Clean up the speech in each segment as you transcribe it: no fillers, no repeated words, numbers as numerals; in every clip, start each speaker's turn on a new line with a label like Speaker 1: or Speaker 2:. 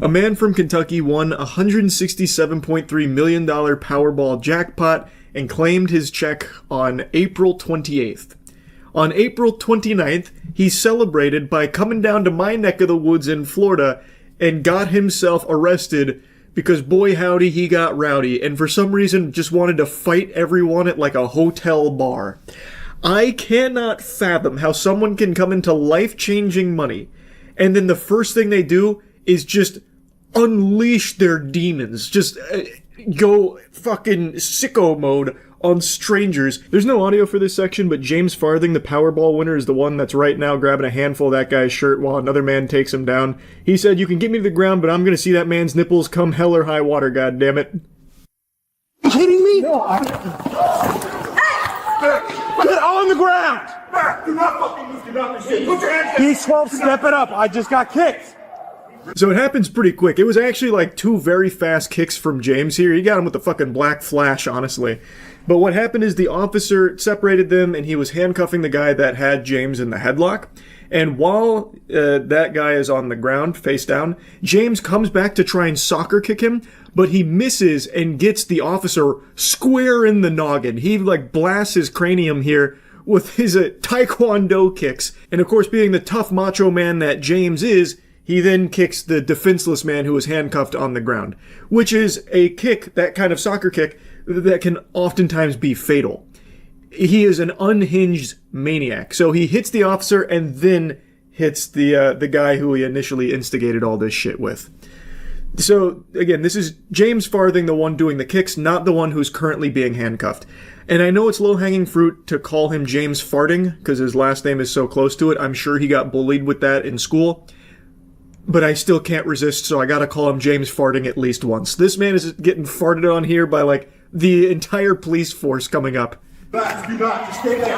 Speaker 1: A man from Kentucky won a $167.3 million Powerball jackpot and claimed his check on April 28th. On April 29th, he celebrated by coming down to my neck of the woods in Florida and got himself arrested because boy howdy he got rowdy and for some reason just wanted to fight everyone at like a hotel bar. I cannot fathom how someone can come into life-changing money and then the first thing they do is just unleash their demons. Just go fucking sicko mode on strangers. There's no audio for this section, but James Farthing, the Powerball winner, is the one that's right now grabbing a handful of that guy's shirt while another man takes him down. He said, "You can get me to the ground, but I'm gonna see that man's nipples come hell or high water, goddammit."
Speaker 2: You kidding me? No, Get on the ground!
Speaker 3: Do not fucking move, do not move. Put your hands
Speaker 2: B12,
Speaker 3: down.
Speaker 2: step it up. I just got kicked.
Speaker 1: So it happens pretty quick. It was actually like two very fast kicks from James here. He got him with the fucking black flash, honestly. But what happened is the officer separated them and he was handcuffing the guy that had James in the headlock. And while that guy is on the ground, face down, James comes back to try and soccer kick him, but he misses and gets the officer square in the noggin. He like blasts his cranium here with his taekwondo kicks. And of course, being the tough macho man that James is, he then kicks the defenseless man who is handcuffed on the ground, which is a kick, that kind of soccer kick, that can oftentimes be fatal. He is an unhinged maniac. So he hits the officer and then hits the guy who he initially instigated all this shit with. So again, this is James Farthing, the one doing the kicks, not the one who's currently being handcuffed. And I know it's low-hanging fruit to call him James Farting, because his last name is so close to it. I'm sure he got bullied with that in school. But I still can't resist, so I gotta call him James Farting at least once. This man is getting farted on here by, like, the entire police force coming up.
Speaker 3: Back, do not. Just stay there.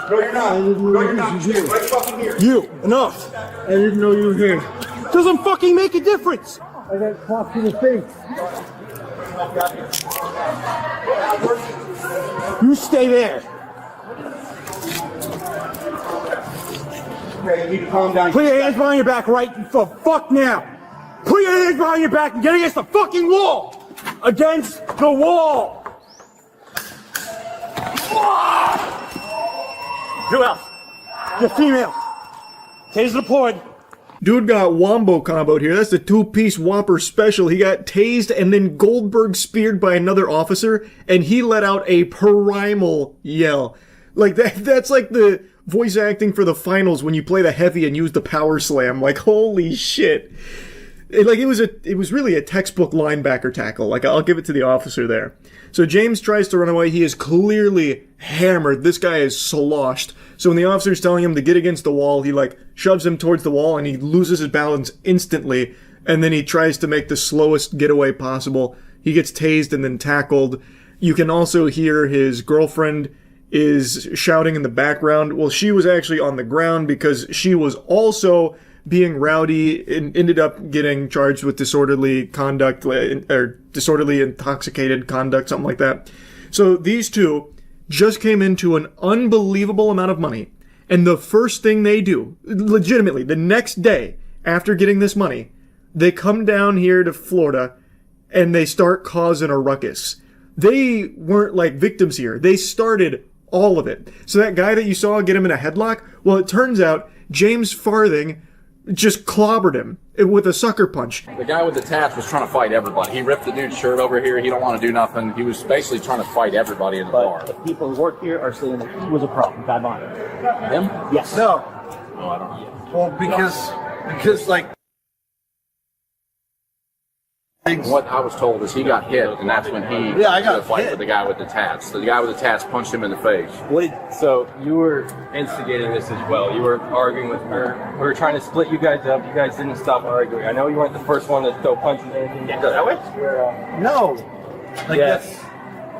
Speaker 3: No, you're not. No, you're not. Stay right fucking here.
Speaker 2: You, enough.
Speaker 4: I didn't know you were here.
Speaker 2: Doesn't fucking make a difference.
Speaker 4: I got clocked in the face.
Speaker 2: You stay there.
Speaker 3: Okay, you need to calm down.
Speaker 2: Put your hands behind your back right the fuck now. Put your hands behind your back and get against the fucking wall. Against the wall. Who else? You're female. Taser deployed.
Speaker 1: Dude got wombo comboed here. That's the two-piece Whopper special. He got tased and then Goldberg speared by another officer, and he let out a primal yell. Like, that's like the voice acting for the finals when you play the heavy and use the power slam. Like, holy shit. It was really a textbook linebacker tackle. Like, I'll give it to the officer there. So James tries to run away. He is clearly hammered. This guy is sloshed. So when the officer's telling him to get against the wall, he like shoves him towards the wall and he loses his balance instantly. And then he tries to make the slowest getaway possible. He gets tased and then tackled. You can also hear his girlfriend is shouting in the background. Well, she was actually on the ground because she was also being rowdy and ended up getting charged with disorderly conduct or disorderly intoxicated conduct, something like that. So these two just came into an unbelievable amount of money. And the first thing they do, legitimately, the next day after getting this money, they come down here to Florida and they start causing a ruckus. They weren't like victims here. They started all of it. So that guy that you saw get him in a headlock, well, it turns out James Farthing just clobbered him with a sucker punch.
Speaker 5: The guy with the tats was trying to fight everybody. He ripped the dude's shirt over here. He don't want to do nothing. He was basically trying to fight everybody in the bar.
Speaker 6: The people who work here are saying that he was a problem. God honor.
Speaker 5: Him?
Speaker 6: Yes.
Speaker 4: No.
Speaker 5: No, I don't know.
Speaker 4: Well, because like.
Speaker 5: What I was told is he got hit, and that's when he
Speaker 4: I got
Speaker 5: had a fight
Speaker 4: hit.
Speaker 5: with the guy with the tats. The guy with the tats punched him in the face.
Speaker 7: So you were instigating this as well. You were arguing with her. We were trying to split you guys up. You guys didn't stop arguing. I know you weren't the first one to throw punches and anything. That way?
Speaker 4: No. Like
Speaker 7: Yes.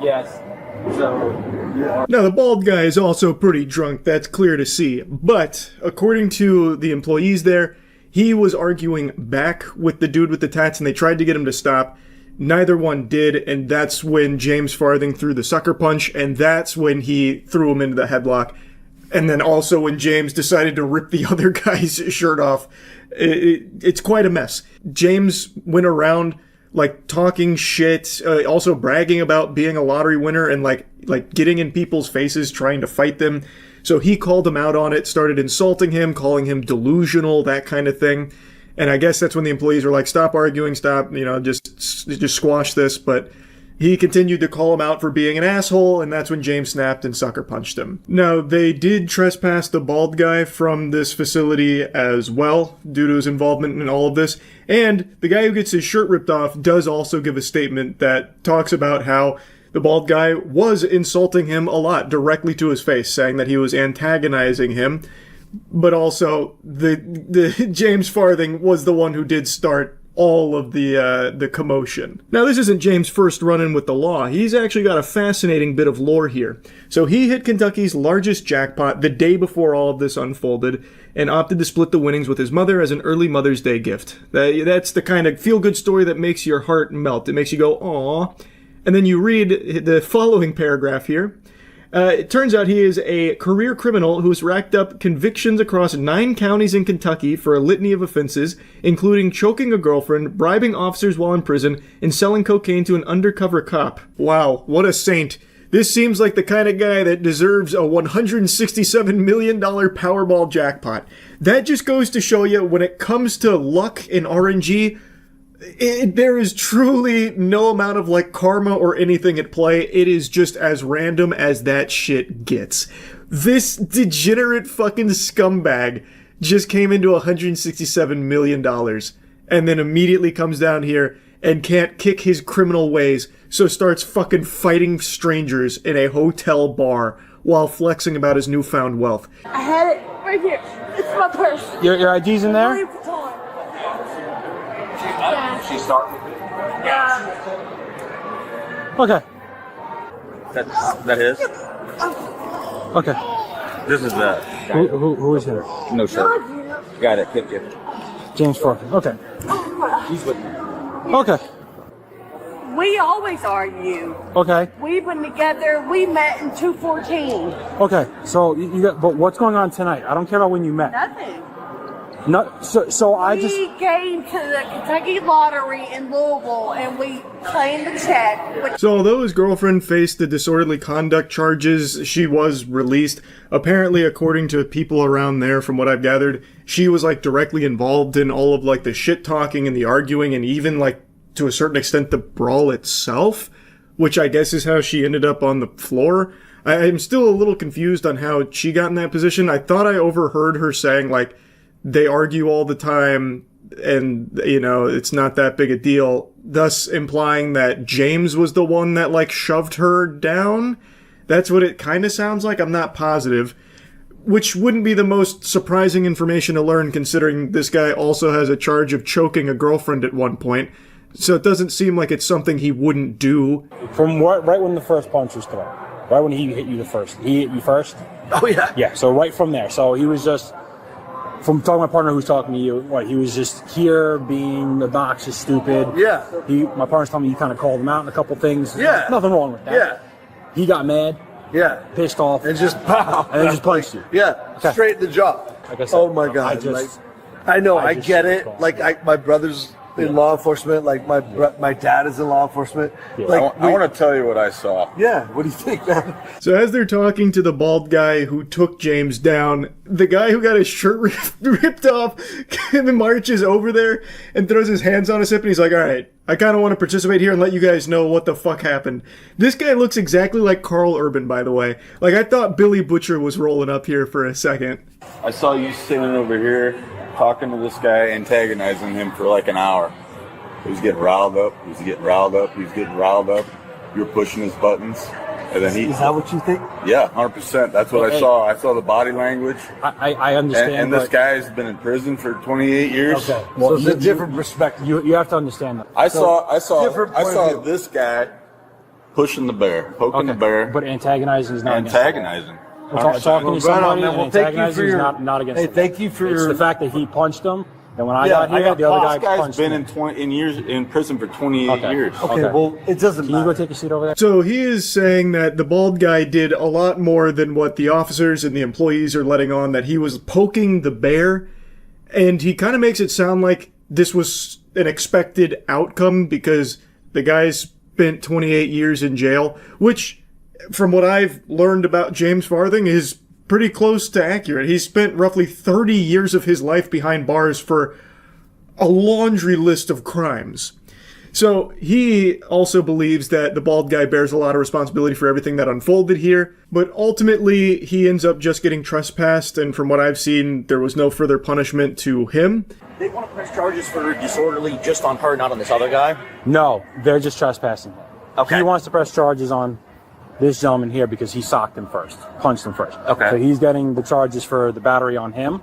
Speaker 7: Yes. So.
Speaker 1: Now, the bald guy is also pretty drunk, that's clear to see. But, according to the employees there, he was arguing back with the dude with the tats, and they tried to get him to stop. Neither one did, and that's when James Farthing threw the sucker punch, and that's when he threw him into the headlock. And then also when James decided to rip the other guy's shirt off, it's quite a mess. James went around like talking shit, also bragging about being a lottery winner and like getting in people's faces, trying to fight them. So he called him out on it, started insulting him, calling him delusional, that kind of thing. And I guess that's when the employees were like, stop arguing, stop, just squash this. But he continued to call him out for being an asshole, and that's when James snapped and sucker punched him. Now, they did trespass the bald guy from this facility as well, due to his involvement in all of this. And the guy who gets his shirt ripped off does also give a statement that talks about how the bald guy was insulting him a lot directly to his face, saying that he was antagonizing him. But also, the James Farthing was the one who did start all of the commotion. Now, this isn't James' first run-in with the law. He's actually got a fascinating bit of lore here. So he hit Kentucky's largest jackpot the day before all of this unfolded and opted to split the winnings with his mother as an early Mother's Day gift. That's the kind of feel-good story that makes your heart melt. It makes you go, aww. And then you read the following paragraph here. It turns out he is a career criminal who's racked up convictions across 9 counties in Kentucky for a litany of offenses, including choking a girlfriend, bribing officers while in prison, and selling cocaine to an undercover cop. Wow, what a saint. This seems like the kind of guy that deserves a $167 million Powerball jackpot. That just goes to show you, when it comes to luck in RNG, there is truly no amount of like karma or anything at play. It is just as random as that shit gets. This degenerate fucking scumbag just came into $167 million and then immediately comes down here and can't kick his criminal ways, so starts fucking fighting strangers in a hotel bar while flexing about his newfound wealth.
Speaker 8: I had it right here. It's my purse.
Speaker 2: Your ID's in there?
Speaker 8: Yeah.
Speaker 5: She's starting.
Speaker 2: Okay.
Speaker 7: That is?
Speaker 2: Okay.
Speaker 7: This is that.
Speaker 2: Who is here?
Speaker 7: No shirt. Guy that kicked you.
Speaker 2: James Farthing. Okay.
Speaker 7: He's with me.
Speaker 2: Okay.
Speaker 8: We always argue.
Speaker 2: Okay.
Speaker 8: We've been together. We met in 2014.
Speaker 2: Okay. So you got, but what's going on tonight? I don't care about when you met.
Speaker 8: Nothing.
Speaker 2: No. So I just.
Speaker 8: We came to the Kentucky Lottery in Louisville and we claimed the check.
Speaker 1: So although his girlfriend faced the disorderly conduct charges, she was released. Apparently, according to people around there, from what I've gathered, she was like directly involved in all of like the shit talking and the arguing and even like to a certain extent the brawl itself, which I guess is how she ended up on the floor. I'm still a little confused on how she got in that position. I thought I overheard her saying like they argue all the time and, you know, it's not that big a deal, thus implying that James was the one that like shoved her down. That's what it kind of sounds like. I'm not positive, which wouldn't be the most surprising information to learn considering this guy also has a charge of choking a girlfriend at one point. So it doesn't seem like it's something he wouldn't do.
Speaker 2: From right when the first punch was thrown, right when he hit you the first, he hit you first?
Speaker 3: Oh, yeah.
Speaker 2: Yeah, so right from there. So he was just, from talking to my partner who's talking to you, he was just here being obnoxious, stupid.
Speaker 3: Yeah.
Speaker 2: My partner's telling me you kind of called him out in a couple things.
Speaker 3: Yeah.
Speaker 2: Nothing wrong with that.
Speaker 3: Yeah.
Speaker 2: He got mad,
Speaker 3: Yeah.
Speaker 2: pissed off,
Speaker 3: And just pow.
Speaker 2: and then just punched you.
Speaker 3: Yeah.
Speaker 2: Okay.
Speaker 3: Straight in the jaw.
Speaker 2: Like I said,
Speaker 3: Oh, my God. I know. I get it. Like, my brother's in law enforcement. Like, my dad is in law enforcement.
Speaker 2: Yeah.
Speaker 3: Like,
Speaker 5: I want to tell you what I saw.
Speaker 3: yeah. What do you think, man?
Speaker 1: So as they're talking to the bald guy who took James down, the guy who got his shirt ripped off marches over there and throws his hands on his hip and he's like, all right, I kind of want to participate here and let you guys know what the fuck happened. This guy looks exactly like Carl Urban, by the way. Like, I thought Billy Butcher was rolling up here for a second.
Speaker 9: I saw you sitting over here talking to this guy, antagonizing him for like an hour. He was getting riled up. He was getting riled up. He was getting riled up. You were pushing his buttons. And then
Speaker 3: Is that what you think?
Speaker 9: Yeah, 100%. That's what I saw. I saw the body language.
Speaker 2: I understand.
Speaker 9: And this guy's been in prison for 28 years.
Speaker 2: Okay.
Speaker 3: So it's a different perspective.
Speaker 2: You have to understand that.
Speaker 9: I saw
Speaker 3: different point of view.
Speaker 9: this guy pushing the bear, poking the bear,
Speaker 2: But antagonizing is not
Speaker 9: antagonizing.
Speaker 2: Talking to
Speaker 3: Right on,
Speaker 2: somebody
Speaker 3: man.
Speaker 2: and
Speaker 3: Well, thank you
Speaker 2: antagonizing
Speaker 3: for
Speaker 2: is
Speaker 3: your.
Speaker 2: not against
Speaker 3: Hey,
Speaker 2: the law.
Speaker 3: thank you for
Speaker 2: It's
Speaker 3: your.
Speaker 2: the fact that he punched him
Speaker 6: Then when I got here, the other guy
Speaker 9: This guy's
Speaker 6: punched
Speaker 9: been
Speaker 6: me.
Speaker 9: in prison for 28 years.
Speaker 3: Okay, well, it doesn't
Speaker 6: Can you
Speaker 3: matter.
Speaker 6: go take a seat over there?
Speaker 1: So he is saying that the bald guy did a lot more than what the officers and the employees are letting on, that he was poking the bear, and he kind of makes it sound like this was an expected outcome because the guy spent 28 years in jail, which, from what I've learned about James Farthing, is pretty close to accurate. He spent roughly 30 years of his life behind bars for a laundry list of crimes. So he also believes that the bald guy bears a lot of responsibility for everything that unfolded here, but ultimately he ends up just getting trespassed, and from what I've seen, there was no further punishment to him.
Speaker 10: They want to press charges for disorderly just on her, not on this other guy?
Speaker 6: No, they're just trespassing.
Speaker 10: Okay.
Speaker 6: He wants to press charges on this gentleman here because he socked him first, punched him first.
Speaker 10: Okay.
Speaker 6: So he's getting the charges for the battery on him,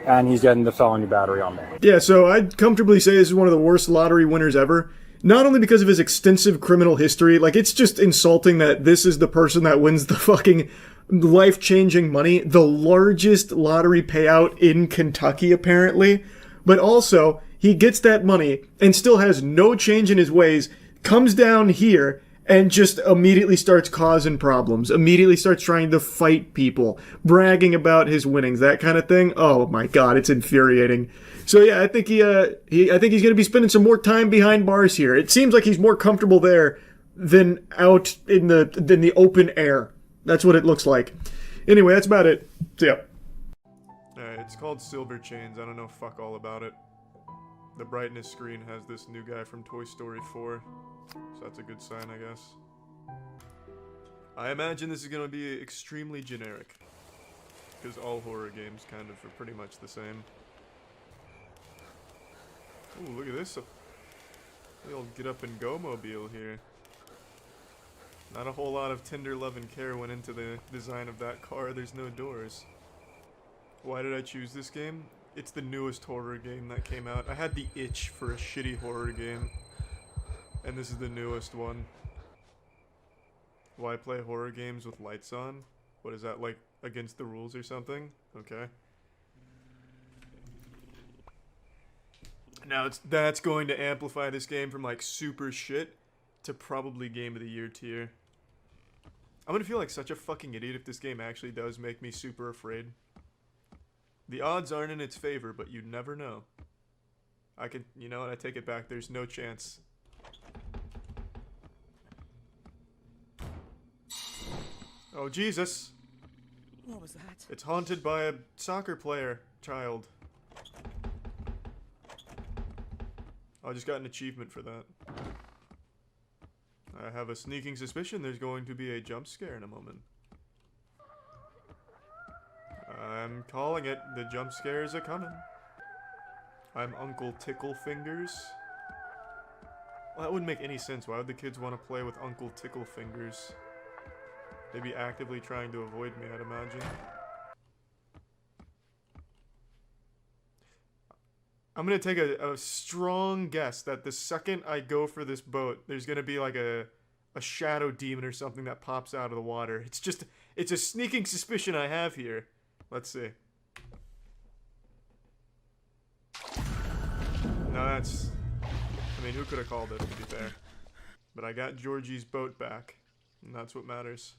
Speaker 6: and he's getting the felony battery on me.
Speaker 1: Yeah, so I'd comfortably say this is one of the worst lottery winners ever. Not only because of his extensive criminal history, like, it's just insulting that this is the person that wins the fucking life-changing money, the largest lottery payout in Kentucky, apparently. But also, he gets that money and still has no change in his ways, comes down here, and just immediately starts causing problems, immediately starts trying to fight people, bragging about his winnings, that kind of thing. Oh my god, it's infuriating. So yeah, I think I think he's going to be spending some more time behind bars here. It seems like he's more comfortable there than out in the open air. That's what it looks like. Anyway, that's about it. See ya. Alright, it's called Silver Chains. I don't know fuck all about it. The brightness screen has this new guy from Toy Story 4. So that's a good sign, I guess. I imagine this is going to be extremely generic. Because all horror games kind of are pretty much the same. Ooh, look at this. The old get up and go mobile here. Not a whole lot of tender love and care went into the design of that car. There's no doors. Why did I choose this game? It's the newest horror game that came out. I had the itch for a shitty horror game. And this is the newest one. Why play horror games with lights on? What is that, like, against the rules or something? Okay. Now, that's going to amplify this game from, like, super shit to probably Game of the Year tier. I'm gonna feel like such a fucking idiot if this game actually does make me super afraid. The odds aren't in its favor, but you never know. You know what, I take it back, there's no chance. Oh, Jesus.
Speaker 11: What was that?
Speaker 1: It's haunted by a soccer player child. I just got an achievement for that. I have a sneaking suspicion there's going to be a jump scare in a moment. I'm calling it. The jump scares are coming. I'm Uncle Tickle Fingers. Well, that wouldn't make any sense. Why would the kids want to play with Uncle Tickle Fingers? They'd be actively trying to avoid me, I'd imagine. I'm gonna take a strong guess that the second I go for this boat, there's gonna be like a shadow demon or something that pops out of the water. It's a sneaking suspicion I have here. Let's see. No, I mean, who could have called it, to be fair? But I got Georgie's boat back, and that's what matters.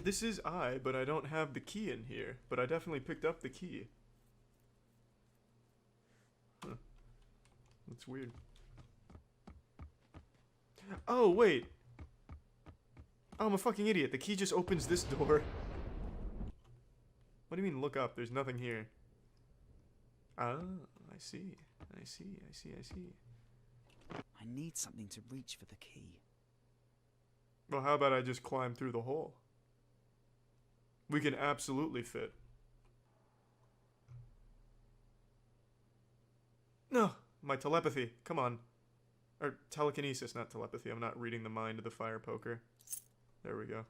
Speaker 1: This is but I don't have the key in here. But I definitely picked up the key. Huh. That's weird. Oh, wait. Oh, I'm a fucking idiot. The key just opens this door. What do you mean, look up? There's nothing here. Oh, I see. I see.
Speaker 11: I need something to reach for the key.
Speaker 1: Well, how about I just climb through the hole? We can absolutely fit. No, my telepathy. Come on. Or telekinesis, not telepathy. I'm not reading the mind of the fire poker. There we go.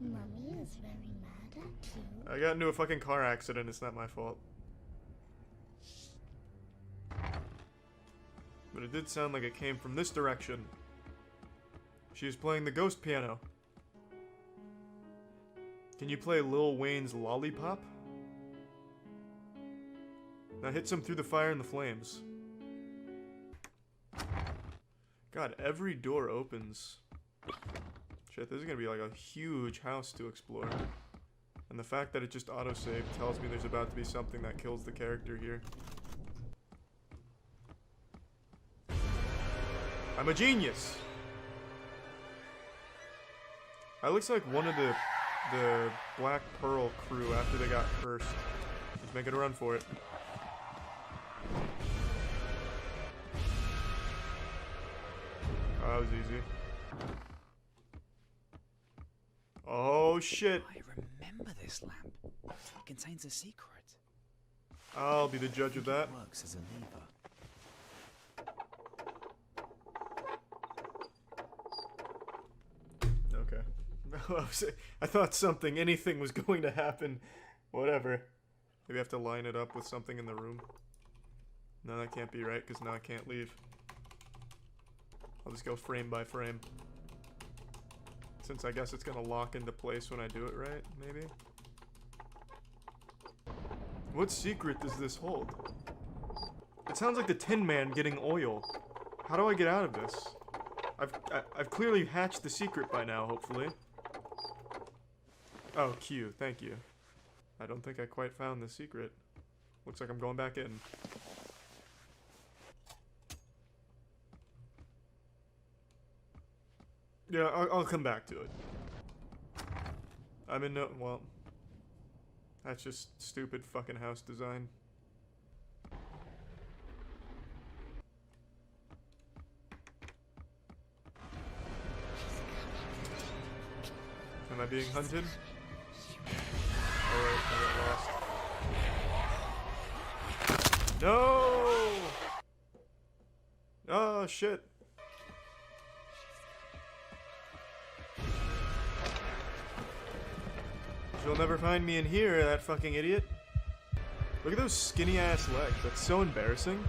Speaker 12: Mommy is very mad at you.
Speaker 1: I got into a fucking car accident. It's not my fault. But it did sound like it came from this direction. She was playing the ghost piano. Can you play Lil Wayne's Lollipop? Now hit some through the fire and the flames. God, every door opens. Shit, this is gonna be like a huge house to explore. And the fact that it just autosaved tells me there's about to be something that kills the character here. I'm a genius! That looks like one of the Black Pearl crew after they got cursed. He's making a run for it. Oh, that was easy. Oh shit!
Speaker 11: I remember this lamp. It contains a secret.
Speaker 1: I'll be the judge of that.
Speaker 11: It works as a lever.
Speaker 1: Okay. I thought anything was going to happen. Whatever. Maybe I have to line it up with something in the room. No, that can't be right, because now I can't leave. I'll just go frame by frame. Since I guess it's gonna lock into place when I do it right, maybe? What secret does this hold? It sounds like the Tin Man getting oil. How do I get out of this? I've clearly hatched the secret by now, hopefully. Oh, Q, thank you. I don't think I quite found the secret. Looks like I'm going back in. Yeah, I'll come back to it. I'm in no... well... that's just stupid fucking house design. Am I being hunted? Oh wait, I got lost. No! Oh shit. You'll never find me in here, that fucking idiot. Look at those skinny ass legs. That's so embarrassing.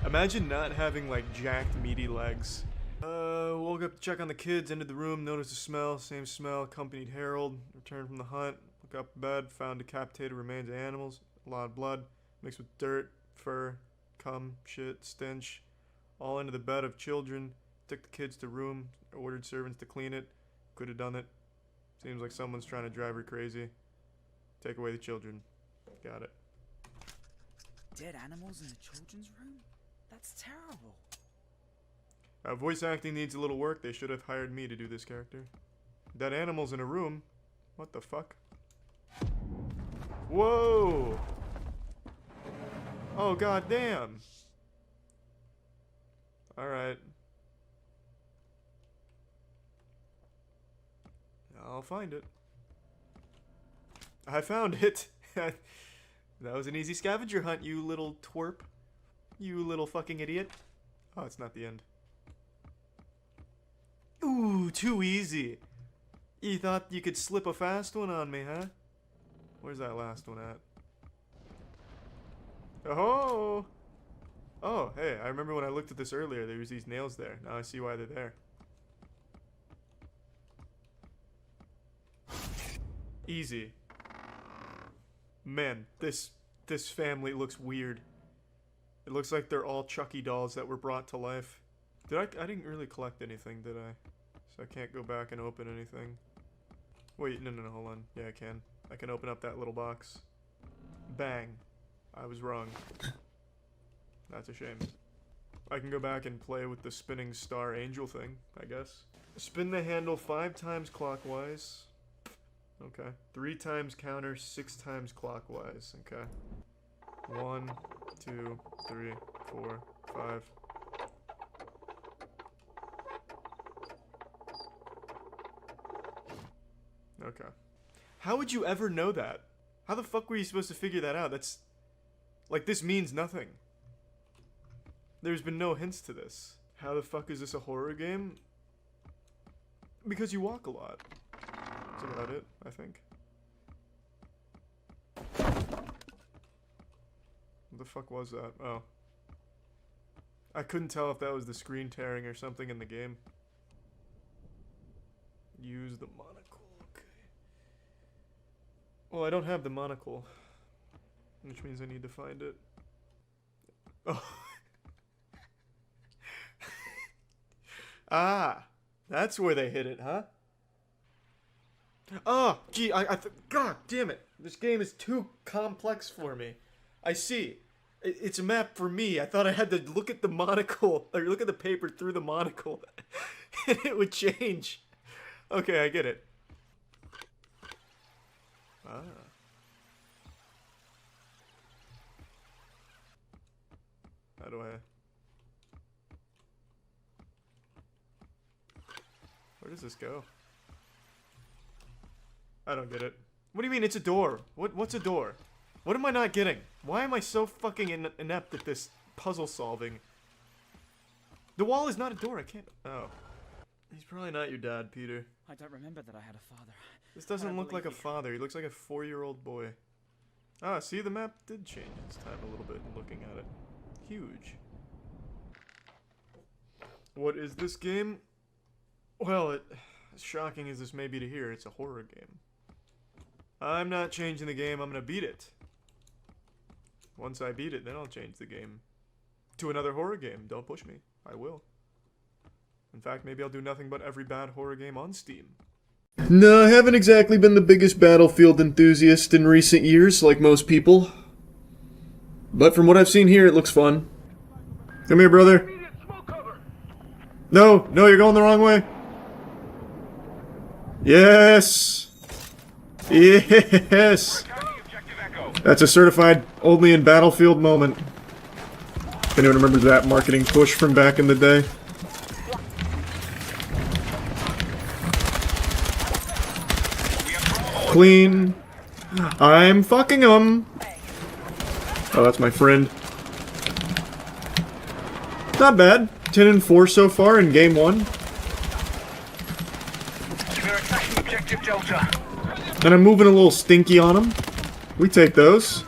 Speaker 1: Imagine not having like jacked meaty legs. Woke up to check on the kids, entered the room, noticed a smell, same smell, accompanied Harold, returned from the hunt, woke up in bed, found decapitated remains of animals, a lot of blood, mixed with dirt, fur, cum, shit, stench, all into the bed of children, took the kids to room, ordered servants to clean it, could have done it. Seems like someone's trying to drive her crazy. Take away the children. Got it.
Speaker 11: Dead animals in the children's room? That's terrible.
Speaker 1: Voice acting needs a little work. They should have hired me to do this character. Dead animals in a room? What the fuck? Whoa! Oh, goddamn! Alright. I'll find it. I found it! That was an easy scavenger hunt, you little twerp. You little fucking idiot. Oh, it's not the end. Ooh, too easy. You thought you could slip a fast one on me, huh? Where's that last one at? Oh! Oh, hey, I remember when I looked at this earlier, there was these nails there. Now I see why they're there. Easy. Man, this family looks weird. It looks like they're all Chucky dolls that were brought to life. I didn't really collect anything, did I? So I can't go back and open anything. Wait, no, hold on. Yeah, I can. I can open up that little box. Bang. I was wrong. That's a shame. I can go back and play with the spinning star angel thing, I guess. Spin the handle 5 times clockwise. Okay. 3 times counter, 6 times clockwise. Okay. 1, 2, 3, 4, 5. Okay. How would you ever know that? How the fuck were you supposed to figure that out? That's... like, this means nothing. There's been no hints to this. How the fuck is this a horror game? Because you walk a lot. That's about it, I think. What the fuck was that? Oh. I couldn't tell if that was the screen tearing or something in the game. Use the monocle, okay. Well, I don't have the monocle, which means I need to find it. Oh. Ah, that's where they hit it, huh? Oh, gee, God damn it. This game is too complex for me. I see. It's a map for me. I thought I had to look at the monocle, or look at the paper through the monocle, and it would change. Okay, I get it. Ah. How do I... Where does this go? I don't get it. What do you mean it's a door? What's a door? What am I not getting? Why am I so fucking inept at this puzzle solving? The wall is not a door, I can't... Oh. He's probably not your dad, Peter.
Speaker 11: I don't remember that I had a father.
Speaker 1: This doesn't look like a father. He looks like a 4-year-old boy. Ah, see, the map did change this time a little bit looking at it. Huge. What is this game? Well, as shocking as this may be to hear, it's a horror game. I'm not changing the game, I'm gonna beat it. Once I beat it, then I'll change the game to another horror game. Don't push me. I will. In fact, maybe I'll do nothing but every bad horror game on Steam. No, I haven't exactly been the biggest Battlefield enthusiast in recent years, like most people. But from what I've seen here, it looks fun. Come here, brother. No, you're going the wrong way. Yes! Yes! That's a certified only in Battlefield moment. If anyone remembers that marketing push from back in the day. Clean. I'm fucking him. Oh, that's my friend. Not bad. 10 and 4 so far in game 1. And I'm moving a little stinky on them. We take those.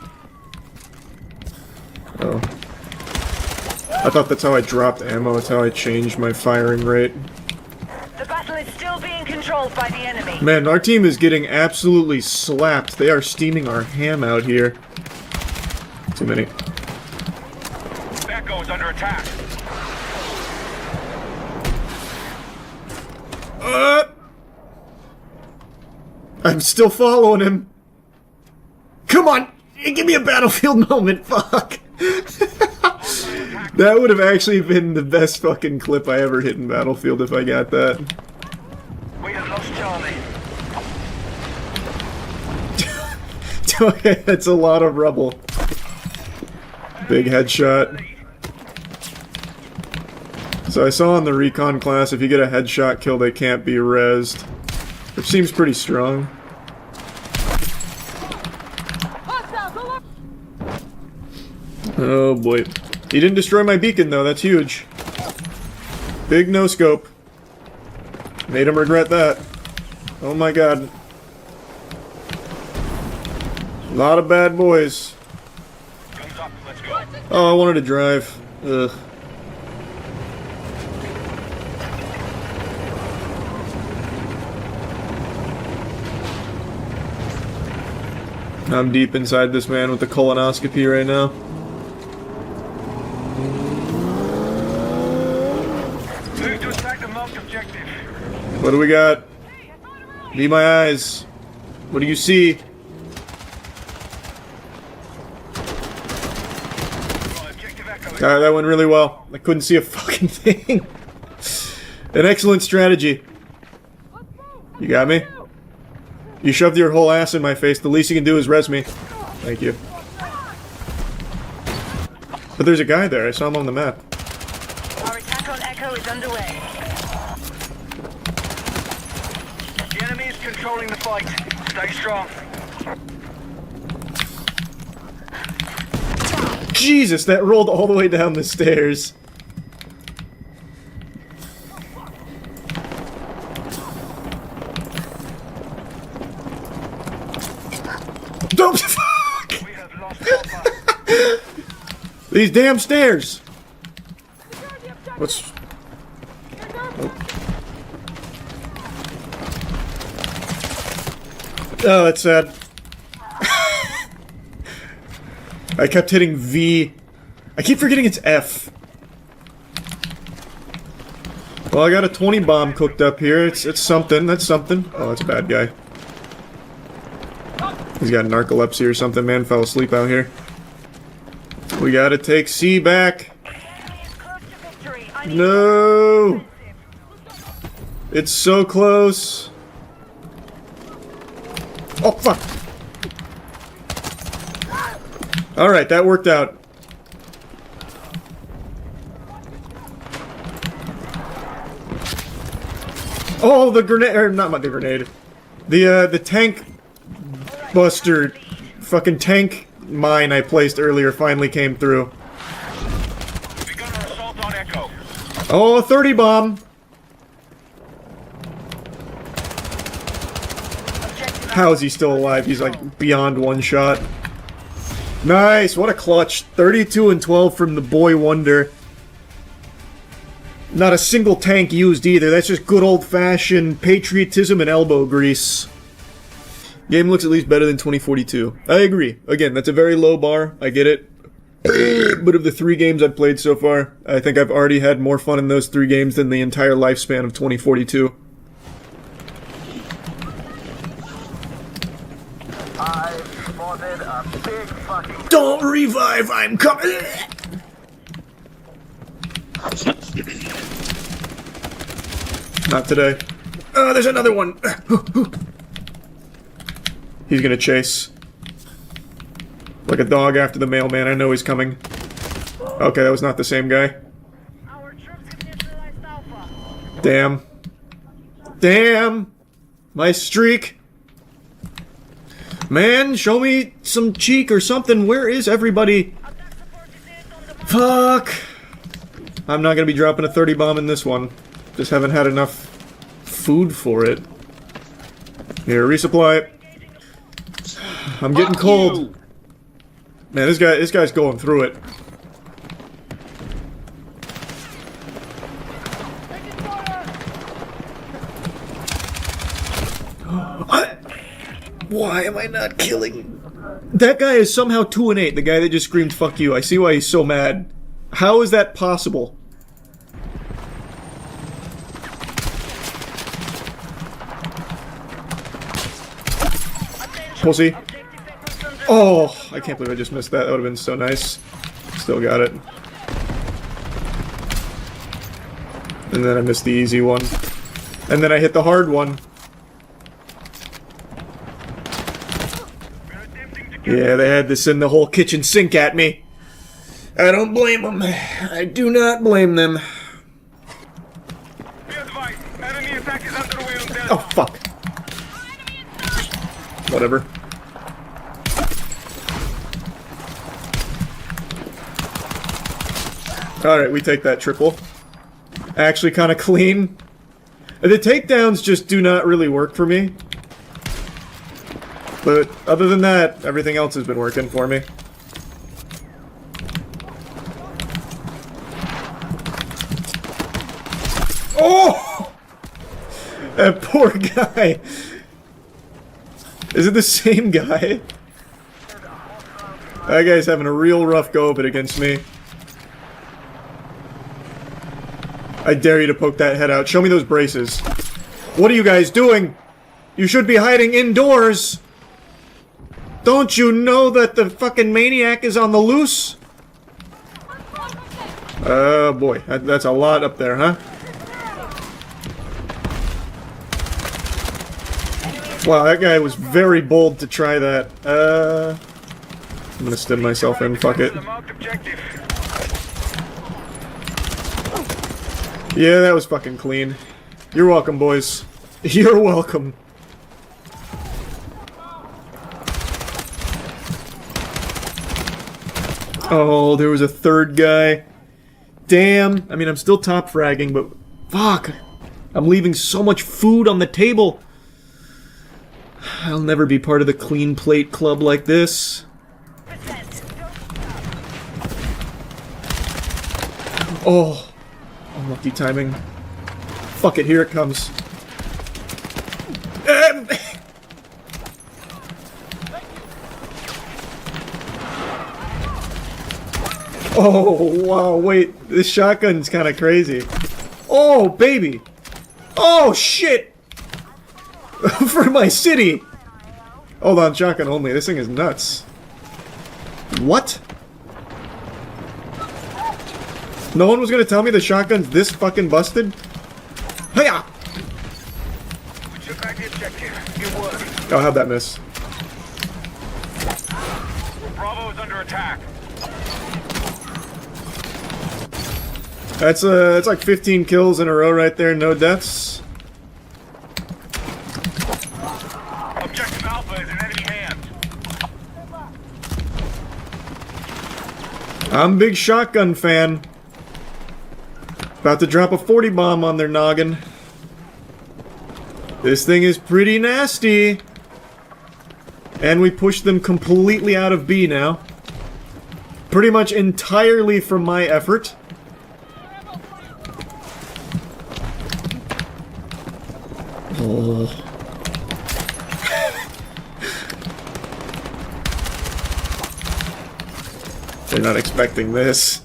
Speaker 1: Oh. I thought that's how I dropped ammo. That's how I changed my firing rate.
Speaker 13: The battle is still being controlled by the enemy.
Speaker 1: Man, our team is getting absolutely slapped. They are steaming our ham out here. Too many.
Speaker 2: Echo is under attack.
Speaker 1: I'm still following him. Come on! Give me a Battlefield moment, fuck! That would have actually been the best fucking clip I ever hit in Battlefield if I got that.
Speaker 2: We have lost Charlie.
Speaker 1: Okay, that's a lot of rubble. Big headshot. So I saw in the recon class, if you get a headshot kill, they can't be rezzed. Which seems pretty strong. Oh boy. He didn't destroy my beacon though, that's huge. Big no-scope. Made him regret that. Oh my god. A lot of bad boys. Oh, I wanted to drive. Ugh. I'm deep inside this man with the colonoscopy right now.
Speaker 2: Move to attack the marked objective.
Speaker 1: What do we got? Be my eyes. What do you see? Alright, that went really well. I couldn't see a fucking thing. An excellent strategy. You got me? You shoved your whole ass in my face. The least you can do is res me. Thank you. But there's a guy there. I saw him on the map.
Speaker 13: Our attack on Echo is underway.
Speaker 2: The enemy is controlling the fight. Stay strong.
Speaker 1: Jesus, that rolled all the way down the stairs. Don't fuck! These damn stairs! What's... Oh, that's sad. I kept hitting V I keep forgetting it's F. Well, I got a 20 bomb cooked up here. It's something. That's something. Oh, that's a bad guy. He's got narcolepsy or something, man. Fell asleep out here. We gotta take C back. No! It's so close. Oh, fuck. Alright, that worked out. Oh, the grenade, or not the grenade. The tank buster, fucking tank mine I placed earlier finally came through. Oh, a 30 bomb. How is he still alive? He's like beyond one shot. Nice, what a clutch. 32 and 12 from the boy wonder. Not a single tank used either. That's just good old-fashioned patriotism and elbow grease. Game looks at least better than 2042. I agree. Again, that's a very low bar. I get it. But of the 3 games I've played so far, I think I've already had more fun in those 3 games than the entire lifespan of 2042. Don't revive, I'm coming! Not today. Oh, there's another one! He's gonna chase. Like a dog after the mailman, I know he's coming. Okay, that was not the same guy. Damn. Damn! My streak! Man, show me some cheek or something. Where is everybody? Fuck! I'm not gonna be dropping a 30 bomb in this one. Just haven't had enough food for it. Here, resupply. I'm getting cold. Man, this guy's going through it. Why am I not killing? That guy is somehow 2 and 8. The guy that just screamed "fuck you." I see why he's so mad. How is that possible? Pussy. Oh, I can't believe I just missed that. That would have been so nice. Still got it. And then I missed the easy one. And then I hit the hard one. Yeah, they had to send the whole kitchen sink at me. I don't blame them. I do not blame them. Oh, fuck. Whatever. Alright, we take that triple. Actually kind of clean. The takedowns just do not really work for me. But other than that, everything else has been working for me. Oh! That poor guy. Is it the same guy? That guy's having a real rough go of it against me. I dare you to poke that head out. Show me those braces. What are you guys doing? You should be hiding indoors. Don't you know that the fucking maniac is on the loose? Oh boy, that's a lot up there, huh? Wow, that guy was very bold to try that. I'm gonna stim myself in, fuck it. Yeah, that was fucking clean. You're welcome, boys. You're welcome. Oh, there was a third guy. Damn. I mean, I'm still top fragging, but fuck. I'm leaving so much food on the table. I'll never be part of the clean plate club like this. Oh. Unlucky timing. Fuck it, here it comes. Oh, wow, wait. This shotgun's kind of crazy. Oh, baby. Oh, shit. For my city. Hold on, shotgun only. This thing is nuts. What? No one was gonna tell me the shotgun's this fucking busted? Hiya! I'll have that miss.
Speaker 2: Bravo is under attack.
Speaker 1: That's like 15 kills in a row right there, no deaths.
Speaker 2: Objective Alpha is in enemy hands.
Speaker 1: I'm a big shotgun fan. About to drop a 40 bomb on their noggin. This thing is pretty nasty. And we pushed them completely out of B now. Pretty much entirely from my effort. Oh. They're not expecting this.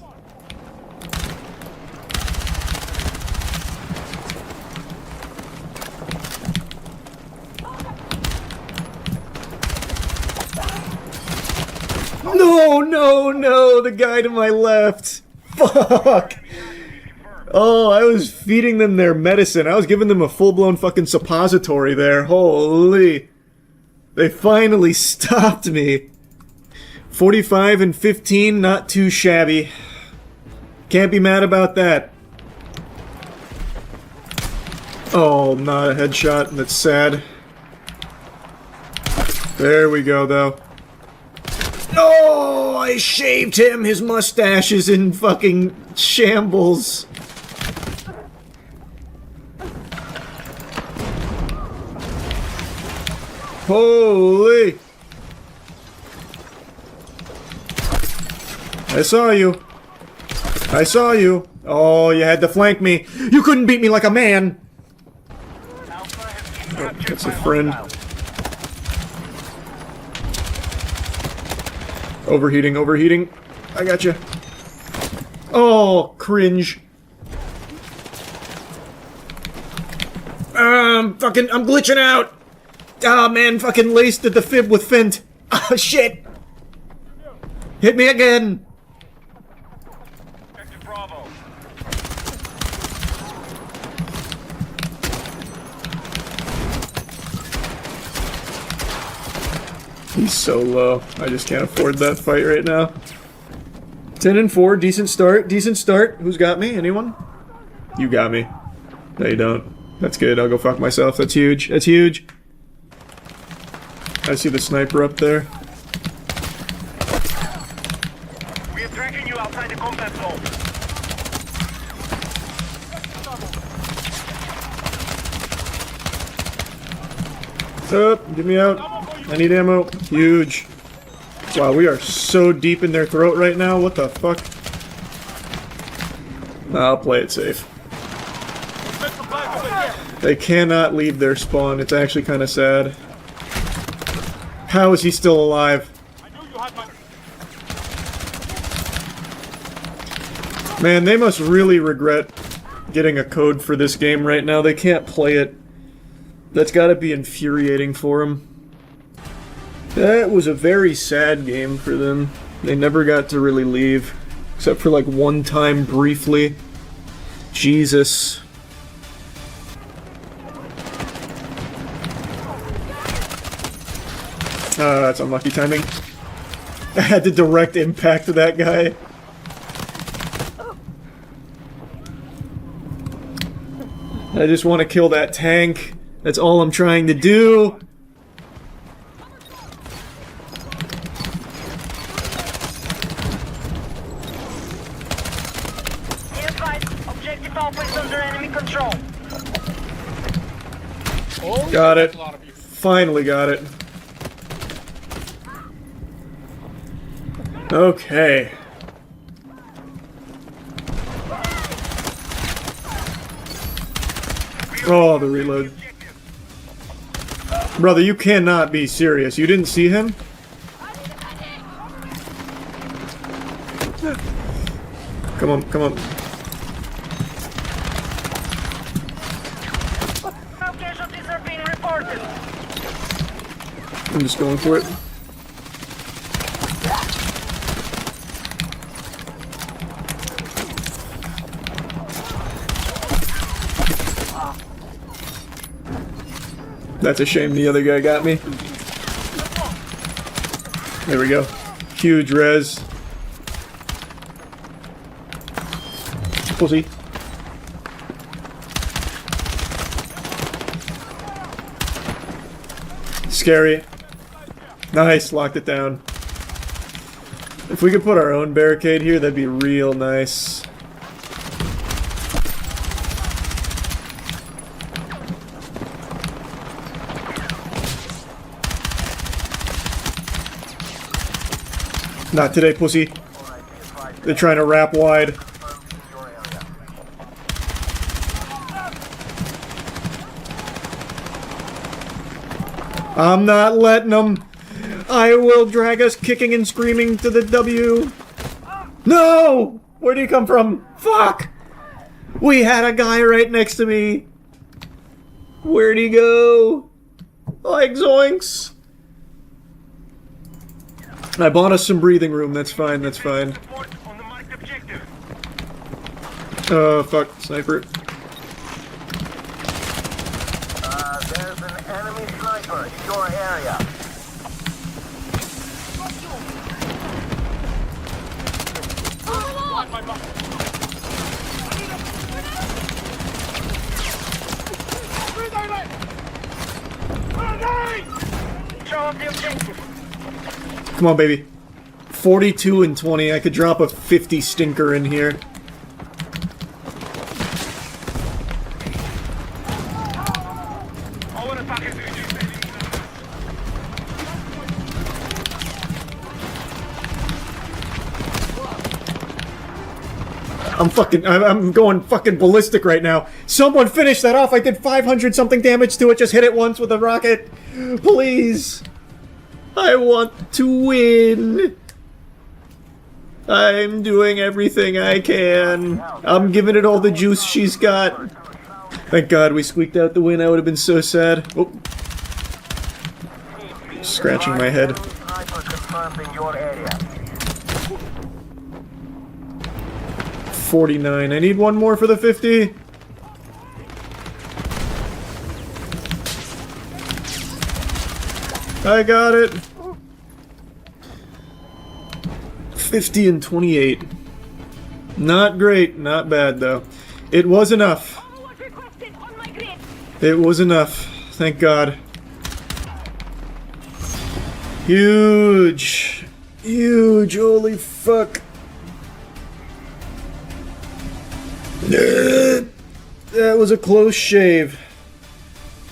Speaker 1: No, no, no, the guy to my left. Fuck. Oh, I was feeding them their medicine. I was giving them a full-blown fucking suppository there. Holy. They finally stopped me. 45 and 15, not too shabby. Can't be mad about that. Oh, not a headshot. That's sad. There we go, though. Oh, I shaved him! His mustache is in fucking shambles. Holy! I saw you. I saw you. Oh, you had to flank me. You couldn't beat me like a man. Oh, that's a friend. Overheating, overheating. I got you. Oh, cringe. I'm glitching out. Ah, man, fucking laced at the fib with Fint. Ah, shit. Hit me again.
Speaker 2: Bravo.
Speaker 1: He's so low. I just can't afford that fight right now. 10 and 4, decent start, decent start. Who's got me? Anyone? You got me. No, you don't. That's good. I'll go fuck myself. That's huge. That's huge. I see the sniper up there.
Speaker 2: We are tracking you outside the combat zone.
Speaker 1: Up, get me out. I need ammo. Huge. Wow, we are so deep in their throat right now. What the fuck? I'll play it safe. They cannot leave their spawn. It's actually kind of sad. How is he still alive? Man, they must really regret getting a code for this game right now. They can't play it. That's gotta be infuriating for them. That was a very sad game for them. They never got to really leave. Except for like one time briefly. Jesus. That's unlucky timing. I had to direct impact to that guy. I just want to kill that tank. That's all I'm trying to do.
Speaker 13: Objective Alpha is under enemy control.
Speaker 1: Got it. Finally got it. Okay. Oh, the reload. Brother, you cannot be serious. You didn't see him? Come on, come on.
Speaker 13: No casualties are being reported.
Speaker 1: I'm just going for it. That's a shame the other guy got me. There we go. Huge res. Pussy. Scary. Nice, locked it down. If we could put our own barricade here, that'd be real nice. Not today, pussy. They're trying to wrap wide. I'm not letting them. I will drag us kicking and screaming to the W. No! Where do you come from? Fuck! We had a guy right next to me. Where'd he go? Like zoinks. I bought us some breathing room. That's fine. That's fine. Fuck. Sniper.
Speaker 2: There's an enemy sniper in your area.
Speaker 1: Come on, baby. 42 and 20. I could drop a 50 stinker in here. I'm going fucking ballistic right now. Someone finish that off. I did 500 something damage to it. Just hit it once with a rocket. Please. I want to win. I'm doing everything I can. I'm giving it all the juice she's got. Thank God we squeaked out the win. I would have been so sad. Oh. Scratching my head. 49. I need one more for the 50. I got it. 50 and 28. Not great, not bad though. It was enough. It was enough. Thank God. Huge. Huge. Holy fuck. That was a close shave.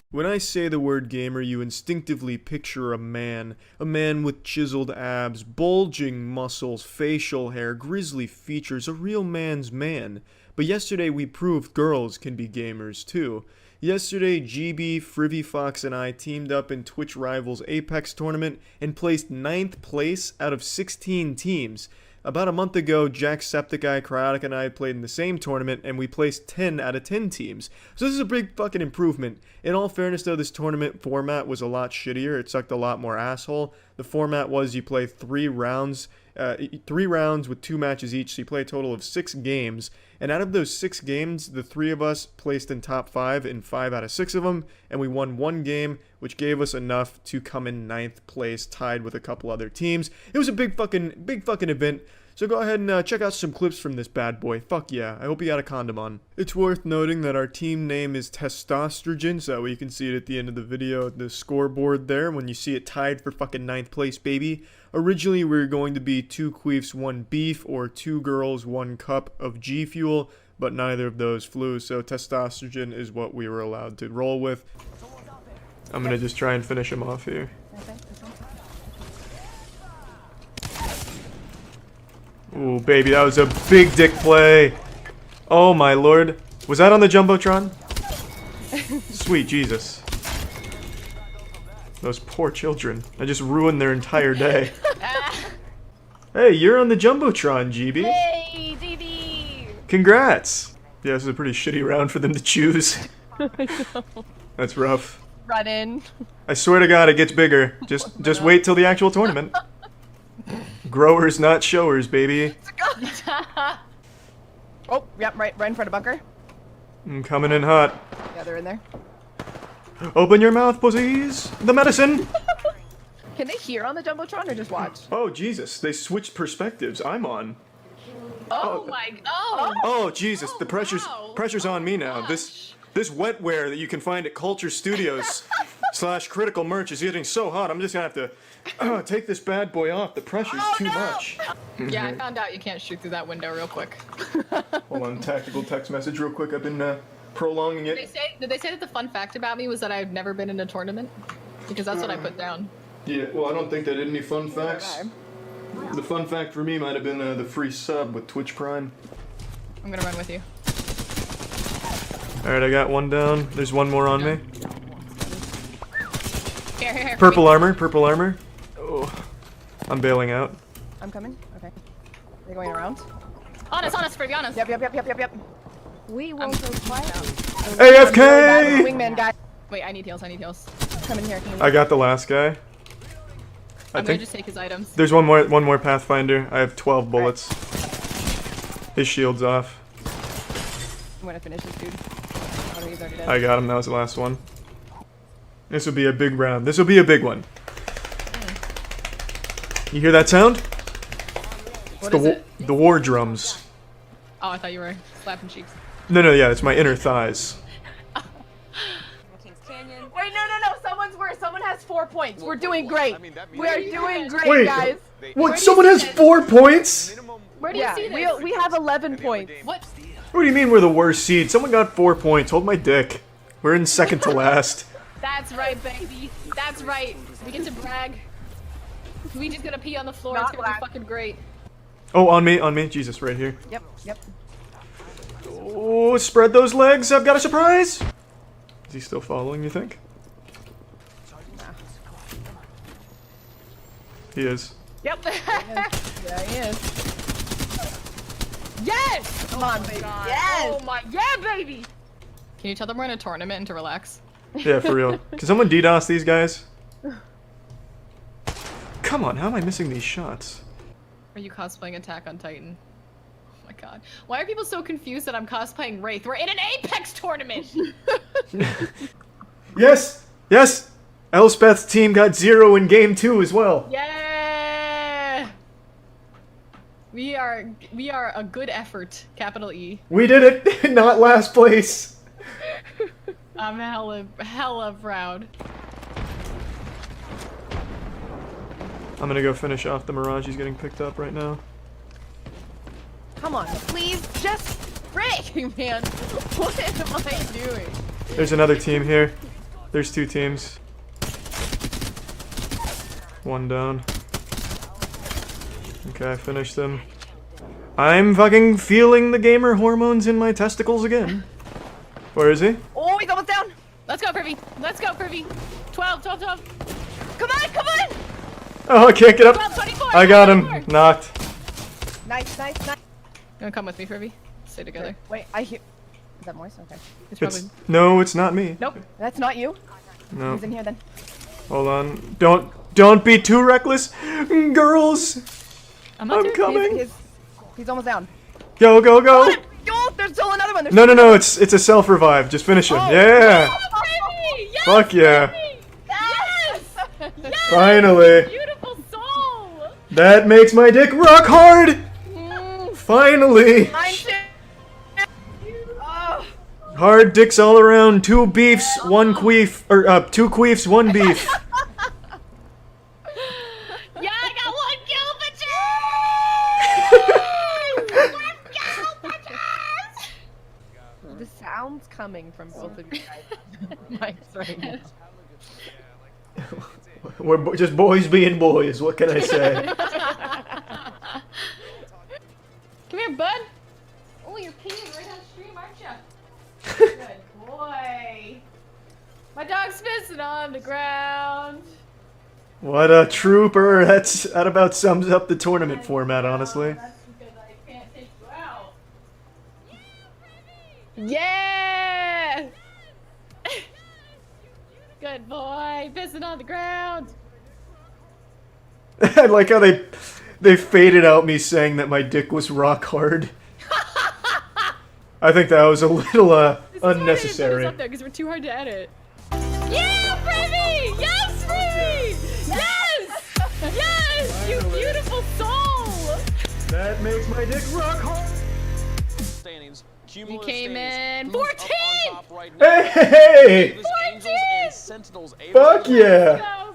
Speaker 1: When I say the word gamer, you instinctively picture a man with chiseled abs, bulging muscles, facial hair, grisly features, a real man's man. But yesterday we proved girls can be gamers too. Yesterday, GB, Frivy Fox, and I teamed up in Twitch Rivals Apex tournament and placed 9th place out of 16 teams. About a month ago, Jacksepticeye, Cryotic, and I played in the same tournament, and we placed 10 out of 10 teams. So this is a big fucking improvement. In all fairness, though, this tournament format was a lot shittier. It sucked a lot more asshole. The format was you play 3 rounds with 2 matches each, so you play a total of 6 games. And out of those 6 games, the 3 of us placed in top 5 in 5 out of 6 of them, and we won 1 game, which gave us enough to come in 9th place, tied with a couple other teams. It was a big fucking event. So go ahead and check out some clips from this bad boy. Fuck yeah, I hope you got a condom on. It's worth noting that our team name is Testosterone, so that way you can see it at the end of the video, the scoreboard there, when you see it tied for fucking 9th place, baby. Originally, we were going to be 2 queefs, 1 beef, or 2 girls, 1 cup of G Fuel, but neither of those flew, so Testosterone is what we were allowed to roll with. I'm gonna just try and finish him off here. Ooh, baby, that was a big dick play. Oh my lord. Was that on the Jumbotron? Sweet Jesus. Those poor children. I just ruined their entire day. Hey, you're on the Jumbotron, GB.
Speaker 8: Hey, GB.
Speaker 1: Congrats! Yeah, this is a pretty shitty round for them to choose. That's rough.
Speaker 14: Run in.
Speaker 1: I swear to God, it gets bigger. Just wait till the actual tournament. Growers, not showers, baby.
Speaker 14: Oh, yep, right in front of bunker.
Speaker 1: I'm coming in hot.
Speaker 14: Yeah, they're in there.
Speaker 1: Open your mouth, pussies! The medicine!
Speaker 14: Can they hear on the Jumbotron or just watch?
Speaker 1: Oh, Jesus. They switched perspectives. I'm on.
Speaker 15: Oh my... Oh!
Speaker 1: Oh, Jesus. The pressure's on me now. This wetware that you can find at Culture Studios / Critical Merch is getting so hot. I'm just gonna have to take this bad boy off. The pressure's too much.
Speaker 15: Yeah, I found out you can't shoot through that window real quick.
Speaker 1: Hold on. Tactical text message real quick. I've been prolonging it.
Speaker 15: Did they say that the fun fact about me was that I've never been in a tournament? Because that's what I put down.
Speaker 1: Yeah, well, I don't think they did any fun facts. The fun fact for me might have been the free sub with Twitch Prime.
Speaker 15: I'm gonna run with you.
Speaker 1: Alright, I got one down. There's one more on me.
Speaker 15: Here.
Speaker 1: Purple armor, purple armor. Oh, I'm bailing out.
Speaker 14: I'm coming. Okay. They're going around.
Speaker 15: On us, for be honest.
Speaker 14: Yep.
Speaker 8: We won't go quiet.
Speaker 1: AFK!
Speaker 14: Wingman guy.
Speaker 15: Wait, I need heals.
Speaker 14: Come in here.
Speaker 1: I got the last guy.
Speaker 15: I'm gonna just take his items.
Speaker 1: There's one more Pathfinder. I have 12 bullets. His shield's off.
Speaker 14: I'm gonna finish this dude. Oh, he's already dead.
Speaker 1: I got him. That was the last one. This will be a big round. This will be a big one. You hear that sound?
Speaker 15: What is it?
Speaker 1: The war drums.
Speaker 15: Oh, I thought you were slapping cheeks.
Speaker 1: No, yeah, it's my inner thighs.
Speaker 14: Wait, no. Someone's worse. Someone has 4 points. We're doing great. We are doing great,
Speaker 1: Wait,
Speaker 14: guys.
Speaker 1: what? Someone has 4 points?
Speaker 15: Where do you see this?
Speaker 14: We have 11 points.
Speaker 15: What?
Speaker 1: What do you mean we're the worst seed? Someone got 4 points. Hold my dick. We're in second to last.
Speaker 15: That's right, baby. That's right. We get to brag. We just gonna pee on the floor. It's gonna be fucking great.
Speaker 1: Oh, on me. Jesus, right here.
Speaker 14: Yep.
Speaker 1: Oh, spread those legs. I've got a surprise. Is he still following, you think? He is.
Speaker 15: Yep.
Speaker 14: Yeah, he is.
Speaker 15: Yes!
Speaker 14: Come on, baby.
Speaker 15: Yes! Oh my, yeah, baby! Can you tell them we're in a tournament and to relax?
Speaker 1: Yeah, for real. Can someone DDoS these guys? Come on, how am I missing these shots?
Speaker 15: Are you cosplaying Attack on Titan? Oh my god. Why are people so confused that I'm cosplaying Wraith? We're in an Apex tournament!
Speaker 1: Yes! Elspeth's team got 0 in game 2 as well.
Speaker 15: Yeah! We are a good effort, capital E.
Speaker 1: We did it! Not last place!
Speaker 15: I'm hella proud.
Speaker 1: I'm gonna go finish off the Mirage. He's getting picked up right now.
Speaker 14: Come on, please, just frick, man. What am I doing?
Speaker 1: There's another team here. There's 2 teams. One down. Okay, I finished them. I'm fucking feeling the gamer hormones in my testicles again. Where is he?
Speaker 14: Oh, he's almost down.
Speaker 15: Let's go, Privy. 12.
Speaker 14: Come on.
Speaker 1: Oh, I can't get up.
Speaker 15: 12, 24,
Speaker 1: I got
Speaker 15: 24.
Speaker 1: him. Knocked.
Speaker 14: Nice.
Speaker 15: You wanna come with me, Privy? Stay together.
Speaker 14: Wait, I hear. Is that Moise? Okay.
Speaker 15: It's probably...
Speaker 1: No, it's not me.
Speaker 15: Nope.
Speaker 14: That's not you?
Speaker 1: No.
Speaker 14: Who's in here then?
Speaker 1: Hold on. Don't be too reckless, girls.
Speaker 15: I'm
Speaker 1: coming.
Speaker 14: He's almost down.
Speaker 1: Go.
Speaker 14: Oh, there's still another one.
Speaker 1: No. It's a self revive. Just finish him. Yeah.
Speaker 15: Oh, Privy! Yes,
Speaker 1: Fuck yeah.
Speaker 15: Privy! Yes!
Speaker 1: Finally.
Speaker 15: Beautiful soul!
Speaker 1: That makes my dick rock hard. Finally.
Speaker 14: Mine too. Oh.
Speaker 1: Hard dicks all around. 2 beefs, 1 queef, or 2 queefs, 1 beef.
Speaker 15: Yeah, I got 1 kill, bitches!
Speaker 14: The sound's coming from both of you guys' mics right now.
Speaker 1: We're just boys being boys. What can I say?
Speaker 15: Come here, bud. Oh, you're peeing right on stream, aren't you? Good boy. My dog's pissing on the ground.
Speaker 1: What a trooper. That about sums up the tournament format, honestly.
Speaker 15: That's because I can't take you out. Yeah! Good boy, pissing on the ground.
Speaker 1: I like how they faded out me saying that my dick was rock hard. I think that was a little unnecessary.
Speaker 15: Up there because we're too hard to edit. Yeah, Freebie! Yes, Freebie! Yes! Yes! You beautiful soul!
Speaker 1: That makes my dick rock hard.
Speaker 15: You came in 14!
Speaker 1: Hey!
Speaker 15: 14!
Speaker 1: Fuck yeah!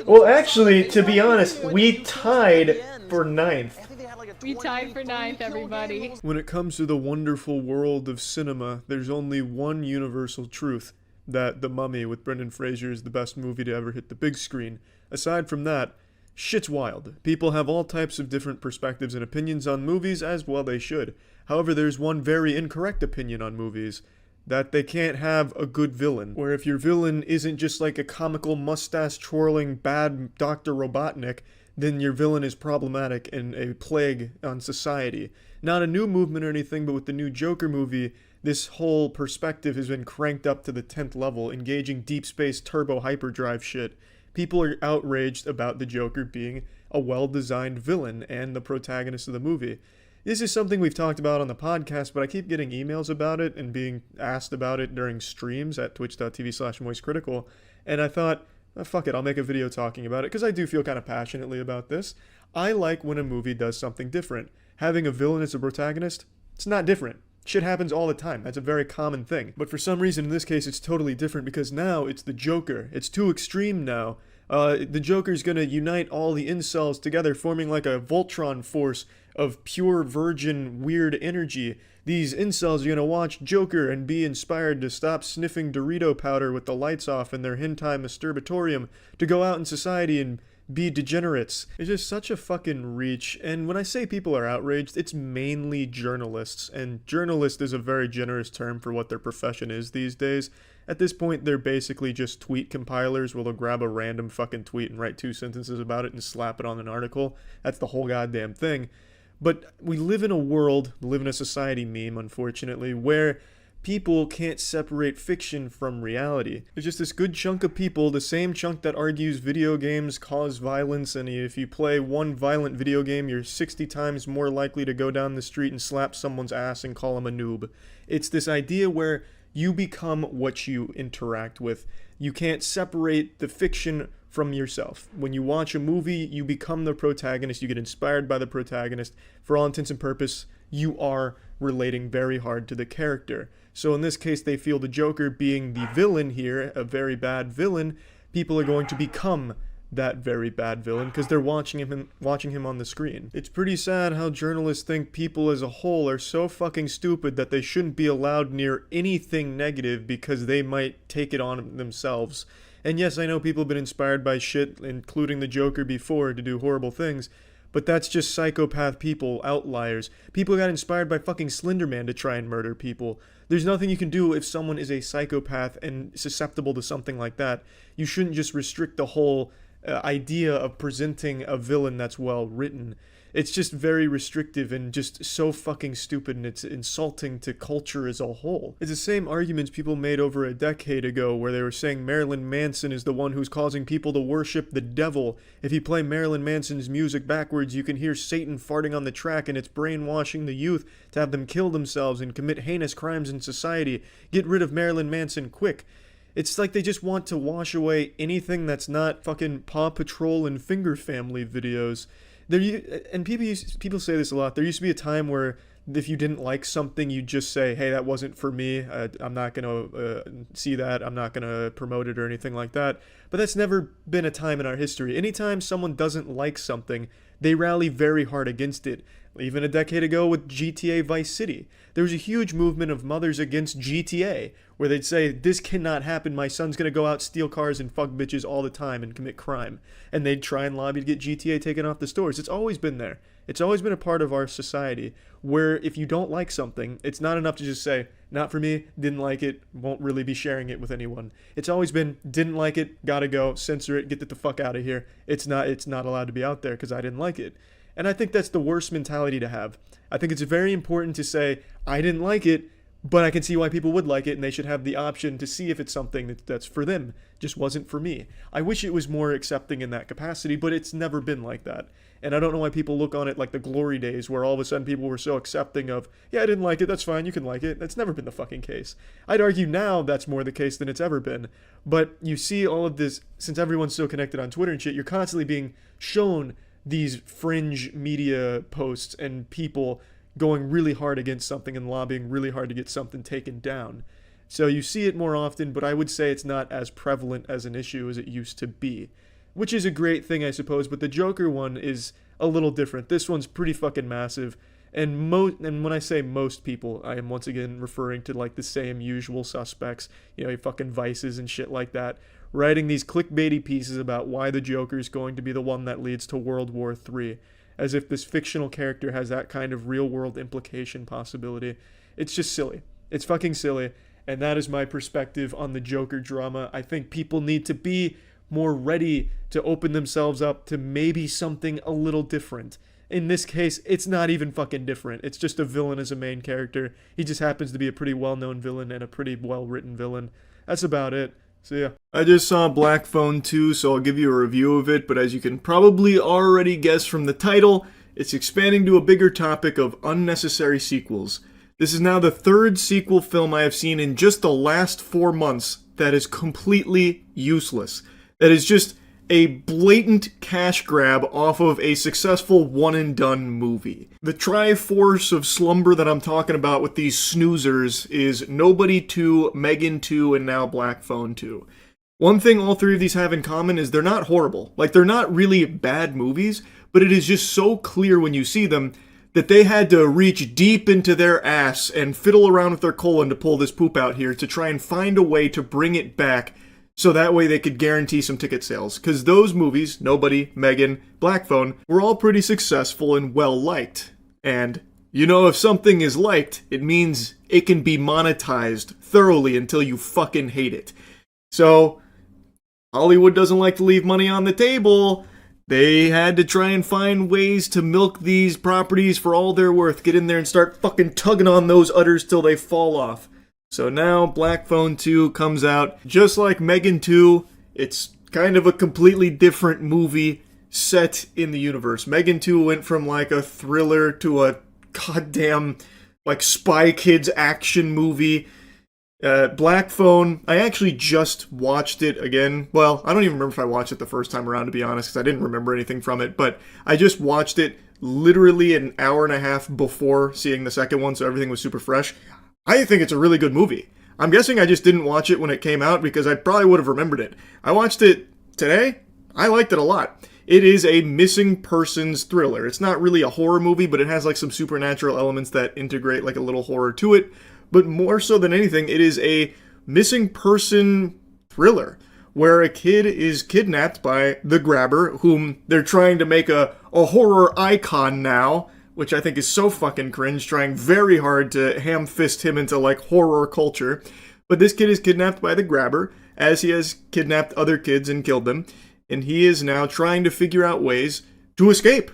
Speaker 1: Well, actually, to be honest, we tied for 9th.
Speaker 15: We tied for 9th, everybody.
Speaker 1: When it comes to the wonderful world of cinema, there's only one universal truth. That The Mummy with Brendan Fraser is the best movie to ever hit the big screen. Aside from that, shit's wild. People have all types of different perspectives and opinions on movies, as well they should. However, there's one very incorrect opinion on movies. That they can't have a good villain. Where if your villain isn't just like a comical mustache-twirling bad Dr. Robotnik, then your villain is problematic and a plague on society. Not a new movement or anything, but with the new Joker movie, this whole perspective has been cranked up to the 10th level, engaging deep space turbo hyperdrive shit. People are outraged about the Joker being a well-designed villain and the protagonist of the movie. This is something we've talked about on the podcast, but I keep getting emails about it and being asked about it during streams at twitch.tv/moistcritical, and I thought, oh, fuck it, I'll make a video talking about it, because I do feel kind of passionately about this. I like when a movie does something different. Having a villain as a protagonist, it's not different. Shit happens all the time. That's a very common thing. But for some reason, in this case, it's totally different, because now it's the Joker. It's too extreme now. The Joker's gonna unite all the incels together, forming like a Voltron force of pure virgin weird energy. These incels are gonna watch Joker and be inspired to stop sniffing Dorito powder with the lights off in their hentai masturbatorium, to go out in society and be degenerates. It's just such a fucking reach, and when I say people are outraged, it's mainly journalists, and journalist is a very generous term for what their profession is these days. At this point, they're basically just tweet compilers where they'll grab a random fucking tweet and write 2 sentences about it and slap it on an article. That's the whole goddamn thing. But we live in a society meme, unfortunately, where people can't separate fiction from reality. There's just this good chunk of people, the same chunk that argues video games cause violence, and if you play one violent video game, you're 60 times more likely to go down the street and slap someone's ass and call them a noob. It's this idea where you become what you interact with. You can't separate the fiction from yourself. When you watch a movie, you become the protagonist, you get inspired by the protagonist. For all intents and purposes, you are relating very hard to the character. So in this case, they feel the Joker being the villain here, a very bad villain, people are going to become that very bad villain because they're watching him on the screen. It's pretty sad how journalists think people as a whole are so fucking stupid that they shouldn't be allowed near anything negative because they might take it on themselves. And yes, I know people have been inspired by shit, including the Joker before, to do horrible things, but that's just psychopath people, outliers. People got inspired by fucking Slender Man to try and murder people. There's nothing you can do if someone is a psychopath and susceptible to something like that. You shouldn't just restrict the whole idea of presenting a villain that's well written. It's just very restrictive and just so fucking stupid, and it's insulting to culture as a whole. It's the same arguments people made over a decade ago where they were saying Marilyn Manson is the one who's causing people to worship the devil. If you play Marilyn Manson's music backwards, you can hear Satan farting on the track, and it's brainwashing the youth to have them kill themselves and commit heinous crimes in society. Get rid of Marilyn Manson quick. It's like they just want to wash away anything that's not fucking Paw Patrol and Finger Family videos. And people say this a lot. There used to be a time where if you didn't like something, you'd just say, hey, that wasn't for me. I'm not going to see that. I'm not going to promote it or anything like that. But that's never been a time in our history. Anytime someone doesn't like something, they rally very hard against it. Even a decade ago with GTA Vice City, there was a huge movement of mothers against GTA, where they'd say, this cannot happen, my son's gonna go out, steal cars, and fuck bitches all the time and commit crime. And they'd try and lobby to get GTA taken off the stores. It's always been there. It's always been a part of our society, where if you don't like something, it's not enough to just say, not for me, didn't like it, won't really be sharing it with anyone. It's always been, didn't like it, gotta go, censor it, get the fuck out of here. It's not allowed to be out there because I didn't like it. And I think that's the worst mentality to have. I think it's very important to say, I didn't like it, But I can see why people would like it, and they should have the option to see if it's something that's for them. Just wasn't for me. I wish it was more accepting in that capacity, but it's never been like that. And I don't know why people look on it like the glory days, where all of a sudden people were so accepting of, yeah, I didn't like it, that's fine, you can like it. That's never been the fucking case. I'd argue now that's more the case than it's ever been. But you see all of this, since everyone's so connected on Twitter and shit, you're constantly being shown these fringe media posts and people going really hard against something and lobbying really hard to get something taken down. So you see it more often, but I would say it's not as prevalent as an issue as it used to be. Which is a great thing, I suppose, but the Joker one is a little different. This one's pretty fucking massive, and when I say most people, I am once again referring to like the same usual suspects, your fucking Vices and shit like that, writing these clickbaity pieces about why the Joker's going to be the one that leads to World War III, as if this fictional character has that kind of real-world implication possibility. It's just silly. It's fucking silly, and that is my perspective on the Joker drama. I think people need to be more ready to open themselves up to maybe something a little different. In this case, it's not even fucking different. It's just a villain as a main character. He just happens to be a pretty well-known villain and a pretty well-written villain. That's about it. So yeah. I just saw Black Phone 2, so I'll give you a review of it, but as you can probably already guess from the title, it's expanding to a bigger topic of unnecessary sequels. This is now the third sequel film I have seen in just the last 4 months that is completely useless. That is just a blatant cash grab off of a successful one-and-done movie. The Triforce of slumber that I'm talking about with these snoozers is Nobody 2, Megan 2, and now Black Phone 2. One thing all three of these have in common is they're not horrible. Like, they're not really bad movies, but it is just so clear when you see them that they had to reach deep into their ass and fiddle around with their colon to pull this poop out here to try and find a way to bring it back so that way they could guarantee some ticket sales. Because those movies, Nobody, Megan, Black Phone, were all pretty successful and well-liked. And, if something is liked, it means it can be monetized thoroughly until you fucking hate it. So, Hollywood doesn't like to leave money on the table. They had to try and find ways to milk these properties for all they're worth. Get in there and start fucking tugging on those udders till they fall off. So now Black Phone 2 comes out. Just like Megan 2, it's kind of a completely different movie set in the universe. Megan 2 went from like a thriller to a goddamn like Spy Kids action movie. Black Phone, I actually just watched it again. Well, I don't even remember if I watched it the first time around, to be honest, because I didn't remember anything from it. But I just watched it literally an hour and a half before seeing the second one, so everything was super fresh. I think it's a really good movie. I'm guessing I just didn't watch it when it came out because I probably would have remembered it. I watched it today. I liked it a lot. It is a missing persons thriller. It's not really a horror movie, but it has like some supernatural elements that integrate like a little horror to it. But more so than anything, it is a missing person thriller where a kid is kidnapped by the Grabber, whom they're trying to make a horror icon now, which I think is so fucking cringe, trying very hard to ham-fist him into, like, horror culture. But this kid is kidnapped by the Grabber, as he has kidnapped other kids and killed them, and he is now trying to figure out ways to escape.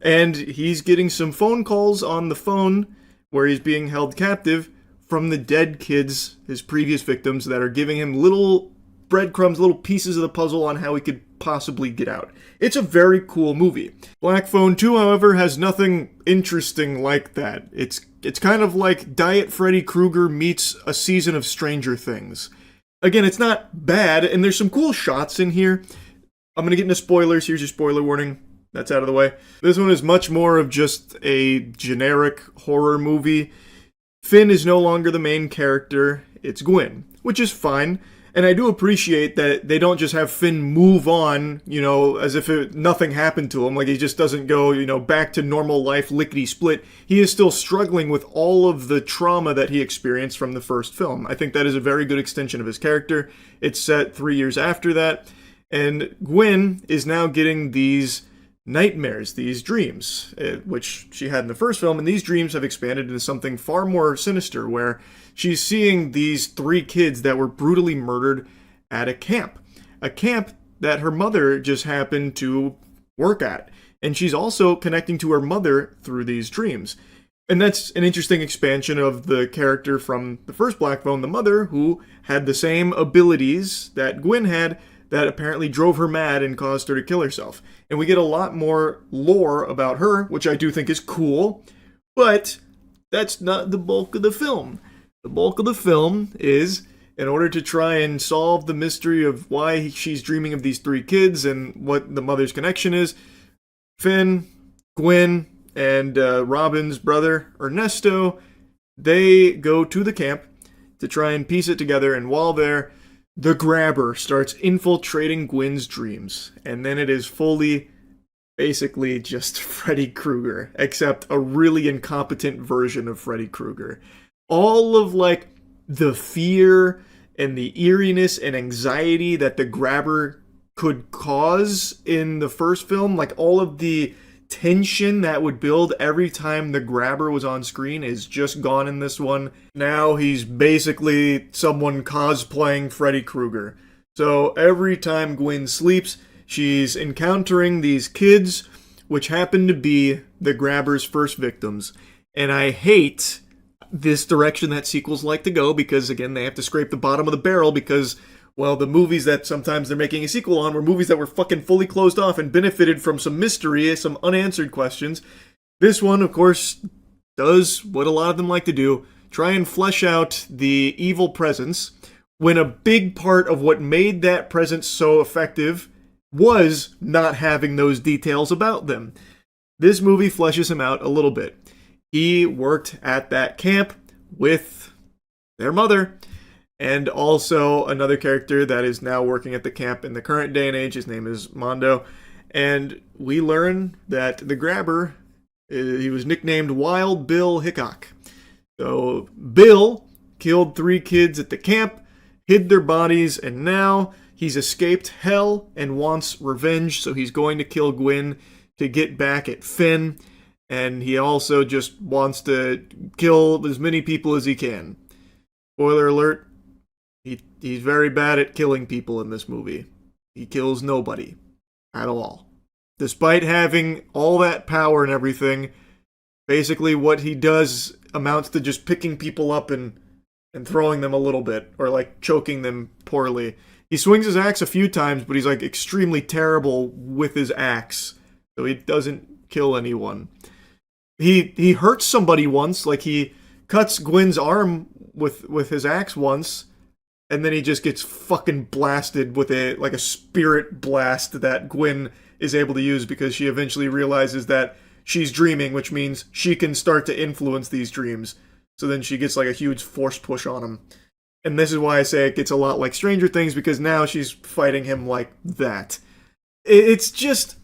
Speaker 1: And he's getting some phone calls on the phone, where he's being held captive, from the dead kids, his previous victims, that are giving him little breadcrumbs, little pieces of the puzzle on how he could possibly get out. It's a very cool movie. Black Phone 2, however, has nothing interesting like that. It's kind of like Diet Freddy Krueger meets a season of Stranger Things. Again, it's not bad, and there's some cool shots in here. I'm gonna get into spoilers. Here's your spoiler warning. That's out of the way. This one is much more of just a generic horror movie. Finn is no longer the main character. It's Gwen, which is fine. And I do appreciate that they don't just have Finn move on, as if nothing happened to him. Like, he just doesn't go, back to normal life, lickety-split. He is still struggling with all of the trauma that he experienced from the first film. I think that is a very good extension of his character. It's set 3 years after that. And Gwen is now getting these nightmares, these dreams, which she had in the first film. And these dreams have expanded into something far more sinister, where she's seeing these 3 kids that were brutally murdered at a camp that her mother just happened to work at. And she's also connecting to her mother through these dreams. And that's an interesting expansion of the character from the first Black Phone, the mother, who had the same abilities that Gwyn had that apparently drove her mad and caused her to kill herself. And we get a lot more lore about her, which I do think is cool, but that's not the bulk of the film. The bulk of the film is, in order to try and solve the mystery of why she's dreaming of these 3 kids and what the mother's connection is, Finn, Gwyn, and Robin's brother, Ernesto, they go to the camp to try and piece it together, and while there, the Grabber starts infiltrating Gwyn's dreams, and then it is fully, basically just Freddy Krueger, except a really incompetent version of Freddy Krueger. All of, like, the fear and the eeriness and anxiety that the Grabber could cause in the first film, like all of the tension that would build every time the Grabber was on screen is just gone in this one. Now he's basically someone cosplaying Freddy Krueger. So every time Gwyn sleeps, she's encountering these kids, which happen to be the Grabber's first victims. And I hate this direction that sequels like to go, because again, they have to scrape the bottom of the barrel, because well, the movies that sometimes they're making a sequel on were movies that were fucking fully closed off and benefited from some mystery, some unanswered questions. This one, of course, does what a lot of them like to do, try and flesh out the evil presence, when a big part of what made that presence so effective was not having those details about them. This movie fleshes him out a little bit. He worked at that camp with their mother, and also another character that is now working at the camp in the current day and age. His name is Mondo. And we learn that the Grabber, he was nicknamed Wild Bill Hickok. So Bill killed 3 kids at the camp, hid their bodies, and now he's escaped hell and wants revenge. So he's going to kill Gwyn to get back at Finn. And he also just wants to kill as many people as he can. Spoiler alert. He's very bad at killing people in this movie. He kills nobody at all. Despite having all that power and everything, basically what he does amounts to just picking people up and throwing them a little bit, or like choking them poorly. He swings his axe a few times, but he's like extremely terrible with his axe, so he doesn't kill anyone. He hurts somebody once, like he cuts Gwyn's arm with his axe once, and then he just gets fucking blasted with a spirit blast that Gwyn is able to use, because she eventually realizes that she's dreaming, which means she can start to influence these dreams. So then she gets like a huge force push on him. And this is why I say it gets a lot like Stranger Things, because now she's fighting him like that. It's just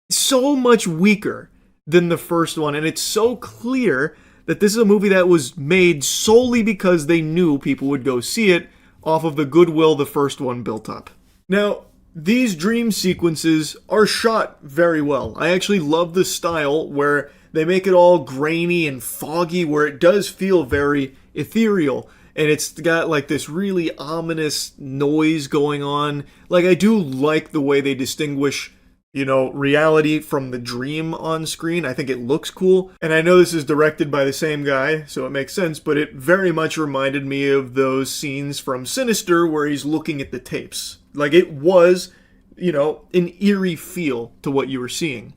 Speaker 1: so much weaker than the first one, and it's so clear that this is a movie that was made solely because they knew people would go see it, off of the goodwill the first one built up. Now, these dream sequences are shot very well. I actually love the style where they make it all grainy and foggy, where it does feel very ethereal. And it's got like this really ominous noise going on. Like, I do like the way they distinguish, reality from the dream on screen. I think it looks cool. And I know this is directed by the same guy, so it makes sense, but it very much reminded me of those scenes from Sinister where he's looking at the tapes. Like, it was, an eerie feel to what you were seeing.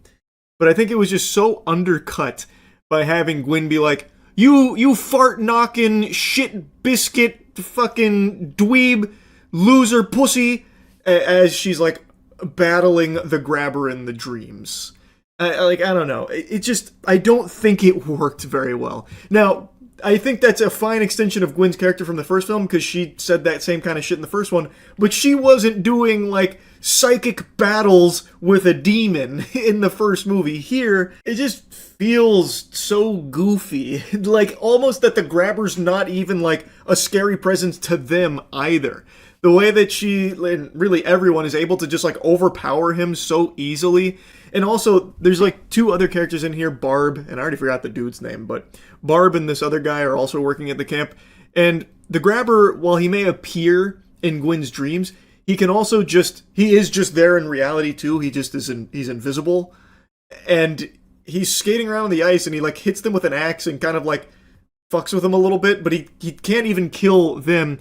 Speaker 1: But I think it was just so undercut by having Gwyn be like, you fart-knocking, shit-biscuit, fucking dweeb, loser pussy, as she's like, battling the Grabber in the dreams. I don't know. I don't think it worked very well. Now, I think that's a fine extension of Gwyn's character from the first film, because she said that same kind of shit in the first one, but she wasn't doing, like, psychic battles with a demon in the first movie. Here, it just feels so goofy. Like, almost that the Grabber's not even, like, a scary presence to them either. The way that she, and really everyone, is able to just, like, overpower him so easily. And also, there's, like, 2 other characters in here, Barb, and I already forgot the dude's name, but Barb and this other guy are also working at the camp. And the Grabber, while he may appear in Gwyn's dreams, he can also he is just there in reality, too. He just he's invisible. And he's skating around on the ice and he like hits them with an axe and kind of like fucks with them a little bit, but he can't even kill them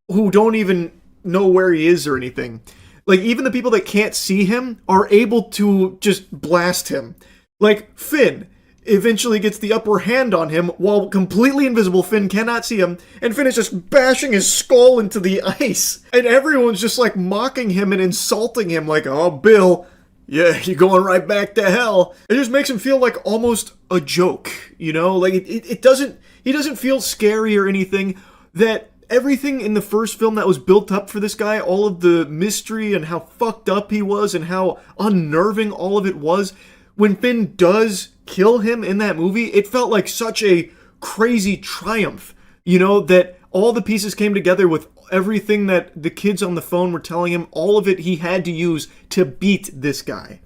Speaker 1: who don't even know where he is or anything. Like, even the people that can't see him are able to just blast him. Like, Finn eventually gets the upper hand on him while completely invisible. Finn cannot see him, and Finn is just bashing his skull into the ice. And everyone's just like mocking him and insulting him like, oh, Bill, yeah, you're going right back to hell. It just makes him feel like almost a joke, you know? Like, it doesn't, he doesn't feel scary or anything. That everything in the first film that was built up for this guy, all of the mystery and how fucked up he was and how unnerving all of it was, when Finn does kill him in that movie, it felt like such a crazy triumph, you know, that all the pieces came together with everything that the kids on the phone were telling him, all of it he had to use to beat this guy.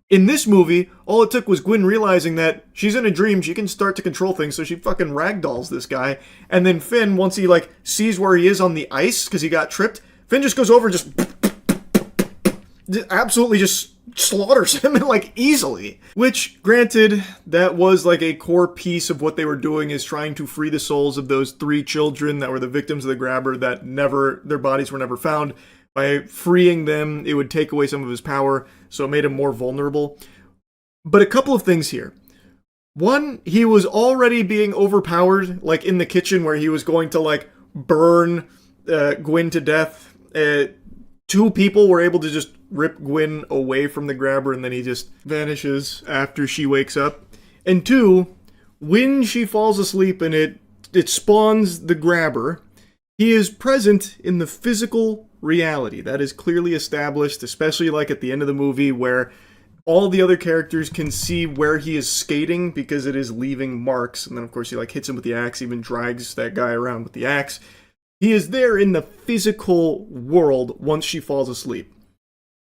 Speaker 1: In this movie, all it took was Gwen realizing that she's in a dream, she can start to control things, so she fucking ragdolls this guy. And then Finn, once he like sees where he is on the ice because he got tripped, Finn just goes over and just absolutely just slaughters him like easily. Which, granted, that was like a core piece of what they were doing, is trying to free the souls of those 3 children that were the victims of the grabber that never, their bodies were never found. By freeing them, it would take away some of his power, so it made him more vulnerable. But a couple of things here. One, he was already being overpowered, like in the kitchen where he was going to like burn Gwen to death. 2 people were able to just rip Gwen away from the grabber, and then he just vanishes after she wakes up. And 2, when she falls asleep and it spawns the grabber, he is present in the physical reality. That is clearly established, especially like at the end of the movie where all the other characters can see where he is skating because it is leaving marks. And then of course he like hits him with the axe, even drags that guy around with the axe. He is there in the physical world once she falls asleep.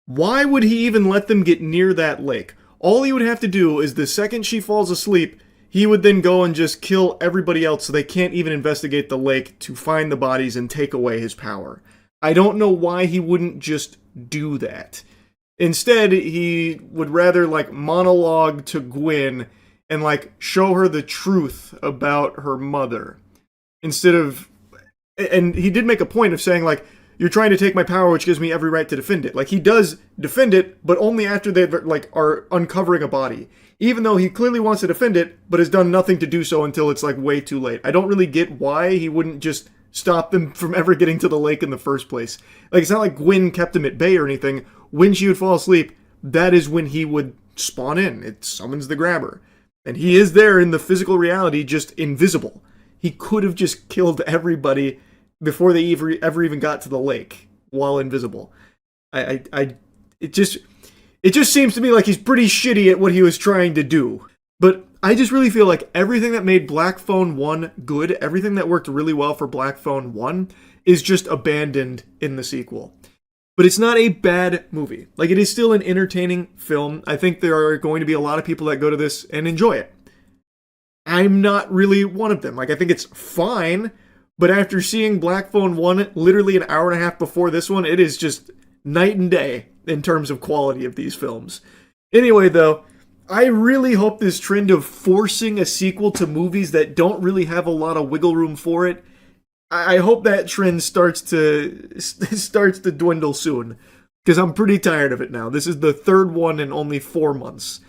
Speaker 1: Why would he even let them get near that lake? All he would have to do is the second she falls asleep, he would then go and just kill everybody else so they can't even investigate the lake to find the bodies and take away his power. I don't know why he wouldn't just do that. Instead, he would rather like monologue to Gwen and like show her the truth about her mother. Instead of, and he did make a point of saying like, you're trying to take my power, which gives me every right to defend it. Like, he does defend it, but only after they like are uncovering a body. Even though he clearly wants to defend it, but has done nothing to do so until it's like way too late. I don't really get why he wouldn't just stop them from ever getting to the lake in the first place. Like, it's not like Gwen kept him at bay or anything. When she would fall asleep, that is when he would spawn in. It summons the grabber. And he is there in the physical reality, just invisible. He could have just killed everybody before they ever even got to the lake while invisible. It just seems to me like he's pretty shitty at what he was trying to do. But I just really feel like everything that made Black Phone 1 good, everything that worked really well for Black Phone 1, is just abandoned in the sequel. But it's not a bad movie. Like, it is still an entertaining film. I think there are going to be a lot of people that go to this and enjoy it. I'm not really one of them. Like, I think it's fine, but after seeing Black Phone 1 literally an hour and a half before this one, it is just night and day in terms of quality of these films. Anyway, though, I really hope this trend of forcing a sequel to movies that don't really have a lot of wiggle room for it, I hope that trend starts to dwindle soon, because I'm pretty tired of it now. This is the 3rd one in only 4 months.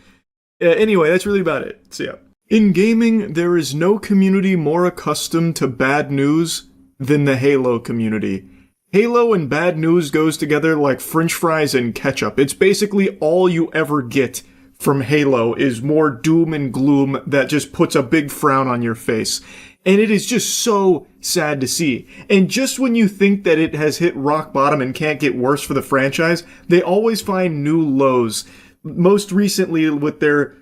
Speaker 1: Anyway, that's really about it. See ya. In gaming, there is no community more accustomed to bad news than the Halo community. Halo and bad news goes together like french fries and ketchup. It's basically all you ever get from Halo is more doom and gloom that just puts a big frown on your face. And it is just so sad to see. And just when you think that it has hit rock bottom and can't get worse for the franchise, they always find new lows. Most recently with their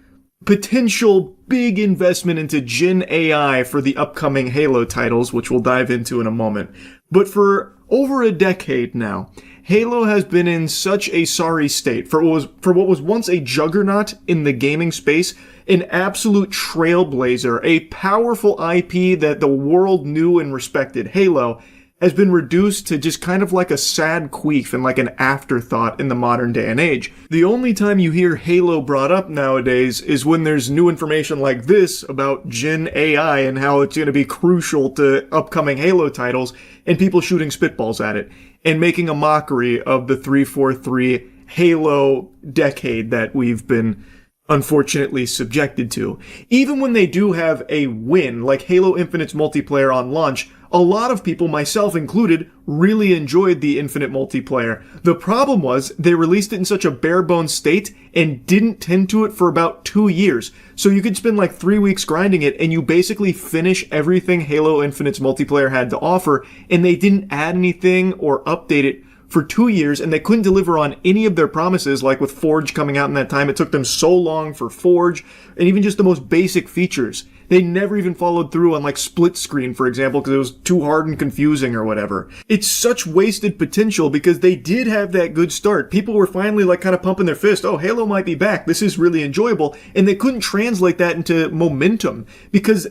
Speaker 1: potential big investment into Gen AI for the upcoming Halo titles, which we'll dive into in a moment. But for over a decade now, Halo has been in such a sorry state for what was once a juggernaut in the gaming space, an absolute trailblazer, a powerful IP that the world knew and respected. Halo has been reduced to just kind of like a sad queef and like an afterthought in the modern day and age. The only time you hear Halo brought up nowadays is when there's new information like this about Gen AI and how it's going to be crucial to upcoming Halo titles, and people shooting spitballs at it and making a mockery of the 343 Halo decade that we've been unfortunately subjected to. Even when they do have a win, like Halo Infinite's multiplayer on launch, a lot of people, myself included, really enjoyed the Infinite multiplayer. The problem was they released it in such a bare-bones state and didn't tend to it for about 2 years. So you could spend like 3 weeks grinding it and you basically finish everything Halo Infinite's multiplayer had to offer, and they didn't add anything or update it for 2 years, and they couldn't deliver on any of their promises. Like with Forge coming out in that time, it took them so long for Forge, and even just the most basic features. They never even followed through on like split screen, for example, because it was too hard and confusing or whatever. It's such wasted potential because they did have that good start. People were finally like kind of pumping their fist, oh, Halo might be back, this is really enjoyable, and they couldn't translate that into momentum because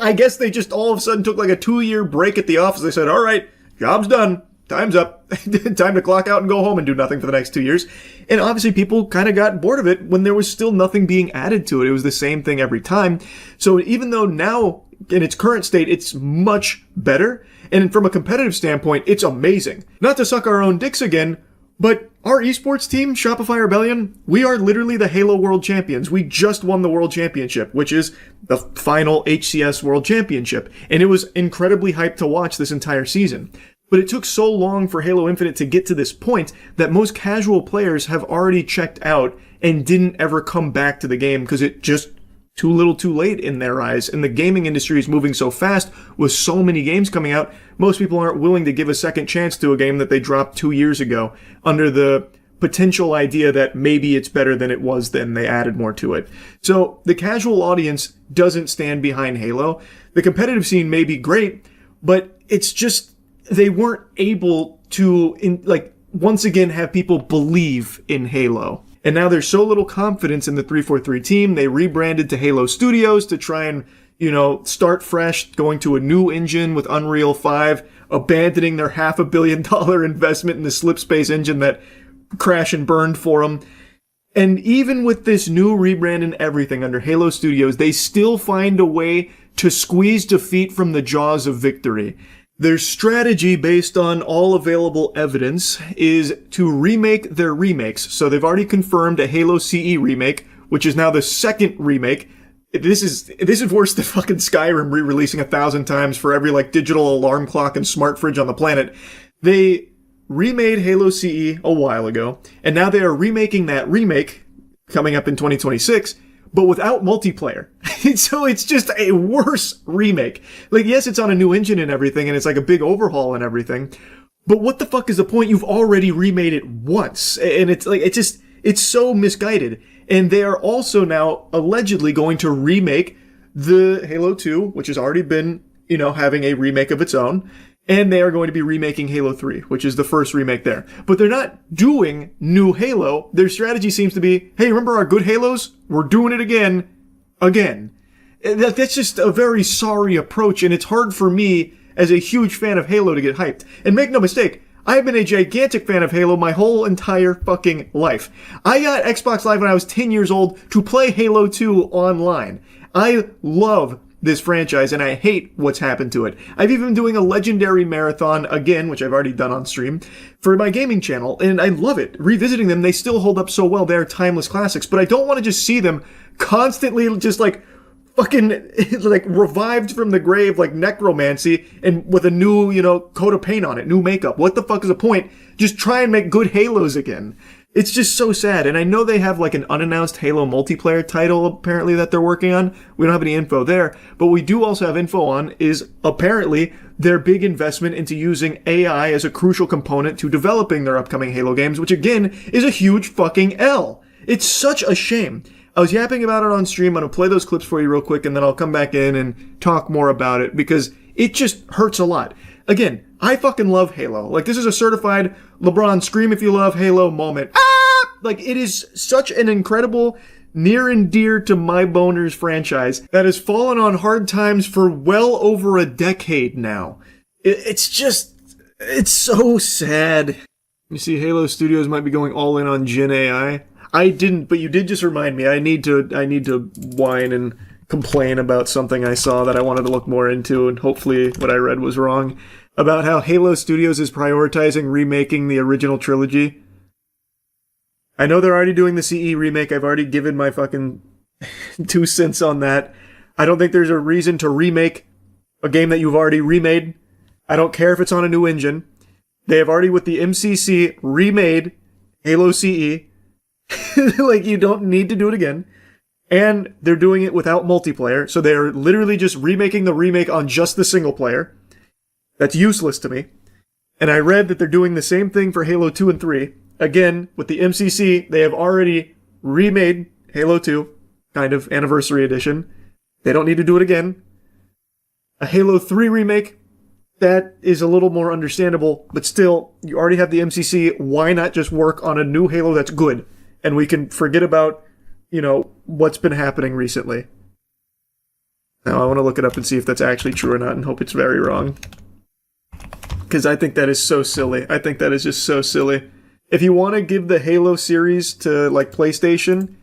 Speaker 1: I guess they just all of a sudden took like a 2-year break at the office. They said, all right, job's done. Time's up. Time to clock out and go home and do nothing for the next 2 years. And obviously people kind of got bored of it when there was still nothing being added to it. It was the same thing every time. So even though now, in its current state, it's much better, and from a competitive standpoint, it's amazing. Not to suck our own dicks again, but our esports team, Shopify Rebellion, we are literally the Halo World Champions. We just won the World Championship, which is the final HCS World Championship. And it was incredibly hyped to watch this entire season. But it took so long for Halo Infinite to get to this point that most casual players have already checked out and didn't ever come back to the game because it just too little too late in their eyes. And the gaming industry is moving so fast with so many games coming out, most people aren't willing to give a second chance to a game that they dropped 2 years ago under the potential idea that maybe it's better than it was then they added more to it. So the casual audience doesn't stand behind Halo. The competitive scene may be great, but it's just they weren't able to, once again, have people believe in Halo. And now there's so little confidence in the 343 team, they rebranded to Halo Studios to try and, start fresh, going to a new engine with Unreal 5, abandoning their $500 million investment in the Slipspace engine that crashed and burned for them. And even with this new rebrand and everything under Halo Studios, they still find a way to squeeze defeat from the jaws of victory. Their strategy, based on all available evidence, is to remake their remakes. So they've already confirmed a Halo CE remake, which is now the second remake. This is worse than fucking Skyrim re-releasing 1,000 times for every digital alarm clock and smart fridge on the planet. They remade Halo CE a while ago, and now they are remaking that remake coming up in 2026. But without multiplayer. So it's just a worse remake. Yes, it's on a new engine and everything, and it's like a big overhaul and everything. But what the fuck is the point? You've already remade it once. And it's so misguided. And they are also now allegedly going to remake the Halo 2, which has already been, having a remake of its own. And they are going to be remaking Halo 3, which is the first remake there. But they're not doing new Halo. Their strategy seems to be, hey, remember our good Halos? We're doing it again. That's just a very sorry approach, and it's hard for me, as a huge fan of Halo, to get hyped. And make no mistake, I have been a gigantic fan of Halo my whole entire fucking life. I got Xbox Live when I was 10 years old to play Halo 2 online. I love this franchise, and I hate what's happened to it. I've even been doing a Legendary Marathon again, which I've already done on stream, for my gaming channel, and I love it. Revisiting them, they still hold up so well. They're timeless classics, but I don't want to just see them constantly just fucking revived from the grave like necromancy and with a new, coat of paint on it, new makeup. What the fuck is the point? Just try and make good Halos again. It's just so sad. And I know they have an unannounced Halo multiplayer title apparently that they're working on. We don't have any info there, but we do also have info on is apparently their big investment into using AI as a crucial component to developing their upcoming Halo games, which again is a huge fucking L. It's such a shame. I was yapping about it on stream. I'm going to play those clips for you real quick, and then I'll come back in and talk more about it because it just hurts a lot. Again, I fucking love Halo. This is a certified LeBron scream if you love Halo moment. It is such an incredible, near and dear to my boners franchise that has fallen on hard times for well over a decade now. it's so sad. You see, Halo Studios might be going all in on Gen AI. I didn't, but you did just remind me. I need to whine and complain about something I saw that I wanted to look more into, and hopefully what I read was wrong, about how Halo Studios is prioritizing remaking the original trilogy. I know they're already doing the CE remake. I've already given my fucking 2 cents on that. I don't think there's a reason to remake a game that you've already remade. I don't care if it's on a new engine. They have already, with the MCC, remade Halo CE. Like, you don't need to do it again. And they're doing it without multiplayer, so they're literally just remaking the remake on just the single player. That's useless to me. And I read that they're doing the same thing for Halo 2 and 3. Again, with the MCC, they have already remade Halo 2, kind of Anniversary Edition. They don't need to do it again. A Halo 3 remake, that is a little more understandable, but still, you already have the MCC. Why not just work on a new Halo that's good? And we can forget about, what's been happening recently. Now, I want to look it up and see if that's actually true or not, and hope it's very wrong. Because I think that is so silly. I think that is just so silly. If you want to give the Halo series to, PlayStation,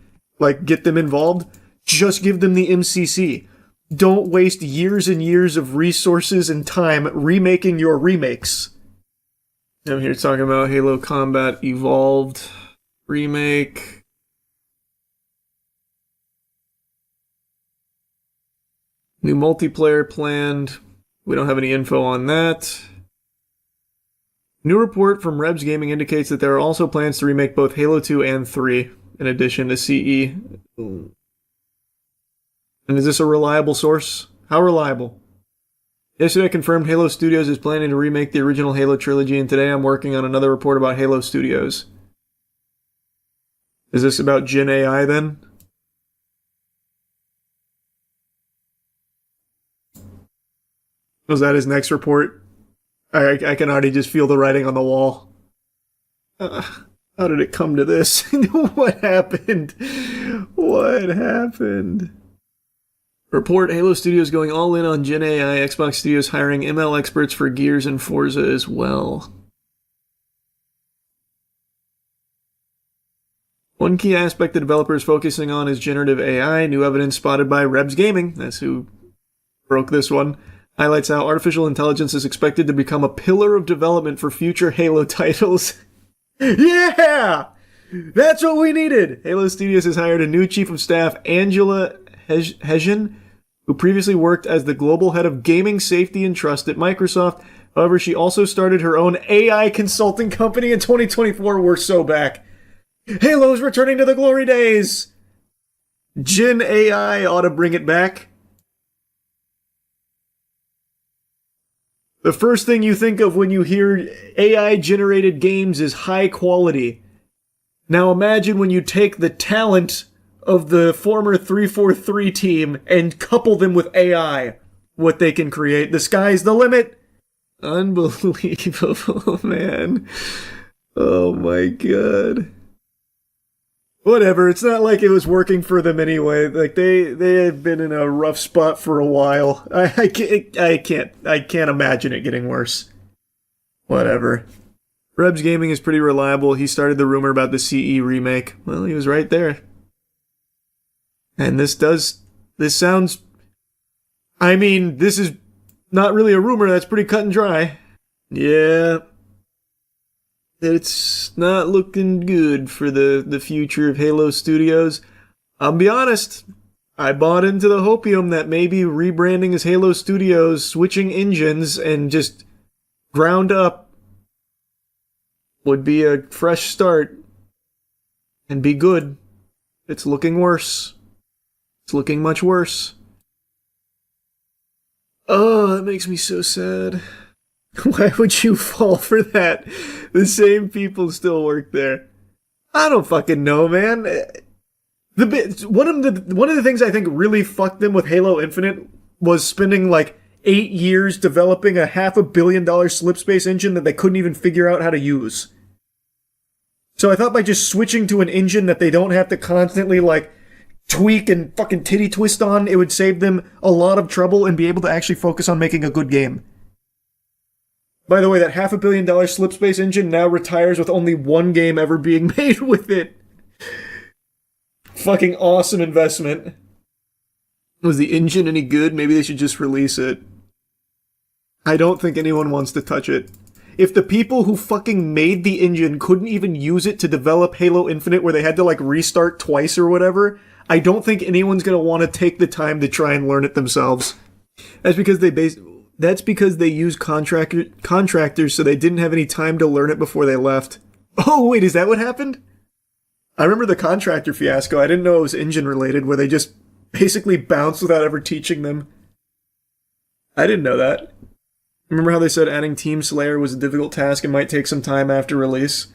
Speaker 1: get them involved, just give them the MCC. Don't waste years and years of resources and time remaking your remakes. I'm here talking about Halo Combat Evolved remake. New multiplayer planned. We don't have any info on that. New report from Rebs Gaming indicates that there are also plans to remake both Halo 2 and 3, in addition to CE. And is this a reliable source? How reliable? Yesterday I confirmed Halo Studios is planning to remake the original Halo trilogy, and today I'm working on another report about Halo Studios. Is this about Gen AI then? Was that his next report? I can already just feel the writing on the wall. How did it come to this? What happened? What happened? Report, Halo Studios going all in on Gen AI. Xbox Studios hiring ML experts for Gears and Forza as well. One key aspect the developer is focusing on is generative AI. New evidence spotted by Rebs Gaming, that's who broke this one, highlights how artificial intelligence is expected to become a pillar of development for future Halo titles. Yeah! That's what we needed! Halo Studios has hired a new chief of staff, Angela Hesian, who previously worked as the global head of gaming safety and trust at Microsoft. However, she also started her own AI consulting company in 2024. We're so back. Halo's returning to the glory days! Gen AI ought to bring it back. The first thing you think of when you hear AI-generated games is high quality. Now imagine when you take the talent of the former 343 team and couple them with AI. What they can create. The sky's the limit! Unbelievable, man. Oh my god. Whatever, it's not like it was working for them anyway. They have been in a rough spot for a while. I can't imagine it getting worse. Whatever. Rebs Gaming is pretty reliable. He started the rumor about the CE remake. Well, he was right there. And this sounds... I mean, this is not really a rumor. That's pretty cut and dry. Yeah. It's not looking good for the future of Halo Studios. I'll be honest, I bought into the hopium that maybe rebranding as Halo Studios, switching engines, and just ground up would be a fresh start and be good. It's looking worse. It's looking much worse. Oh, that makes me so sad. Why would you fall for that? The same people still work there. I don't fucking know, man. One of the things I think really fucked them with Halo Infinite was spending 8 years developing a $500 million slip space engine that they couldn't even figure out how to use. So I thought by just switching to an engine that they don't have to constantly tweak and fucking titty twist on, it would save them a lot of trouble and be able to actually focus on making a good game. By the way, that $500 million slipspace engine now retires with only one game ever being made with it. Fucking awesome investment. Was the engine any good? Maybe they should just release it. I don't think anyone wants to touch it. If the people who fucking made the engine couldn't even use it to develop Halo Infinite where they had to like restart twice or whatever, I don't think anyone's gonna want to take the time to try and learn it themselves. That's because they use contractors so they didn't have any time to learn it before they left. Oh wait, is that what happened? I remember the contractor fiasco. I didn't know it was engine related where they just basically bounced without ever teaching them. I didn't know that. Remember how they said adding Team Slayer was a difficult task and might take some time after release?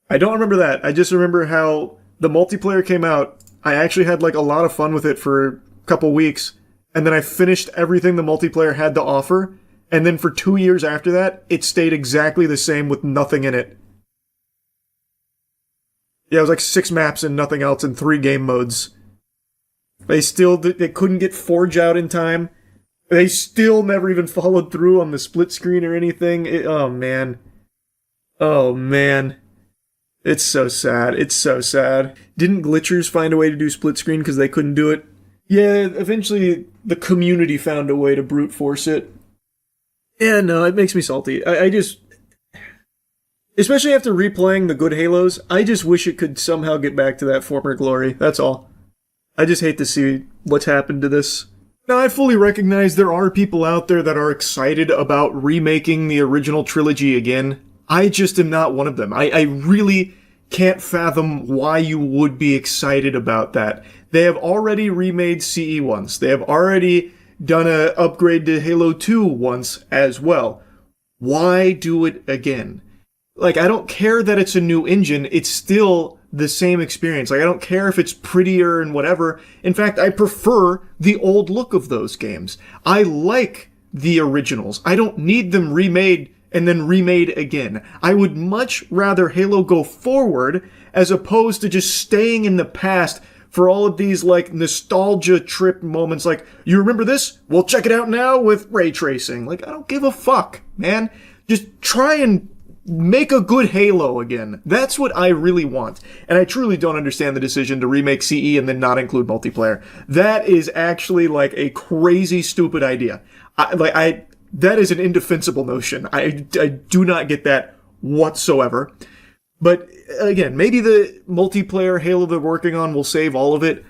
Speaker 1: I don't remember that. I just remember how the multiplayer came out. I actually had like a lot of fun with it for a couple weeks, and then I finished everything the multiplayer had to offer, and then for 2 years after that, it stayed exactly the same with nothing in it. Yeah, it was like 6 maps and nothing else and 3 game modes. They couldn't get Forge out in time. They still never even followed through on the split screen or anything. Oh, man. Oh, man. It's so sad. It's so sad. Didn't Glitchers find a way to do split screen because they couldn't do it? Yeah, eventually the community found a way to brute force it. Yeah, no, it makes me salty. I just... Especially after replaying the good Halos, I just wish it could somehow get back to that former glory. That's all. I just hate to see what's happened to this. Now, I fully recognize there are people out there that are excited about remaking the original trilogy again. I just am not one of them. I really can't fathom why you would be excited about that. They have already remade CE once. They have already done an upgrade to Halo 2 once as well. Why do it again? Like, I don't care that it's a new engine. It's still the same experience. Like, I don't care if it's prettier and whatever. In fact, I prefer the old look of those games. I like the originals. I don't need them remade and then remade again. I would much rather Halo go forward as opposed to just staying in the past for all of these, like, nostalgia trip moments. Like, you remember this? Well, check it out now with ray tracing. Like, I don't give a fuck, man. Just try and make a good Halo again. That's what I really want. And I truly don't understand the decision to remake CE and then not include multiplayer. That is actually like a crazy stupid idea. That is an indefensible notion. I do not get that whatsoever. But again, maybe the multiplayer Halo they're working on will save all of it.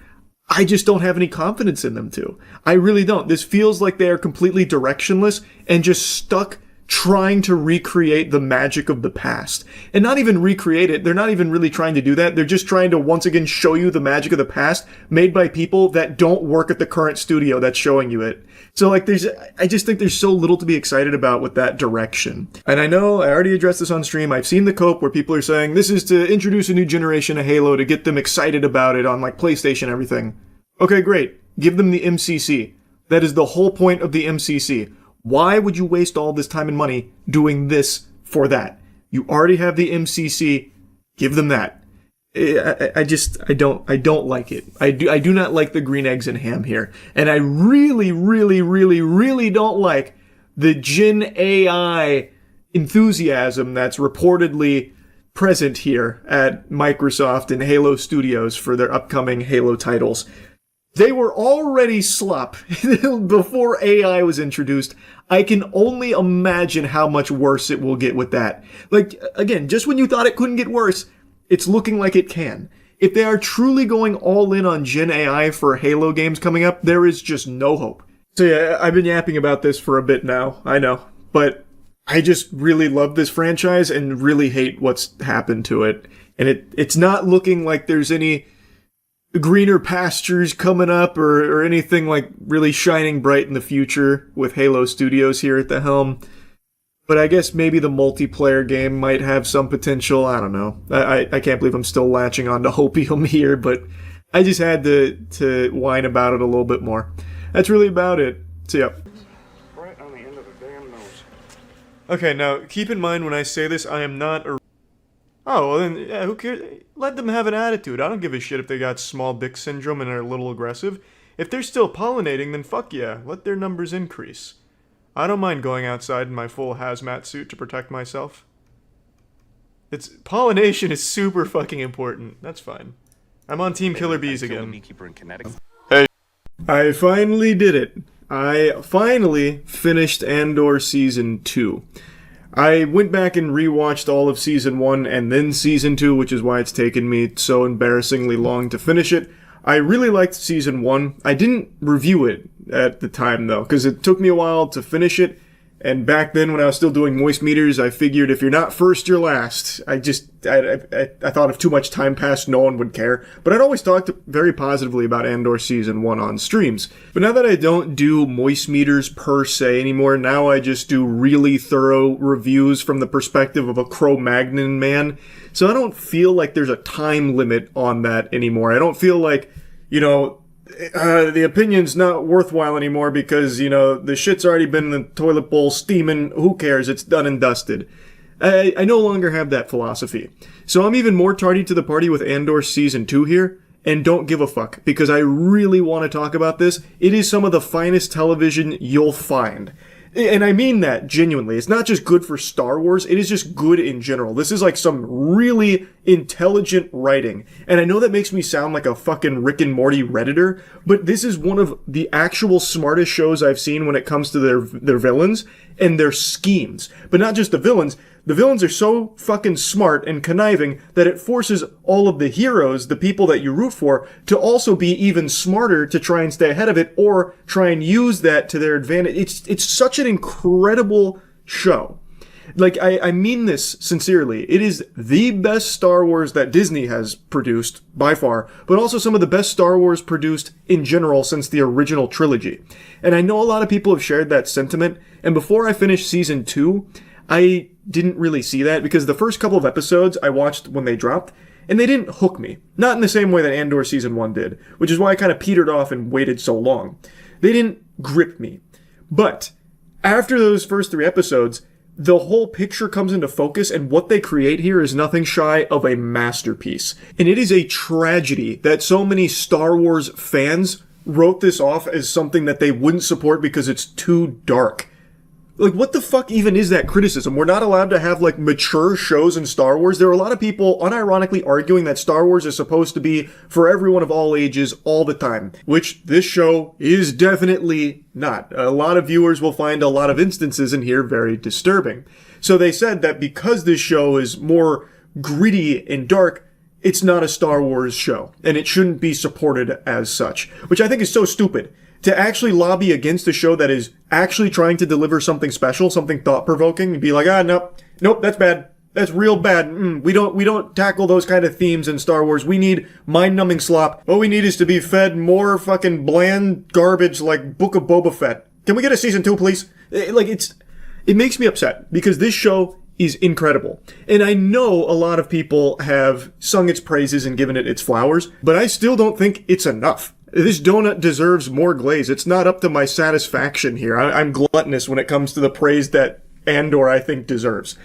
Speaker 1: I just don't have any confidence in them to. I really don't. This feels like they are completely directionless and just stuck trying to recreate the magic of the past. And not even recreate it, they're not even really trying to do that. They're just trying to once again show you the magic of the past made by people that don't work at the current studio that's showing you it. So like I just think there's so little to be excited about with that direction. And I know I already addressed this on stream. I've seen the cope where people are saying this is to introduce a new generation of Halo to get them excited about it on like PlayStation and everything. Okay, great. Give them the MCC. That is the whole point of the MCC. Why would you waste all this time and money doing this for that? You already have the MCC. Give them that. I don't like it. I do not like the green eggs and ham here. And I really, really, really, really don't like the Gen AI enthusiasm that's reportedly present here at Microsoft and Halo Studios for their upcoming Halo titles. They were already slop before AI was introduced. I can only imagine how much worse it will get with that. Like, again, just when you thought it couldn't get worse, it's looking like it can. If they are truly going all in on Gen AI for Halo games coming up, there is just no hope. So yeah, I've been yapping about this for a bit now, I know. But I just really love this franchise and really hate what's happened to it. And it's not looking like there's any greener pastures coming up or anything like really shining bright in the future with Halo Studios here at the helm. But I guess maybe the multiplayer game might have some potential. I don't know. I can't believe I'm still latching on to hopium here, but I just had to whine about it a little bit more. That's really about it. So yeah.
Speaker 16: Right on the end of the damn nose.
Speaker 1: Okay, now keep in mind when I say this, I am not a... Oh, well then, yeah, who cares? Let them have an attitude. I don't give a shit if they got small dick syndrome and are a little aggressive. If they're still pollinating, then fuck yeah, let their numbers increase. I don't mind going outside in my full hazmat suit to protect myself. Pollination is super fucking important. That's fine. I'm on Team Killer Bees again. Hey. I finally did it. I finally finished Andor Season 2. I went back and rewatched all of Season 1 and then Season 2, which is why it's taken me so embarrassingly long to finish it. I really liked Season 1. I didn't review it at the time, though, because it took me a while to finish it. And back then, when I was still doing moist meters, I figured if you're not first, you're last. I thought if too much time passed, no one would care. But I'd always talked very positively about Andor Season 1 on streams. But now that I don't do moist meters per se anymore, now I just do really thorough reviews from the perspective of a Cro-Magnon man. So I don't feel like there's a time limit on that anymore. I don't feel like, the opinion's not worthwhile anymore because, the shit's already been in the toilet bowl steaming. Who cares? It's done and dusted. I no longer have that philosophy. So I'm even more tardy to the party with Andor Season 2 here, and don't give a fuck, because I really want to talk about this. It is some of the finest television you'll find. And I mean that genuinely. It's not just good for Star Wars, it is just good in general. This is like some really intelligent writing. And I know that makes me sound like a fucking Rick and Morty Redditor, but this is one of the actual smartest shows I've seen when it comes to their villains and their schemes. But not just the villains. The villains are so fucking smart and conniving that it forces all of the heroes, the people that you root for, to also be even smarter to try and stay ahead of it or try and use that to their advantage. It's such an incredible show. Like, I mean this sincerely. It is the best Star Wars that Disney has produced, by far, but also some of the best Star Wars produced in general since the original trilogy. And I know a lot of people have shared that sentiment, and before I finished Season 2, I didn't really see that because the first couple of episodes I watched when they dropped, and they didn't hook me. Not in the same way that Andor Season 1 did, which is why I kind of petered off and waited so long. They didn't grip me. But after those first 3 episodes, the whole picture comes into focus, and what they create here is nothing shy of a masterpiece. And it is a tragedy that so many Star Wars fans wrote this off as something that they wouldn't support because it's too dark. Like, what the fuck even is that criticism? We're not allowed to have, like, mature shows in Star Wars. There are a lot of people unironically arguing that Star Wars is supposed to be for everyone of all ages all the time, which this show is definitely not. A lot of viewers will find a lot of instances in here very disturbing. So they said that because this show is more gritty and dark, it's not a Star Wars show, and it shouldn't be supported as such, which I think is so stupid. To actually lobby against a show that is actually trying to deliver something special, something thought-provoking, and be like, nope, that's bad. That's real bad. We don't tackle those kind of themes in Star Wars. We need mind-numbing slop. What we need is to be fed more fucking bland garbage like Book of Boba Fett. Can we get a Season 2, please? It makes me upset, because this show is incredible. And I know a lot of people have sung its praises and given it its flowers, but I still don't think it's enough. This donut deserves more glaze. It's not up to my satisfaction here. I'm gluttonous when it comes to the praise that Andor, I think, deserves.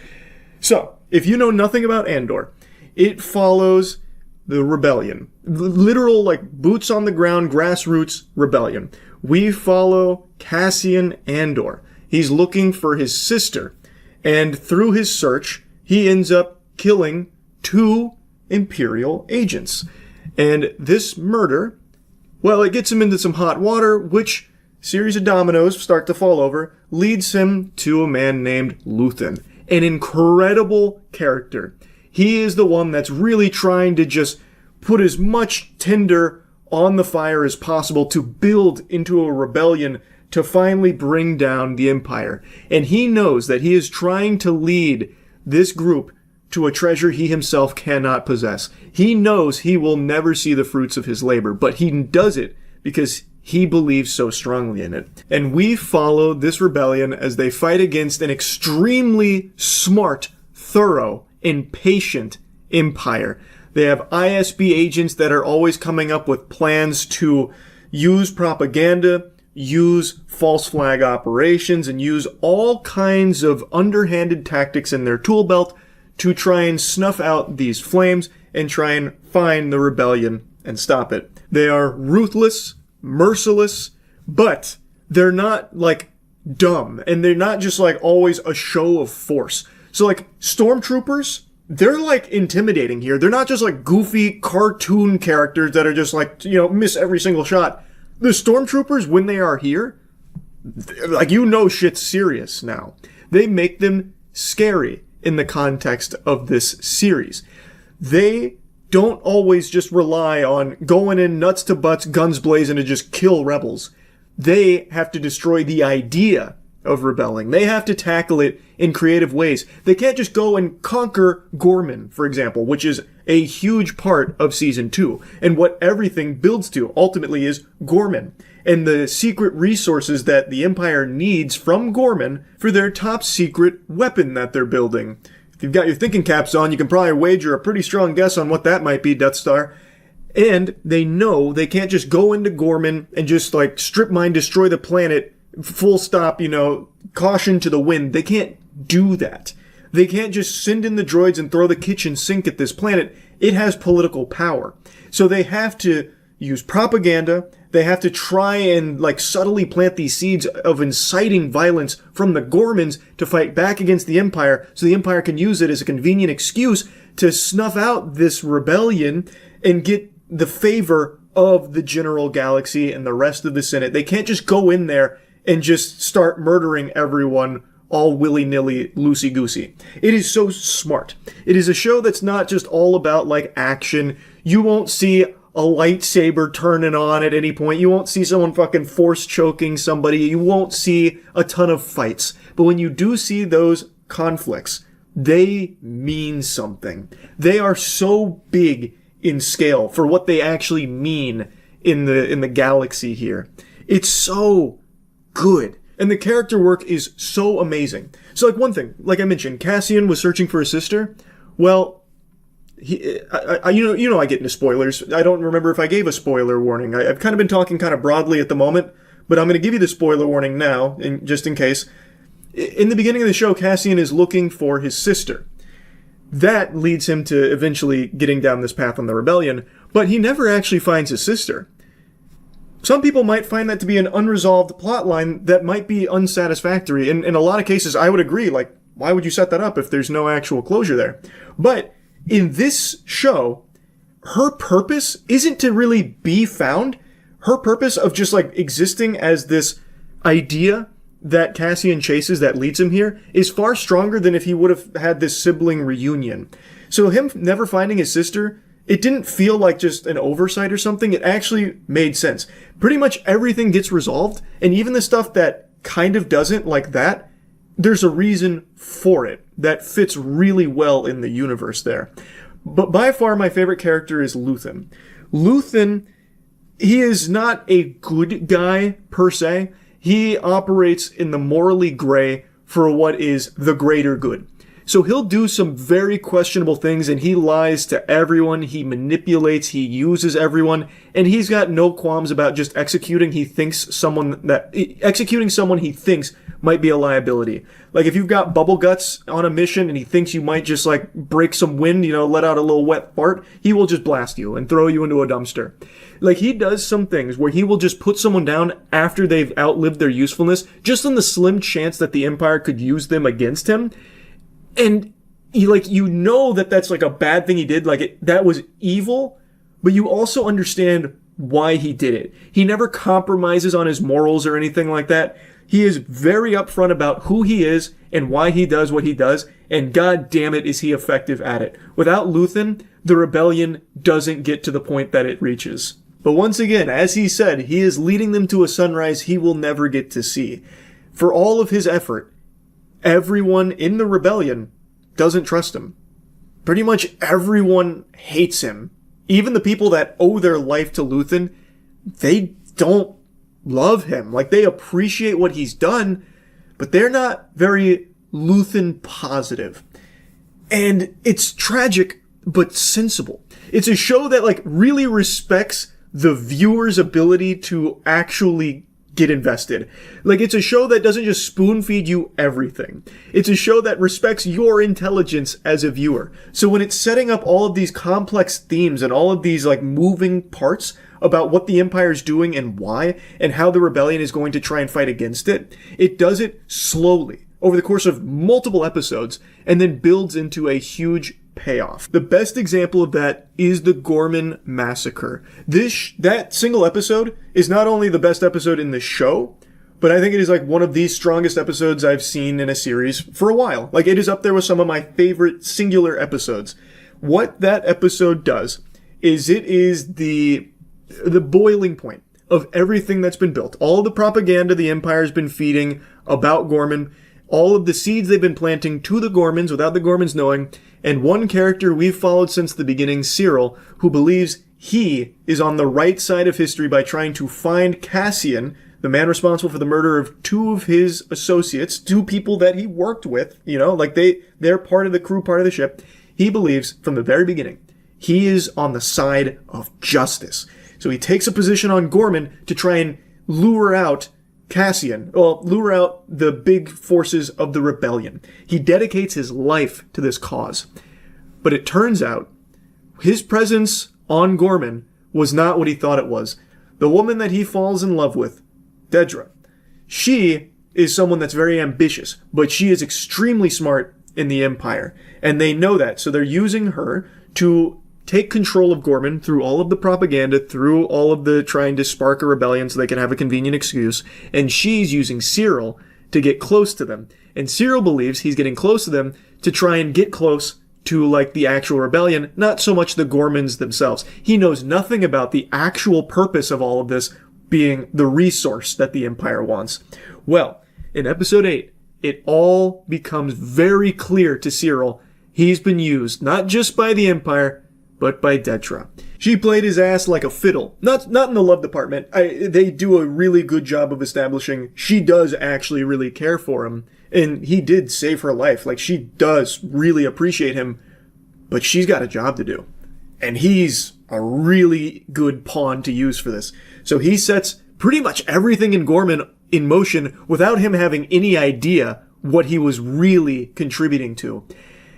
Speaker 1: So, if you know nothing about Andor, it follows the rebellion. Literal, like, boots on the ground, grassroots rebellion. We follow Cassian Andor. He's looking for his sister. And through his search, he ends up killing 2 Imperial agents. And this murder, well, it gets him into some hot water, which, series of dominoes start to fall over, leads him to a man named Luthen. An incredible character. He is the one that's really trying to just put as much tinder on the fire as possible to build into a rebellion to finally bring down the Empire. And he knows that he is trying to lead this group to a treasure he himself cannot possess. He knows he will never see the fruits of his labor, but he does it because he believes so strongly in it. And we follow this rebellion as they fight against an extremely smart, thorough, and patient empire. They have ISB agents that are always coming up with plans to use propaganda, use false flag operations, and use all kinds of underhanded tactics in their tool belt to try and snuff out these flames and try and find the rebellion and stop it. They are ruthless, merciless, but they're not like dumb, and they're not just like always a show of force. So like stormtroopers, they're like intimidating here. They're not just like goofy cartoon characters that are just like, miss every single shot. The stormtroopers, when they are here, like, shit's serious now. They make them scary in the context of this series. They don't always just rely on going in nuts to butts, guns blazing to just kill rebels. They have to destroy the idea of rebelling. They have to tackle it in creative ways. They can't just go and conquer Gorman, for example, which is a huge part of Season 2. And what everything builds to, ultimately, is Gorman. And the secret resources that the Empire needs from Gorman for their top secret weapon that they're building. If you've got your thinking caps on, you can probably wager a pretty strong guess on what that might be, Death Star. And they know they can't just go into Gorman and just like strip mine, destroy the planet, full stop, caution to the wind. They can't do that. They can't just send in the droids and throw the kitchen sink at this planet. It has political power. So they have to use propaganda. They have to try and like subtly plant these seeds of inciting violence from the Gormans to fight back against the Empire, so the Empire can use it as a convenient excuse to snuff out this rebellion and get the favor of the general galaxy and the rest of the Senate. They can't just go in there and just start murdering everyone all willy-nilly, loosey-goosey. It is so smart. It is a show that's not just all about like action. You won't see a lightsaber turning on at any point. You won't see someone fucking force choking somebody. You won't see a ton of fights. But when you do see those conflicts, they mean something. They are so big in scale for what they actually mean in the galaxy here. It's so good. And the character work is so amazing. So like one thing, like I mentioned, Cassian was searching for his sister. Well, I get into spoilers. I don't remember if I gave a spoiler warning. I've kind of been talking kind of broadly at the moment, but I'm going to give you the spoiler warning now, just in case. In the beginning of the show, Cassian is looking for his sister. That leads him to eventually getting down this path on the rebellion, but he never actually finds his sister. Some people might find that to be an unresolved plotline that might be unsatisfactory. In a lot of cases, I would agree, like, why would you set that up if there's no actual closure there? But in this show, her purpose isn't to really be found. Her purpose of just like existing as this idea that Cassian chases that leads him here is far stronger than if he would have had this sibling reunion. So him never finding his sister, it didn't feel like just an oversight or something. It actually made sense. Pretty much everything gets resolved, and even the stuff that kind of doesn't, like that, there's a reason for it that fits really well in the universe there. But by far my favorite character is Luthen. Luthen, he is not a good guy per se. He operates in the morally gray for what is the greater good. So he'll do some very questionable things, and he lies to everyone, he manipulates, he uses everyone, and he's got no qualms about just executing someone he thinks might be a liability. Like if you've got Bubble Guts on a mission and he thinks you might just like break some wind, let out a little wet fart, he will just blast you and throw you into a dumpster. Like he does some things where he will just put someone down after they've outlived their usefulness, just on the slim chance that the Empire could use them against him. And that's like a bad thing he did, that was evil, but you also understand why he did it. He never compromises on his morals or anything like that. He is very upfront about who he is and why he does what he does, and god damn it is he effective at it. Without Luthen, the rebellion doesn't get to the point that it reaches. But once again, as he said, he is leading them to a sunrise he will never get to see. For all of his effort, everyone in the rebellion doesn't trust him. Pretty much everyone hates him. Even the people that owe their life to Luthen, they don't love him. Like, they appreciate what he's done, but they're not very Luthen positive. And it's tragic, but sensible. It's a show that, really respects the viewer's ability to actually get invested. Like, it's a show that doesn't just spoon feed you everything. It's a show that respects your intelligence as a viewer. So when it's setting up all of these complex themes and all of these like moving parts about what the Empire's doing and why, and how the rebellion is going to try and fight against it, it does it slowly over the course of multiple episodes and then builds into a huge payoff. The best example of that is the Gorman Massacre. That single episode is not only the best episode in the show, but I think it is like one of the strongest episodes I've seen in a series for a while. Like, it is up there with some of my favorite singular episodes. What that episode does is it is the boiling point of everything that's been built. All the propaganda the Empire's been feeding about Gorman, all of the seeds they've been planting to the Gormans without the Gormans knowing, and one character we've followed since the beginning, Cyril, who believes he is on the right side of history by trying to find Cassian, the man responsible for the murder of two of his associates, two people that he worked with, you know, like they're part of the crew, part of the ship. He believes from the very beginning, he is on the side of justice. So he takes a position on Gorman to try and lure out lure out the big forces of the rebellion. He dedicates his life to this cause. But it turns out his presence on Gorman was not what he thought it was. The woman that he falls in love with, Dedra, she is someone that's very ambitious, but she is extremely smart in the Empire. And they know that, so they're using her to take control of Gorman through all of the propaganda, through all of the trying to spark a rebellion so they can have a convenient excuse, and she's using Cyril to get close to them. And Cyril believes he's getting close to them to try and get close to, like, the actual rebellion, not so much the Gormans themselves. He knows nothing about the actual purpose of all of this being the resource that the Empire wants. Well, in episode 8, it all becomes very clear to Cyril he's been used, not just by the Empire, but by Dedra. She played his ass like a fiddle. Not in the love department. They do a really good job of establishing she does actually really care for him. And he did save her life. Like, she does really appreciate him. But she's got a job to do. And he's a really good pawn to use for this. So he sets pretty much everything in Gorman in motion without him having any idea what he was really contributing to.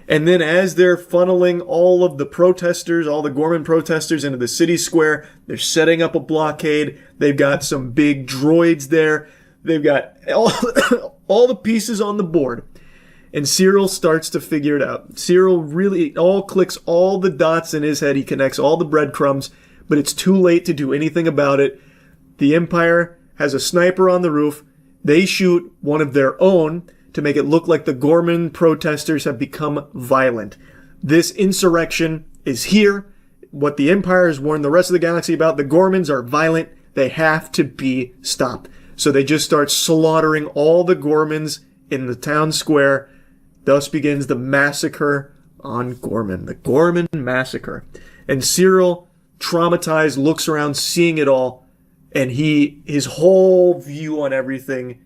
Speaker 1: And then as they're funneling all of the protesters, all the Gorman protesters into the city square, they're setting up a blockade. They've got some big droids there. They've got all the pieces on the board. And Cyril starts to figure it out. Cyril really all clicks all the dots in his head. He connects all the breadcrumbs, but it's too late to do anything about it. The Empire has a sniper on the roof. They shoot one of their own to make it look like the Gorman protesters have become violent. This insurrection is here. What the Empire has warned the rest of the galaxy about, the Gormans are violent. They have to be stopped. So they just start slaughtering all the Gormans in the town square. Thus begins the massacre on Gorman. The Gorman Massacre. And Cyril, traumatized, looks around seeing it all, and his whole view on everything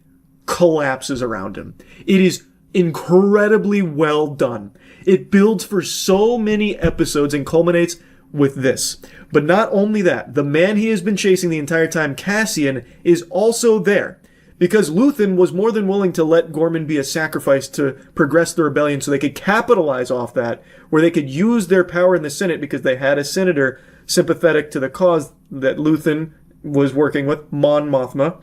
Speaker 1: collapses around him. It is incredibly well done. It builds for so many episodes and culminates with this. But not only that, the man he has been chasing the entire time, Cassian, is also there. Because Luthen was more than willing to let Gorman be a sacrifice to progress the rebellion so they could capitalize off that, where they could use their power in the Senate because they had a senator sympathetic to the cause that Luthen was working with, Mon Mothma.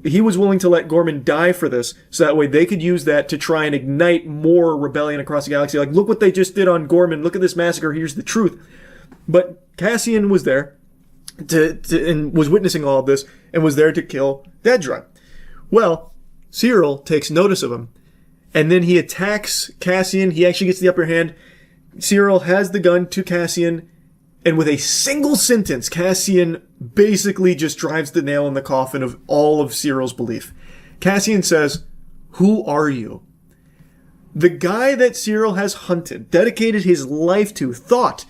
Speaker 1: He was willing to let Gorman die for this, so that way they could use that to try and ignite more rebellion across the galaxy. Like, look what they just did on Gorman. Look at this massacre. Here's the truth. But Cassian was there and was witnessing all of this and was there to kill Dedra. Well, Cyril takes notice of him, and then he attacks Cassian. He actually gets the upper hand. Cyril has the gun to Cassian, and with a single sentence, Cassian basically just drives the nail in the coffin of all of Cyril's belief. Cassian says, "Who are you?" The guy that Cyril has hunted, dedicated his life to, thought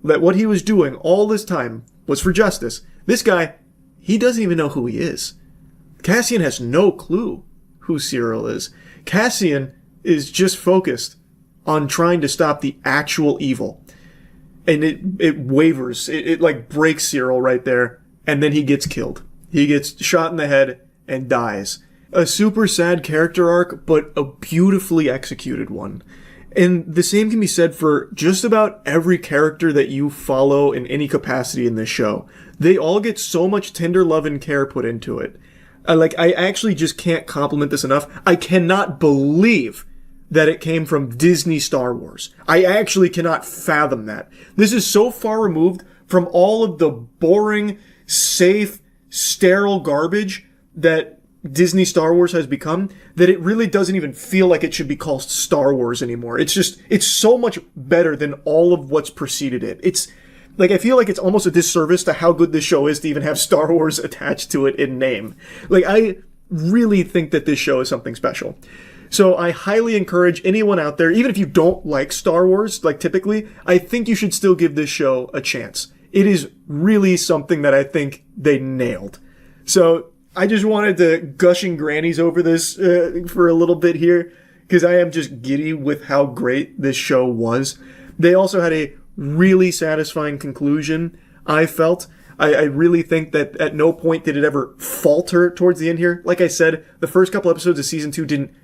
Speaker 1: that what he was doing all this time was for justice. This guy, he doesn't even know who he is. Cassian has no clue who Cyril is. Cassian is just focused on trying to stop the actual evil. And it wavers. It like breaks Cyril right there. And then he gets killed. He gets shot in the head and dies. A super sad character arc, but a beautifully executed one. And the same can be said for just about every character that you follow in any capacity in this show. They all get so much tender love and care put into it. I actually just can't compliment this enough. I cannot believe that it came from Disney Star Wars. I actually cannot fathom that. This is so far removed from all of the boring, safe, sterile garbage that Disney Star Wars has become, that it really doesn't even feel like it should be called Star Wars anymore. It's so much better than all of what's preceded it. It's like, I feel like it's almost a disservice to how good this show is to even have Star Wars attached to it in name. Like, I really think that this show is something special. So I highly encourage anyone out there, even if you don't like Star Wars, like typically, I think you should still give this show a chance. It is really something that I think they nailed. So I just wanted to gushing grannies over this for a little bit here, because I am just giddy with how great this show was. They also had a really satisfying conclusion, I felt. I really think that at no point did it ever falter towards the end here. Like I said, the first couple episodes of season 2 didn't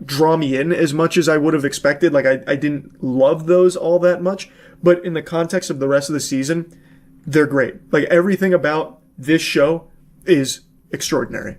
Speaker 1: draw me in as much as I would have expected. Like, I didn't love those all that much, but in the context of the rest of the season, they're great. Like, everything about this show is extraordinary.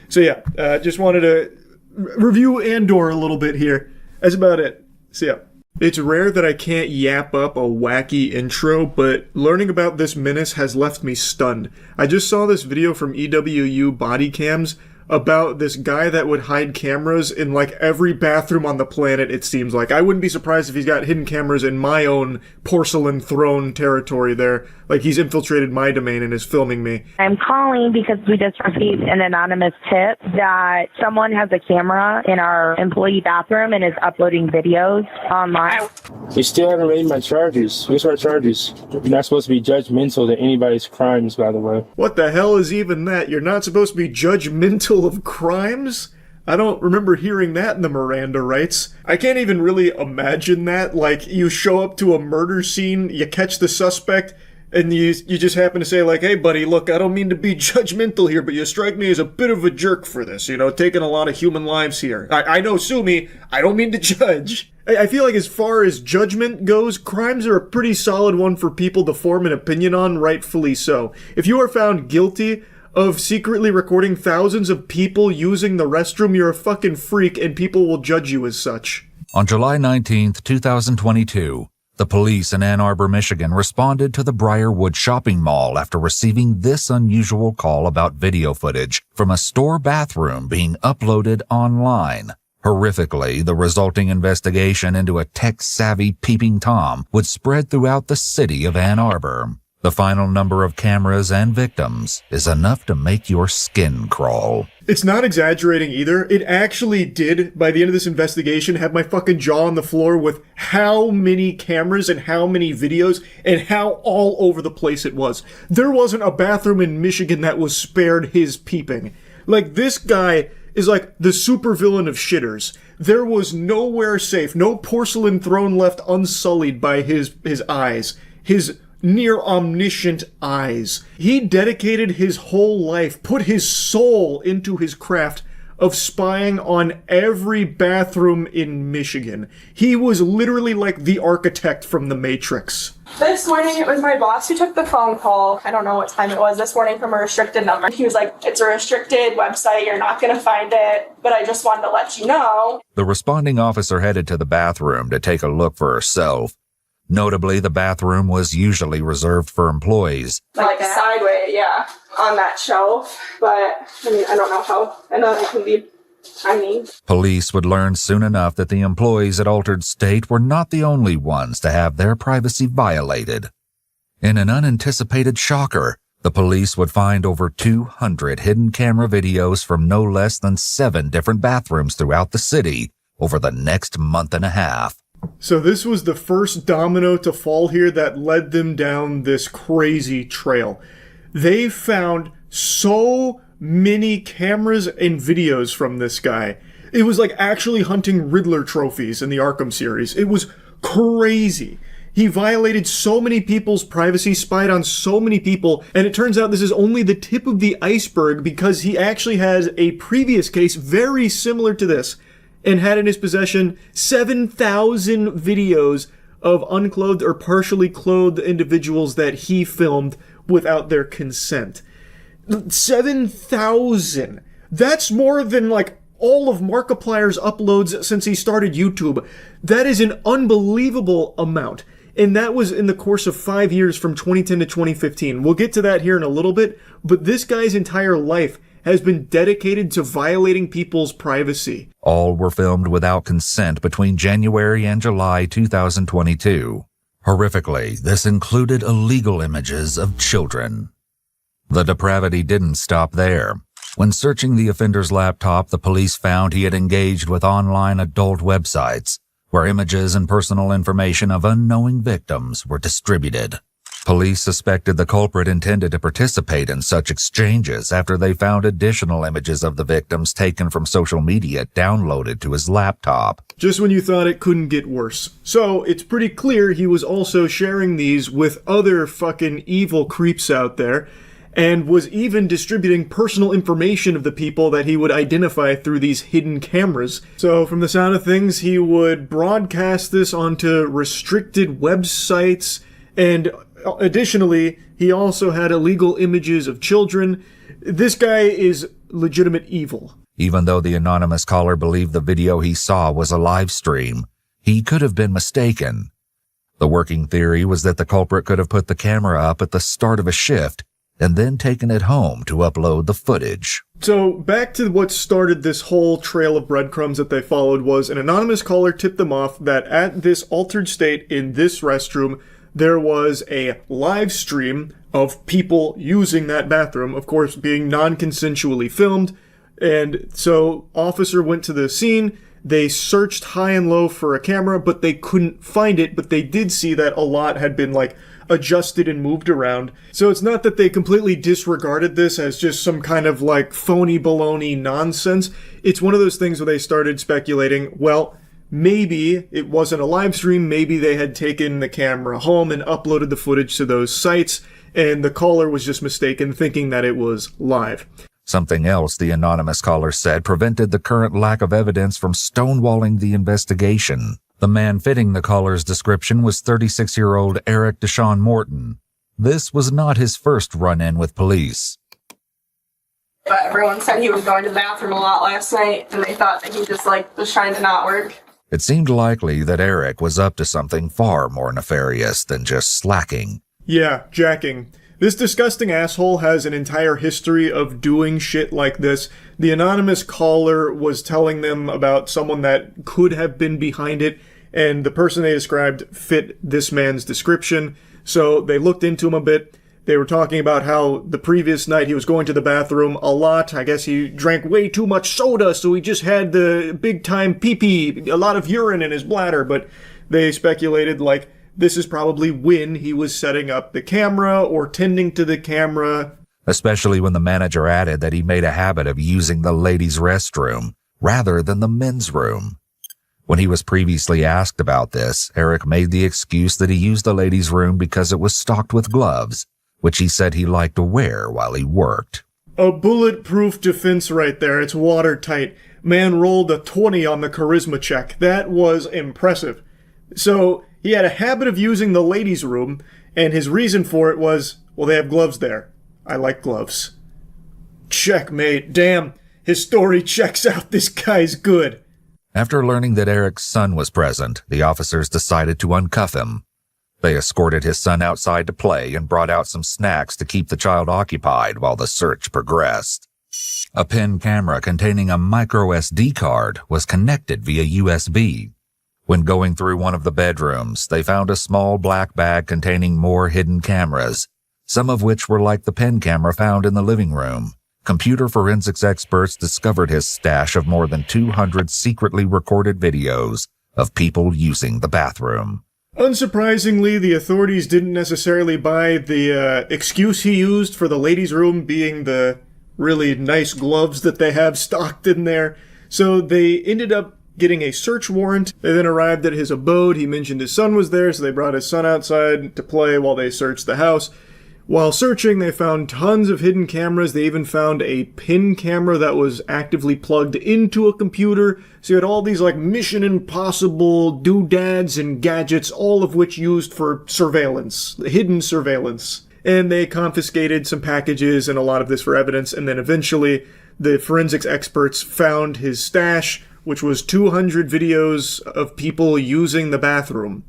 Speaker 1: So yeah, just wanted to review Andor a little bit here. That's about it. So yeah. It's rare that I can't yap up a wacky intro, but learning about this menace has left me stunned. I just saw this video from EWU Body Cams about this guy that would hide cameras in like every bathroom on the planet, it seems like. I wouldn't be surprised if he's got hidden cameras in my own porcelain throne territory there. Like, he's infiltrated my domain and is filming me.
Speaker 17: I'm calling because we just received an anonymous tip that someone has a camera in our employee bathroom and is uploading videos online.
Speaker 6: You still haven't made my charges. What's our charges? You're not supposed to be judgmental to anybody's crimes, by the way.
Speaker 1: What the hell is even that? You're not supposed to be judgmental of crimes? I don't remember hearing that in the Miranda rights. I can't even really imagine that. Like, you show up to a murder scene, you catch the suspect, and you just happen to say, like, hey, buddy, look, I don't mean to be judgmental here, but you strike me as a bit of a jerk for this, you know, taking a lot of human lives here. I know, sue me, I don't mean to judge. I feel like as far as judgment goes, crimes are a pretty solid one for people to form an opinion on, rightfully so. If you are found guilty of secretly recording thousands of people using the restroom, you're a fucking freak, and people will judge you as such.
Speaker 18: On July 19th, 2022, the police in Ann Arbor, Michigan responded to the Briarwood shopping mall after receiving this unusual call about video footage from a store bathroom being uploaded online. Horrifically, the resulting investigation into a tech-savvy peeping Tom would spread throughout the city of Ann Arbor. The final number of cameras and victims is enough to make your skin crawl.
Speaker 1: It's not exaggerating either. It actually did, by the end of this investigation, have my fucking jaw on the floor with how many cameras and how many videos and how all over the place it was. There wasn't a bathroom in Michigan that was spared his peeping. Like, this guy is like the supervillain of shitters. There was nowhere safe, no porcelain throne left unsullied by his eyes. His near omniscient eyes. He dedicated his whole life, put his soul into his craft of spying on every bathroom in Michigan. He was literally like the architect from The Matrix.
Speaker 19: This morning it was my boss who took the phone call. I don't know what time it was this morning, from a restricted number. He was like, it's a restricted website, you're not gonna find it, but I just wanted to let you know.
Speaker 18: The responding officer headed to the bathroom to take a look for herself. Notably, the bathroom was usually reserved for employees.
Speaker 19: Like sideways, yeah, on that shelf. But, I mean, I don't know how. I know it can be tiny.
Speaker 18: Police would learn soon enough that the employees at Altered State were not the only ones to have their privacy violated. In an unanticipated shocker, the police would find over 200 hidden camera videos from no less than 7 different bathrooms throughout the city over the next month and a half.
Speaker 1: So this was the first domino to fall here that led them down this crazy trail. They found so many cameras and videos from this guy. It was like actually hunting Riddler trophies in the Arkham series. It was crazy. He violated so many people's privacy, spied on so many people, and it turns out this is only the tip of the iceberg because he actually has a previous case very similar to this and had in his possession 7,000 videos of unclothed or partially clothed individuals that he filmed without their consent. 7,000! That's more than like all of Markiplier's uploads since he started YouTube. That is an unbelievable amount. And that was in the course of 5 years from 2010 to 2015. We'll get to that here in a little bit, but this guy's entire life has been dedicated to violating people's privacy.
Speaker 18: All were filmed without consent between January and July 2022. Horrifically, this included illegal images of children. The depravity didn't stop there. When searching the offender's laptop, the police found he had engaged with online adult websites, where images and personal information of unknowing victims were distributed. Police suspected the culprit intended to participate in such exchanges after they found additional images of the victims taken from social media downloaded to his laptop.
Speaker 1: Just when you thought it couldn't get worse. So, it's pretty clear he was also sharing these with other fucking evil creeps out there, and was even distributing personal information of the people that he would identify through these hidden cameras. So from the sound of things, he would broadcast this onto restricted websites, and additionally, he also had illegal images of children. This guy is legitimate evil.
Speaker 18: Even though the anonymous caller believed the video he saw was a live stream, he could have been mistaken. The working theory was that the culprit could have put the camera up at the start of a shift and then taken it home to upload the footage.
Speaker 1: So, back to what started this whole trail of breadcrumbs that they followed was an anonymous caller tipped them off that at this altered state in this restroom, there was a live stream of people using that bathroom, of course being non-consensually filmed. And so, officer went to the scene, they searched high and low for a camera, but they couldn't find it, but they did see that a lot had been adjusted and moved around. So it's not that they completely disregarded this as just some kind of phony baloney nonsense. It's one of those things where they started speculating, well, maybe it wasn't a live stream, maybe they had taken the camera home and uploaded the footage to those sites, and the caller was just mistaken thinking that it was live.
Speaker 18: Something else the anonymous caller said prevented the current lack of evidence from stonewalling the investigation. The man fitting the caller's description was 36-year-old Eric Deshaun Morton. This was not his first run-in with police.
Speaker 19: But everyone said he was going to the bathroom a lot last night, and they thought that he just was trying to not work.
Speaker 18: It seemed likely that Eric was up to something far more nefarious than just slacking.
Speaker 1: Yeah, jacking. This disgusting asshole has an entire history of doing shit like this. The anonymous caller was telling them about someone that could have been behind it, and the person they described fit this man's description. So they looked into him a bit. They were talking about how the previous night he was going to the bathroom a lot. I guess he drank way too much soda, so he just had the big-time pee-pee, a lot of urine in his bladder. But they speculated, this is probably when he was setting up the camera or tending to the camera.
Speaker 18: Especially when the manager added that he made a habit of using the ladies' restroom rather than the men's room. When he was previously asked about this, Eric made the excuse that he used the ladies' room because it was stocked with gloves, which he said he liked to wear while he worked.
Speaker 1: A bulletproof defense right there. It's watertight. Man rolled a 20 on the charisma check. That was impressive. So he had a habit of using the ladies' room, and his reason for it was, well, they have gloves there. I like gloves. Checkmate. Damn, his story checks out. This guy's good.
Speaker 18: After learning that Eric's son was present, the officers decided to uncuff him. They escorted his son outside to play and brought out some snacks to keep the child occupied while the search progressed. A pen camera containing a micro SD card was connected via USB. When going through one of the bedrooms, they found a small black bag containing more hidden cameras, some of which were like the pen camera found in the living room. Computer forensics experts discovered his stash of more than 200 secretly recorded videos of people using the bathroom.
Speaker 1: Unsurprisingly, the authorities didn't necessarily buy the excuse he used for the ladies' room being the really nice gloves that they have stocked in there, so they ended up getting a search warrant. They then arrived at his abode. He mentioned his son was there, so they brought his son outside to play while they searched the house. While searching, they found tons of hidden cameras. They even found a pin camera that was actively plugged into a computer. So you had all these like Mission Impossible doodads and gadgets, all of which used for surveillance, hidden surveillance. And they confiscated some packages and a lot of this for evidence. And then eventually the forensics experts found his stash, which was 200 videos of people using the bathroom.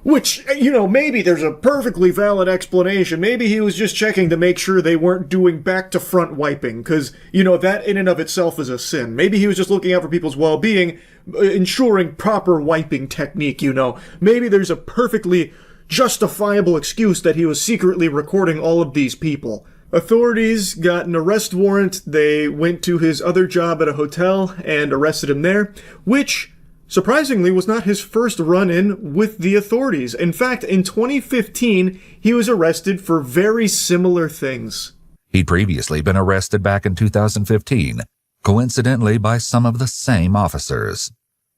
Speaker 1: Which, you know, maybe there's a perfectly valid explanation. Maybe he was just checking to make sure they weren't doing back-to-front wiping, because, you know, that in and of itself is a sin. Maybe he was just looking out for people's well-being, ensuring proper wiping technique, you know. Maybe there's a perfectly justifiable excuse that he was secretly recording all of these people. Authorities got an arrest warrant. They went to his other job at a hotel and arrested him there, which surprisingly was not his first run-in with the authorities. In fact, in 2015, he was arrested for very similar things.
Speaker 18: He'd previously been arrested back in 2015, coincidentally by some of the same officers.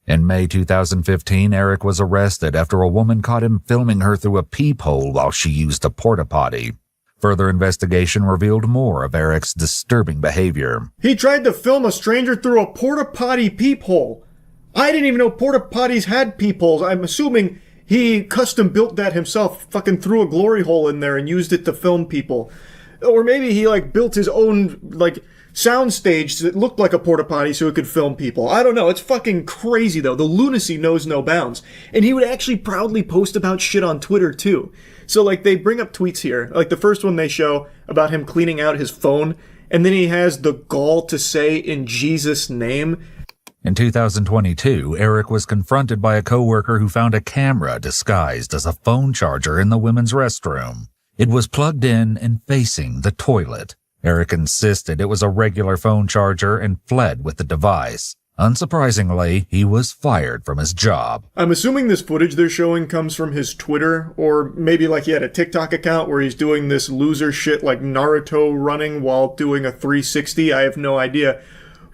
Speaker 18: In May 2015, Eric was arrested after a woman caught him filming her through a peephole while she used a porta-potty. Further investigation revealed more of Eric's disturbing behavior.
Speaker 1: He tried to film a stranger through a porta-potty peephole. I didn't even know porta potties had peepholes. I'm assuming he custom built that himself, fucking threw a glory hole in there and used it to film people. Or maybe he, like, built his own, like, soundstage that looked like a porta potty so it could film people. I don't know. It's fucking crazy, though. The lunacy knows no bounds. And he would actually proudly post about shit on Twitter, too. So, like, they bring up tweets here. Like, the first one they show about him cleaning out his phone, and then he has the gall to say, "In Jesus' name."
Speaker 18: In 2022, Eric was confronted by a coworker who found a camera disguised as a phone charger in the women's restroom. It was plugged in and facing the toilet. Eric insisted it was a regular phone charger and fled with the device. Unsurprisingly, he was fired from his job.
Speaker 1: I'm assuming this footage they're showing comes from his Twitter, or maybe like he had a TikTok account where he's doing this loser shit like Naruto running while doing a 360. I have no idea.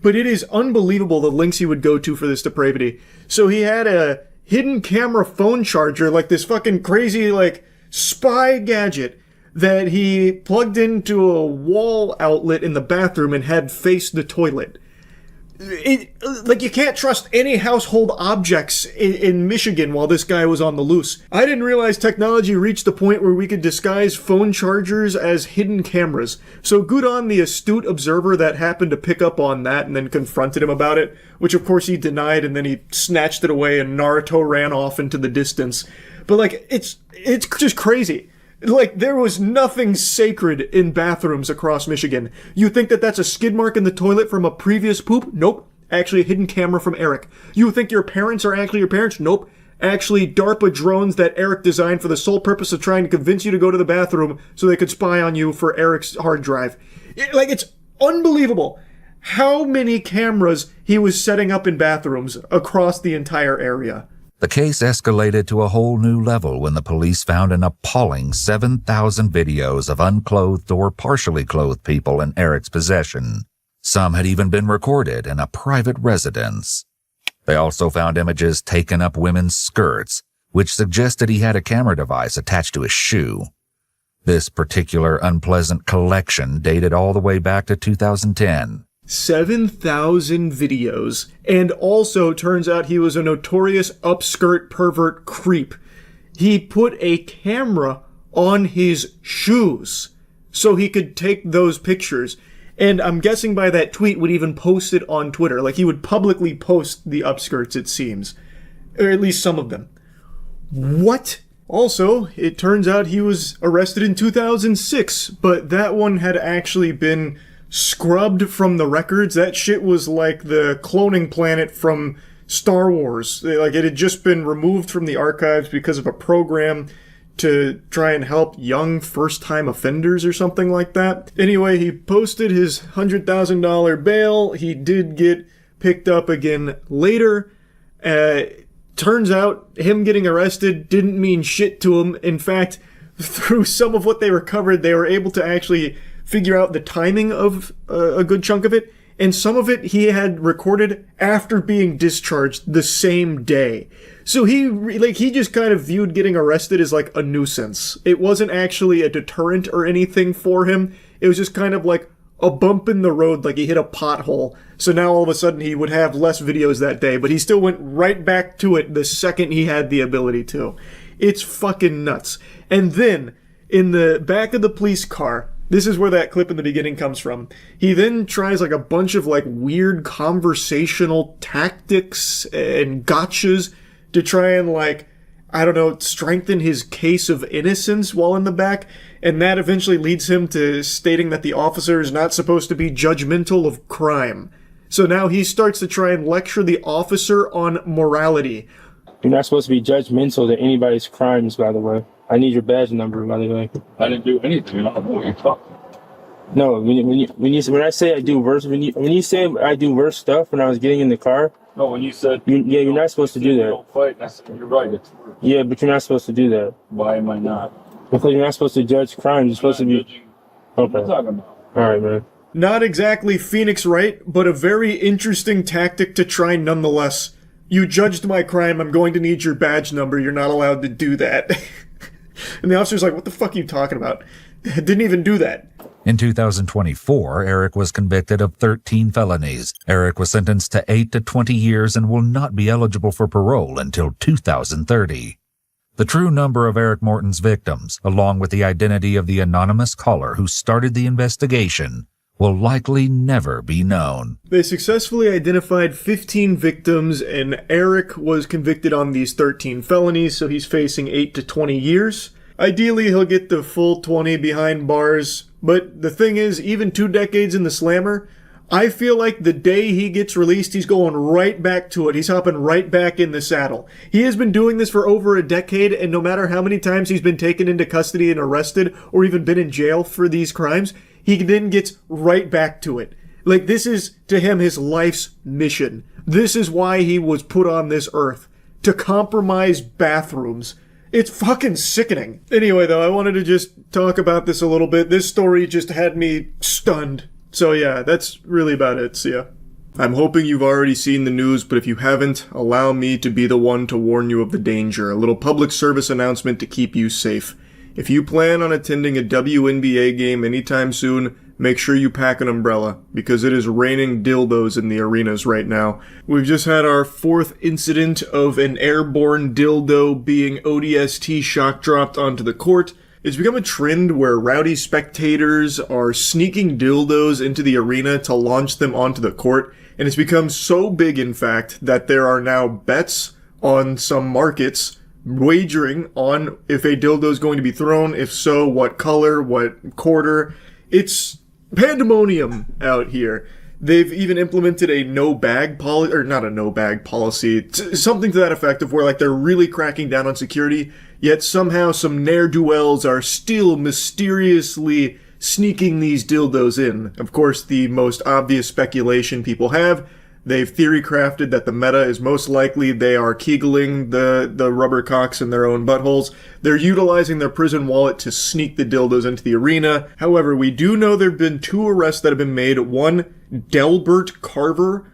Speaker 1: But it is unbelievable the links he would go to for this depravity. So he had a hidden camera phone charger, like this fucking crazy, like, spy gadget that he plugged into a wall outlet in the bathroom and had face the toilet. Like, you can't trust any household objects in Michigan while this guy was on the loose. I didn't realize technology reached the point where we could disguise phone chargers as hidden cameras. So good on the astute observer that happened to pick up on that and then confronted him about it, which of course he denied, and then he snatched it away and Naruto ran off into the distance. But like, it's just crazy. Like, there was nothing sacred in bathrooms across Michigan. You think that that's a skid mark in the toilet from a previous poop? Nope. Actually, a hidden camera from Eric. You think your parents are actually your parents? Nope. Actually, DARPA drones that Eric designed for the sole purpose of trying to convince you to go to the bathroom so they could spy on you for Eric's hard drive. It's unbelievable how many cameras he was setting up in bathrooms across the entire area.
Speaker 18: The case escalated to a whole new level when the police found an appalling 7,000 videos of unclothed or partially clothed people in Eric's possession. Some had even been recorded in a private residence. They also found images taken up women's skirts, which suggested he had a camera device attached to his shoe. This particular unpleasant collection dated all the way back to 2010.
Speaker 1: 7,000 videos, and also turns out he was a notorious upskirt pervert creep. He put a camera on his shoes so he could take those pictures, and I'm guessing by that tweet would even post it on Twitter. Like, he would publicly post the upskirts, it seems, or at least some of them. What? Also, it turns out he was arrested in 2006, but that one had actually been scrubbed from the records. That shit was like the cloning planet from Star Wars. Like, it had just been removed from the archives because of a program to try and help young first-time offenders or something like that. Anyway, he posted his $100,000 bail. He did get picked up again later. Turns out him getting arrested didn't mean shit to him. In fact, through some of what they recovered, they were able to actually figure out the timing of a good chunk of it, and some of it he had recorded after being discharged the same day. So he just kind of viewed getting arrested as like a nuisance. It wasn't actually a deterrent or anything for him. It was just kind of like a bump in the road, like he hit a pothole. So now all of a sudden he would have less videos that day, but he still went right back to it the second he had the ability to. It's fucking nuts. And then, in the back of the police car, this is where that clip in the beginning comes from. He then tries like a bunch of like weird conversational tactics and gotchas to try and like, I don't know, strengthen his case of innocence while in the back. And that eventually leads him to stating that the officer is not supposed to be judgmental of crime. So now he starts to try and lecture the officer on morality.
Speaker 6: You're not supposed to be judgmental to anybody's crimes, by the way. I need your badge number, by the way.
Speaker 7: I didn't do anything. I don't know what you're talking about.
Speaker 6: No, when I say I do worse, when you say I do worse stuff when I was getting in the car.
Speaker 7: No, when you said
Speaker 6: you're not supposed to do that.
Speaker 7: Don't fight. And I said, you're right. It's worse.
Speaker 6: Yeah, but you're not supposed to do that.
Speaker 7: Why am I not?
Speaker 6: Because you're not supposed to judge crimes. You're supposed to be.
Speaker 7: Okay. What are you talking about?
Speaker 6: All right, man.
Speaker 1: Not exactly Phoenix Wright, but a very interesting tactic to try nonetheless. You judged my crime, I'm going to need your badge number, you're not allowed to do that. And the officer's like, what the fuck are you talking about? Didn't even do that.
Speaker 18: In 2024, Eric was convicted of 13 felonies. Eric was sentenced to 8 to 20 years and will not be eligible for parole until 2030. The true number of Eric Morton's victims, along with the identity of the anonymous caller who started the investigation, will likely never be known.
Speaker 1: They successfully identified 15 victims, and Eric was convicted on these 13 felonies, so he's facing 8 to 20 years. Ideally, he'll get the full 20 behind bars, but the thing is, even 2 decades in the slammer, I feel like the day he gets released, he's going right back to it. He's hopping right back in the saddle. He has been doing this for over a decade, and no matter how many times he's been taken into custody and arrested, or even been in jail for these crimes, he then gets right back to it. Like, this is, to him, his life's mission. This is why he was put on this earth. To compromise bathrooms. It's fucking sickening. Anyway, though, I wanted to just talk about this a little bit. This story just had me stunned. So yeah, that's really about it. See ya. I'm hoping you've already seen the news, but if you haven't, allow me to be the one to warn you of the danger. A little public service announcement to keep you safe. If you plan on attending a WNBA game anytime soon, make sure you pack an umbrella, because it is raining dildos in the arenas right now. We've just had our 4th incident of an airborne dildo being ODST shock dropped onto the court. It's become a trend where rowdy spectators are sneaking dildos into the arena to launch them onto the court, and it's become so big, in fact, that there are now bets on some markets wagering on if a dildo is going to be thrown, if so, what color, what quarter. It's pandemonium out here. They've even implemented a no-bag policy, or not a no-bag policy, something to that effect of where, like, they're really cracking down on security, yet somehow some ne'er-do-wells are still mysteriously sneaking these dildos in. Of course, the most obvious speculation people have, they've theory crafted that the meta is most likely they are kegeling the rubber cocks in their own buttholes. They're utilizing their prison wallet to sneak the dildos into the arena. However, we do know there have been 2 arrests that have been made. One, Delbert Carver.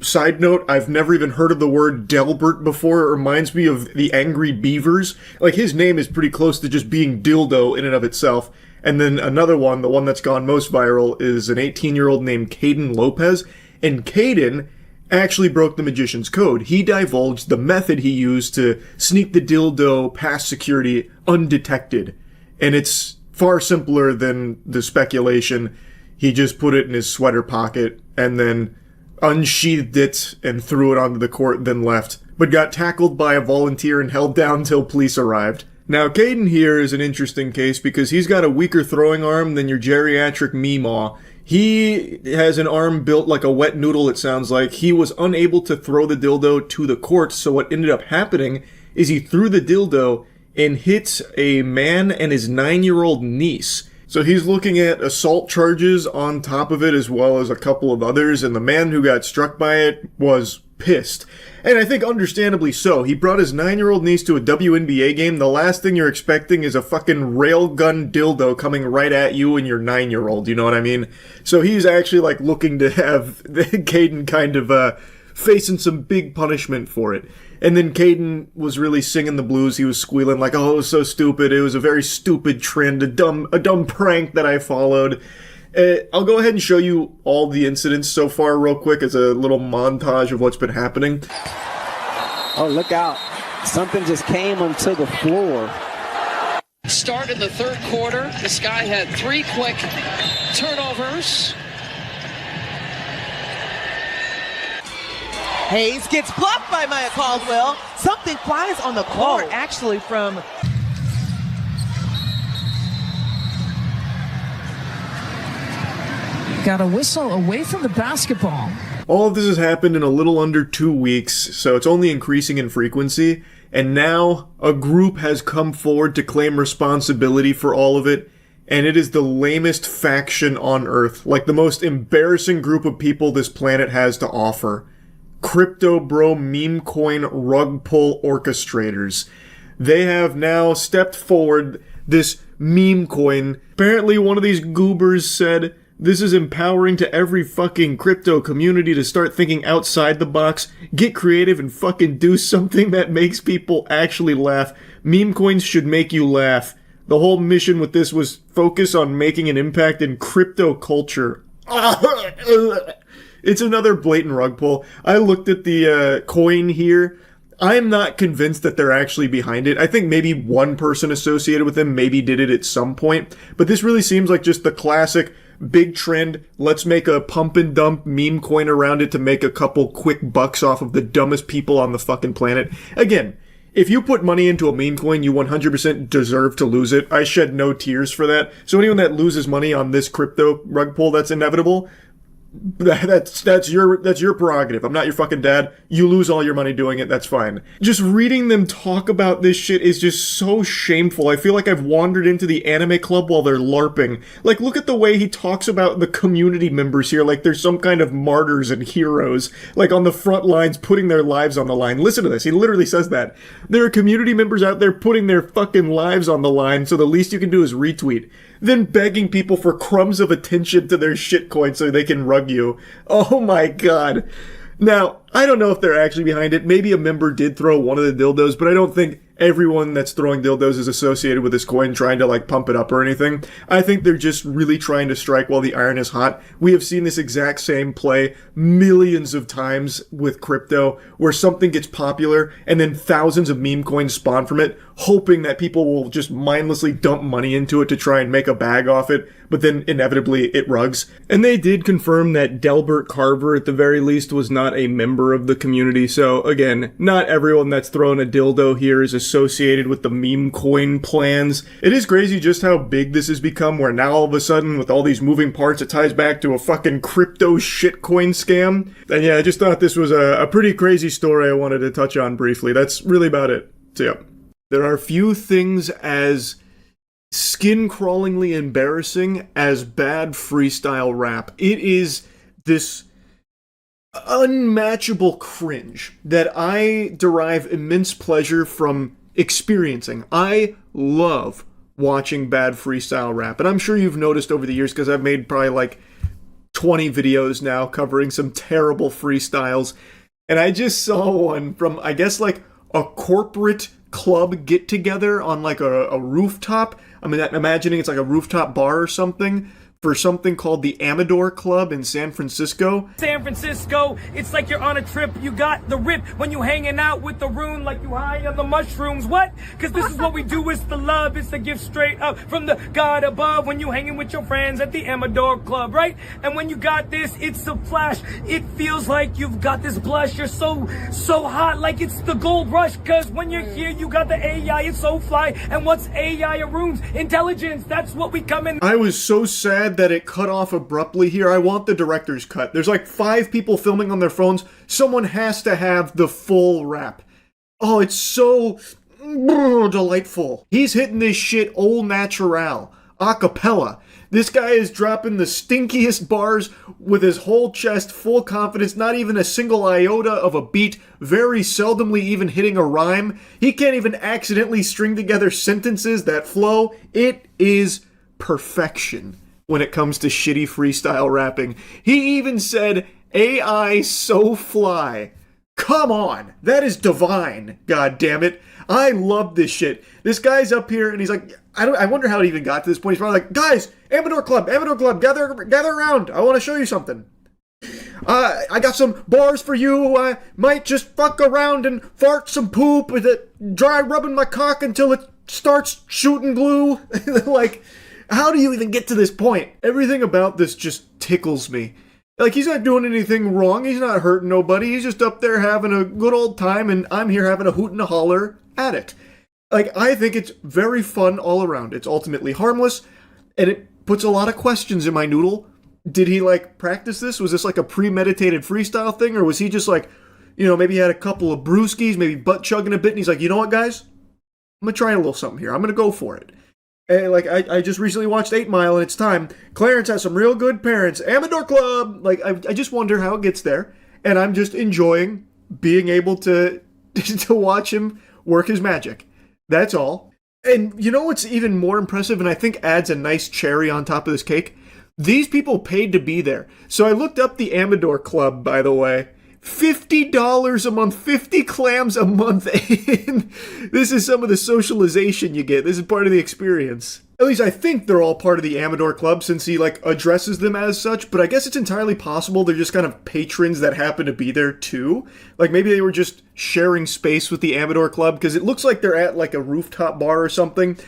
Speaker 1: Side note, I've never even heard of the word Delbert before. It reminds me of the Angry Beavers. Like, his name is pretty close to just being dildo in and of itself. And then another one, the one that's gone most viral, is an 18-year-old named Caden Lopez. And Caden actually broke the magician's code. He divulged the method he used to sneak the dildo past security undetected. And it's far simpler than the speculation. He just put it in his sweater pocket and then unsheathed it and threw it onto the court, then left. But got tackled by a volunteer and held down till police arrived. Now, Caden here is an interesting case because he's got a weaker throwing arm than your geriatric Meemaw. He has an arm built like a wet noodle, it sounds like. He was unable to throw the dildo to the court, so what ended up happening is he threw the dildo and hit a man and his 9-year-old niece. So he's looking at assault charges on top of it, as well as a couple of others, and the man who got struck by it was pissed. And I think understandably so. He brought his 9-year-old niece to a WNBA game. The last thing you're expecting is a fucking railgun dildo coming right at you and your 9-year-old, you know what I mean? So he's actually like looking to have Caden kind of facing some big punishment for it. And then Caden was really singing the blues. He was squealing like, oh, it was so stupid. It was a very stupid trend, a dumb prank that I followed. I'll go ahead and show you all the incidents so far real quick as a little montage of what's been happening.
Speaker 20: Oh, look out. Something just came onto the floor.
Speaker 21: Start in the third quarter. This guy had 3 quick turnovers.
Speaker 22: Hayes gets blocked by Maya Caldwell. Something flies on the court, actually, from...
Speaker 23: Got a whistle away from the basketball.
Speaker 1: All of this has happened in a little under 2 weeks, so it's only increasing in frequency. And now a group has come forward to claim responsibility for all of it. And it is the lamest faction on Earth. Like the most embarrassing group of people this planet has to offer. Crypto Bro meme coin rug pull orchestrators. They have now stepped forward this meme coin. Apparently one of these goobers said, this is empowering to every fucking crypto community to start thinking outside the box, get creative and fucking do something that makes people actually laugh. Meme coins should make you laugh. The whole mission with this was focus on making an impact in crypto culture. It's another blatant rug pull. I looked at the coin here. I'm not convinced that they're actually behind it. I think maybe one person associated with them maybe did it at some point. But this really seems like just the classic big trend. Let's make a pump and dump meme coin around it to make a couple quick bucks off of the dumbest people on the fucking planet. Again, if you put money into a meme coin, you 100% deserve to lose it. I shed no tears for that. So anyone that loses money on this crypto rug pull, that's inevitable. That's your prerogative. I'm not your fucking dad. You lose all your money doing it, that's fine. Just reading them talk about this shit is just so shameful. I feel like I've wandered into the anime club while they're LARPing. Like, look at the way he talks about the community members here like they're some kind of martyrs and heroes, like on the front lines putting their lives on the line. Listen to this, he literally says that. There are community members out there putting their fucking lives on the line, so the least you can do is retweet. Then begging people for crumbs of attention to their shitcoin so they can rug you. Oh my god. Now, I don't know if they're actually behind it. Maybe a member did throw one of the dildos, but I don't think everyone that's throwing dildos is associated with this coin trying to like pump it up or anything. I think they're just really trying to strike while the iron is hot. We have seen this exact same play millions of times with crypto, where something gets popular and then thousands of meme coins spawn from it, hoping that people will just mindlessly dump money into it to try and make a bag off it, but then inevitably it rugs. And they did confirm that Delbert Carver at the very least was not a member of the community, so again, not everyone that's throwing a dildo here is associated with the meme coin plans. It is crazy just how big this has become, where now all of a sudden with all these moving parts it ties back to a fucking crypto shitcoin scam. And yeah, I just thought this was a pretty crazy story I wanted to touch on briefly. That's really about it. So yeah. There are few things as skin-crawlingly embarrassing as bad freestyle rap. It is this unmatchable cringe that I derive immense pleasure from experiencing. I love watching bad freestyle rap, and I'm sure you've noticed over the years because I've made probably like 20 videos now covering some terrible freestyles, and I just saw one from, I guess, like a corporate club get-together on like a rooftop. I mean, I'm imagining it's like a rooftop bar or something, for something called the Amador Club in San Francisco.
Speaker 2: San Francisco, it's like you're on a trip. You got the rip when you hanging out with the rune like you high on the mushrooms. What? Because this is what we do. It's the love. It's the gift straight up from the God above when you hanging with your friends at the Amador Club, right? And when you got this, it's a flash. It feels like you've got this blush. You're so hot, like it's the gold rush. Because when you're here, you got the AI. It's so fly. And what's AI? A rune's intelligence. That's what we come in.
Speaker 1: I was so sad that it cut off abruptly here. I want the director's cut. There's like 5 people filming on their phones. Someone has to have the full rap. Oh, it's so delightful. He's hitting this shit au natural, a cappella. This guy is dropping the stinkiest bars with his whole chest, full confidence, not even a single iota of a beat, very seldomly even hitting a rhyme. He can't even accidentally string together sentences that flow. It is perfection when it comes to shitty freestyle rapping. He even said, AI so fly. Come on, that is divine, god damn it. I love this shit. This guy's up here and he's like, I wonder how it even got to this point. He's probably like, guys, Amador Club, gather around. I want to show you something. I got some bars for you. I might just fuck around and fart some poop with it, dry rubbing my cock until it starts shooting glue. Like, how do you even get to this point? Everything about this just tickles me. Like, he's not doing anything wrong. He's not hurting nobody. He's just up there having a good old time, and I'm here having a hoot and a holler at it. Like, I think it's very fun all around. It's ultimately harmless, and it puts a lot of questions in my noodle. Did he, like, practice this? Was this, like, a premeditated freestyle thing, or was he just, like, you know, maybe he had a couple of brewskis, maybe butt-chugging a bit, and he's like, you know what, guys? I'm gonna try a little something here. I'm gonna go for it. And, like, I just recently watched 8 Mile, and it's time. Clarence has some real good parents. Amador Club! Like, I just wonder how it gets there, and I'm just enjoying being able to to watch him work his magic. That's all. And you know what's even more impressive, and I think adds a nice cherry on top of this cake? These people paid to be there. So I looked up the Amador Club, by the way. $50 a month, 50 clams a month. This is some of the socialization you get. This is part of the experience. At least I think they're all part of the Amador Club since he, like, addresses them as such, but I guess it's entirely possible they're just kind of patrons that happen to be there too. Like, maybe they were just sharing space with the Amador Club, because it looks like they're at, like, a rooftop bar or something.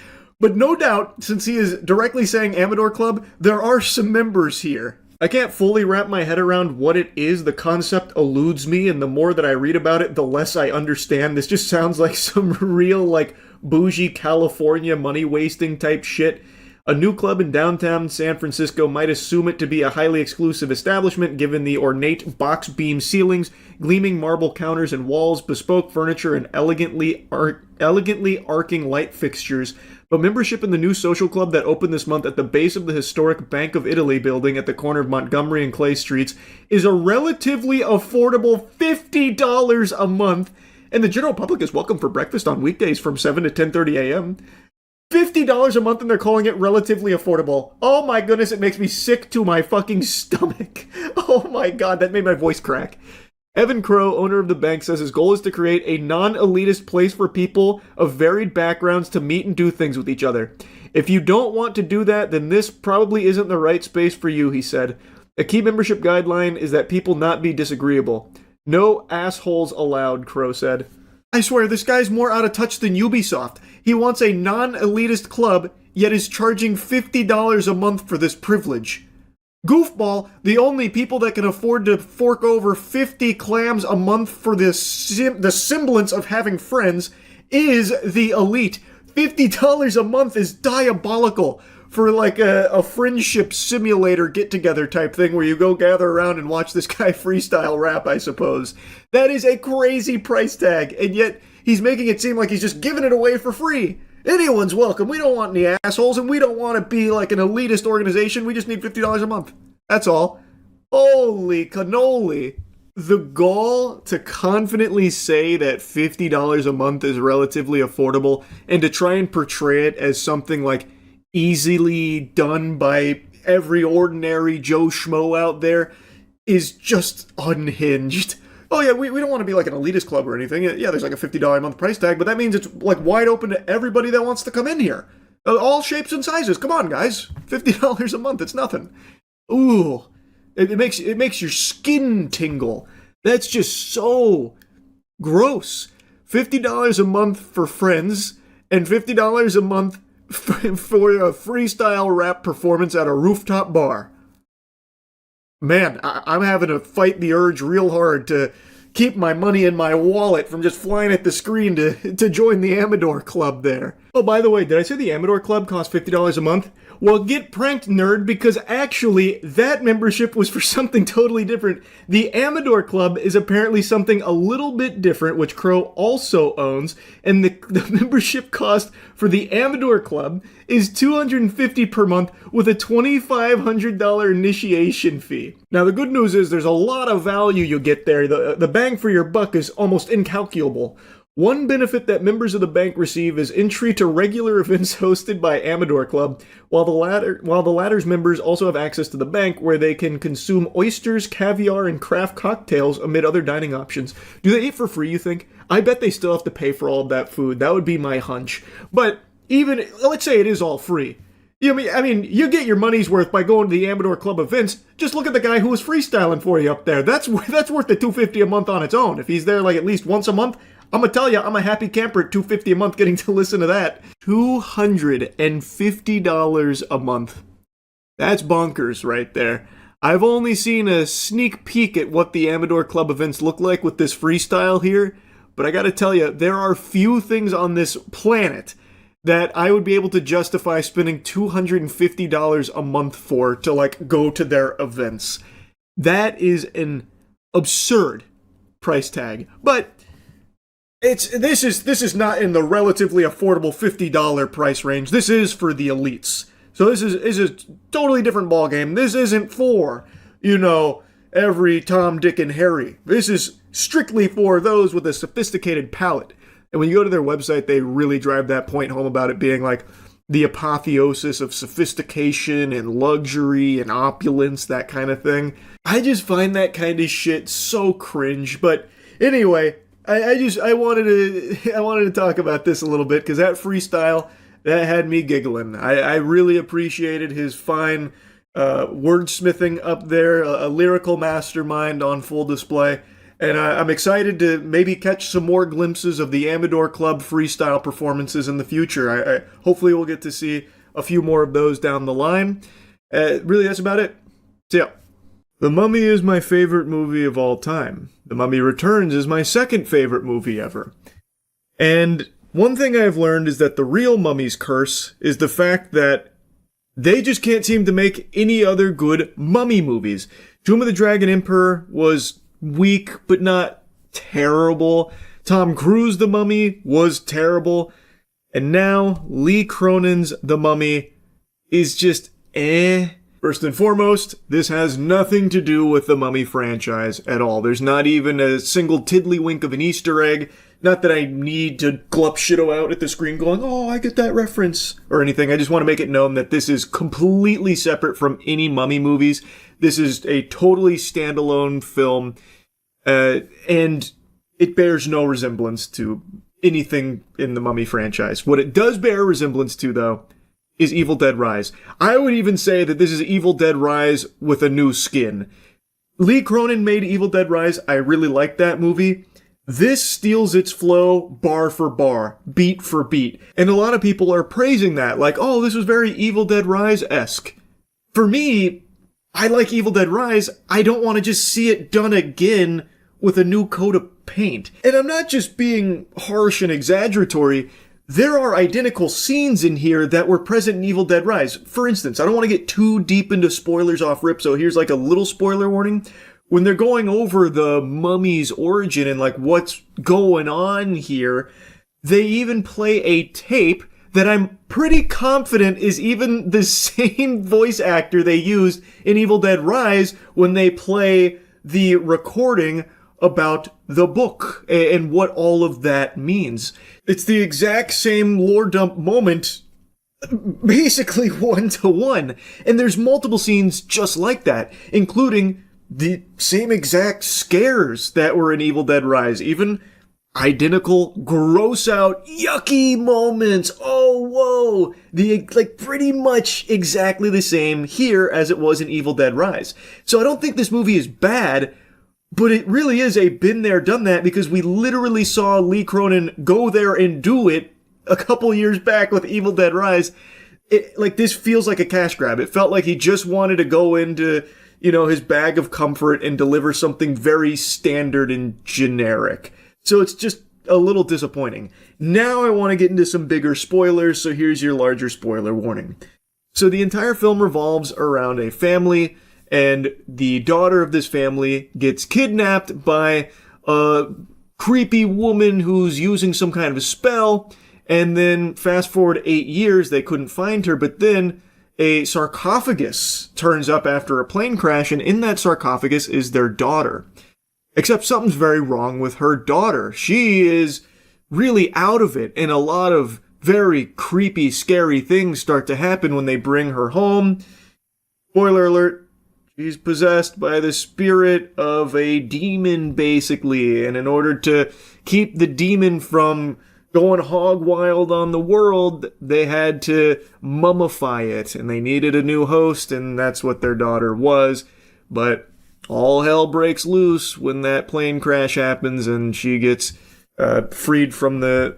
Speaker 1: But no doubt, since he is directly saying Amador Club, there are some members here. I can't fully wrap my head around what it is. The concept eludes me, and the more that I read about it, the less I understand. This just sounds like some real, like, bougie California money-wasting type shit. A new club in downtown San Francisco might assume it to be a highly exclusive establishment given the ornate box beam ceilings, gleaming marble counters and walls, bespoke furniture, and elegantly arcing light fixtures. But membership in the new social club that opened this month at the base of the historic Bank of Italy building at the corner of Montgomery and Clay Streets is a relatively affordable $50 a month, and the general public is welcome for breakfast on weekdays from 7 to 10:30 a.m. $50 a month and they're calling it relatively affordable. Oh my goodness, it makes me sick to my fucking stomach. Oh my god, that made my voice crack. Evan Crow, owner of the bank, says his goal is to create a non-elitist place for people of varied backgrounds to meet and do things with each other. If you don't want to do that, then this probably isn't the right space for you, he said. A key membership guideline is that people not be disagreeable. No assholes allowed, Crow said. I swear, this guy's more out of touch than Ubisoft. He wants a non-elitist club, yet is charging $50 a month for this privilege. Goofball, the only people that can afford to fork over 50 clams a month for the semblance of having friends is the elite. $50 a month is diabolical for like a friendship simulator get-together type thing where you go gather around and watch this guy freestyle rap, I suppose. That is a crazy price tag, and yet he's making it seem like he's just giving it away for free. Anyone's welcome. We don't want any assholes, and we don't want to be like an elitist organization. We just need $50 a month. That's all. Holy cannoli. The gall to confidently say that $50 a month is relatively affordable and to try and portray it as something like easily done by every ordinary Joe Schmo out there is just unhinged. Oh yeah, we don't want to be like an elitist club or anything. Yeah, there's like a $50 a month price tag, but that means it's like wide open to everybody that wants to come in here. All shapes and sizes. Come on, guys. $50 a month, it's nothing. Ooh, it makes your skin tingle. That's just so gross. $50 a month for friends and $50 a month for a freestyle rap performance at a rooftop bar. Man, I'm having to fight the urge real hard to keep my money in my wallet from just flying at the screen to join the Amador Club there. Oh, by the way, did I say the Amador Club costs $50 a month? Well, get pranked, nerd, because actually that membership was for something totally different. The Amador Club is apparently something a little bit different, which Crow also owns, and the membership cost for the Amador Club is $250 per month with a $2,500 initiation fee. Now, the good news is there's a lot of value you get there. The bang for your buck is almost incalculable. One benefit that members of the bank receive is entry to regular events hosted by Amador Club, while the latter's members also have access to the bank where they can consume oysters, caviar, and craft cocktails amid other dining options. Do they eat for free, you think? I bet they still have to pay for all of that food. That would be my hunch. But even, let's say it is all free. I mean, you get your money's worth by going to the Amador Club events. Just look at the guy who was freestyling for you up there. That's worth the $250 a month on its own. If he's there like at least once a month, I'm gonna tell you, I'm a happy camper at $250 a month getting to listen to that. $250 a month. That's bonkers right there. I've only seen a sneak peek at what the Amador Club events look like with this freestyle here, but I gotta tell you, there are few things on this planet that I would be able to justify spending $250 a month for to, like, go to their events. That is an absurd price tag. But this is not in the relatively affordable $50 price range. This is for the elites. So this is a totally different ballgame. This isn't for, every Tom, Dick, and Harry. This is strictly for those with a sophisticated palate. And when you go to their website, they really drive that point home about it being like the apotheosis of sophistication and luxury and opulence, that kind of thing. I just find that kind of shit so cringe. But anyway, I wanted to talk about this a little bit because that freestyle, that had me giggling. I really appreciated his fine wordsmithing up there, a lyrical mastermind on full display. And I'm excited to maybe catch some more glimpses of the Amador Club freestyle performances in the future. Hopefully we'll get to see a few more of those down the line. Really, that's about it. See ya. The Mummy is my favorite movie of all time. The Mummy Returns is my second favorite movie ever. And one thing I've learned is that the real Mummy's curse is the fact that they just can't seem to make any other good mummy movies. Tomb of the Dragon Emperor was weak, but not terrible. Tom Cruise The Mummy was terrible. And now Lee Cronin's The Mummy is just First and foremost, this has nothing to do with the Mummy franchise at all. There's not even a single tiddlywink of an Easter egg. Not that I need to glup shitto out at the screen going, oh, I get that reference, or anything. I just want to make it known that this is completely separate from any Mummy movies. This is a totally standalone film, and it bears no resemblance to anything in the Mummy franchise. What it does bear resemblance to, though, is Evil Dead Rise. I would even say that this is Evil Dead Rise with a new skin. Lee Cronin made Evil Dead Rise. I really like that movie. This steals its flow bar for bar, beat for beat. And a lot of people are praising that, like, oh, this was very Evil Dead Rise-esque. For me, I like Evil Dead Rise. I don't want to just see it done again with a new coat of paint. And I'm not just being harsh and exaggeratory. There are identical scenes in here that were present in Evil Dead Rise. For instance, I don't want to get too deep into spoilers off rip, so here's like a little spoiler warning. When they're going over the mummy's origin and like what's going on here, they even play a tape that I'm pretty confident is even the same voice actor they used in Evil Dead Rise when they play the recording about the book and what all of that means. It's the exact same lore dump moment, basically 1-to-1. And there's multiple scenes just like that, including the same exact scares that were in Evil Dead Rise. Even identical, gross out, yucky moments. Oh, whoa. Pretty much exactly the same here as it was in Evil Dead Rise. So I don't think this movie is bad, but it really is a been there, done that, because we literally saw Lee Cronin go there and do it a couple years back with Evil Dead Rise. This feels like a cash grab. It felt like he just wanted to go into his bag of comfort and deliver something very standard and generic. So it's just a little disappointing. Now I want to get into some bigger spoilers, so here's your larger spoiler warning. So the entire film revolves around a family, and the daughter of this family gets kidnapped by a creepy woman who's using some kind of a spell, and then fast forward 8 years, they couldn't find her, but then a sarcophagus turns up after a plane crash, and in that sarcophagus is their daughter. Except something's very wrong with her daughter. She is really out of it, and a lot of very creepy, scary things start to happen when they bring her home. Spoiler alert, she's possessed by the spirit of a demon, basically, and in order to keep the demon from going hog wild on the world, they had to mummify it, and they needed a new host, and that's what their daughter was. But all hell breaks loose when that plane crash happens, and she gets freed from the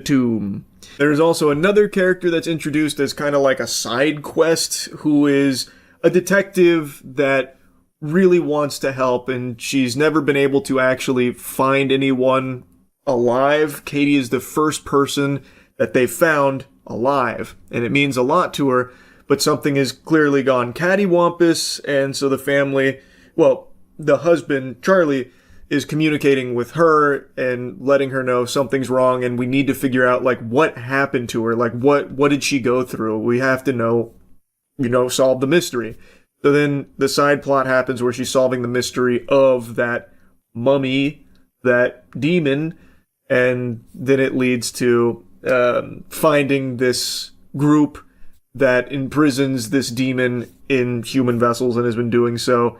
Speaker 1: tomb. There's also another character that's introduced as kind of like a side quest, who is a detective that really wants to help, and she's never been able to actually find anyone alive. Katie is the first person that they found alive, and it means a lot to her, but something has clearly gone cattywampus, and so the family, the husband, Charlie, is communicating with her and letting her know something's wrong, and we need to figure out, what happened to her, what did she go through? We have to know, solve the mystery. So then the side plot happens where she's solving the mystery of that mummy, that demon, and then it leads to finding this group that imprisons this demon in human vessels and has been doing so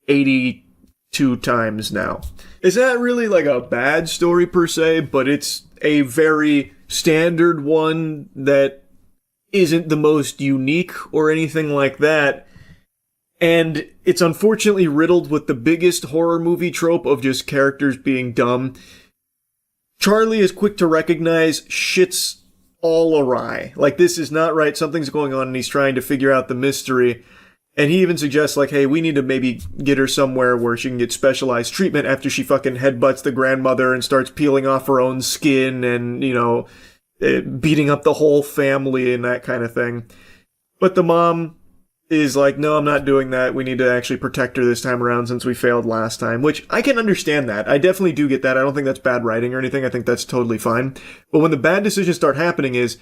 Speaker 1: 82 times now. It's not really a bad story per se, but it's a very standard one that isn't the most unique or anything like that. And it's unfortunately riddled with the biggest horror movie trope of just characters being dumb. Charlie is quick to recognize shit's all awry. This is not right, something's going on, and he's trying to figure out the mystery. And he even suggests, hey, we need to maybe get her somewhere where she can get specialized treatment after she fucking headbutts the grandmother and starts peeling off her own skin and, beating up the whole family and that kind of thing. But the mom is no, I'm not doing that. We need to actually protect her this time around since we failed last time, which I can understand that. I definitely do get that. I don't think that's bad writing or anything. I think that's totally fine. But when the bad decisions start happening is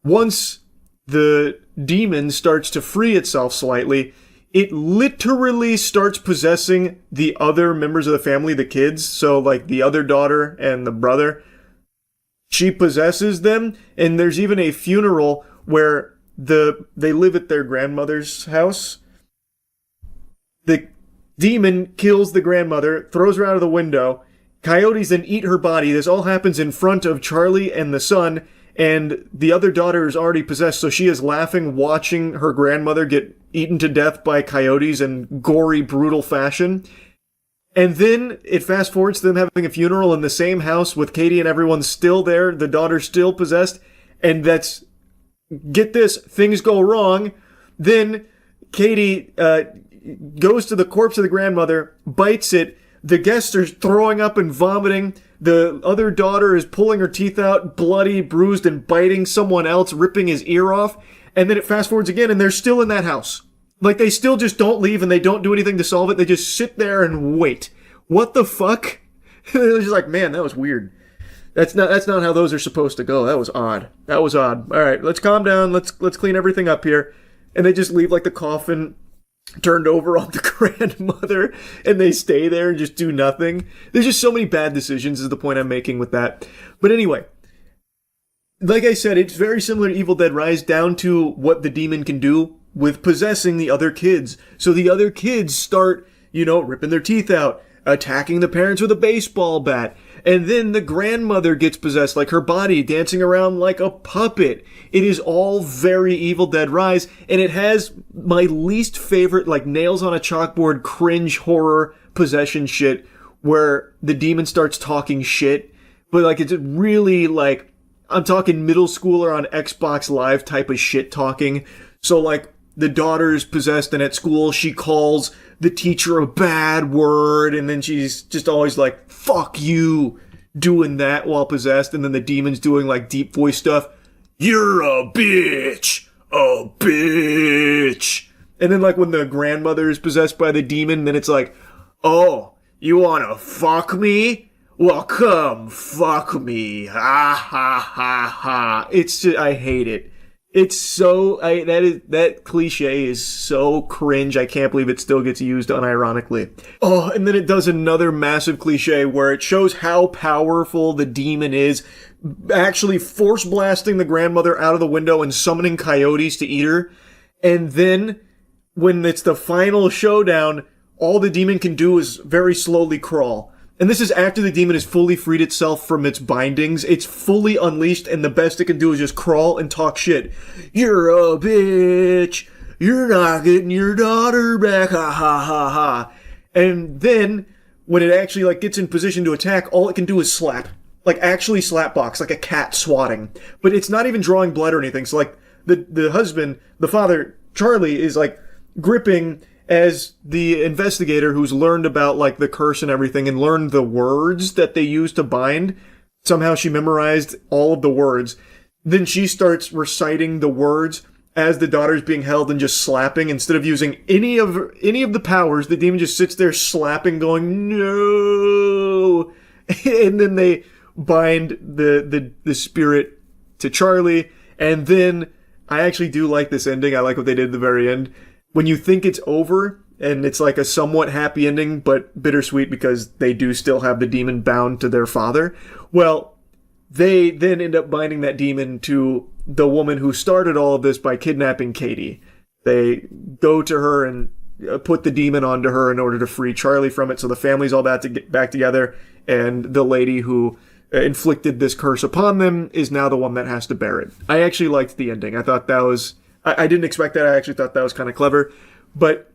Speaker 1: once the demon starts to free itself slightly, it literally starts possessing the other members of the family, the kids. So the other daughter and the brother, she possesses them. And there's even a funeral where they live at their grandmother's house. The demon kills the grandmother, throws her out of the window. Coyotes then eat her body. This all happens in front of Charlie and the son, and the other daughter is already possessed, so she is laughing, watching her grandmother get eaten to death by coyotes in gory, brutal fashion. And then it fast forwards to them having a funeral in the same house with Katie and everyone still there, the daughter's still possessed, and that's, get this, things go wrong. Then Katie goes to the corpse of the grandmother, bites it. The guests are throwing up and vomiting. The other daughter is pulling her teeth out, bloody, bruised, and biting someone else, ripping his ear off. And then it fast forwards again, and they're still in that house. They still just don't leave, and they don't do anything to solve it. They just sit there and wait. What the fuck? They're just man, that was weird. That's not how those are supposed to go. That was odd. All right, let's calm down. Let's clean everything up here. And they just leave the coffin turned over on the grandmother, and they stay there and just do nothing. There's just so many bad decisions is the point I'm making with that. But anyway, like I said, it's very similar to Evil Dead Rise down to what the demon can do with possessing the other kids. So the other kids start, ripping their teeth out, attacking the parents with a baseball bat. And then the grandmother gets possessed, her body dancing around like a puppet. It is all very Evil Dead Rise, and it has my least favorite, nails on a chalkboard cringe horror possession shit, where the demon starts talking shit, but it's really I'm talking middle schooler on Xbox Live type of shit talking. So the daughter's possessed, and at school she calls the teacher a bad word, and then she's just always like, fuck you, doing that while possessed, and then the demon's doing like deep voice stuff. You're a bitch! A bitch! And then like when the grandmother is possessed by the demon, then it's like, oh, you wanna fuck me? Well, come fuck me. Ha ha ha ha. It's just, I hate it. It's so, that cliche is so cringe. I can't believe it still gets used unironically. Oh, and then it does another massive cliche where it shows how powerful the demon is, actually force blasting the grandmother out of the window and summoning coyotes to eat her. And then, when it's the final showdown, all the demon can do is very slowly crawl. And this is after the demon has fully freed itself from its bindings. It's fully unleashed, and the best it can do is just crawl and talk shit. You're a bitch. You're not getting your daughter back. Ha ha ha ha. And then, when it actually like gets in position to attack, all it can do is slap. Like actually slap box, like a cat swatting. But it's not even drawing blood or anything. So like, the husband, the father, Charlie, is like gripping as the investigator who's learned about like the curse and everything and learned the words that they use to bind. Somehow she memorized all of the words. Then she starts reciting the words as the daughter's being held and just slapping. Instead of using any of the powers, the demon just sits there slapping, going, no. And then they bind the spirit to Charlie. And then I actually do like this ending. I like what they did at the very end. When you think it's over, and it's like a somewhat happy ending, but bittersweet because they do still have the demon bound to their father, well, they then end up binding that demon to the woman who started all of this by kidnapping Katie. They go to her and put the demon onto her in order to free Charlie from it, so the family's all about to get back together, and the lady who inflicted this curse upon them is now the one that has to bear it. I actually liked the ending. I thought that was... I didn't expect that. I actually thought that was kind of clever. But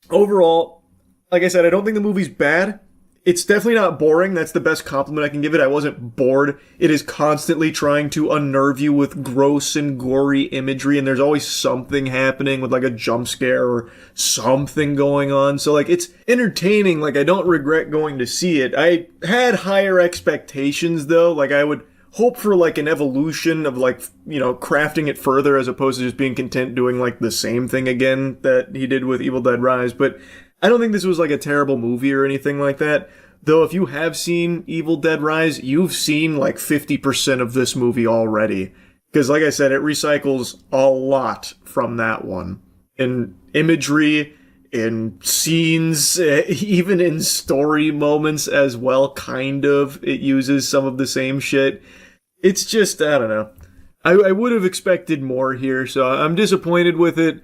Speaker 1: overall, like I said, I don't think the movie's bad. It's definitely not boring. That's the best compliment I can give it. I wasn't bored. It is constantly trying to unnerve you with gross and gory imagery, and there's always something happening with like a jump scare or something going on. So like it's entertaining. Like I don't regret going to see it. I had higher expectations though. Like I would hope for like an evolution of like, you know, crafting it further as opposed to just being content doing like the same thing again that he did with Evil Dead Rise. But I don't think this was like a terrible movie or anything like that. Though if you have seen Evil Dead Rise, you've seen like 50% of this movie already. Because like I said, it recycles a lot from that one. In imagery, in scenes, even in story moments as well, kind of. It uses some of the same shit. It's just, I don't know. I would have expected more here, so I'm disappointed with it.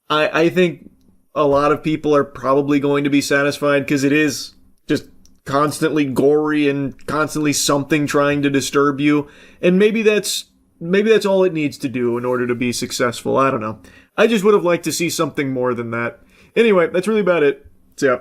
Speaker 1: I think a lot of people are probably going to be satisfied because it is just constantly gory and constantly something trying to disturb you. And maybe that's all it needs to do in order to be successful. I don't know. I just would have liked to see something more than that. Anyway, that's really about it. So, yeah.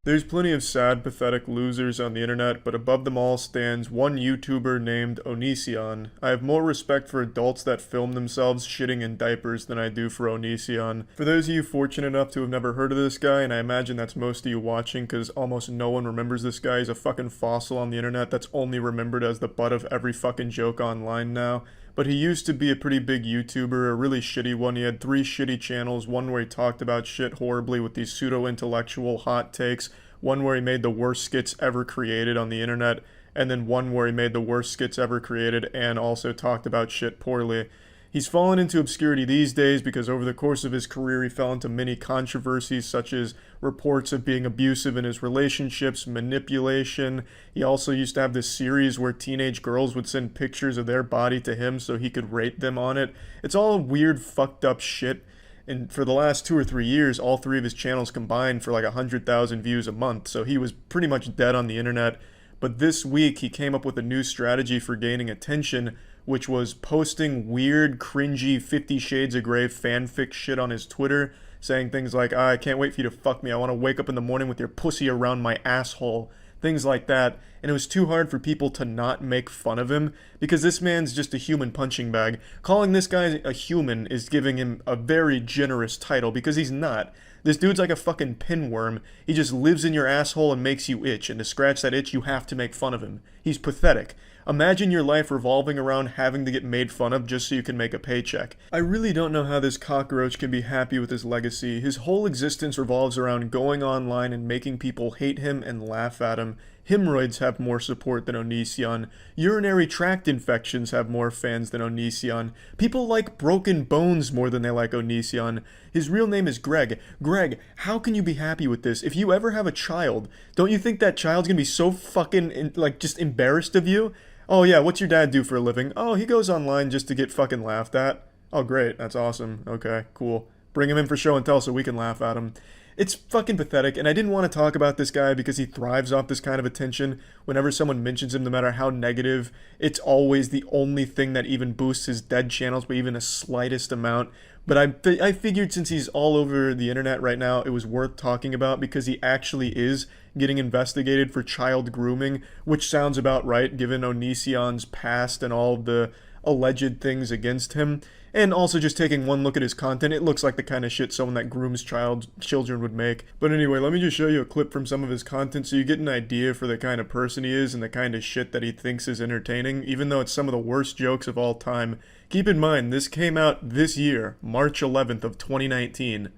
Speaker 1: There's plenty of sad, pathetic losers on the internet, but above them all stands one YouTuber named Onision. I have more respect for adults that film themselves shitting in diapers than I do for Onision. For those of you fortunate enough to have never heard of this guy, and I imagine that's most of you watching because almost no one remembers this guy, he's a fucking fossil on the internet that's only remembered as the butt of every fucking joke online now. But he used to be a pretty big YouTuber, a really shitty one. He had 3 shitty channels, one where he talked about shit horribly with these pseudo-intellectual hot takes, one where he made the worst skits ever created on the internet, and then one where he made the worst skits ever created and also talked about shit poorly. He's fallen into obscurity these days because over the course of his career he fell into many controversies such as reports of being abusive in his relationships, manipulation. He also used to have this series where teenage girls would send pictures of their body to him so he could rate them on it. It's all weird, fucked up shit. And for the last 2 or 3 years, all 3 of his channels combined for like 100,000 views a month. So he was pretty much dead on the internet. But this week he came up with a new strategy for gaining attention, which was posting weird, cringy 50 Shades of Grey fanfic shit on his Twitter, saying things like, I can't wait for you to fuck me, I want to wake up in the morning with your pussy around my asshole. things like that, and it was too hard for people to not make fun of him, because this man's just a human punching bag. Calling this guy a human is giving him a very generous title, because he's not. This dude's like a fucking pinworm. He just lives in your asshole and makes you itch, and to scratch that itch, you have to make fun of him. He's pathetic. Imagine your life revolving around having to get made fun of just so you can make a paycheck. I really don't know how this cockroach can be happy with his legacy. His whole existence revolves around going online and making people hate him and laugh at him. Hemorrhoids have more support than Onision. Urinary tract infections have more fans than Onision. People like broken bones more than they like Onision. His real name is Greg. Greg, how can you be happy with this? If you ever have a child, don't you think that child's gonna be so fucking, just embarrassed of you? Oh yeah, what's your dad do for a living? Oh, he goes online just to get fucking laughed at. Oh great, that's awesome. Okay, cool. Bring him in for show and tell so we can laugh at him. It's fucking pathetic, and I didn't want to talk about this guy because he thrives off this kind of attention. Whenever someone mentions him, no matter how negative, it's always the only thing that even boosts his dead channels by even a slightest amount. But I figured since he's all over the internet right now, it was worth talking about because he actually is getting investigated for child grooming, which sounds about right given Onision's past and all of the alleged things against him. And also just taking one look at his content, it looks like the kind of shit someone that grooms children would make. But anyway, let me just show you a clip from some of his content so you get an idea for the kind of person he is and the kind of shit that he thinks is entertaining, even though it's some of the worst jokes of all time. Keep in mind, this came out this year, March 11th of 2019.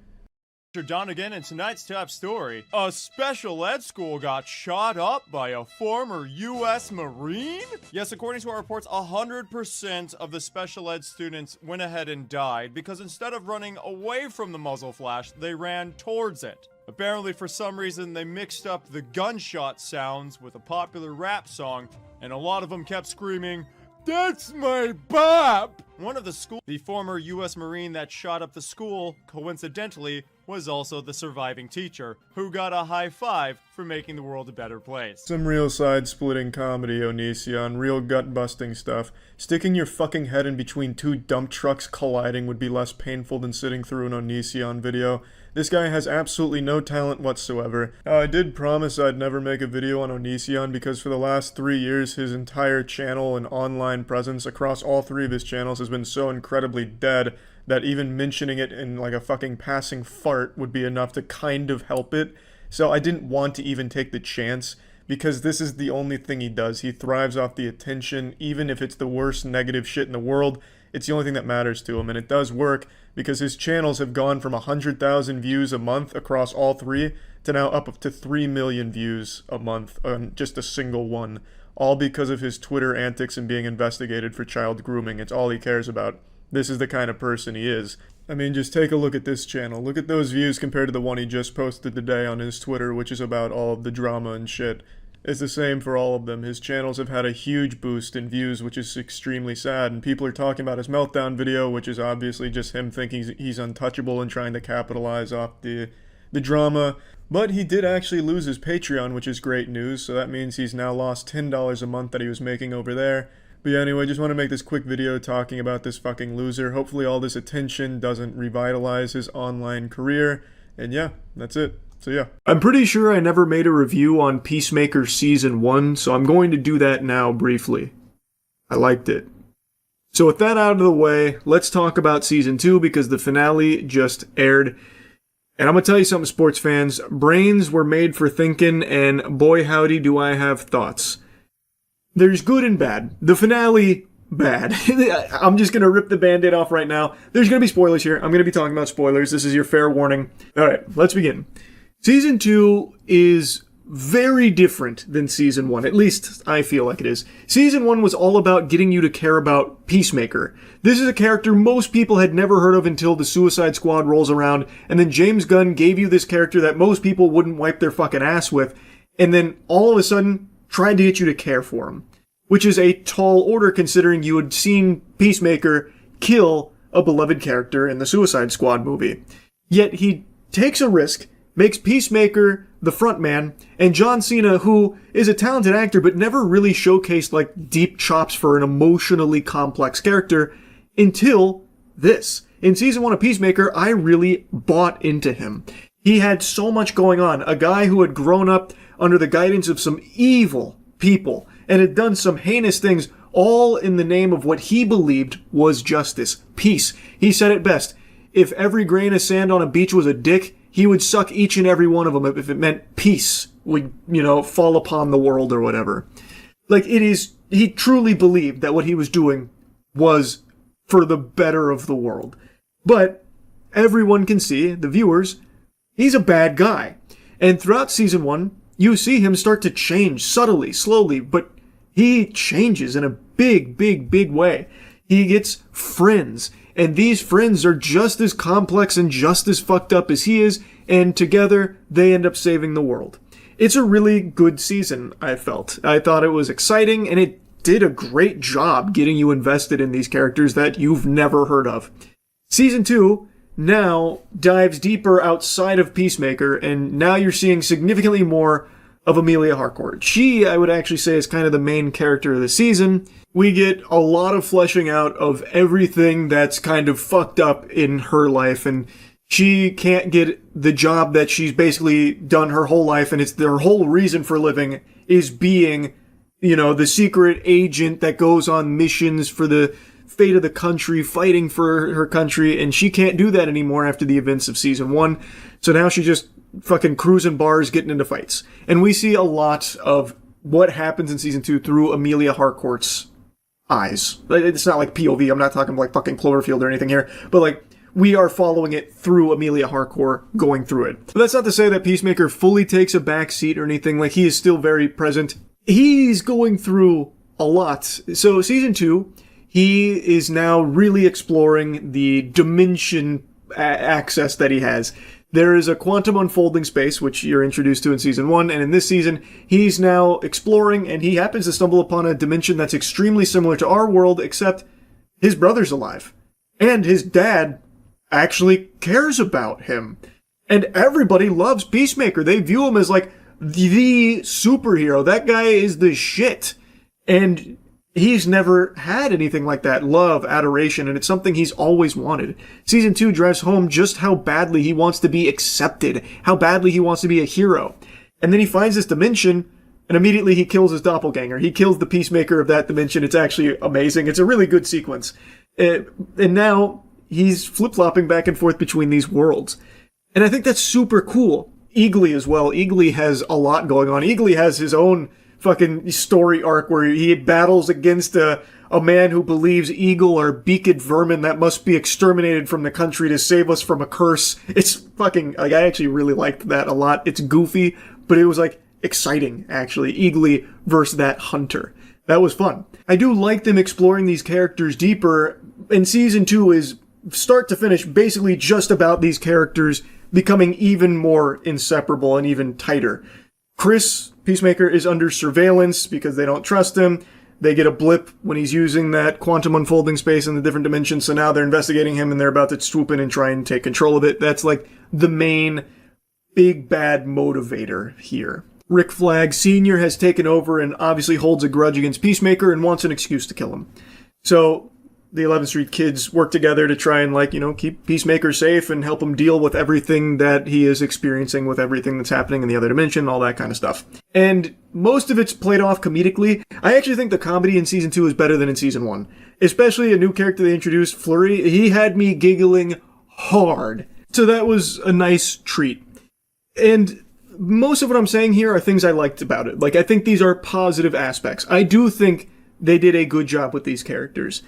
Speaker 4: Donegan, and tonight's top story. A special ed school got shot up by a former U.S. Marine? Yes, according to our reports, 100% of the special ed students went ahead and died because instead of running away from the muzzle flash, they ran towards it. Apparently, for some reason, they mixed up the gunshot sounds with a popular rap song, and a lot of them kept screaming, "That's my bop!" One of the former U.S. Marine that shot up the school, coincidentally, was also the surviving teacher, who got a high five for making the world a better place.
Speaker 1: Some real side-splitting comedy, Onision, real gut-busting stuff. Sticking your fucking head in between two dump trucks colliding would be less painful than sitting through an Onision video. This guy has absolutely no talent whatsoever. Now, I did promise I'd never make a video on Onision because for the last 3 years, his entire channel and online presence across all 3 of his channels has been so incredibly dead that even mentioning it in like a fucking passing fart would be enough to kind of help it. So I didn't want to even take the chance because this is the only thing he does. He thrives off the attention, even if it's the worst negative shit in the world. It's the only thing that matters to him, and it does work because his channels have gone from 100,000 views a month across all 3 to now up to 3 million views a month on just a single one. All because of his Twitter antics and being investigated for child grooming. It's all he cares about. This is the kind of person he is. I mean, just take a look at this channel. Look at those views compared to the one he just posted today on his Twitter, which is about all of the drama and shit. It's the same for all of them. His channels have had a huge boost in views, which is extremely sad, and people are talking about his meltdown video, which is obviously just him thinking he's untouchable and trying to capitalize off the drama. But he did actually lose his Patreon, which is great news, so that means he's now lost $10 a month that he was making over there. But yeah, anyway, just want to make this quick video talking about this fucking loser. Hopefully all this attention doesn't revitalize his online career. And yeah, that's it. So yeah. I'm pretty sure I never made a review on Peacemaker Season 1, so I'm going to do that now briefly. I liked it. So with that out of the way, let's talk about Season 2 because the finale just aired. And I'm going to tell you something, sports fans. Brains were made for thinking, and boy howdy do I have thoughts. There's good and bad. The finale, bad. I'm just going to rip the band-aid off right now. There's going to be spoilers here. I'm going to be talking about spoilers. This is your fair warning. Alright, let's begin. Season 2 is very different than Season 1. At least, I feel like it is. Season 1 was all about getting you to care about Peacemaker. This is a character most people had never heard of until the Suicide Squad rolls around, and then James Gunn gave you this character that most people wouldn't wipe their fucking ass with, and then all of a sudden tried to get you to care for him. Which is a tall order considering you had seen Peacemaker kill a beloved character in the Suicide Squad movie. Yet he takes a risk, makes Peacemaker the front man, and John Cena, who is a talented actor but never really showcased like deep chops for an emotionally complex character until this. In Season 1 of Peacemaker, I really bought into him. He had so much going on. A guy who had grown up under the guidance of some evil people and had done some heinous things, all in the name of what he believed was justice, peace. He said it best. If every grain of sand on a beach was a dick, he would suck each and every one of them if it meant peace would, fall upon the world or whatever. Like, he truly believed that what he was doing was for the better of the world. But everyone can see, the viewers, he's a bad guy. And throughout season 1, you see him start to change subtly, slowly, but he changes in a big, big, big way. He gets friends, and these friends are just as complex and just as fucked up as he is, and together they end up saving the world. It's a really good season, I felt. I thought it was exciting, and it did a great job getting you invested in these characters that you've never heard of. Season 2 now dives deeper outside of Peacemaker, and now you're seeing significantly more of Amelia Harcourt. She, I would actually say, is kind of the main character of the season. We get a lot of fleshing out of everything that's kind of fucked up in her life, and she can't get the job that she's basically done her whole life, and it's their whole reason for living is being, the secret agent that goes on missions for the fate of the country, fighting for her country, and she can't do that anymore after the events of season 1. So now she just fucking cruising bars, getting into fights. And we see a lot of what happens in season 2 through Amelia Harcourt's eyes. It's not like POV, I'm not talking like fucking Cloverfield or anything here, but like, we are following it through Amelia Harcourt going through it. But that's not to say that Peacemaker fully takes a back seat or anything, like he is still very present. He's going through a lot. So season 2, he is now really exploring the dimension access that he has. There is a quantum unfolding space, which you're introduced to in season 1, and in this season, he's now exploring, and he happens to stumble upon a dimension that's extremely similar to our world, except his brother's alive. And his dad actually cares about him. And everybody loves Peacemaker. They view him as like the superhero. That guy is the shit. And he's never had anything like that, love, adoration, and it's something he's always wanted. Season 2 drives home just how badly he wants to be accepted, how badly he wants to be a hero. And then he finds this dimension, and immediately he kills his doppelganger. He kills the Peacemaker of that dimension. It's actually amazing. It's a really good sequence. And now he's flip-flopping back and forth between these worlds. And I think that's super cool. Eagly as well. Eagly has a lot going on. Eagly has his own fucking story arc where he battles against a man who believes eagle are beaked vermin that must be exterminated from the country to save us from a curse. It's fucking, like, I actually really liked that a lot. It's goofy, but it was, like, exciting, actually. Eagly versus that hunter. That was fun. I do like them exploring these characters deeper, and season 2 is, start to finish, basically just about these characters becoming even more inseparable and even tighter. Chris, Peacemaker, is under surveillance because they don't trust him. They get a blip when he's using that quantum unfolding space in the different dimensions, so now they're investigating him and they're about to swoop in and try and take control of it. That's like the main big bad motivator here. Rick Flag Sr. has taken over and obviously holds a grudge against Peacemaker and wants an excuse to kill him. So the 11th Street kids work together to try and, keep Peacemaker safe and help him deal with everything that he is experiencing with everything that's happening in the other dimension, all that kind of stuff. And most of it's played off comedically. I actually think the comedy in season 2 is better than in season 1. Especially a new character they introduced, Flurry. He had me giggling hard. So that was a nice treat. And most of what I'm saying here are things I liked about it. Like, I think these are positive aspects. I do think they did a good job with these characters.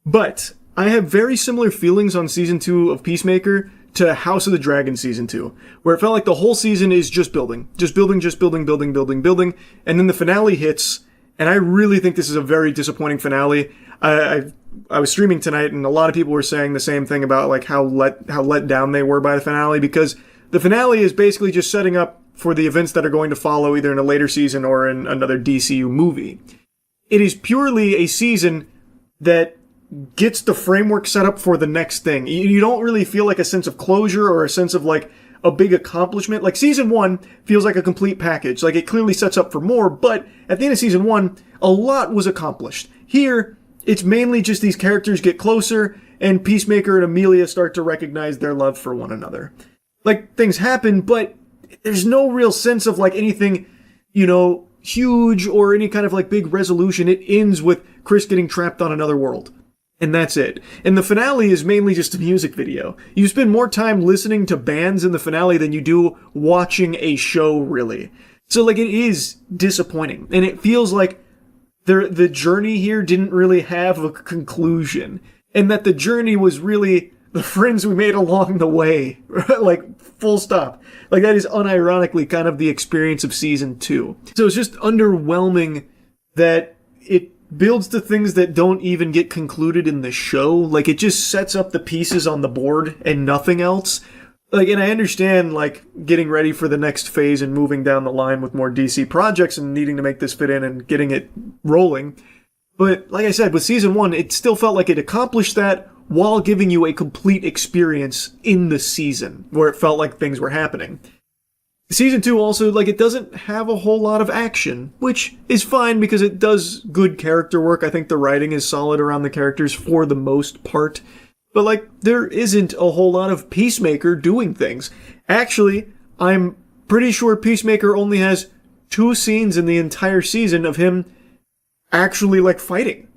Speaker 1: But I have very similar feelings on season 2 of Peacemaker to House of the Dragon season 2, where it felt like the whole season is just building, building, and then the finale hits, and I really think this is a very disappointing finale. I was streaming tonight, and a lot of people were saying the same thing about like how let down they were by the finale, because the finale is basically just setting up for the events that are going to follow either in a later season or in another DCU movie. It is purely a season that gets the framework set up for the next thing. You don't really feel like a sense of closure or a sense of like a big accomplishment. Like season 1 feels like a complete package. Like it clearly sets up for more, but at the end of season 1, a lot was accomplished. Here, it's mainly just these characters get closer and Peacemaker and Amelia start to recognize their love for one another. Like things happen, but there's no real sense of like anything, huge or any kind of like big resolution. It ends with Chris getting trapped on another world. And that's it. And the finale is mainly just a music video. You spend more time listening to bands in the finale than you do watching a show, really. So, like, it is disappointing. And it feels like the journey here didn't really have a conclusion. And that the journey was really the friends we made along the way. Like, full stop. Like, that is unironically kind of the experience of season 2. So it's just underwhelming that it builds to things that don't even get concluded in the show. Like, it just sets up the pieces on the board and nothing else. Like, and I understand, like, getting ready for the next phase and moving down the line with more DC projects and needing to make this fit in and getting it rolling. But, like I said, with season 1, it still felt like it accomplished that while giving you a complete experience in the season, where it felt like things were happening. Season 2 also, like, it doesn't have a whole lot of action, which is fine because it does good character work. I think the writing is solid around the characters for the most part. But, like, there isn't a whole lot of Peacemaker doing things. Actually, I'm pretty sure Peacemaker only has 2 scenes in the entire season of him actually, like, fighting.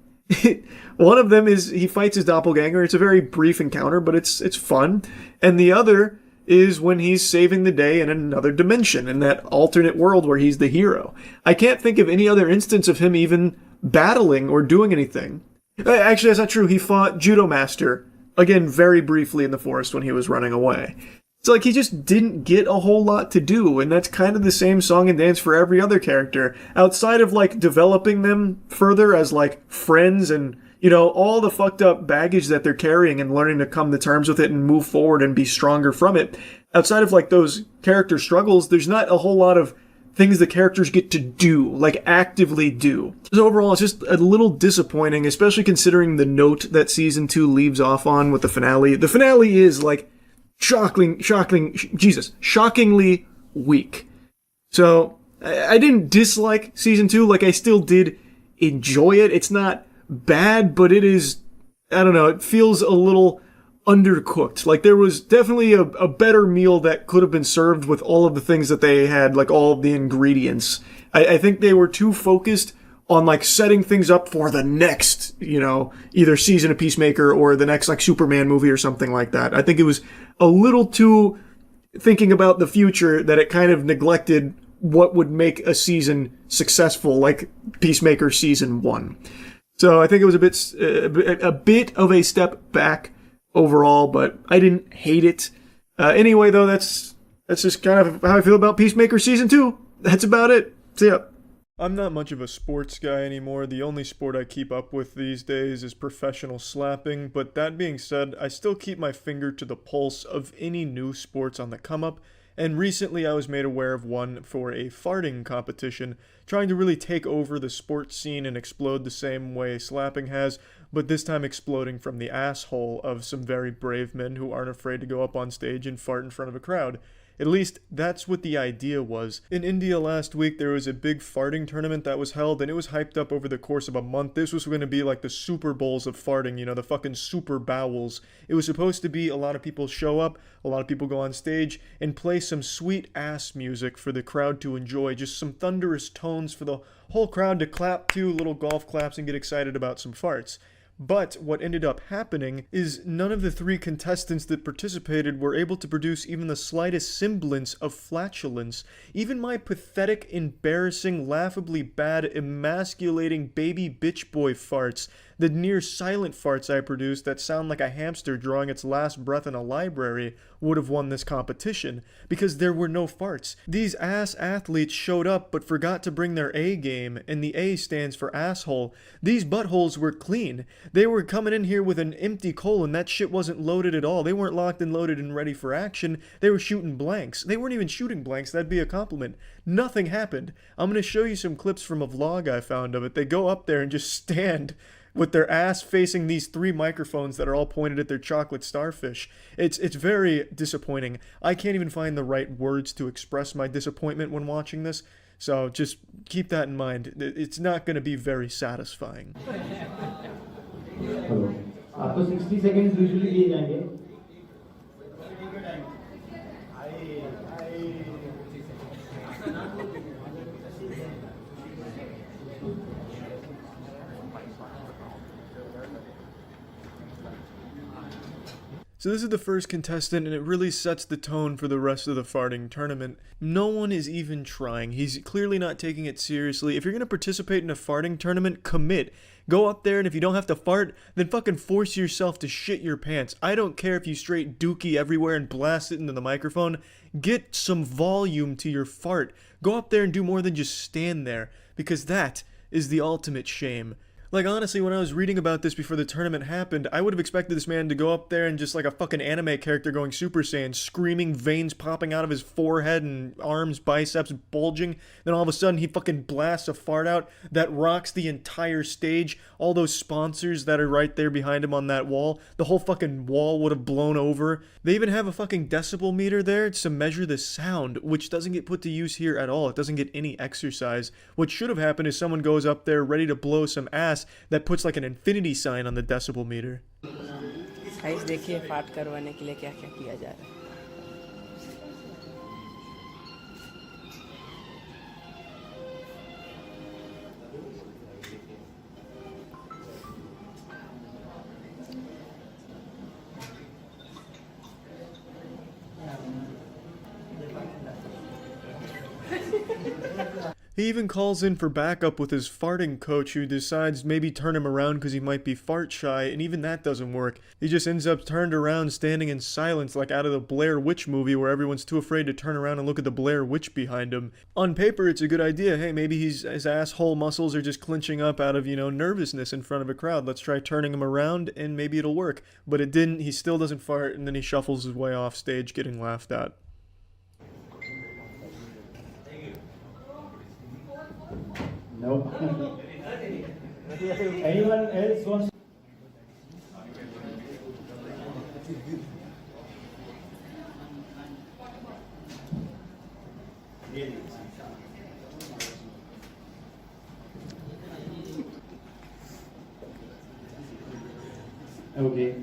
Speaker 1: One of them is he fights his doppelganger. It's a very brief encounter, but it's fun. And the other is when he's saving the day in another dimension, in that alternate world where he's the hero. I can't think of any other instance of him even battling or doing anything. Actually, that's not true. He fought Judo Master, again, very briefly in the forest when he was running away. It's like he just didn't get a whole lot to do, and that's kind of the same song and dance for every other character, outside of, like, developing them further as, like, friends and, all the fucked up baggage that they're carrying and learning to come to terms with it and move forward and be stronger from it. Outside of, like, those character struggles, there's not a whole lot of things the characters get to do, like, actively do. So overall, it's just a little disappointing, especially considering the note that season 2 leaves off on with the finale. The finale is, like, shockingly weak. So, I didn't dislike season 2, like, I still did enjoy it. It's not bad, but it is, I don't know, it feels a little undercooked. Like, there was definitely a better meal that could have been served with all of the things that they had, like, all of the ingredients. I think they were too focused on, like, setting things up for the next, either season of Peacemaker or the next, like, Superman movie or something like that. I think it was a little too thinking about the future that it kind of neglected what would make a season successful, like Peacemaker season 1. So I think it was a bit of a step back overall, but I didn't hate it. Anyway, though, that's just kind of how I feel about Peacemaker season 2. That's about it. See ya.
Speaker 4: I'm not much of a sports guy anymore. The only sport I keep up with these days is professional slapping, but that being said, I still keep my finger to the pulse of any new sports on the come up, and recently I was made aware of one for a farting competition, trying to really take over the sports scene and explode the same way slapping has, but this time exploding from the asshole of some very brave men who aren't afraid to go up on stage and fart in front of a crowd. At least, that's what the idea was. In India last week, there was a big farting tournament that was held, and it was hyped up over the course of a month. This was going to be like the Super Bowls of farting, the fucking super bowels. It was supposed to be a lot of people show up, a lot of people go on stage, and play some sweet ass music for the crowd to enjoy. Just some thunderous tones for the whole crowd to clap to, little golf claps, and get excited about some farts. But what ended up happening is none of the 3 contestants that participated were able to produce even the slightest semblance of flatulence. Even my pathetic, embarrassing, laughably bad, emasculating baby bitch boy farts, the near silent farts I produced that sound like a hamster drawing its last breath in a library, would have won this competition, because there were no farts. These ass athletes showed up but forgot to bring their A game, and the A stands for asshole. These buttholes were clean. They were coming in here with an empty colon. That shit wasn't loaded at all. They weren't locked and loaded and ready for action. They were shooting blanks. They weren't even shooting blanks. That'd be a compliment. Nothing happened. I'm going to show you some clips from a vlog I found of it. They go up there and just stand with their ass facing these 3 microphones that are all pointed at their chocolate starfish. It's very disappointing. I can't even find the right words to express my disappointment when watching this, so just keep that in mind. It's not going to be very satisfying.
Speaker 3: आपको 60 seconds usually दिए जाएंगे.
Speaker 1: So this is the first contestant, and it really sets the tone for the rest of the farting tournament. No one is even trying. He's clearly not taking it seriously. If you're going to participate in a farting tournament, commit. Go up there, and if you don't have to fart, then fucking force yourself to shit your pants. I don't care if you straight dookie everywhere and blast it into the microphone. Get some volume to your fart. Go up there and do more than just stand there, because that is the ultimate shame. Like, honestly, when I was reading about this before the tournament happened, I would have expected this man to go up there and just like a fucking anime character going Super Saiyan, screaming, veins popping out of his forehead and arms, biceps bulging. Then all of a sudden, he fucking blasts a fart out that rocks the entire stage. All those sponsors that are right there behind him on that wall, the whole fucking wall would have blown over. They even have a fucking decibel meter there to measure the sound, which doesn't get put to use here at all. It doesn't get any exercise. What should have happened is someone goes up there ready to blow some ass that puts like an infinity sign on the decibel meter.
Speaker 5: Guys देखिए फाट करवाने के लिए क्या क्या किया जा रहा है.
Speaker 1: He even calls in for backup with his farting coach, who decides maybe turn him around because he might be fart shy, and even that doesn't work. He just ends up turned around standing in silence like out of the Blair Witch movie where everyone's too afraid to turn around and look at the Blair Witch behind him. On paper, it's a good idea. Hey, maybe his asshole muscles are just clenching up out of, nervousness in front of a crowd. Let's try turning him around and maybe it'll work. But it didn't. He still doesn't fart, and then he shuffles his way off stage getting laughed at.
Speaker 3: No. Anyone else wants? Okay.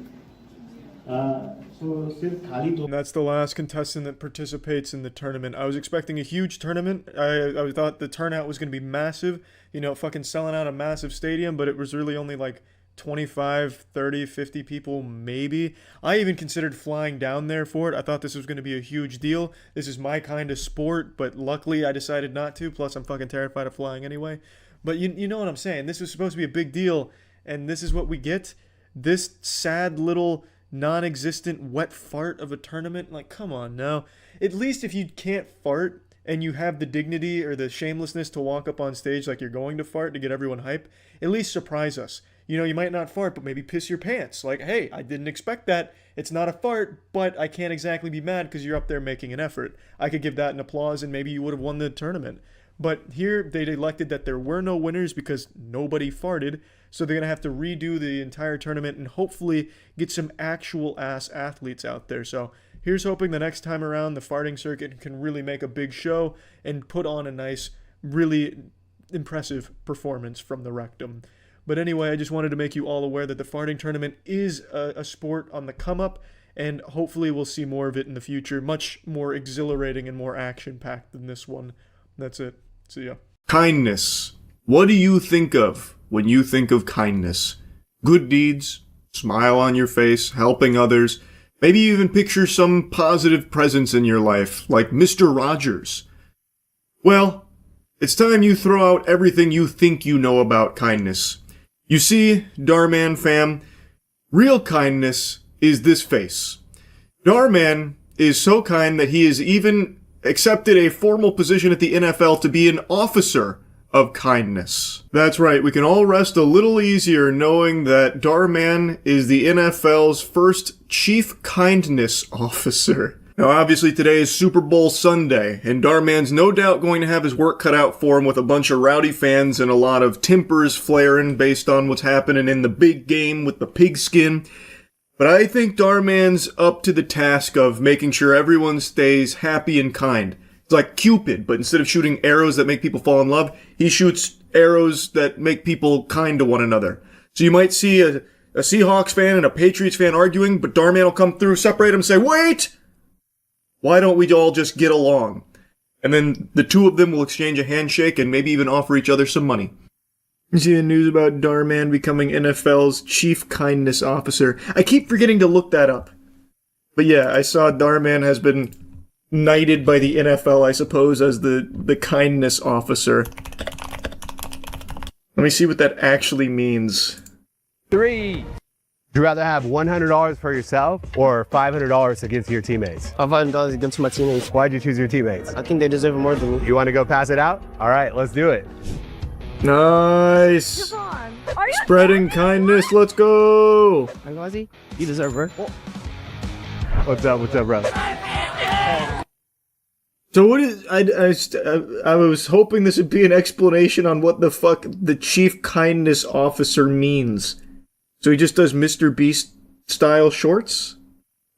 Speaker 1: And that's the last contestant that participates in the tournament. I was expecting a huge tournament. I thought the turnout was going to be massive, fucking selling out a massive stadium, but it was really only like 25, 30, 50 people maybe. I even considered flying down there for it. I thought this was going to be a huge deal. This is my kind of sport, but luckily I decided not to. Plus I'm fucking terrified of flying anyway. But you know what I'm saying. This was supposed to be a big deal, and this is what we get. This sad little non-existent wet fart of a tournament. Like, come on now. At least if you can't fart and you have the dignity or the shamelessness to walk up on stage like you're going to fart to get everyone hype, at least surprise us. You might not fart, but maybe piss your pants. Like, hey, I didn't expect that. It's not a fart, but I can't exactly be mad because you're up there making an effort. I could give that an applause and maybe you would have won the tournament. But here they elected that there were no winners because nobody farted. So they're going to have to redo the entire tournament and hopefully get some actual ass athletes out there. So here's hoping the next time around the farting circuit can really make a big show and put on a nice, really impressive performance from the rectum. But anyway, I just wanted to make you all aware that the farting tournament is a sport on the come up, and hopefully we'll see more of it in the future. Much more exhilarating and more action-packed than this one. That's it. See ya.
Speaker 9: Kindness. What do you think of when you think of kindness? Good deeds, smile on your face, helping others. Maybe you even picture some positive presence in your life, like Mr. Rogers. Well, it's time you throw out everything you think you know about kindness. You see, Darman fam, real kindness is this face. Darman is so kind that he has even accepted a formal position at the NFL to be an officer of kindness. That's right, we can all rest a little easier knowing that Darman is the NFL's first Chief Kindness Officer. Now obviously today is Super Bowl Sunday, and Darman's no doubt going to have his work cut out for him with a bunch of rowdy fans and a lot of tempers flaring based on what's happening in the big game with the pigskin. But I think Darman's up to the task of making sure everyone stays happy and kind. It's like Cupid, but instead of shooting arrows that make people fall in love, he shoots arrows that make people kind to one another. So you might see a Seahawks fan and a Patriots fan arguing, but Darman will come through, separate them, and say, "Wait! Why don't we all just get along?" And then the two of them will exchange a handshake and maybe even offer each other some money. You see the news about Darman becoming NFL's Chief Kindness Officer. I keep forgetting to look that up.
Speaker 1: But yeah, I saw Darman has been knighted by the NFL, I suppose, as the kindness officer. Let me see what that actually means.
Speaker 10: 3. Would you rather have $100 for yourself or $500 to give to your teammates?
Speaker 11: $500 to give to my teammates.
Speaker 10: Why'd you choose your teammates?
Speaker 11: I think they deserve more than me.
Speaker 10: You want to go pass it out? All right, let's do it.
Speaker 1: Nice. Spreading kindness. Let's go.
Speaker 11: You deserve it.
Speaker 10: What's up, brother?
Speaker 1: So what is I was hoping this would be an explanation on what the fuck the chief kindness officer means. So he just does Mr. Beast style shorts?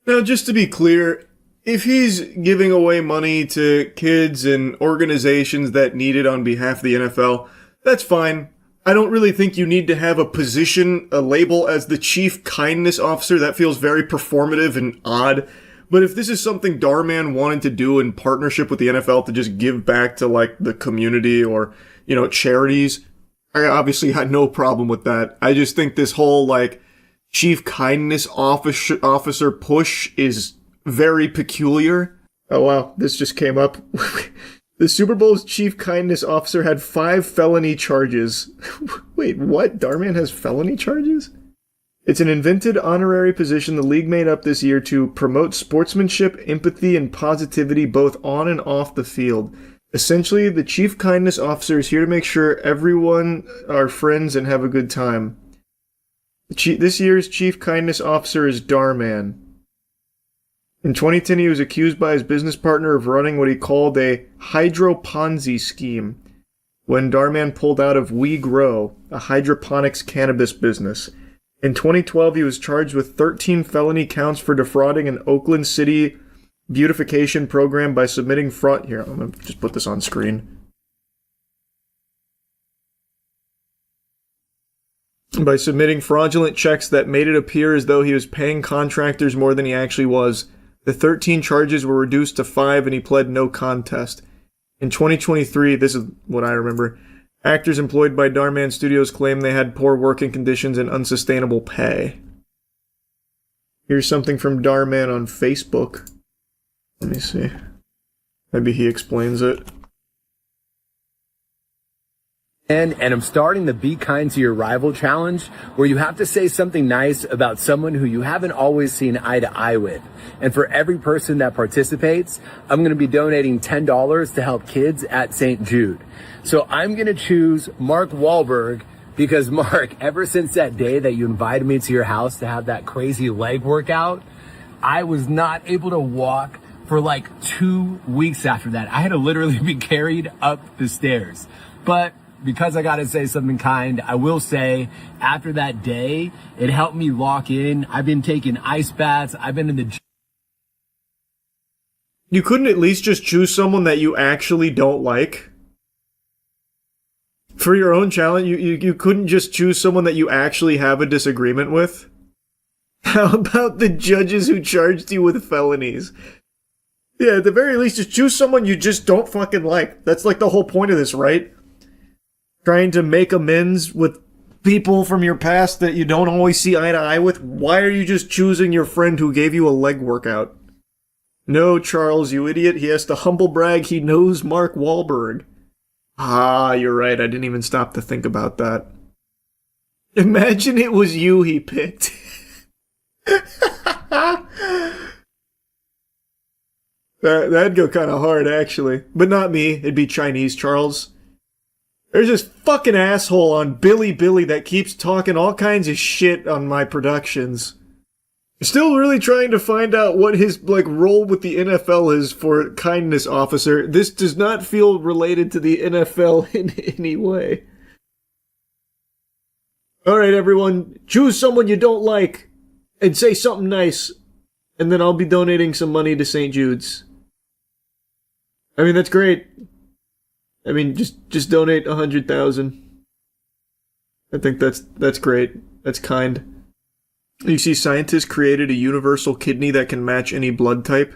Speaker 1: Now, just to be clear, if he's giving away money to kids and organizations that need it on behalf of the NFL, that's fine. I don't really think you need to have a position, a label as the chief kindness officer. That feels very performative and odd. But if this is something Darman wanted to do in partnership with the NFL to just give back to, like, the community or, you know, charities, I obviously had no problem with that. I just think this whole, like, chief kindness officer push is very peculiar. Oh, wow. This just came up. The Super Bowl's chief kindness officer had 5 felony charges. Wait, what? Darman has felony charges? It's an invented honorary position the league made up this year to promote sportsmanship, empathy, and positivity both on and off the field. Essentially, the chief kindness officer is here to make sure everyone are friends and have a good time. This year's chief kindness officer is Darman. In 2010, he was accused by his business partner of running what he called a hydro-Ponzi scheme when Darman pulled out of We Grow, a hydroponics cannabis business. In 2012, he was charged with 13 felony counts for defrauding an Oakland City beautification program by submitting fraud. Here, I'm going to just put this on screen. By submitting fraudulent checks that made it appear as though he was paying contractors more than he actually was. The 13 charges were reduced to 5 and he pled no contest. In 2023, this is what I remember, actors employed by Darman Studios claim they had poor working conditions and unsustainable pay. Here's something from Darman on Facebook. Let me see. Maybe he explains it.
Speaker 12: And I'm starting the Be Kind to Your Rival challenge, where you have to say something nice about someone who you haven't always seen eye to eye with. And for every person that participates, I'm going to be donating $10 to help kids at St. Jude. So I'm going to choose Mark Wahlberg because, Mark, ever since that day that you invited me to your house to have that crazy leg workout, I was not able to walk for like 2 weeks after that. I had to literally be carried up the stairs. But because I got to say something kind, I will say after that day, it helped me lock in. I've been taking ice baths. I've been in the gym.
Speaker 1: You couldn't at least just choose someone that you actually don't like? For your own challenge, you couldn't just choose someone that you actually have a disagreement with? How about the judges who charged you with felonies? Yeah, at the very least, just choose someone you just don't fucking like. That's like the whole point of this, right? Trying to make amends with people from your past that you don't always see eye to eye with. Why are you just choosing your friend who gave you a leg workout? No, Charles, you idiot. He has to humble brag he knows Mark Wahlberg. Ah, you're right. I didn't even stop to think about that. Imagine it was you he picked. That'd go kind of hard, actually. But not me. It'd be Chinese Charles. There's this fucking asshole on Billy that keeps talking all kinds of shit on my productions. Still really trying to find out what his, role with the NFL is for kindness officer. This does not feel related to the NFL in any way. Alright, everyone. Choose someone you don't like and say something nice. And then I'll be donating some money to St. Jude's. I mean, that's great. I mean, just donate 100,000. I think that's great. That's kind. You see, scientists created a universal kidney that can match any blood type.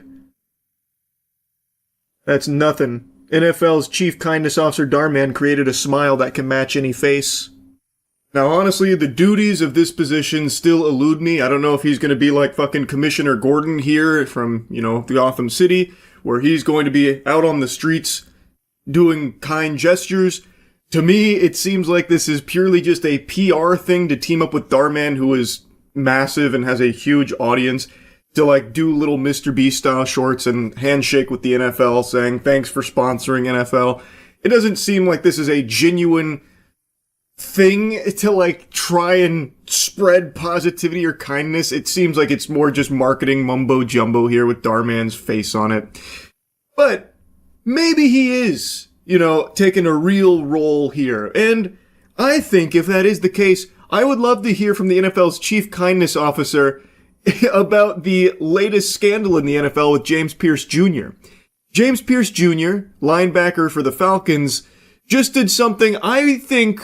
Speaker 1: That's nothing. NFL's chief kindness officer Darman created a smile that can match any face.
Speaker 9: Now, honestly, the duties of this position still elude me. I don't know if he's going to be like fucking Commissioner Gordon here from, the Gotham City, where he's going to be out on the streets doing kind gestures. To me, it seems like this is purely just a PR thing to team up with Darman, who is massive and has a huge audience, to like do little Mr. Beast style shorts and handshake with the NFL saying thanks for sponsoring NFL. It doesn't seem like this is a genuine thing to like try and spread positivity or kindness. It seems like it's more just marketing mumbo jumbo here with Darman's face on it. But maybe he is, taking a real role here. And I think if that is the case, I would love to hear from the NFL's chief kindness officer about the latest scandal in the NFL with James Pierce Jr. James Pierce Jr., linebacker for the Falcons, just did something I think,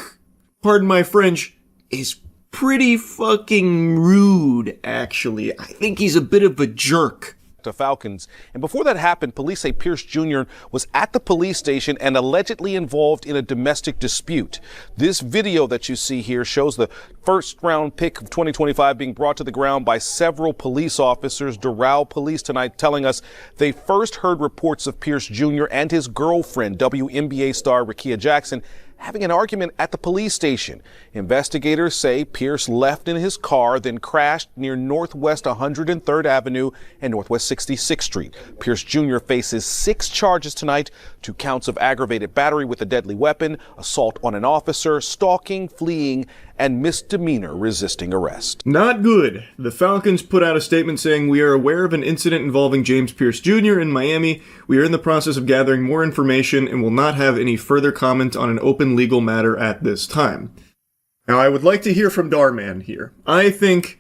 Speaker 9: pardon my French, is pretty fucking rude, actually. I think he's a bit of a jerk.
Speaker 8: To Falcons. And before that happened, police say Pierce Jr. was at the police station and allegedly involved in a domestic dispute. This video that you see here shows the first round pick of 2025 being brought to the ground by several police officers. Doral police tonight telling us they first heard reports of Pierce Jr. and his girlfriend, WNBA star Rickea Jackson, having an argument at the police station. Investigators say Pierce left in his car, then crashed near Northwest 103rd Avenue and Northwest 66th Street. Pierce Jr. faces 6 charges tonight, 2 counts of aggravated battery with a deadly weapon, assault on an officer, stalking, fleeing, and misdemeanor resisting arrest.
Speaker 9: Not good. The Falcons put out a statement saying, "We are aware of an incident involving James Pierce Jr. in Miami. We are in the process of gathering more information and will not have any further comment on an open legal matter at this time." Now, I would like to hear from Darman here. I think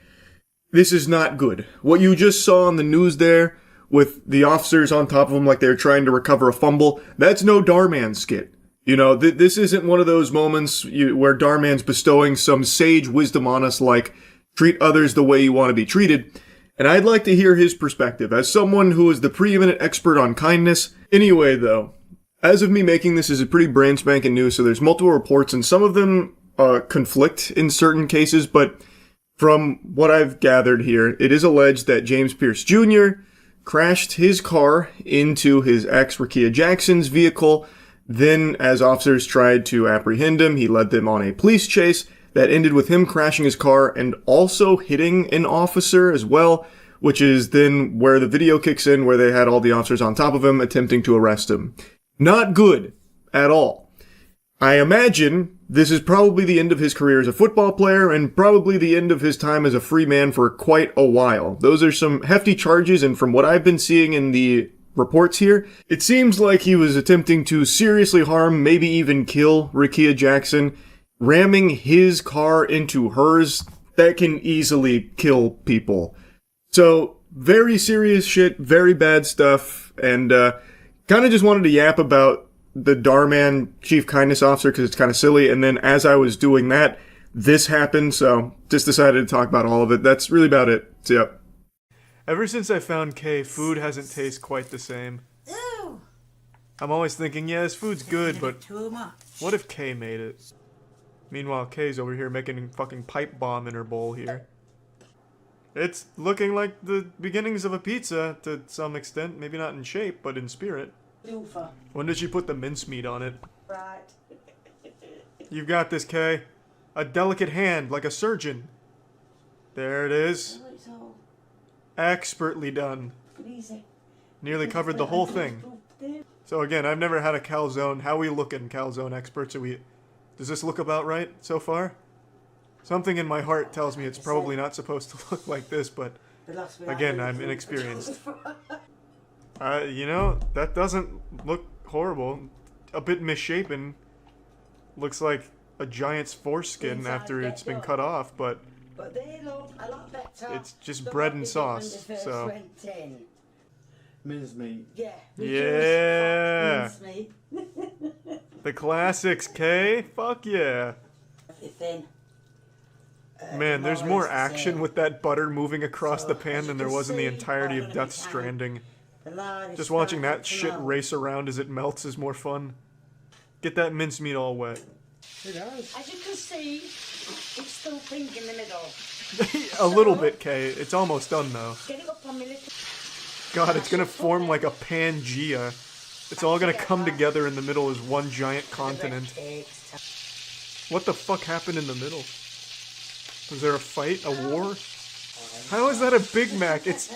Speaker 9: this is not good. What you just saw on the news there with the officers on top of him like they're trying to recover a fumble, that's no Darman skit. This isn't one of those moments where Darman's bestowing some sage wisdom on us like, treat others the way you want to be treated. And I'd like to hear his perspective as someone who is the preeminent expert on kindness. Anyway, though, as of me making this is a pretty brand spanking new, so there's multiple reports, and some of them conflict in certain cases, but from what I've gathered here, it is alleged that James Pierce Jr. crashed his car into his ex Rickea Jackson's vehicle. Then, as officers tried to apprehend him, he led them on a police chase that ended with him crashing his car and also hitting an officer as well, which is then where the video kicks in, where they had all the officers on top of him attempting to arrest him. Not good at all. I imagine this is probably the end of his career as a football player and probably the end of his time as a free man for quite a while. Those are some hefty charges, and from what I've been seeing in the reports here, it seems like he was attempting to seriously harm, maybe even kill Rickea Jackson, ramming his car into hers. That can easily kill people. So, very serious shit, very bad stuff, and kind of just wanted to yap about the Darman Chief Kindness Officer because it's kind of silly, and then as I was doing that, this happened, so just decided to talk about all of it. That's really about it. So, yep.
Speaker 1: Ever since I found Kay, food hasn't tasted quite the same.
Speaker 13: Ew.
Speaker 1: I'm always thinking, yeah, this food's good, but
Speaker 13: Too much.
Speaker 1: what if Kay made it? Meanwhile, Kay's over here making a fucking pipe bomb in her bowl here. It's looking like the beginnings of a pizza to some extent. Maybe not in shape, but in spirit.
Speaker 13: Loofah.
Speaker 1: When did she put the mincemeat on it?
Speaker 13: Right.
Speaker 1: You've got this, Kay. A delicate hand, like a surgeon. There it is.
Speaker 13: Oh, it's all
Speaker 1: Expertly done.
Speaker 13: easy.
Speaker 1: Nearly covered the whole thing. So again, I've never had a calzone. How we looking, calzone experts? Does this look about right so far? Something in my heart tells me it's probably not supposed to look like this, but again, I'm inexperienced. That doesn't look horrible. A bit misshapen. Looks like a giant's foreskin after it's been cut off, but
Speaker 13: they look a lot better.
Speaker 1: it's just bread and sauce, so.
Speaker 3: Mincemeat.
Speaker 13: Yeah.
Speaker 1: Yeah.
Speaker 13: Mincemeat.
Speaker 1: The classics, Kay. Fuck yeah.
Speaker 13: Thin.
Speaker 1: Man, there's more action with that butter moving across the pan than there was in the entirety of Death Stranding. Just watching that shit race around as it melts is more fun. Get that mincemeat all wet.
Speaker 13: As you can see, It's still pink in the middle.
Speaker 1: A little bit, Kay. It's almost done, though.
Speaker 13: Get it up on my little...
Speaker 1: God, it's gonna form like a Pangea. It's all gonna come together in the middle as one giant continent. What the fuck happened in the middle? Was there a fight? A war? How is that a Big Mac? It's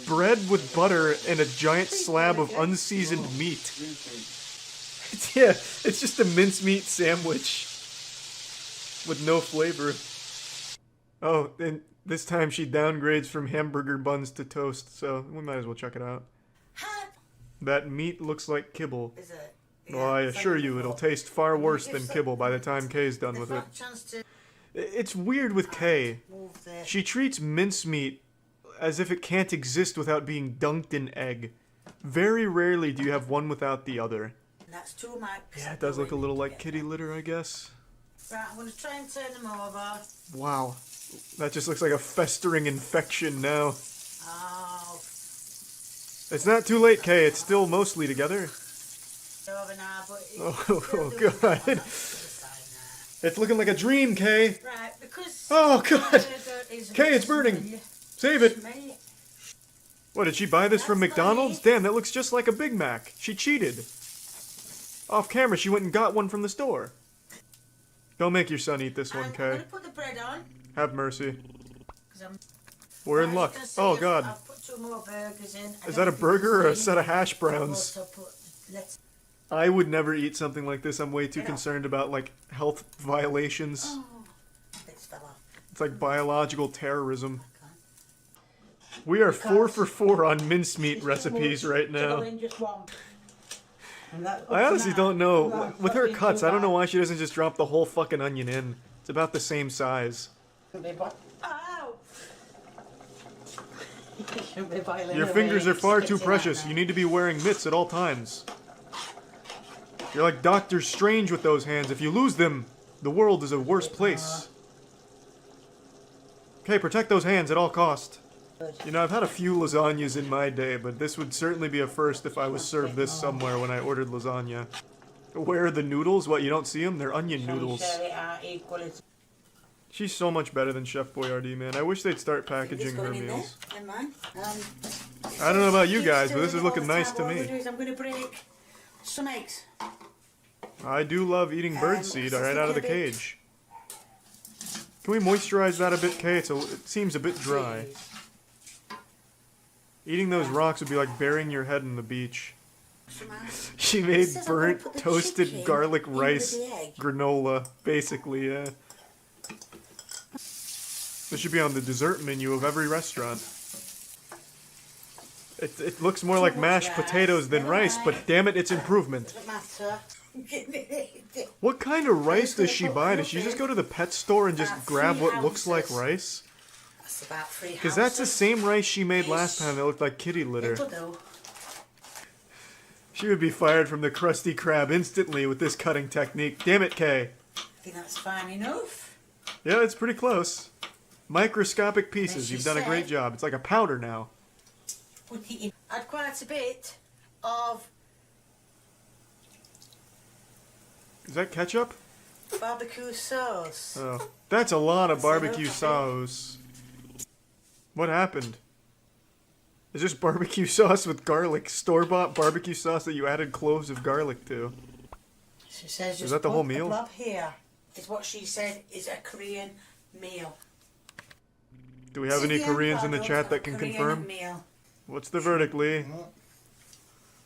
Speaker 1: bread with butter and a giant slab of unseasoned meat. It's just a mincemeat sandwich with no flavor. Oh, and this time she downgrades from hamburger buns to toast, so we might as well check it out. That meat looks like kibble.
Speaker 13: Is it?
Speaker 1: Well, I assure you, it'll taste far worse than kibble by the time Kay's done with it. It's weird with Kay. She treats mincemeat as if it can't exist without being dunked in egg. Very rarely do you have one without the other.
Speaker 13: That's two of my...
Speaker 1: Yeah, it does look a little like kitty litter, I guess.
Speaker 13: Right, I'm going to try and turn them over.
Speaker 1: Wow. That just looks like a festering infection now.
Speaker 13: Oh.
Speaker 1: It's not too late, Kay. It's still mostly together.
Speaker 13: Over now, but
Speaker 1: Oh, God. It's looking like a dream, Kay.
Speaker 13: Right, because...
Speaker 1: Oh, God. Kay, it's burning. Save it. What, did she buy this from McDonald's? Damn, that looks just like a Big Mac. She cheated. Off camera, she went and got one from the store. Don't make your son eat this one, Kay.
Speaker 13: I'm going to put the bread on.
Speaker 1: Have mercy. We're in luck. Oh, God.
Speaker 13: I'll put 2 more burgers in.
Speaker 1: Is that a burger or a set of hash browns? I would never eat something like this. I'm way too concerned about, like, health violations. It's like biological terrorism. We are 4 for 4 on mincemeat recipes right now. I honestly don't know. With her cuts, I don't know why she doesn't just drop the whole fucking onion in. It's about the same size. Your fingers are far too precious. You need to be wearing mitts at all times. You're like Doctor Strange with those hands. If you lose them, the world is a worse place. Okay, protect those hands at all cost. You know, I've had a few lasagnas in my day, but this would certainly be a first if I was served this somewhere when I ordered lasagna. Where are the noodles? What, you don't see them? They're onion noodles. She's so much better than Chef Boyardee, man. I wish they'd start packaging her meals. I don't know about you guys, but this is looking nice to me.
Speaker 13: I'm going to break some eggs.
Speaker 1: I do love eating birdseed right out of the cage. Can we moisturize that a bit, Kay? It seems a bit dry. Eating those rocks would be like burying your head in the beach. She made burnt, toasted garlic rice granola, basically, yeah. This should be on the dessert menu of every restaurant. It looks more like mashed potatoes than rice, but damn it, it's improvement. What kind of rice does she buy? Does she just go to the pet store and just grab what looks like rice? Because that's the same rice she made last time that looked like kitty litter. She would be fired from the Krusty Krab instantly with this cutting technique. Damn it, Kay.
Speaker 13: I think that's fine enough.
Speaker 1: Yeah, it's pretty close. Microscopic pieces. You've done a great job. It's like a powder now.
Speaker 13: Add quite a bit of...
Speaker 1: Is that ketchup?
Speaker 13: barbecue sauce.
Speaker 1: Oh, that's a lot of barbecue sauce. What happened? Is this barbecue sauce with garlic? Store-bought barbecue sauce that you added cloves of garlic to?
Speaker 13: She says
Speaker 1: is that the whole meal?
Speaker 13: The blob here is what she said is a Korean meal.
Speaker 1: Do we have any Koreans in the chat that can confirm?
Speaker 13: Meal.
Speaker 1: What's the verdict, Lee?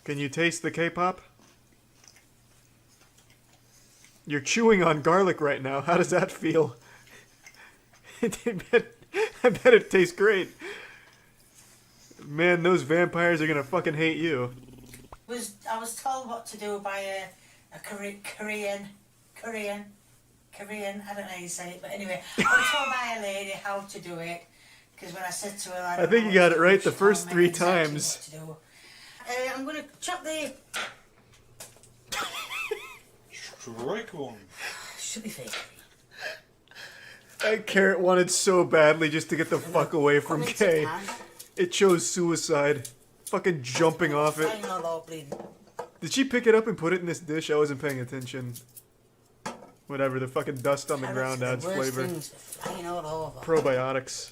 Speaker 1: Can you taste the K-pop? You're chewing on garlic right now. How does that feel? I bet it tastes great. Man, those vampires are gonna fucking hate you.
Speaker 13: I was told what to do by a Korean. I don't know how you say it, but anyway, I was told by a lady how to do it. Because when I said to her,
Speaker 1: I think you got it right the first 3 times.
Speaker 13: I'm gonna chop the.
Speaker 4: Strike one.
Speaker 13: Should be fake.
Speaker 1: That carrot wanted so badly just to get the fuck away from Kay. It chose suicide. Fucking jumping off it. Did she pick it up and put it in this dish? I wasn't paying attention. Whatever, the fucking dust on the ground adds flavor.
Speaker 13: All over.
Speaker 1: Probiotics.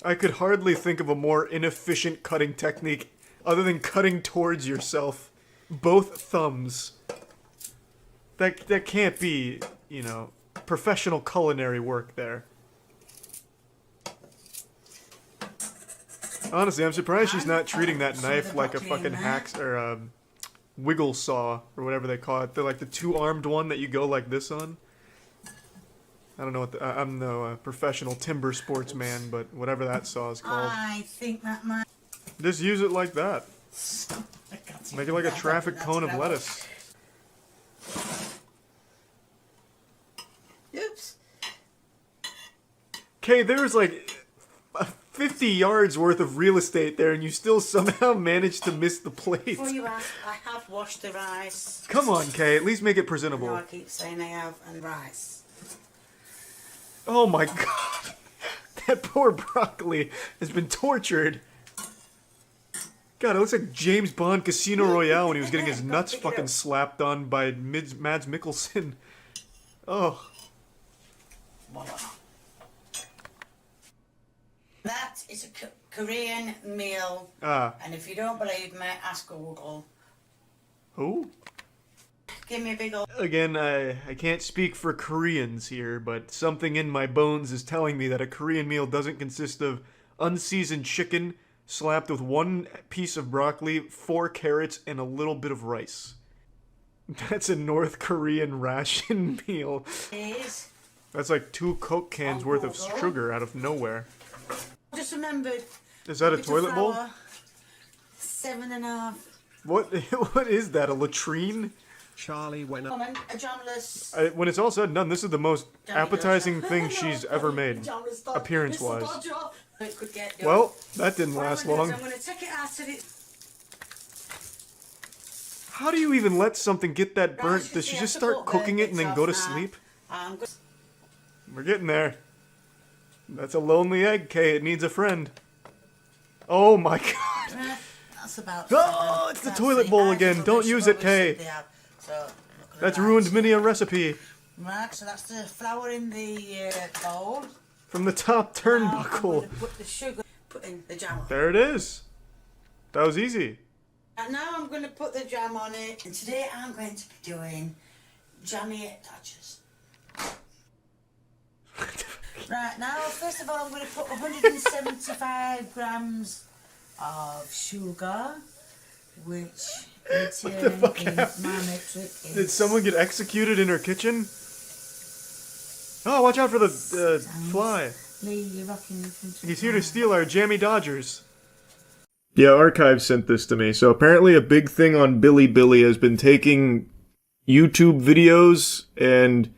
Speaker 1: I could hardly think of a more inefficient cutting technique other than cutting towards yourself. Both thumbs. That can't be, you know, professional culinary work there. Honestly, I'm surprised she's not treating that knife like a fucking wiggle saw, or whatever they call it. They're like the two-armed one that you go like this on. I don't know what I'm no professional timber sportsman, but whatever that saw is called.
Speaker 13: I think that might...
Speaker 1: Just use it like that. Make it like a traffic cone of lettuce.
Speaker 13: Oops.
Speaker 1: Okay, there's like 50 yards worth of real estate there, and you still somehow managed to miss the plate.
Speaker 13: Before you ask, I have washed the rice.
Speaker 1: Come on, Kay, at least make it
Speaker 13: I
Speaker 1: presentable.
Speaker 13: know I keep saying I have, and rice.
Speaker 1: Oh my god. That poor broccoli has been tortured. God, it looks like James Bond Casino Royale when he was getting his nuts fucking slapped on by Mads Mikkelsen. Oh.
Speaker 13: That is a Korean meal. And if you don't believe me, ask Google.
Speaker 1: Who?
Speaker 13: Give me a big old...
Speaker 1: Again, I can't speak for Koreans here, but something in my bones is telling me that a Korean meal doesn't consist of unseasoned chicken slapped with 1 piece of broccoli, 4 carrots, and a little bit of rice. That's a North Korean ration meal. That's like 2 Coke cans worth of sugar out of nowhere.
Speaker 13: Just remembered.
Speaker 1: Is that a toilet bowl?
Speaker 13: 7.5.
Speaker 1: What is that, a latrine?
Speaker 14: Charlie went up.
Speaker 13: A jamless.
Speaker 1: When it's all said and done, this is the most appetizing thing she's ever made, appearance-wise. Well, that didn't last long.
Speaker 13: I'm gonna take it out of it.
Speaker 1: How do you even let something get that burnt? Does she just start cooking it and then go to sleep? We're getting there. That's a lonely egg, Kay. It needs a friend. Oh my god.
Speaker 13: That's about...
Speaker 1: Oh, it's the toilet bowl again. Don't use it, Kay. That's ruined many a recipe.
Speaker 13: Right, so that's the flour in the bowl.
Speaker 1: From the top turnbuckle.
Speaker 13: I'm put the sugar, put in the jam on.
Speaker 1: There it is. That was easy.
Speaker 13: And now I'm going to put the jam on it. And today I'm going to be doing jammy Dodgers. Right, now first of all I'm going to put 175 grams of sugar, which in turn in my metric is...
Speaker 1: Did someone get executed in her kitchen? Oh, watch out for the fly. He's here to steal our jammy Dodgers. Yeah, Archive sent this to me. So apparently a big thing on Bilibili has been taking YouTube videos and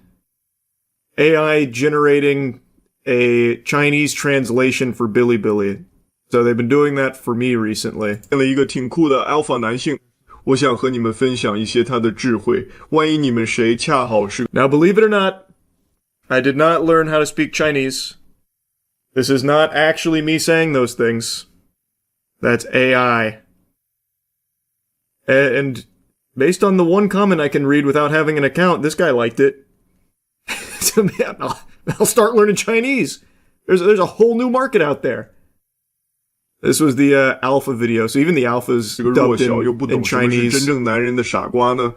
Speaker 1: AI generating a Chinese translation for Bilibili. So they've been doing that for me recently.
Speaker 9: 了一个挺酷的 alpha 男性，我想和你们分享一些他的智慧。万一你们谁恰好是
Speaker 1: Now, believe it or not, I did not learn how to speak Chinese. This is not actually me saying those things. That's AI. And based on the one comment I can read without having an account, this guy liked it. So man, I'll start learning Chinese. There's a whole new market out there. This was the alpha video, so even the alphas dubbed in Chinese.
Speaker 9: 真正男人的傻瓜呢？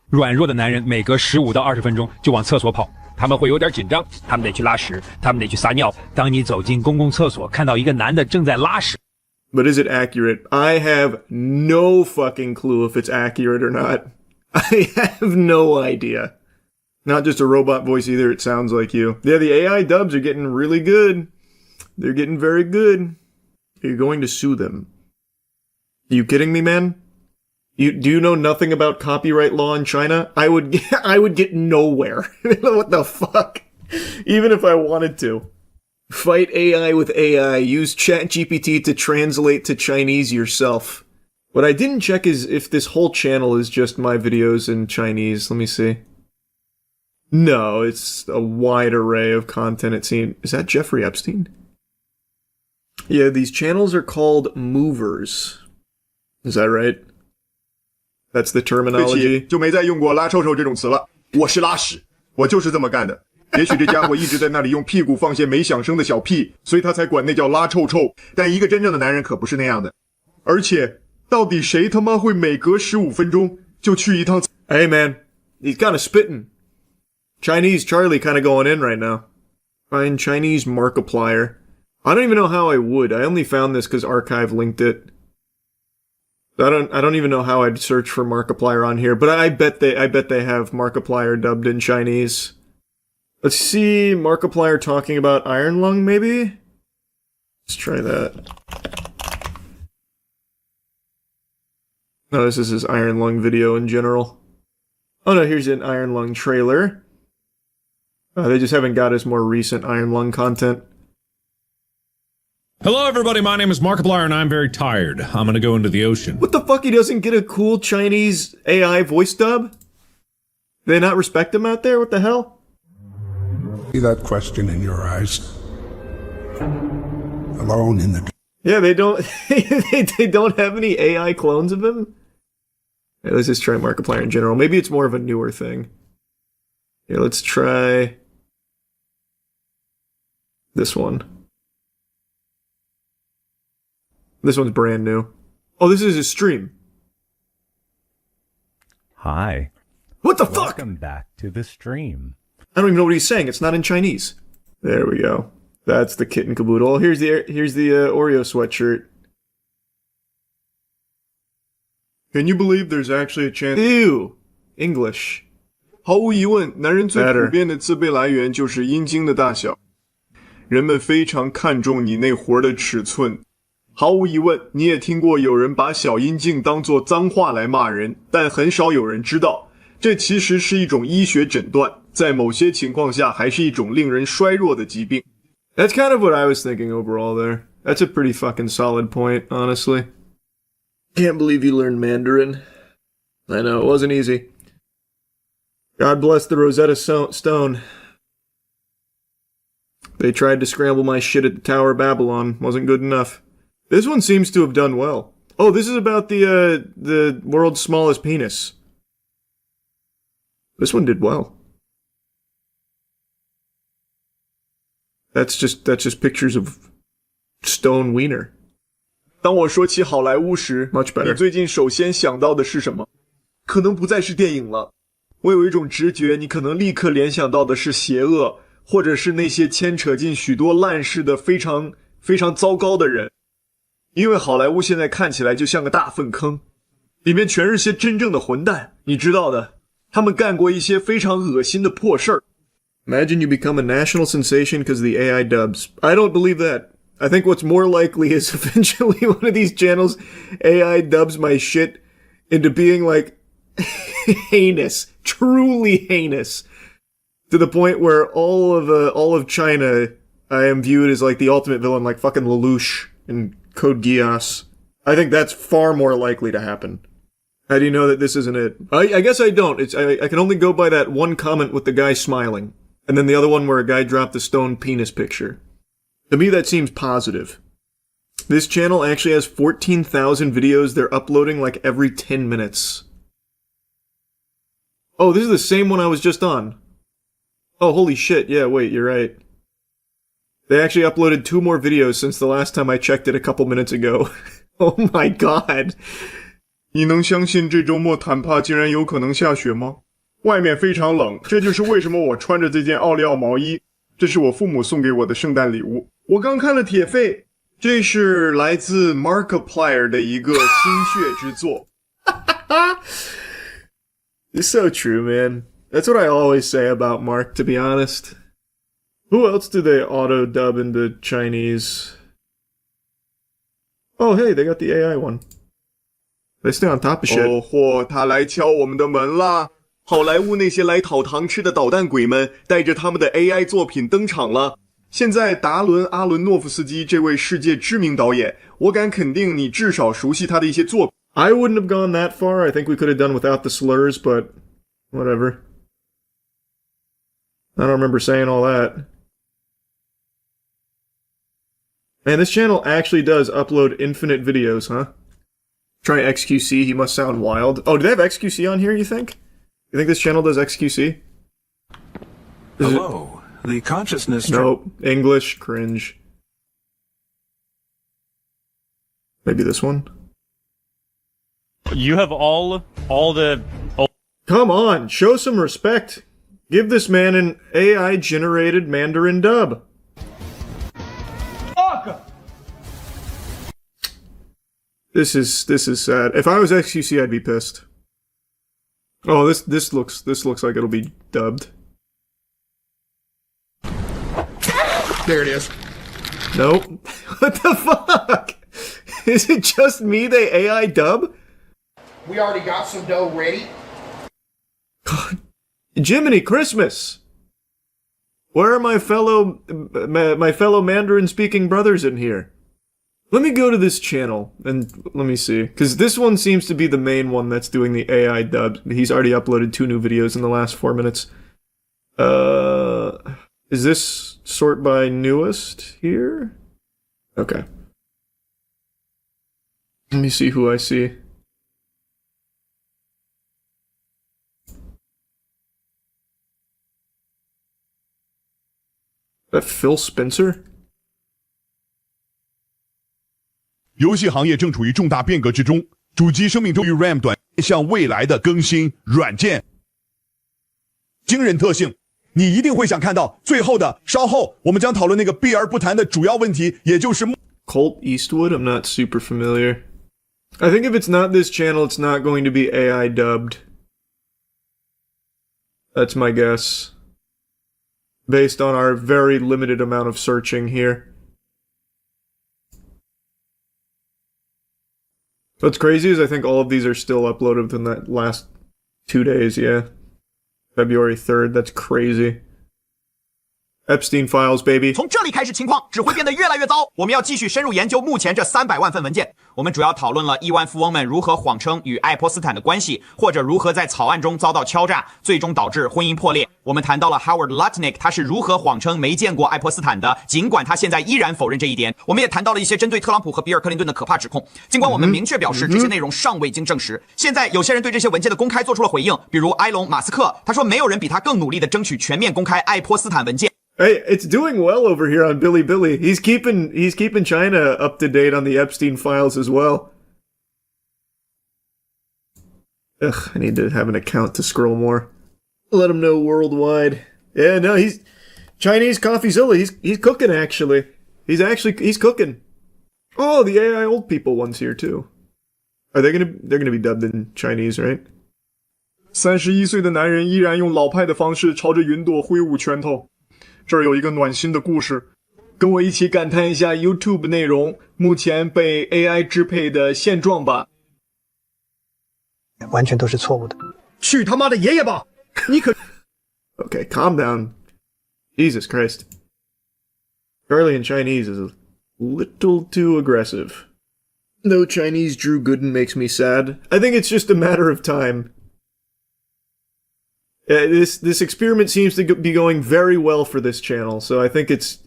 Speaker 15: 软弱的男人每隔15到20分钟就往厕所跑，他们会有点紧张，他们得去拉屎，他们得去撒尿。当你走进公共厕所，看到一个男的正在拉屎。
Speaker 1: But is it accurate? I have no fucking clue if it's accurate or not. I have no idea. Not just a robot voice either, it sounds like you. Yeah, the AI dubs are getting really good. They're getting very good. Are you going to sue them? Are you kidding me, man? Do you know nothing about copyright law in China? I would get nowhere. What the fuck? Even if I wanted to. Fight AI with AI. Use ChatGPT to translate to Chinese yourself. What I didn't check is if this whole channel is just my videos in Chinese. Let me see. No, it's a wide array of content, it seems. Is that Jeffrey Epstein? Yeah, these channels are called movers. Is that right?
Speaker 9: That's the
Speaker 14: 对不
Speaker 9: terminology.
Speaker 14: 起，就没再用过拉臭臭这种词了。我是拉屎，我就是这么干的。也许这家伙一直在那里用屁股放些没响声的小屁，所以他才管那叫拉臭臭。但一个真正的男人可不是那样的。而且，到底谁他妈会每隔15分钟就去一趟
Speaker 9: ？Hey man, he's kind of spitting. Chinese Charlie kind of going in right now. Find Chinese Markiplier. I don't even know how I would. I only found this because Archive linked it. I don't even know how I'd search for Markiplier on here, but I bet they have Markiplier dubbed in Chinese. Let's see Markiplier talking about Iron Lung, maybe? Let's try that. No, this is his Iron Lung video in general. Oh no, here's an Iron Lung trailer. They just haven't got his more recent Iron Lung content.
Speaker 16: Hello everybody, my name is Markiplier and I'm very tired. I'm gonna go into the ocean.
Speaker 9: What the fuck, he doesn't get a cool Chinese AI voice dub? They not respect him out there? What the hell?
Speaker 17: See that question in your eyes. Alone in the...
Speaker 9: Yeah, they don't they don't have any AI clones of him? Yeah, let's just try Markiplier in general. Maybe it's more of a newer thing. Here, let's try this one. This one's brand new. Oh, this is his stream.
Speaker 24: Hi.
Speaker 9: What the fuck?
Speaker 24: Welcome back to the stream.
Speaker 9: I don't even know what he's saying. It's not in Chinese. There we go. That's the kit and caboodle. Here's the Oreo sweatshirt.
Speaker 14: Can you believe there's actually a chance?
Speaker 9: Ew. English.
Speaker 14: 毫无疑问，男人最普遍的自卑来源就是阴茎的大小。人们非常看重你那活的尺寸。毫无疑问，你也听过有人把小阴茎当作脏话来骂人，但很少有人知道，这其实是一种医学诊断，在某些情况下还是一种令人衰弱的疾病。
Speaker 9: That's kind of what I was thinking overall there. That's a pretty fucking solid point, honestly. Can't believe you learned Mandarin. I know, it wasn't easy. God bless the Rosetta Stone. They tried to scramble my shit at the Tower of Babylon. Wasn't good enough. This one seems to have done well. Oh, this is about the world's smallest penis. This one did well. That's just pictures of stone wiener.
Speaker 14: 当我说起好莱坞时，
Speaker 9: Much better.
Speaker 14: 你最近首先想到的是什么？可能不再是电影了。我有一种直觉，你可能立刻联想到的是邪恶，或者是那些牵扯进许多烂事的非常非常糟糕的人。因为好莱坞现在看起来就像个大粪坑，里面全是些真正的混蛋，你知道的，他们干过一些非常恶心的破事儿。
Speaker 9: Imagine you become a national sensation because of the AI dubs. I don't believe that. I think what's more likely is eventually one of these channels AI dubs my shit into being like heinous, truly heinous, to the point where all of China I am viewed as like the ultimate villain, like fucking Lelouch and Code Geass. I think that's far more likely to happen. How do you know that this isn't it? I guess I don't. I can only go by that one comment with the guy smiling, and then the other one where a guy dropped the stone penis picture. To me, that seems positive. This channel actually has 14,000 videos they're uploading like every 10 minutes. Oh, this is the same one I was just on. Oh, holy shit. Yeah, wait, you're right. They actually uploaded 2 more videos since the last time I checked it a couple minutes ago. Oh my god.
Speaker 14: 你能相信这周末坦帕竟然有可能下雪吗？外面非常冷，这就是为什么我穿着这件奥利奥毛衣。这是我父母送给我的圣诞礼物。我刚看了铁肺，这是来自 Markiplier 的一个心血之作。
Speaker 9: It's so true, man. That's what I always say about Mark, to be honest. Who else do they auto-dub into Chinese? Oh, hey, they got the AI one. They stay on top of shit.
Speaker 14: 哦嚯，他来敲我们的门啦！好莱坞那些来讨糖吃的捣蛋鬼们，带着他们的 AI 作品登场了。现在达伦·阿伦诺夫斯基这位世界知名导演，我敢肯定你至少熟悉他的一些作品。
Speaker 9: I wouldn't have gone that far. I think we could have done without the slurs, but whatever. I don't remember saying all that. Man, this channel actually does upload infinite videos, huh?
Speaker 1: Try XQC, he must sound wild. Oh, do they have XQC on here, you think? You think this channel does XQC?
Speaker 6: Hello, the consciousness...
Speaker 1: Nope. English, cringe. Maybe this one?
Speaker 7: You have all the...
Speaker 1: Come on, show some respect. Give this man an AI-generated Mandarin dub. This is sad. If I was XQC, I'd be pissed. Oh, this looks like it'll be dubbed.
Speaker 6: There it is.
Speaker 1: Nope. What the fuck? Is it just me they AI dub?
Speaker 6: We already got some dough ready.
Speaker 1: Jiminy Christmas! Where are my fellow Mandarin-speaking brothers in here? Let me go to this channel and let me see, because this one seems to be the main one that's doing the AI dub. He's already uploaded 2 new videos in the last 4 minutes. Is this sort by newest here? Okay. Let me see who I see. That Phil Spencer?
Speaker 18: 游戏行业正处于重大变革之中，主机生命周期 RAM 短向未来的更新软件，惊人特性，你一定会想看到。最后的稍后我们将讨论那个避而不谈的主要问题，也就是
Speaker 1: Colt Eastwood? I'm not super familiar. I think if it's not this channel, it's not going to be AI dubbed. That's my guess. Based on our very limited amount of searching here. What's crazy is I think all of these are still uploaded within that last 2 days, yeah. February 3rd, that's crazy. Epstein Files, baby.
Speaker 19: 从这里开始，情况只会变得越来越糟。我们要继续深入研究目前这300万份文件。我们主要讨论了亿万富翁们如何谎称与爱泼斯坦的关系，或者如何在草案中遭到敲诈，最终导致婚姻破裂。我们谈到了 Howard Lutnick， 他是如何谎称没见过爱泼斯坦的，尽管他现在依然否认这一点。我们也谈到了一些针对特朗普和比尔·克林顿的可怕指控，尽管我们明确表示这些内容尚未经证实。现在有些人对这些文件的公开做出了回应，比如埃隆·马斯克，他说没有人比他更努力地争取全面公开爱泼斯坦文件。
Speaker 1: Hey, it's doing well over here on Bilibili. He's keeping China up to date on the Epstein files as well. Ugh, I need to have an account to scroll more. Let him know worldwide. Yeah, no, he's Chinese CoffeeZilla. He's cooking actually. He's cooking. Oh, the AI old people one's here too. They're gonna be dubbed in Chinese, right?
Speaker 14: 31岁的男人依然用老派的方式朝着云朵挥舞拳头。这儿有一个暖心的故事，跟我一起感叹一下 YouTube 内容目前被 AI 支配的现状吧。
Speaker 25: 完全都是错误的。
Speaker 14: 去他妈的爷爷吧！你可
Speaker 1: Okay, calm down. Jesus Christ. Charlie in Chinese is a little too aggressive. No Chinese Drew Gooden makes me sad. I think it's just a matter of time. This experiment seems to be going very well for this channel, so I think it's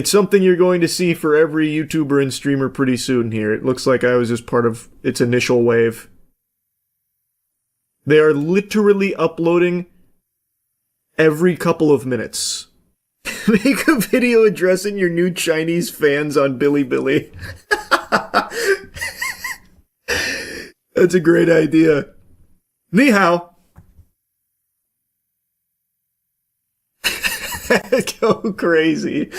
Speaker 1: something you're going to see for every YouTuber and streamer pretty soon here. It looks like I was just part of its initial wave. They are literally uploading every couple of minutes. Make a video addressing your new Chinese fans on Bilibili. That's a great idea. Ni hao. Go crazy.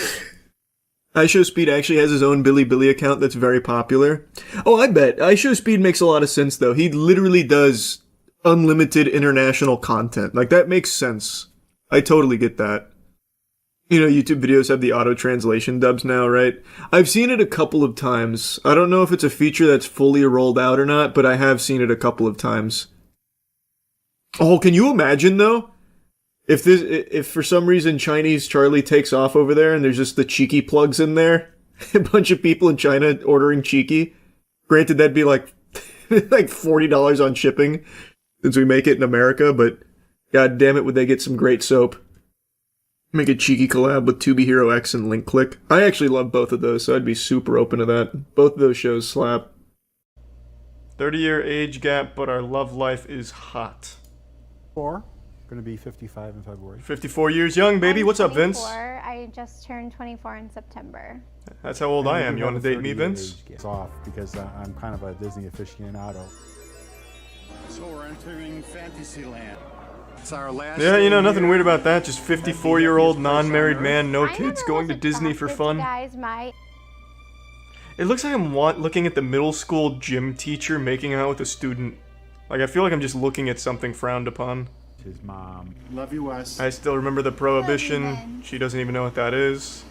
Speaker 1: iShowSpeed actually has his own Bilibili account that's very popular. Oh, I bet. iShowSpeed makes a lot of sense, though. He literally does unlimited international content. Like, that makes sense. I totally get that. You know, YouTube videos have the auto-translation dubs now, right? I've seen it a couple of times. I don't know if it's a feature that's fully rolled out or not, but I have seen it a couple of times. Oh, can you imagine, though? If for some reason Chinese Charlie takes off over there and there's just the cheeky plugs in there, a bunch of people in China ordering cheeky. Granted, that'd be like like $40 on shipping since we make it in America, but god damn it, would they get some great soap. Make a cheeky collab with Tubi Hero X and Link Click. I actually love both of those, so I'd be super open to that. Both of those shows slap.
Speaker 9: 30-year age gap, but our love life is hot.
Speaker 20: Going to be 55 in February.
Speaker 9: 54 years young, baby. What's up, Vince?
Speaker 21: I just turned 24 in September.
Speaker 9: That's how old I am. You want to date me, Vince?
Speaker 20: It's off because I'm kind of a Disney aficionado.
Speaker 17: So we're entering Fantasyland. It's our last.
Speaker 9: Yeah, you know, nothing weird about that. Just 54-year-old non-married man, no kids, going to Disney for fun. It looks like I'm looking at the middle school gym teacher making out with a student. Like, I feel like I'm just looking at something frowned upon.
Speaker 20: His mom.
Speaker 17: Love you, Wes.
Speaker 9: I still remember the Prohibition. She doesn't even know what that is.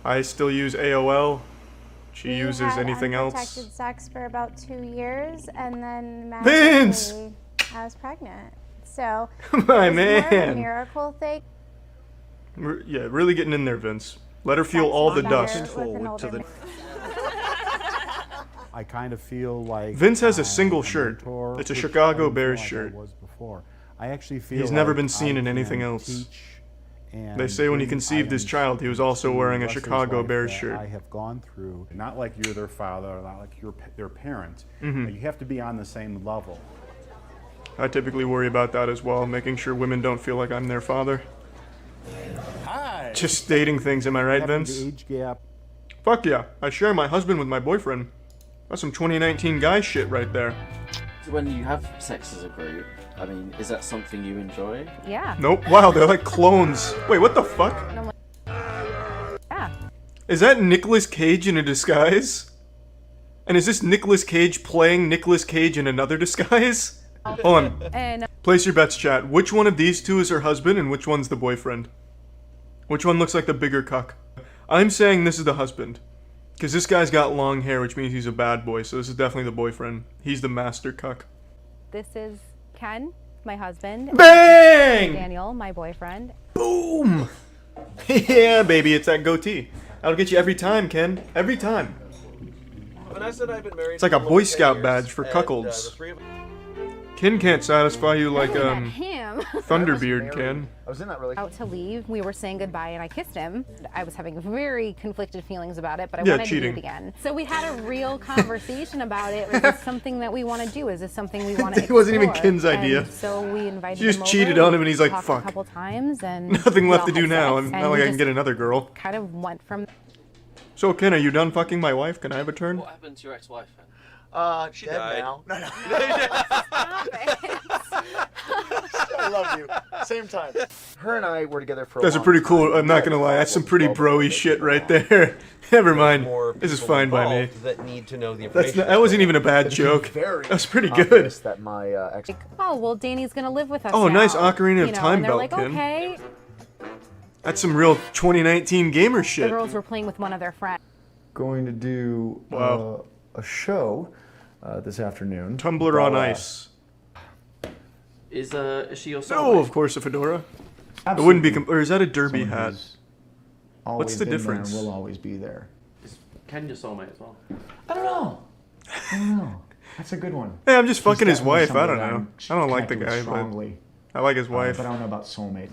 Speaker 9: I still use AOL. She uses anything else.
Speaker 21: Unprotected sex for about 2 years, and then
Speaker 9: Vince!
Speaker 21: I was pregnant. So
Speaker 9: my
Speaker 21: it was more of a
Speaker 9: man.
Speaker 21: miracle thing.
Speaker 9: Yeah, really getting in there, Vince. Let her feel all the dust.
Speaker 20: I kind of feel like
Speaker 9: Vince has a single shirt. It's a Chicago Bears shirt.
Speaker 20: I actually feel
Speaker 9: He's never been seen in anything else. They say when he conceived his child, he was also wearing a Chicago Bears shirt.
Speaker 20: I have gone through, not like you're their father, or not like you're their parent.
Speaker 9: Mhm.
Speaker 20: You have to be on the same level.
Speaker 9: I typically worry about that as well, making sure women don't feel like I'm their father.
Speaker 20: Hi.
Speaker 9: Just stating things, am I right, Vince?
Speaker 20: The age gap.
Speaker 9: Fuck yeah, I share my husband with my boyfriend. That's some 2019 guy shit right there.
Speaker 22: So when you have sex as a group, I mean, is that something you enjoy?
Speaker 21: Yeah.
Speaker 9: Nope, wow, they're like clones. Wait, what the fuck?
Speaker 21: Yeah.
Speaker 9: Is that Nicolas Cage in a disguise? And is this Nicolas Cage playing Nicolas Cage in another disguise? Hold on.
Speaker 21: And
Speaker 9: Place your bets, chat. Which one of these two is her husband and which one's the boyfriend? Which one looks like the bigger cuck? I'm saying this is the husband. Because this guy's got long hair, which means he's a bad boy, so this is definitely the boyfriend. He's the master cuck.
Speaker 21: this is Ken, my husband.
Speaker 9: Bang!
Speaker 21: Daniel, my boyfriend.
Speaker 9: Boom! Yeah, baby, it's that goatee. That'll get you every time, Ken. Every time.
Speaker 23: Vanessa and I have been married.
Speaker 9: It's like a Boy Scout badge for cuckolds. Ken can't satisfy you like,
Speaker 21: Him.
Speaker 9: Thunderbeard can.
Speaker 23: I was in that relationship.
Speaker 21: Out to leave, we were saying goodbye, and I kissed him. I was having very conflicted feelings about it, but I
Speaker 9: Yeah,
Speaker 21: wanted
Speaker 9: cheating.
Speaker 21: to do it again. So we had a real conversation about it. Is this something that we want to do? Is this something we want to
Speaker 9: It wasn't even
Speaker 21: explore?
Speaker 9: Ken's idea.
Speaker 21: And so we invited
Speaker 9: She just
Speaker 21: him over.
Speaker 9: cheated on him, and he's like,
Speaker 21: talked
Speaker 9: "Fuck."
Speaker 21: a couple times, and
Speaker 9: Nothing
Speaker 21: we
Speaker 9: left
Speaker 21: all
Speaker 9: to do
Speaker 21: had
Speaker 9: now.
Speaker 21: sex,
Speaker 9: It's
Speaker 21: and
Speaker 9: not like
Speaker 21: we
Speaker 9: I can
Speaker 21: just
Speaker 9: get another girl.
Speaker 21: Kind of went from.
Speaker 9: So, Ken, are you done fucking my wife? Can I have a turn?
Speaker 22: What happened to your ex-wife then?
Speaker 23: She
Speaker 22: Dead
Speaker 23: died.
Speaker 22: now.
Speaker 23: No, no.
Speaker 21: Stop it.
Speaker 23: I love you. Same time. Her and I were together for a
Speaker 9: That's a
Speaker 23: long
Speaker 9: pretty
Speaker 23: time.
Speaker 9: cool. I'm not gonna lie. That's some pretty broy shit right there. Never mind.
Speaker 23: More
Speaker 9: This is
Speaker 23: people
Speaker 9: fine by me.
Speaker 23: involved that need to know the
Speaker 9: That's
Speaker 23: information.
Speaker 9: not, that wasn't even a bad joke. That's pretty good.
Speaker 23: Obvious that my ex.
Speaker 21: Oh well, Danny's gonna live with us.
Speaker 9: Oh,
Speaker 21: now.
Speaker 9: nice Ocarina of
Speaker 21: You know,
Speaker 9: Time
Speaker 21: and they're
Speaker 9: belt,
Speaker 21: like,
Speaker 9: Ken.
Speaker 21: okay.
Speaker 9: That's some real 2019 gamer
Speaker 21: The
Speaker 9: shit.
Speaker 21: girls were playing with one of their friends.
Speaker 25: Going to do a show this afternoon.
Speaker 9: Tumblr on Ice.
Speaker 22: Is she your soulmate?
Speaker 9: Oh, of course, a fedora. It wouldn't be. Or is that a derby
Speaker 25: Someone
Speaker 9: hat?
Speaker 25: who's
Speaker 9: What's
Speaker 25: always
Speaker 9: the
Speaker 25: been there
Speaker 9: difference?
Speaker 25: and will always be there.
Speaker 22: Is Ken your soulmate as well?
Speaker 25: I don't know. I don't know. That's a good one.
Speaker 9: Hey, I'm just
Speaker 25: He's
Speaker 9: fucking his
Speaker 25: definitely
Speaker 9: wife. I
Speaker 25: somebody
Speaker 9: don't
Speaker 25: that
Speaker 9: know.
Speaker 25: I'm
Speaker 9: I don't like the
Speaker 25: connected with
Speaker 9: guy,
Speaker 25: strongly.
Speaker 9: but I like his wife.
Speaker 25: But I don't know about soulmate.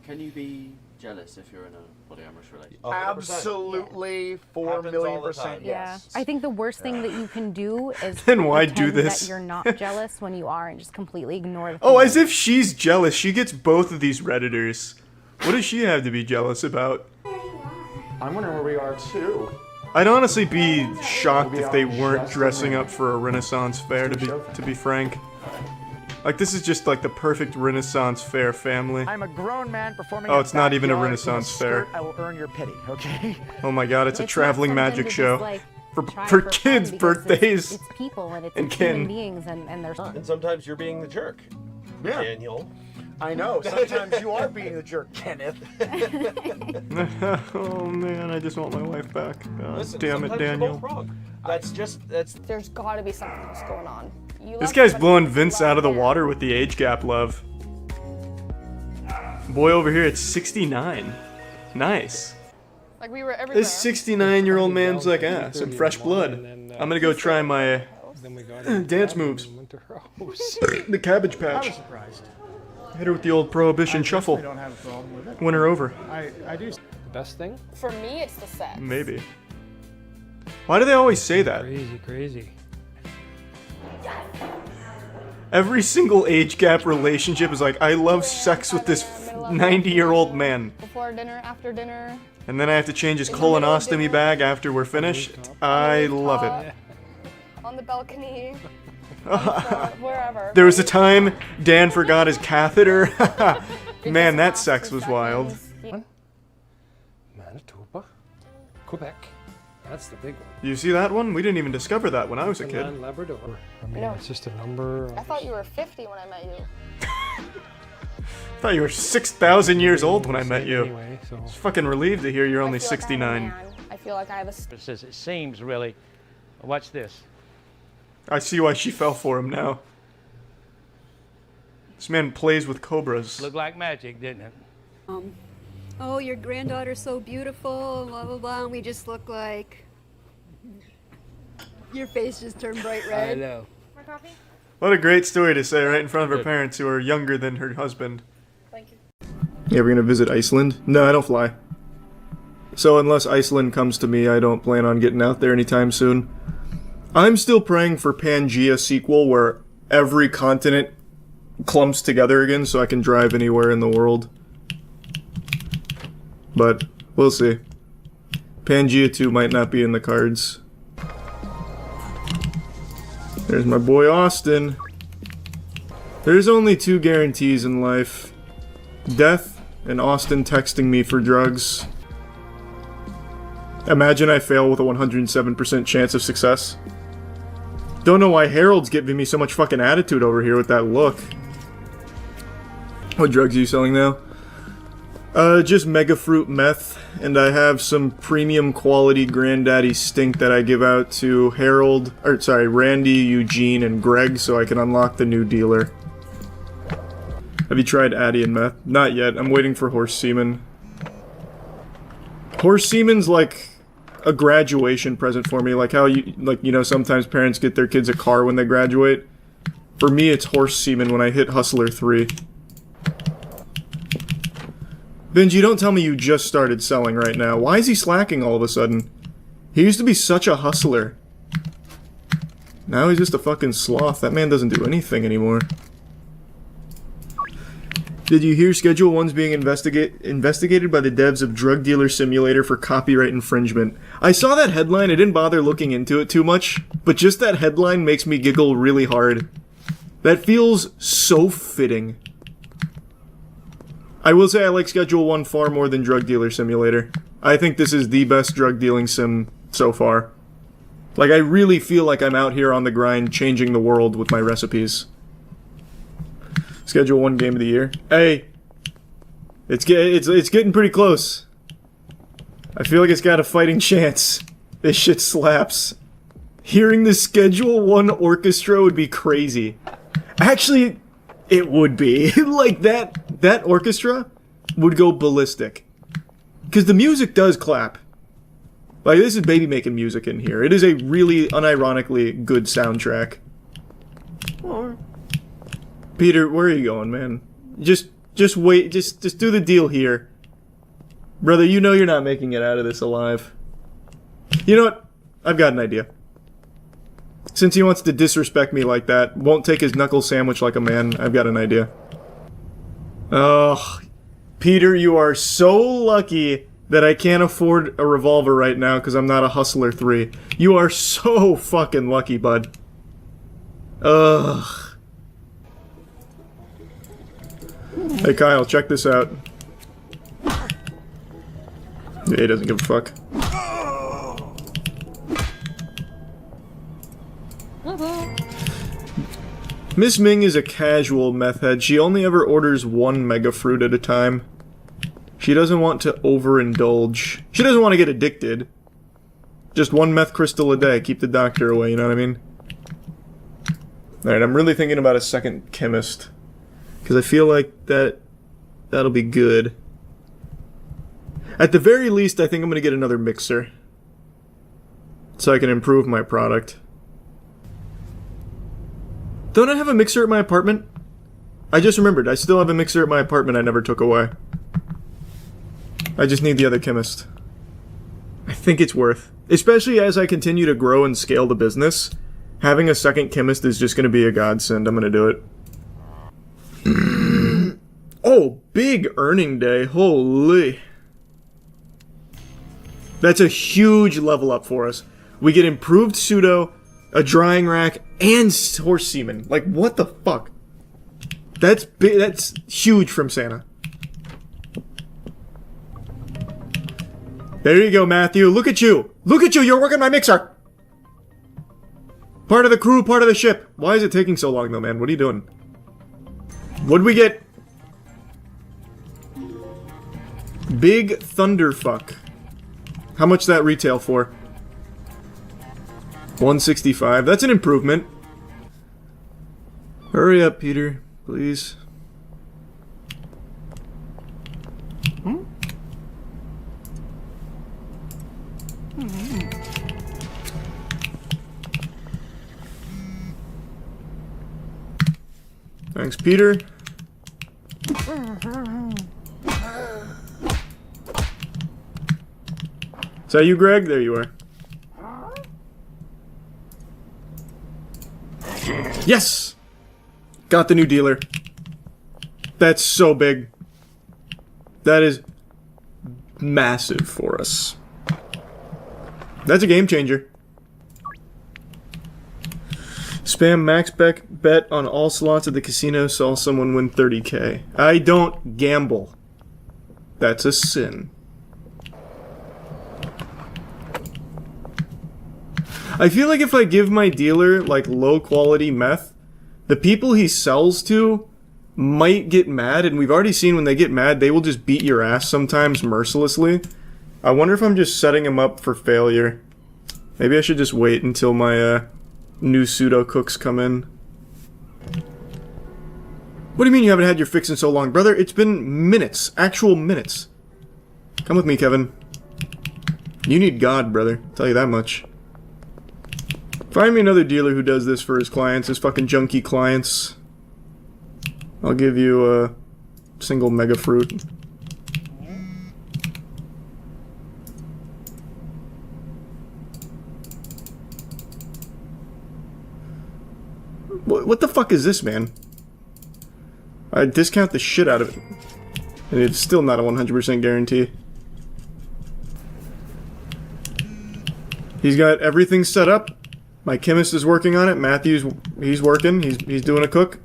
Speaker 22: Can you be jealous if you're in a polyamorous relationship?
Speaker 23: Absolutely, 4,000,000% yes.
Speaker 21: I think the worst thing that you can do is
Speaker 9: Then why do
Speaker 21: pretend
Speaker 9: this?
Speaker 21: that you're not jealous when you are, and just completely ignore the.
Speaker 9: Oh,
Speaker 21: feelings.
Speaker 9: as if she's jealous. She gets both of these Redditors. What does she have to be jealous about?
Speaker 25: I'm wondering where we are too.
Speaker 9: I'd honestly be shocked if they weren't dressing up for a Renaissance fair, to be frank. Like, this is just like the perfect Renaissance fair family.
Speaker 26: I'm a grown man performing.
Speaker 9: Oh, it's not even a
Speaker 26: backyard
Speaker 9: Renaissance
Speaker 26: in a
Speaker 9: fair.
Speaker 26: skirt. I will earn your pity, okay?
Speaker 9: Oh my god, it's a
Speaker 21: It's not
Speaker 9: traveling
Speaker 21: something
Speaker 9: magic
Speaker 21: to
Speaker 9: show.
Speaker 21: just, like,
Speaker 9: For
Speaker 21: try
Speaker 9: kids'
Speaker 21: fun because
Speaker 9: birthdays.
Speaker 21: It's people and it's
Speaker 9: and
Speaker 21: human
Speaker 9: Ken.
Speaker 21: beings and there's.
Speaker 23: And sometimes you're being the jerk.
Speaker 25: Yeah.
Speaker 23: Daniel.
Speaker 26: I know. Sometimes you are being the jerk, Kenneth.
Speaker 9: Oh man, I just want my wife back. God
Speaker 23: Listen,
Speaker 9: damn it,
Speaker 23: sometimes you're
Speaker 9: Daniel.
Speaker 23: both wrong. That's
Speaker 27: There's got to be something else going on. You
Speaker 9: This
Speaker 27: love
Speaker 9: guy's
Speaker 27: somebody
Speaker 9: blowing
Speaker 27: you
Speaker 9: Vince
Speaker 27: love
Speaker 9: out of the
Speaker 27: them.
Speaker 9: water with the age gap love. Boy over here at 69. Nice.
Speaker 27: Like we were everywhere.
Speaker 9: This 69-year-old man's like, some fresh blood. I'm gonna go try my dance moves. The Cabbage
Speaker 26: I
Speaker 9: Patch.
Speaker 26: was surprised.
Speaker 9: Hit her with the old Prohibition shuffle.
Speaker 26: I don't have a problem with it.
Speaker 9: Win her over.
Speaker 26: I do. The best thing?
Speaker 27: For me, it's the sex.
Speaker 9: Maybe. Why do they always say that?
Speaker 2: Crazy.
Speaker 1: Every single age gap relationship is like, I love sex with this 90-year-old man.
Speaker 27: Before dinner, after dinner.
Speaker 1: And then I have to change his colonostomy bag after we're finished. I love it.
Speaker 27: On the balcony. Wherever.
Speaker 1: There was a time Dan forgot his catheter. Man, that sex was wild.
Speaker 26: Manitoba, Quebec. That's the big one.
Speaker 1: You see that one? We didn't even discover that when I was a kid.
Speaker 26: Newfoundland, Labrador. I mean,
Speaker 27: No.
Speaker 26: it's just a number.
Speaker 27: I thought you were 50 when I met you.
Speaker 1: I thought you were 6,000 years old when I met you.
Speaker 26: Anyway, so.
Speaker 1: I was fucking relieved to hear you're only
Speaker 27: I feel like
Speaker 1: 69.
Speaker 27: I feel like I have a...
Speaker 3: It says it seems really. Watch this.
Speaker 1: I see why she fell for him now. This man plays with cobras.
Speaker 3: Looked like magic, didn't it?
Speaker 4: Oh, your granddaughter's so beautiful, blah, blah, blah, and we just look like... Your face just turned bright red.
Speaker 3: I know.
Speaker 27: More coffee?
Speaker 1: What a great story to say right in front of her parents who are younger than her husband.
Speaker 27: Thank you.
Speaker 1: Yeah, we're gonna visit Iceland? No, I don't fly. So unless Iceland comes to me, I don't plan on getting out there anytime soon. I'm still praying for Pangea sequel where every continent clumps together again so I can drive anywhere in the world. But we'll see. Pangea 2 might not be in the cards. There's my boy Austin. There's only two guarantees in life. Death and Austin texting me for drugs. Imagine I fail with a 107% chance of success. Don't know why Harold's giving me so much fucking attitude over here with that look. What drugs are you selling now? Just Mega Fruit Meth, and I have some premium quality Granddaddy Stink that I give out to Randy, Eugene, and Greg so I can unlock the new dealer. Have you tried Addy and Meth? Not yet, I'm waiting for Horse Semen. Horse Semen's like a graduation present for me, like how sometimes parents get their kids a car when they graduate. For me, it's Horse Semen when I hit Hustler 3. Benji, don't tell me you just started selling right now. Why is he slacking all of a sudden? He used to be such a hustler. Now he's just a fucking sloth. That man doesn't do anything anymore. Did you hear Schedule 1's being investigated by the devs of Drug Dealer Simulator for copyright infringement? I saw that headline, I didn't bother looking into it too much, but just that headline makes me giggle really hard. That feels so fitting. I will say I like Schedule 1 far more than Drug Dealer Simulator. I think this is the best drug dealing sim so far. Like, I really feel like I'm out here on the grind changing the world with my recipes. Schedule 1 Game of the Year. Hey! It's getting pretty close. I feel like it's got a fighting chance. This shit slaps. Hearing the Schedule 1 orchestra would be crazy. Actually, it would be. Like, that orchestra would go ballistic. Because the music does clap. Like, this is baby making music in here. It is a really, unironically good soundtrack. Peter, where are you going, man? Just wait, just do the deal here. Brother, you know you're not making it out of this alive. You know what? I've got an idea. Since he wants to disrespect me like that, won't take his knuckle sandwich like a man, I've got an idea. Ugh. Peter, you are so lucky that I can't afford a revolver right now because I'm not a Hustler 3. You are so fucking lucky, bud. Ugh. Hey Kyle, check this out. Yeah, he doesn't give a fuck. Miss Ming is a casual meth head. She only ever orders one mega fruit at a time. She doesn't want to overindulge. She doesn't want to get addicted. Just one meth crystal a day. Keep the doctor away, you know what I mean? Alright, I'm really thinking about a second chemist. Because I feel like that'll be good. At the very least, I think I'm going to get another mixer. So I can improve my product. Don't I have a mixer at my apartment? I just remembered, I still have a mixer at my apartment I never took away. I just need the other chemist. I think it's worth. Especially as I continue to grow and scale the business. Having a second chemist is just going to be a godsend. I'm going to do it. Oh, big earning day. Holy. That's a huge level up for us. We get improved pseudo, a drying rack, and horse semen. Like, what the fuck? That's big. That's huge from Santa. There you go, Matthew. Look at you. Look at you. You're working my mixer. Part of the crew, part of the ship. Why is it taking so long, though, man? What are you doing? What'd we get? Big Thunderfuck. How much that retail for? 165. That's an improvement. Hurry up, Peter. Please. Thanks, Peter. Is that you, Greg? There you are. Yes! Got the new dealer. That's so big. That is massive for us. That's a game changer. Spam max bet on all slots at the casino, saw someone win 30k. I don't gamble. That's a sin. I feel like if I give my dealer, like, low-quality meth, the people he sells to might get mad, and we've already seen when they get mad, they will just beat your ass sometimes mercilessly. I wonder if I'm just setting him up for failure. Maybe I should just wait until my, new pseudo-cooks come in. What do you mean you haven't had your fix in so long, brother? It's been minutes. Actual minutes. Come with me, Kevin. You need God, brother. I'll tell you that much. Find me another dealer who does this for his clients, his fucking junkie clients. I'll give you a single mega fruit. What the fuck is this, man? I discount the shit out of it. And it's still not a 100% guarantee. He's got everything set up. My chemist is working on it. Matthew's, he's working. He's doing a cook.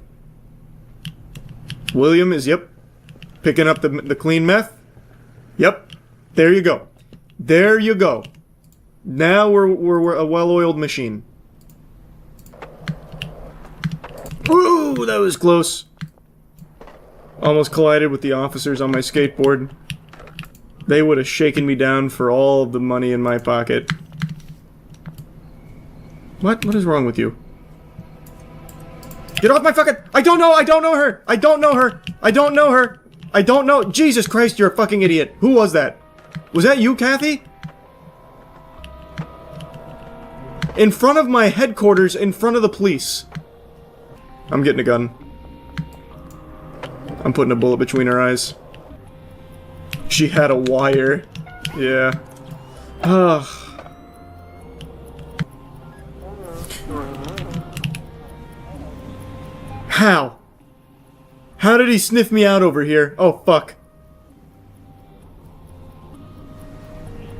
Speaker 1: William is, yep, picking up the clean meth. Yep. There you go. There you go. Now we're a well-oiled machine. Ooh, that was close. Almost collided with the officers on my skateboard. They would have shaken me down for all of the money in my pocket. What is wrong with you? Get off my fucking— I don't know her! I don't know her! I don't know her! I don't know— Jesus Christ, you're a fucking idiot! Who was that? Was that you, Kathy? In front of my headquarters, in front of the police. I'm getting a gun. I'm putting a bullet between her eyes. She had a wire. Yeah. Ugh. How? How did he sniff me out over here? Oh, fuck.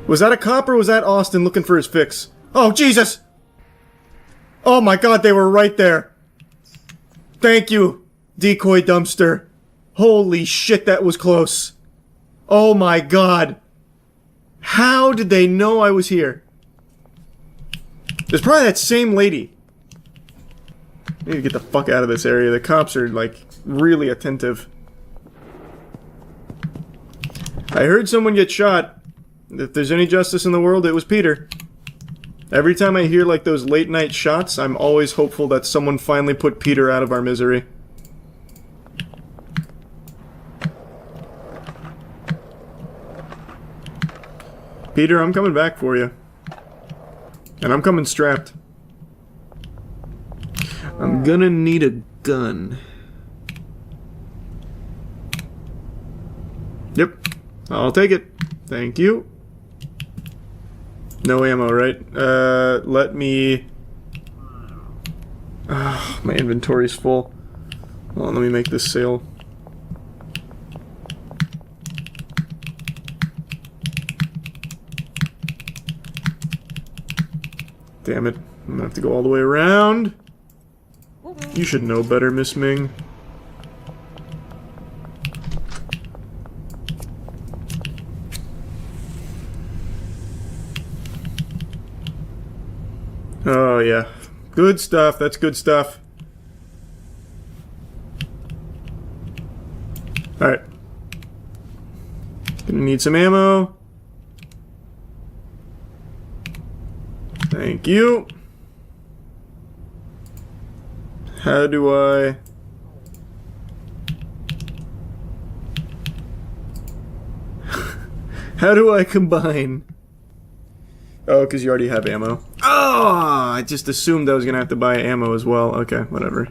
Speaker 1: Was that a cop or was that Austin looking for his fix? Oh, Jesus! Oh my God, they were right there. Thank you, decoy dumpster. Holy shit, that was close. Oh my God. How did they know I was here? There's probably that same lady. I need to get the fuck out of this area. The cops are, like, really attentive. I heard someone get shot. If there's any justice in the world, it was Peter. Every time I hear, like, those late night shots, I'm always hopeful that someone finally put Peter out of our misery. Peter, I'm coming back for you. And I'm coming strapped. I'm gonna need a gun. Yep. I'll take it. Thank you. No ammo, right? Let me Ah, my inventory's full. Hold on, let me make this sale. Damn it. I'm gonna have to go all the way around. You should know better, Miss Ming. Oh, yeah. Good stuff. That's good stuff. Alright. Gonna need some ammo. Thank you. How do I... How do I combine? Oh, because you already have ammo. Oh, I just assumed I was gonna have to buy ammo as well. Okay, whatever.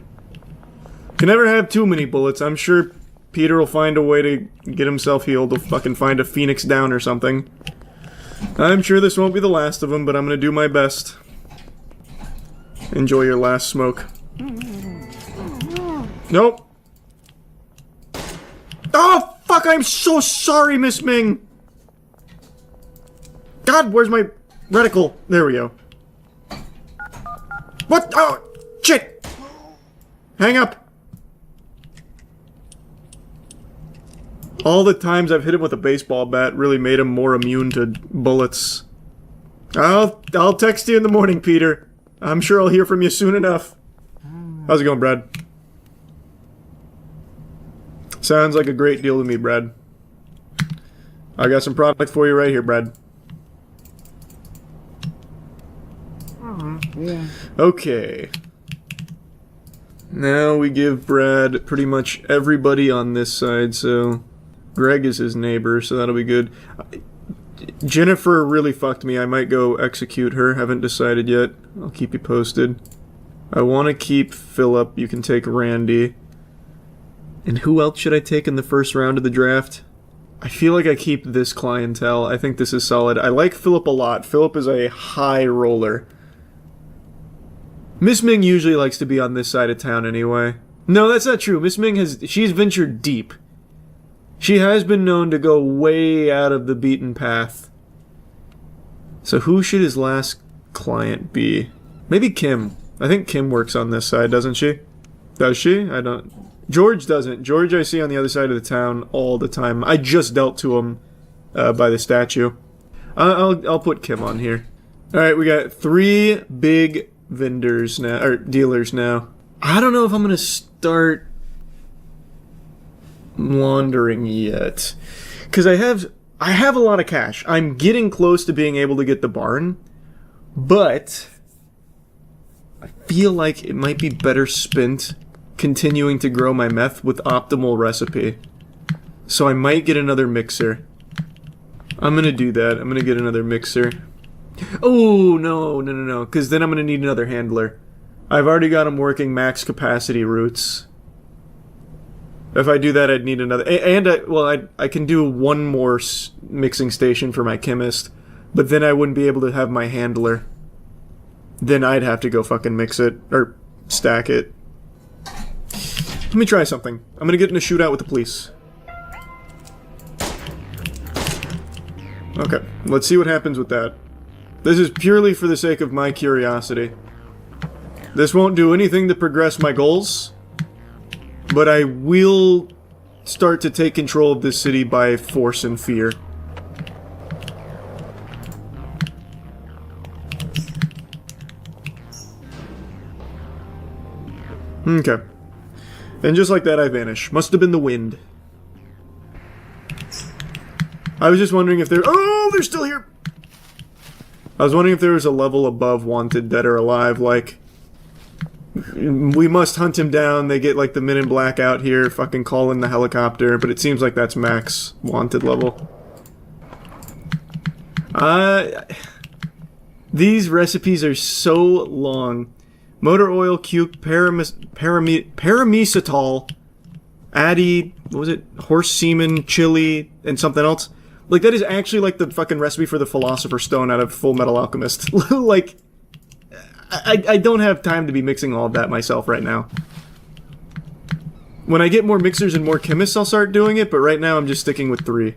Speaker 1: Can never have too many bullets. I'm sure Peter will find a way to get himself healed. He'll fucking find a Phoenix down or something. I'm sure this won't be the last of them, but I'm gonna do my best. Enjoy your last smoke. Nope. Oh, fuck, I'm so sorry, Miss Ming. God, where's my reticle? There we go. What? Oh, shit. Hang up. All the times I've hit him with a baseball bat really made him more immune to bullets. I'll text you in the morning, Peter. I'm sure I'll hear from you soon enough. How's it going, Brad? Sounds like a great deal to me, Brad. I got some product for you right here, Brad. Okay. Now we give Brad pretty much everybody on this side, so... Greg is his neighbor, so that'll be good. Jennifer really fucked me. I might go execute her. Haven't decided yet. I'll keep you posted. I want to keep Philip. You can take Randy. And who else should I take in the first round of the draft? I feel like I keep this clientele. I think this is solid. I like Philip a lot. Philip is a high roller. Miss Ming usually likes to be on this side of town anyway. No, that's not true. Miss Ming she's ventured deep. She has been known to go way out of the beaten path. So who should his last client be? Maybe Kim. I think Kim works on this side, doesn't she? Does she? I don't... George doesn't. George I see on the other side of the town all the time. I just dealt to him by the statue. I'll put Kim on here. Alright, we got 3 big vendors now, or dealers now. I don't know if I'm gonna start laundering yet. Because I have a lot of cash. I'm getting close to being able to get the barn. But I feel like it might be better spent continuing to grow my meth with optimal recipe. So I might get another mixer. I'm gonna do that. I'm gonna get another mixer. Oh, no. Because then I'm gonna need another handler. I've already got them working max capacity routes. If I do that, I'd need another... And, I can do one more mixing station for my chemist. But then I wouldn't be able to have my handler. Then I'd have to go fucking mix it. Or stack it. Let me try something. I'm gonna get in a shootout with the police. Okay, let's see what happens with that. This is purely for the sake of my curiosity. This won't do anything to progress my goals, but I will start to take control of this city by force and fear. Okay. And just like that, I vanish. Must have been the wind. I was just wondering if they're... Oh, they're still here! I was wondering if there was a level above Wanted, Dead or Alive, like... We must hunt him down, they get like the Men in Black out here, fucking call in the helicopter, but it seems like that's max Wanted level. These recipes are so long. Motor oil, cuke, paramesitol, Addy, what was it? Horse semen, chili, and something else. Like, that is actually like the fucking recipe for the Philosopher's Stone out of Full Metal Alchemist. Like, I don't have time to be mixing all of that myself right now. When I get more mixers and more chemists, I'll start doing it, but right now I'm just sticking with 3.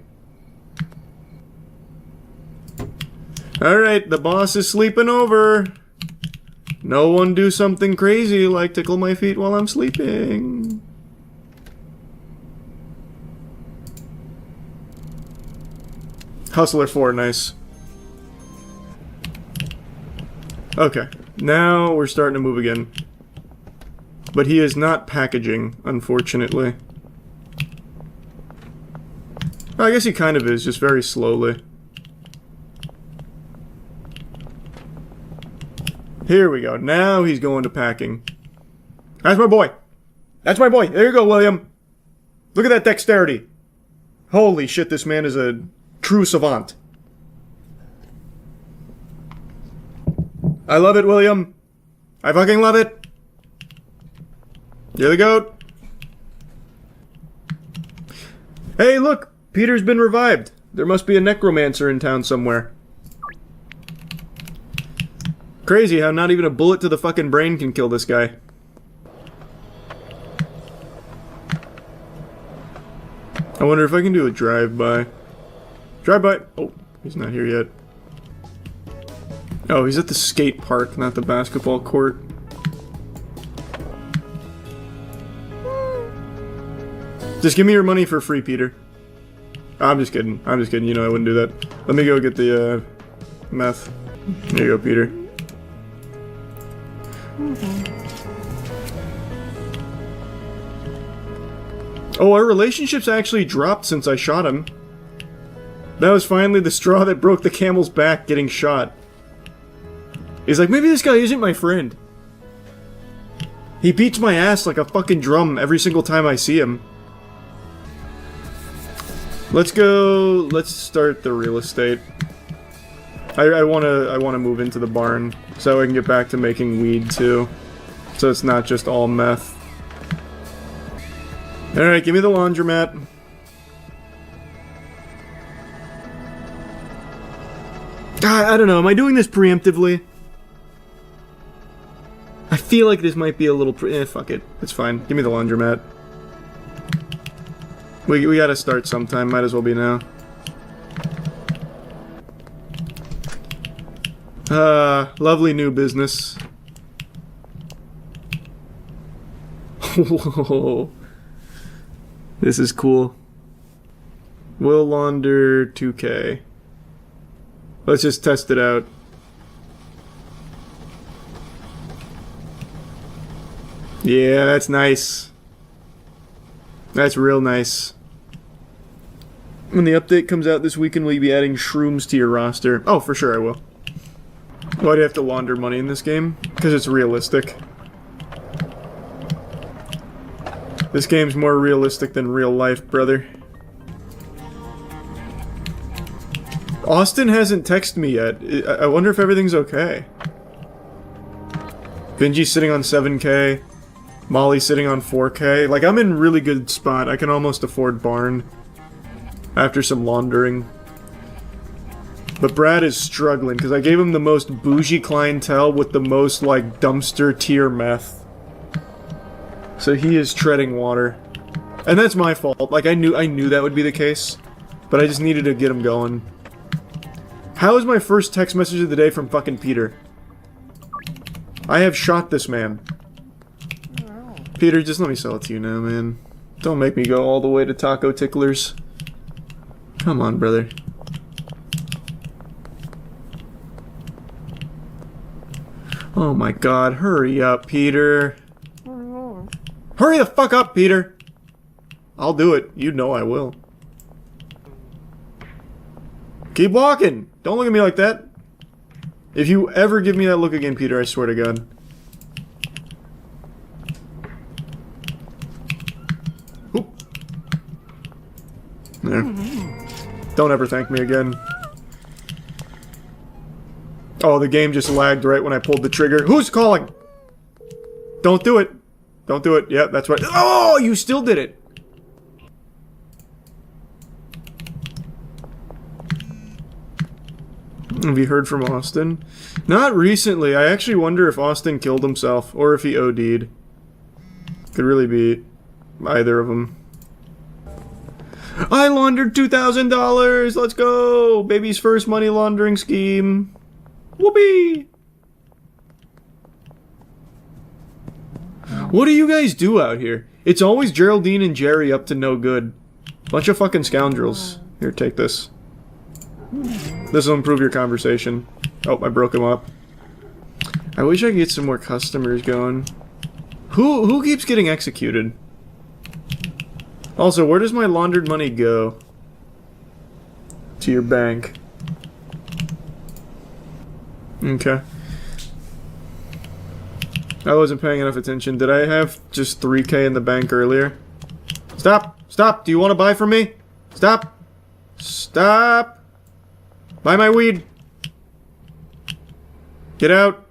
Speaker 1: Alright, the boss is sleeping over. No one do something crazy like tickle my feet while I'm sleeping. Hustler 4, nice. Okay, now we're starting to move again. But he is not packaging, unfortunately. Well, I guess he kind of is, just very slowly. Here we go. Now he's going to packing. That's my boy. That's my boy. There you go, William. Look at that dexterity. Holy shit, this man is a true savant. I love it, William. I fucking love it. You're the goat. Hey, look! Peter's been revived. There must be a necromancer in town somewhere. Crazy how not even a bullet to the fucking brain can kill this guy. I wonder if I can do a drive-by. Drive-by! Oh, he's not here yet. Oh, he's at the skate park, not the basketball court. Just give me your money for free, Peter. I'm just kidding. I'm just kidding. You know I wouldn't do that. Let me go get the, meth. There you go, Peter. Oh, our relationship's actually dropped since I shot him. That was finally the straw that broke the camel's back, getting shot. He's like, maybe this guy isn't my friend. He beats my ass like a fucking drum every single time I see him. Let's go, let's start the real estate. I wanna move into the barn so I can get back to making weed too. So it's not just all meth. Alright, give me the laundromat. I don't know, am I doing this preemptively? I feel like this might be a little fuck it. It's fine. Give me the laundromat. We gotta start sometime, might as well be now. Lovely new business. Whoa. This is cool. Will launder 2K. Let's just test it out. Yeah, that's nice. That's real nice. When the update comes out this weekend, will you be adding shrooms to your roster? Oh, for sure I will. Why do you have to launder money in this game? Because it's realistic. This game's more realistic than real life, brother. Austin hasn't texted me yet. I wonder if everything's okay. Benji's sitting on 7K. Molly's sitting on 4K. Like, I'm in really good spot. I can almost afford barn. After some laundering. But Brad is struggling, because I gave him the most bougie clientele with the most, like, dumpster tier meth. So he is treading water. And that's my fault. Like, I knew that would be the case. But I just needed to get him going. How is my first text message of the day from fucking Peter? I have shot this man. Peter, just let me sell it to you now, man. Don't make me go all the way to Taco Ticklers. Come on, brother. Oh my god, hurry up, Peter. Hurry the fuck up, Peter! I'll do it. You know I will. Keep walking! Don't look at me like that. If you ever give me that look again, Peter, I swear to God. Oop. There. Don't ever thank me again. Oh, the game just lagged right when I pulled the trigger. Who's calling? Don't do it. Don't do it. Yeah, that's right. Oh, you still did it. Have you heard from Austin? Not recently. I actually wonder if Austin killed himself or if he OD'd. Could really be either of them. I laundered $2,000! Let's go! Baby's first money laundering scheme. Whoopee! What do you guys do out here? It's always Geraldine and Jerry up to no good. Bunch of fucking scoundrels. Here, take this. This will improve your conversation. Oh, I broke him up. I wish I could get some more customers going. Who keeps getting executed? Also, where does my laundered money go? To your bank. Okay. I wasn't paying enough attention. Did I have just 3K in the bank earlier? Stop! Stop! Do you want to buy from me? Stop! Stop! Buy my weed! Get out!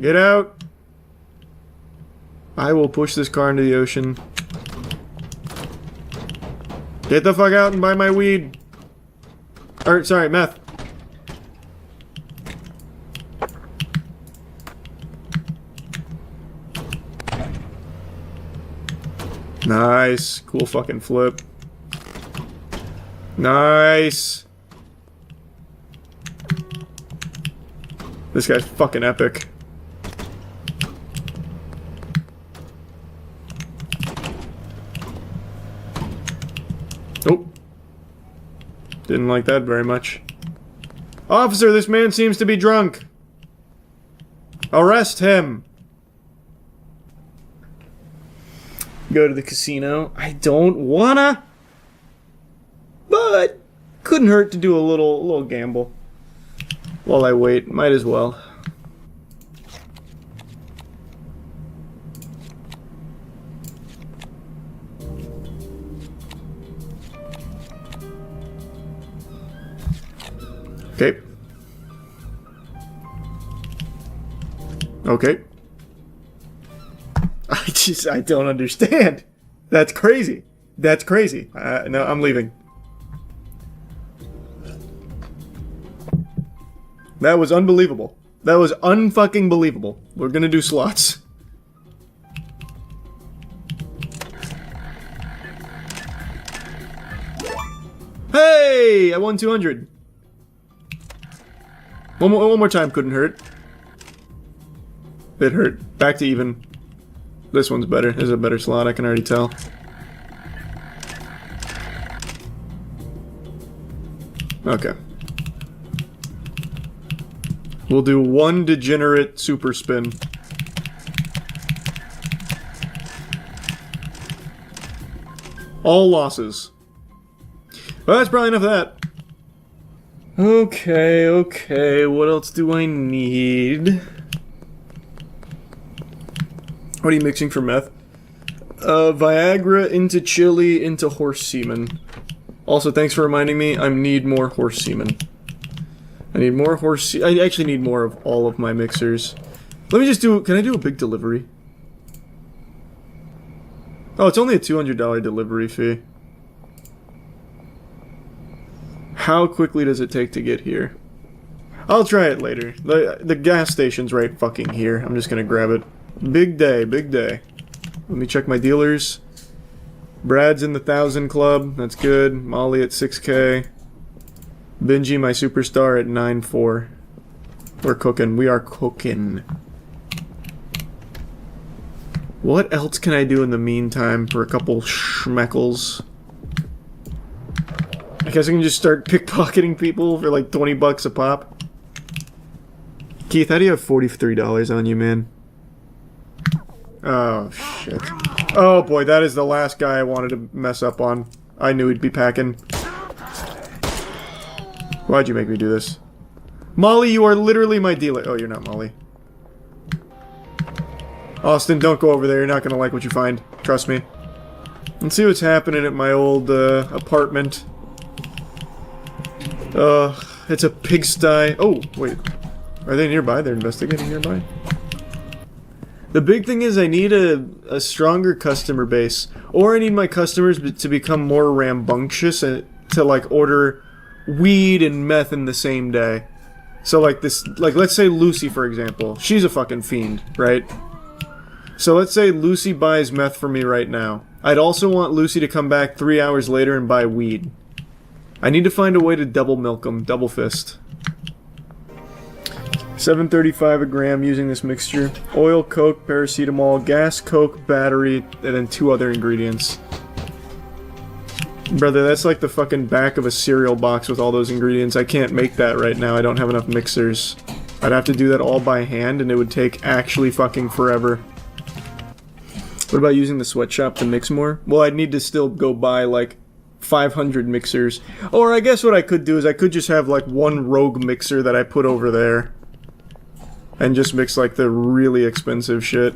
Speaker 1: Get out! I will push this car into the ocean. Get the fuck out and buy my weed! Or, sorry, meth. Nice. Cool fucking flip. Nice. This guy's fucking epic. Oh. Didn't like that very much. Officer, this man seems to be drunk. Arrest him. Go to the casino. I don't wanna, but couldn't hurt to do a little gamble while I wait. Might as well. Okay. Okay. I don't understand. That's crazy. That's crazy. No, I'm leaving. That was unbelievable. That was unfucking believable. We're gonna do slots. Hey! I won 200. One more time couldn't hurt. It hurt. Back to even. This one's better. This is a better slot, I can already tell. Okay. We'll do one degenerate super spin. All losses. Well, that's probably enough of that. Okay, okay, what else do I need? What are you mixing for meth? Viagra into chili into horse semen. Also, thanks for reminding me, I need more horse semen. I need more horse I actually need more of all of my mixers. Let me just do, can I do a big delivery? Oh, it's only a $200 delivery fee. How quickly does it take to get here? I'll try it later. The gas station's right fucking here. I'm just gonna grab it. Big day, big day. Let me check my dealers. Brad's in the 1,000 club. That's good. Molly at 6K. Benji, my superstar, at 9.4. We're cooking. We are cooking. What else can I do in the meantime for a couple schmeckles? I guess I can just start pickpocketing people for like 20 bucks a pop. Keith, how do you have $43 on you, man? Oh, shit. Oh boy, that is the last guy I wanted to mess up on. I knew he'd be packing. Why'd you make me do this? Molly, you are literally my dealer. Oh, you're not Molly. Austin, don't go over there. You're not gonna like what you find. Trust me. Let's see what's happening at my old apartment. It's a pigsty. Oh, wait. Are they nearby? They're investigating nearby? The big thing is I need a stronger customer base. Or I need my customers to become more rambunctious and to, like, order weed and meth in the same day. So like this, like let's say Lucy, for example. She's a fucking fiend, right? So let's say Lucy buys meth from me right now. I'd also want Lucy to come back 3 hours later and buy weed. I need to find a way to double milk them, double fist. $7.35 a gram using this mixture. Oil, Coke, paracetamol, gas, Coke, battery, and then 2 other ingredients. Brother, that's like the fucking back of a cereal box with all those ingredients. I can't make that right now. I don't have enough mixers. I'd have to do that all by hand, and it would take actually fucking forever. What about using the sweatshop to mix more? Well, I'd need to still go buy, like, 500 mixers. Or I guess what I could do is I could just have, like, one rogue mixer that I put over there. And just mix, like, the really expensive shit.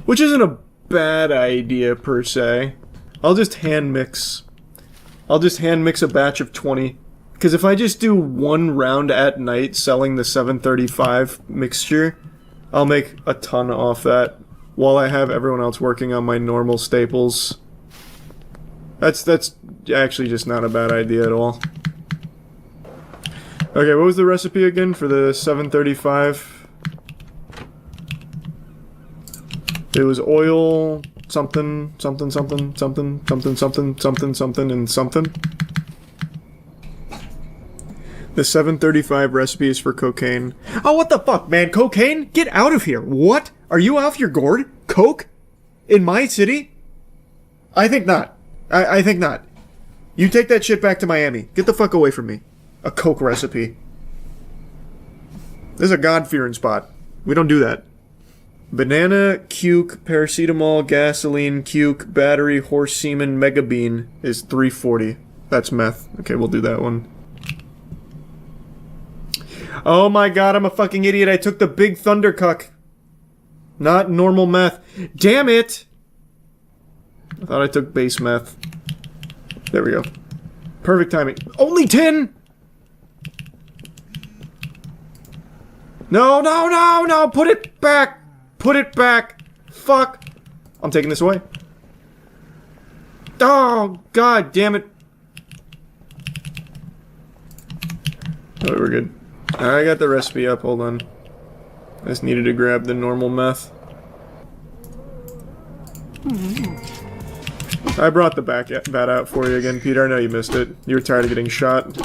Speaker 1: Which isn't a bad idea, per se. I'll just hand mix. I'll just hand mix a batch of 20. Because if I just do one round at night selling the 735 mixture, I'll make a ton off that. While I have everyone else working on my normal staples. That's actually just not a bad idea at all. Okay, what was the recipe again for the 735? It was oil, something, something, something, something, something, something, something, something, and something. The 735 recipe is for cocaine. Oh, what the fuck, man? Cocaine? Get out of here. What? Are you off your gourd? Coke? In my city? I think not. I think not. You take that shit back to Miami. Get the fuck away from me. A Coke recipe. This is a God-fearing spot. We don't do that. Banana, cuke, paracetamol, gasoline, cuke, battery, horse semen, mega bean is $3.40. That's meth. Okay, we'll do that one. Oh my god, I'm a fucking idiot. I took the big thunder cuck. Not normal meth. Damn it! I thought I took base meth. There we go. Perfect timing. Only 10! No, no, no, no! Put it back! Put it back! Fuck! I'm taking this away. Oh, god damn it. Oh, we're good. I got the recipe up, hold on. I just needed to grab the normal meth. I brought the bat out for you again, Peter. I know you missed it. You were tired of getting shot.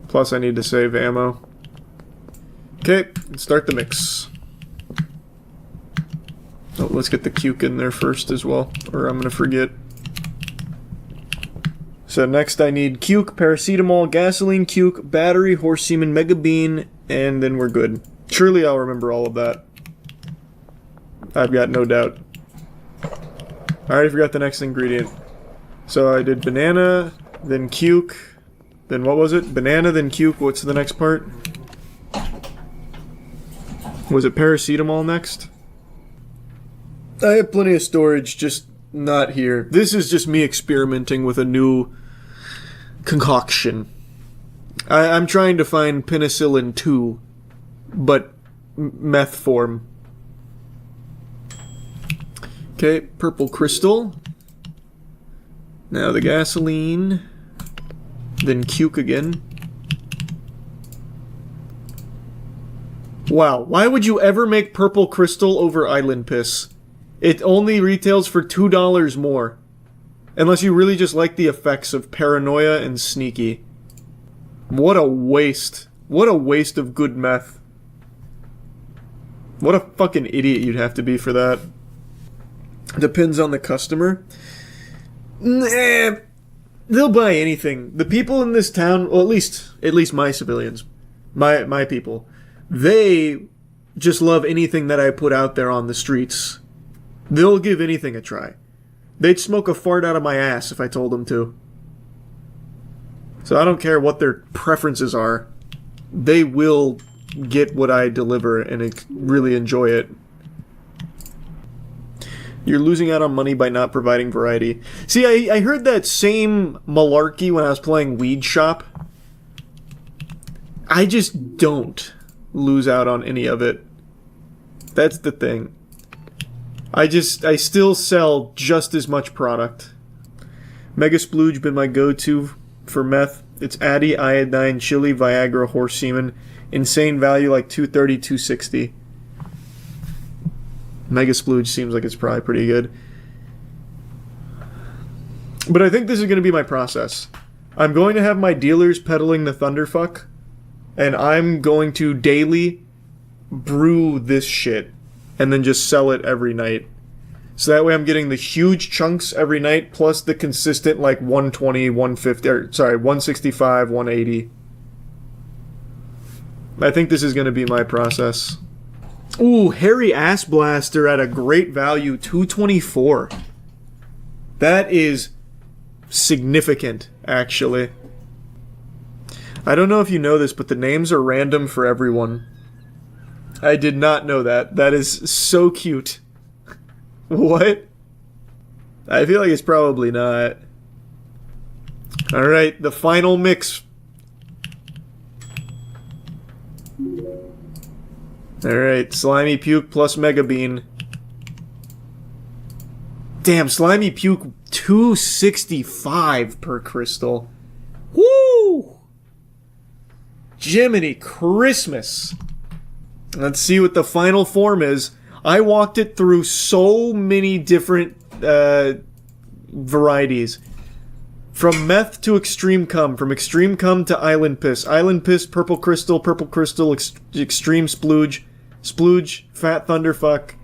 Speaker 1: Plus, I need to save ammo. Okay, let's start the mix. Oh, let's get the cuke in there first as well, or I'm gonna forget. So next I need cuke, paracetamol, gasoline, cuke, battery, horse semen, mega bean, and then we're good. Surely I'll remember all of that. I've got no doubt. I already forgot the next ingredient. So I did banana, then cuke, then what was it? Banana, then cuke, what's the next part? Was it paracetamol next? I have plenty of storage, just not here. This is just me experimenting with a new concoction. I'm trying to find penicillin 2, but meth form. Okay, purple crystal. Now the gasoline. Then cuke again. Wow, why would you ever make purple crystal over island piss? It only retails for $2 more. Unless you really just like the effects of paranoia and sneaky. What a waste. What a waste of good meth. What a fucking idiot you'd have to be for that. Depends on the customer. Nah, they'll buy anything. The people in this town, well, at least my civilians, my people, they just love anything that I put out there on the streets. They'll give anything a try. They'd smoke a fart out of my ass if I told them to. So I don't care what their preferences are. They will get what I deliver and really enjoy it. You're losing out on money by not providing variety. See, I heard that same malarkey when I was playing Weed Shop. I just don't lose out on any of it. That's the thing. I still sell just as much product. Mega Splooge been my go-to for meth. It's Addy, Iodine, Chili, Viagra, Horse Semen. Insane value like 230, 260. Mega Splooge seems like it's probably pretty good. But I think this is going to be my process. I'm going to have my dealers peddling the Thunderfuck, and I'm going to daily brew this shit and then just sell it every night. So that way I'm getting the huge chunks every night plus the consistent like 120, 150, or sorry, 165, 180. I think this is going to be my process. Ooh, Hairy Ass Blaster at a great value, 224. That is significant, actually. I don't know if you know this, but the names are random for everyone. I did not know that. That is so cute. What? I feel like it's probably not. Alright, the final mix. Alright, Slimy Puke plus Mega Bean. Damn, Slimy Puke 265 per crystal. Woo! Jiminy Christmas. Let's see what the final form is. I walked it through so many different varieties. From Meth to Extreme Cum. From Extreme Cum to Island Piss. Island Piss, Purple Crystal, Extreme Splooge, Splooge, Fat Thunderfuck,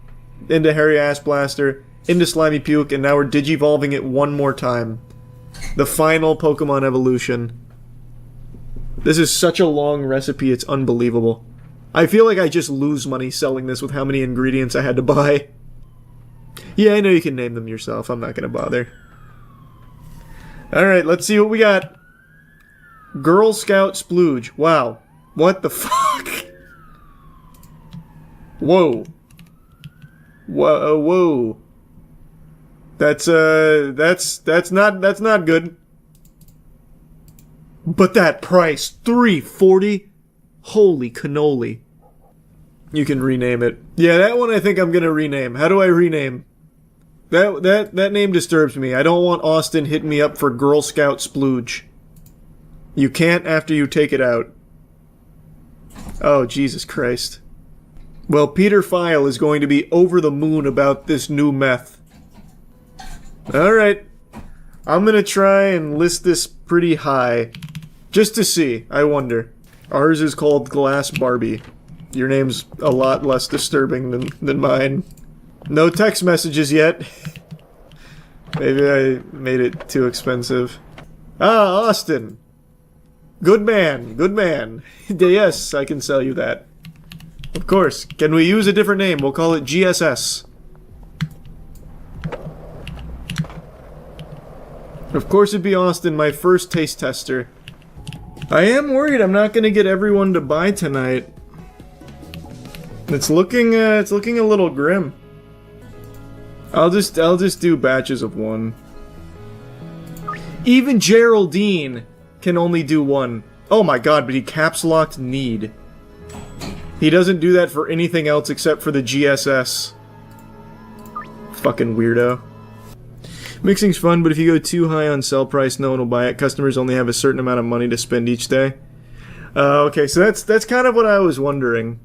Speaker 1: into Hairy Ass Blaster, into Slimy Puke, and now we're digivolving it one more time. The final Pokemon evolution. This is such a long recipe, it's unbelievable. I feel like I just lose money selling this with how many ingredients I had to buy. Yeah, I know you can name them yourself. I'm not gonna bother. Alright, let's see what we got. Girl Scout Splooge. Wow. What the fuck? Whoa. Whoa, whoa. That's not good. But that price, $340? Holy cannoli. You can rename it. Yeah, that one I think I'm gonna rename. How do I rename? That name disturbs me. I don't want Austin hitting me up for Girl Scout Splooge. You can't after you take it out. Oh, Jesus Christ. Well, Peter File is going to be over the moon about this new meth. Alright. I'm gonna try and list this pretty high. Just to see, I wonder. Ours is called Glass Barbie. Your name's a lot less disturbing than mine. No text messages yet. Maybe I made it too expensive. Ah, Austin. Good man, good man. Yes, I can sell you that. Of course. Can we use a different name? We'll call it GSS. Of course it'd be Austin, my first taste tester. I am worried I'm not gonna get everyone to buy tonight. It's looking a little grim. I'll just do batches of one. Even Geraldine can only do one. Oh my god, but he caps locked need. He doesn't do that for anything else except for the GSS. Fucking weirdo. Mixing's fun, but if you go too high on sell price, no one will buy it. Customers only have a certain amount of money to spend each day. Okay, so that's kind of what I was wondering.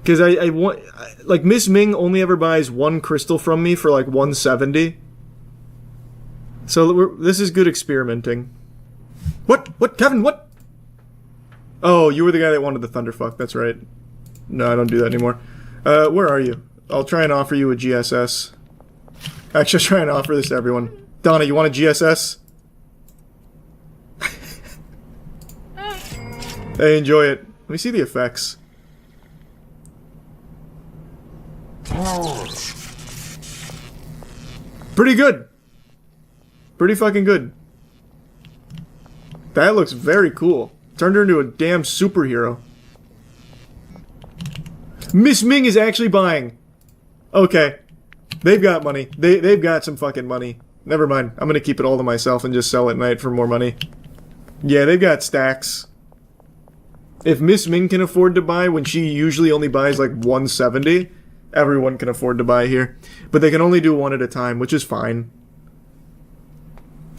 Speaker 1: Because I want, like, Miss Ming only ever buys one crystal from me for like 170. So this is good experimenting. What, Kevin? What? Oh, you were the guy that wanted the Thunderfuck. That's right. No, I don't do that anymore. Where are you? I'll try and offer you a GSS. Actually, I'll try and offer this to everyone. Donna, you want a GSS? Hey, enjoy it. Let me see the effects. Pretty good. Pretty fucking good. That looks very cool. Turned her into a damn superhero. Miss Ming is actually buying. Okay. They've got money. They've got some fucking money. Never mind. I'm gonna keep it all to myself and just sell it at night for more money. Yeah, they've got stacks. If Miss Ming can afford to buy when she usually only buys like 170, everyone can afford to buy here. But they can only do one at a time, which is fine.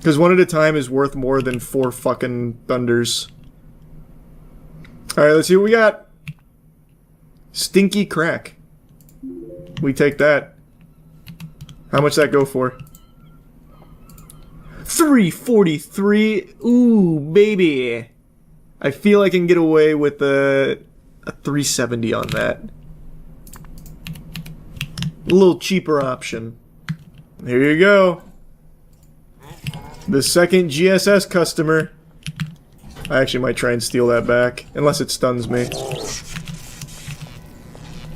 Speaker 1: Because one at a time is worth more than 4 fucking thunders. Alright, let's see what we got. Stinky crack. We take that. How much that go for? $3.43. Ooh, baby. I feel I can get away with a $3.70 on that. A little cheaper option. Here you go. The second GSS customer. I actually might try and steal that back, unless it stuns me.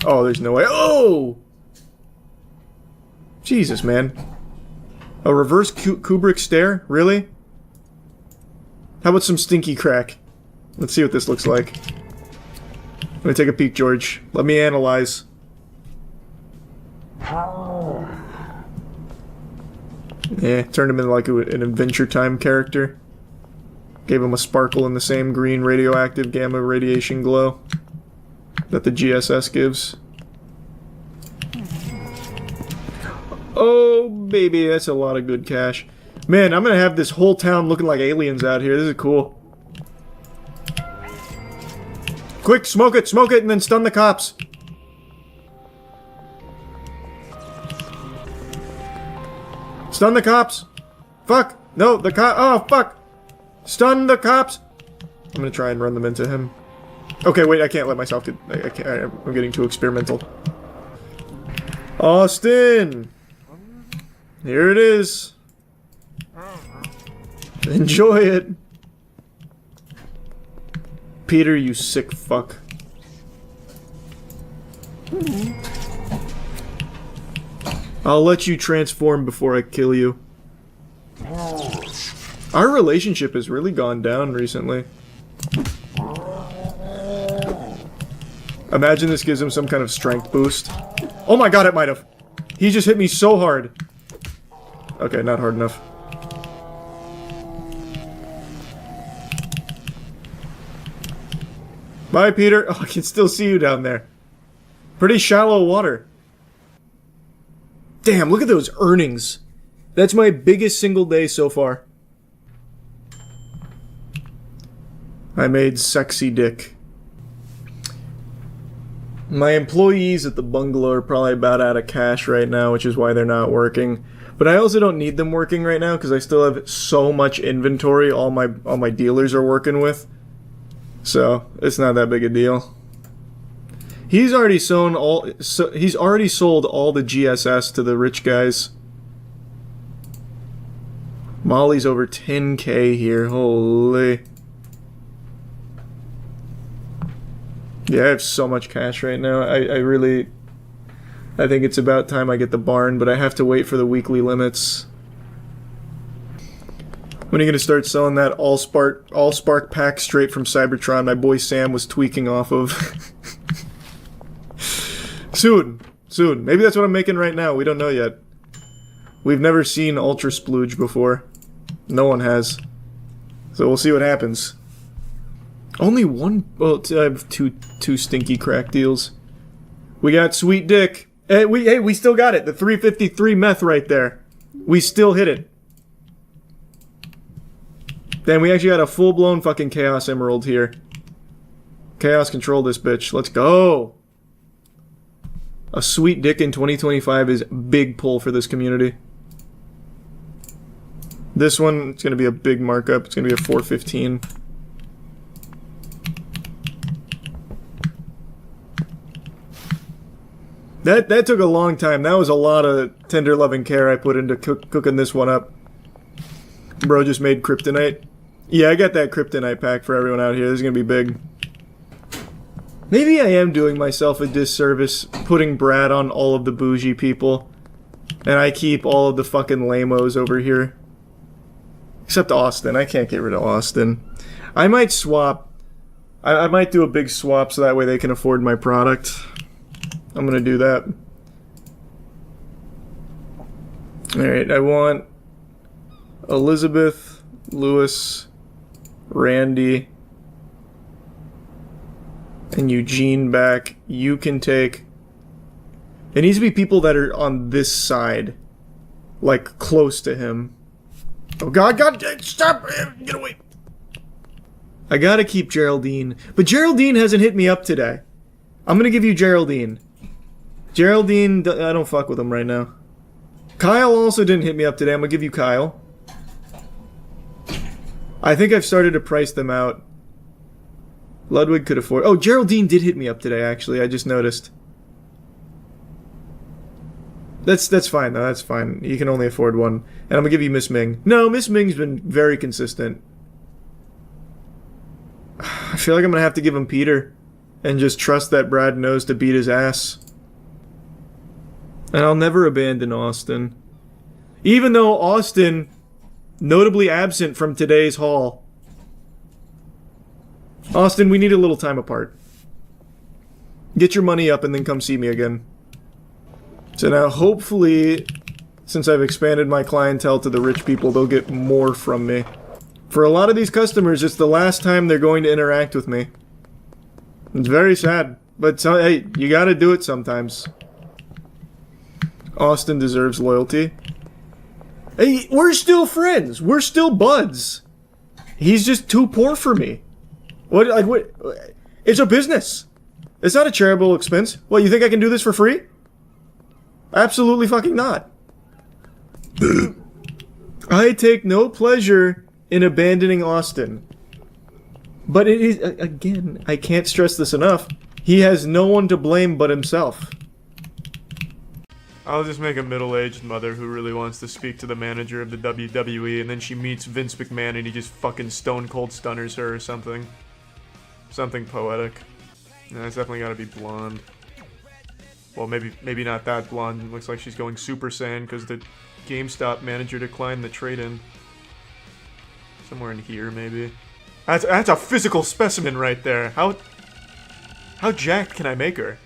Speaker 1: Oh, there's no way. Oh! Jesus, man. A reverse Kubrick stare? Really? How about some stinky crack? Let's see what this looks like. Let me take a peek, George. Let me analyze. Yeah, turned him into like an Adventure Time character. Gave him a sparkle in the same green radioactive gamma radiation glow that the GSS gives. Oh, baby, that's a lot of good cash. Man, I'm gonna have this whole town looking like aliens out here. This is cool. Quick, smoke it, and then stun the cops. Stun the cops. Fuck. No, the cop. Oh, fuck. Stun the cops. I'm gonna try and run them into him. Okay, wait, I can't let myself get... I can't, I'm getting too experimental. Austin! Here it is. Enjoy it. Peter, you sick fuck. I'll let you transform before I kill you. Our relationship has really gone down recently. Imagine this gives him some kind of strength boost. Oh my god, it might have. He just hit me so hard. Okay, not hard enough. Bye, Peter. Oh, I can still see you down there. Pretty shallow water. Damn, look at those earnings. That's my biggest single day so far. I made sexy dick. My employees at the bungalow are probably about out of cash right now, which is why they're not working. But I also don't need them working right now because I still have so much inventory all my dealers are working with. So, it's not that big a deal. He's already sold all the GSS to the rich guys. Molly's over 10k here. Holy. Yeah, I have so much cash right now. I think it's about time I get the barn, but I have to wait for the weekly limits. When are you gonna start selling that all spark pack straight from Cybertron my boy Sam was tweaking off of? Soon. Maybe that's what I'm making right now. We don't know yet. We've never seen Ultra Splooge before. No one has. So we'll see what happens. Only one... Well, I have two stinky crack deals. We got Sweet Dick. Hey, we still got it. The 353 meth right there. We still hit it. Then we actually got a full-blown fucking Chaos Emerald here. Chaos control this bitch. Let's go. A Sweet Dick in 2025 is big pull for this community. This one, it's going to be a big markup. It's going to be a 415. That took a long time. That was a lot of tender loving care I put into cooking this one up. Bro just made kryptonite. Yeah, I got that kryptonite pack for everyone out here. This is going to be big. Maybe I am doing myself a disservice putting Brad on all of the bougie people. And I keep all of the fucking lamos over here. Except Austin. I can't get rid of Austin. I might swap. I might do a big swap so that way they can afford my product. I'm gonna do that. Alright, I want Elizabeth, Lewis, Randy, and Eugene back. You can take... It needs to be people that are on this side. Like, close to him. Oh god, god, stop! Get away! I gotta keep Geraldine. But Geraldine hasn't hit me up today. I'm gonna give you Geraldine. Geraldine, I don't fuck with him right now. Kyle also didn't hit me up today. I'm gonna give you Kyle. I think I've started to price them out. Ludwig could afford... Oh, Geraldine did hit me up today, actually. I just noticed. That's fine, though. That's fine. You can only afford one. And I'm gonna give you Miss Ming. No, Miss Ming's been very consistent. I feel like I'm gonna have to give him Peter. And just trust that Brad knows to beat his ass. And I'll never abandon Austin. Even though Austin... notably absent from today's haul. Austin, we need a little time apart. Get your money up and then come see me again. So now, hopefully, since I've expanded my clientele to the rich people, they'll get more from me. For a lot of these customers, it's the last time they're going to interact with me. It's very sad. But, hey, you gotta do it sometimes. Austin deserves loyalty. Hey, we're still friends. We're still buds. He's just too poor for me. What? It's a business. It's not a charitable expense. What, you think I can do this for free? Absolutely fucking not. I take no pleasure in abandoning Austin. But it is, again, I can't stress this enough. He has no one to blame but himself. I'll just make a middle-aged mother who really wants to speak to the manager of the WWE, and then she meets Vince McMahon and he just fucking stone-cold stunners her or something. Something poetic. Yeah, it's definitely gotta be blonde. Well, maybe not that blonde. It looks like she's going Super Saiyan because the GameStop manager declined the trade-in. Somewhere in here, maybe. That's a physical specimen right there. How jacked can I make her?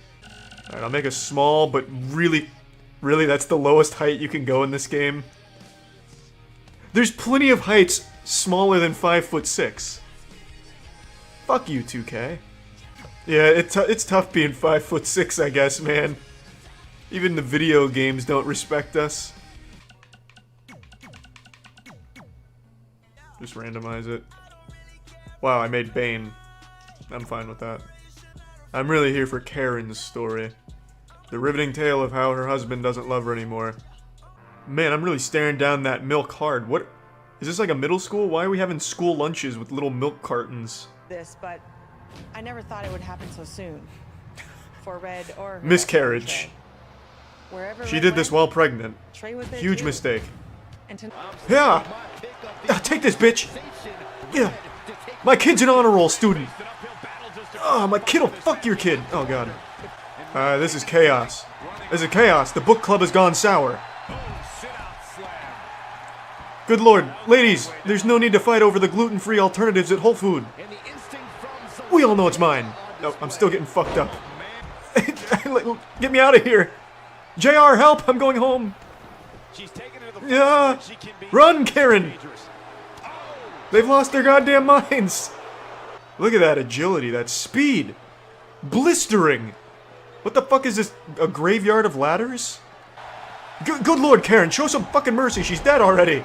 Speaker 1: Alright, I'll make a small, but really, that's the lowest height you can go in this game. There's plenty of heights smaller than 5'6". Fuck you, 2K. Yeah, it's tough being 5'6", I guess, man. Even the video games don't respect us. Just randomize it. Wow, I made Bane. I'm fine with that. I'm really here for Karen's story. The riveting tale of how her husband doesn't love her anymore. Man, I'm really staring down that milk hard. What? Is this like a middle school? Why are we having school lunches with little milk cartons?
Speaker 5: But I never thought it would happen so soon. For Red or her
Speaker 1: Miscarriage. She did this while pregnant. Huge mistake. Yeah! Take this, bitch! Yeah! My kid's an honor roll student! Oh, my kid'll fuck your kid! Oh god. This is chaos. This is chaos. The book club has gone sour. Good lord. Ladies, there's no need to fight over the gluten-free alternatives at Whole Food. We all know it's mine. No, I'm still getting fucked up. Get me out of here. JR, help! I'm going home. Yeah. Run, Karen! They've lost their goddamn minds. Look at that agility, that speed. Blistering. What the fuck is this? A graveyard of ladders? Good lord, Karen, show some fucking mercy. She's dead already.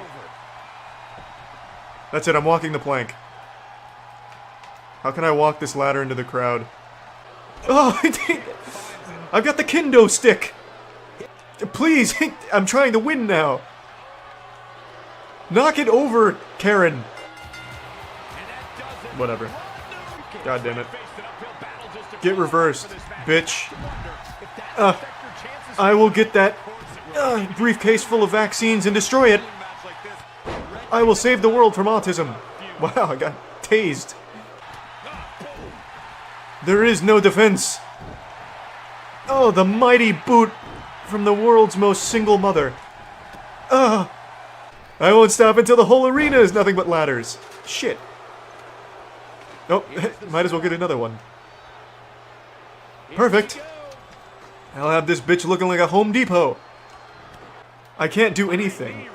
Speaker 1: That's it, I'm walking the plank. How can I walk this ladder into the crowd? Oh, I've got the kendo stick. Please, I'm trying to win now. Knock it over, Karen. Whatever. God damn it. Get reversed, bitch. I will get that briefcase full of vaccines and destroy it. I will save the world from autism. Wow, I got tased. There is no defense. Oh, the mighty boot from the world's most single mother. I won't stop until the whole arena is nothing but ladders. Shit. Oh, might as well get another one. Perfect. I'll have this bitch looking like a Home Depot. I can't do anything.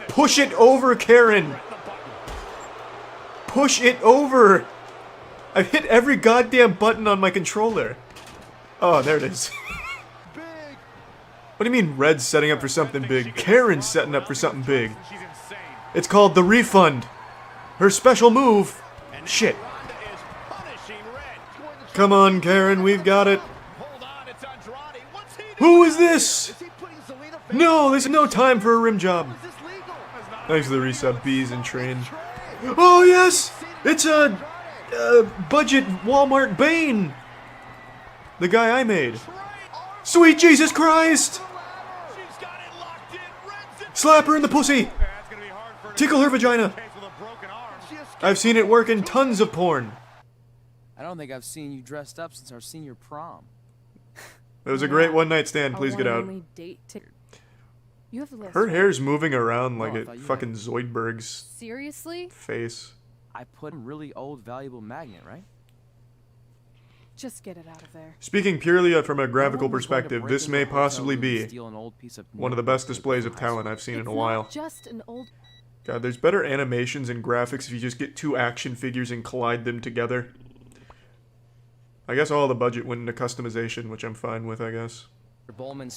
Speaker 1: Push it over, Karen. Push it over. I've hit every goddamn button on my controller. Oh, there it is. What do you mean Red's setting up for something big? Karen's setting up for something big. It's called the refund. Her special move. Shit. Come on, Karen, we've got it. Who is this? No, there's no time for a rim job. Thanks for the resub, Bees and Train. Oh, yes! It's a budget Walmart Bane. The guy I made. Sweet Jesus Christ! Slap her in the pussy! Tickle her vagina! I've seen it work in tons of porn.
Speaker 8: I don't think I've seen you dressed up since our senior prom.
Speaker 1: It was a great one-night stand. Please get out.
Speaker 21: You have the list.
Speaker 1: Her hair's moving around like a fucking Zoidberg's
Speaker 21: Seriously?
Speaker 1: face.
Speaker 8: I put in really old, valuable magnet, right?
Speaker 21: Just get it out of there.
Speaker 1: Speaking purely from a graphical perspective, this may possibly be one of the best displays of talent I've seen in a while.
Speaker 21: Just an old.
Speaker 1: God, there's better animations and graphics if you just get two action figures and collide them together. I guess all the budget went into customization, which I'm fine with, I guess.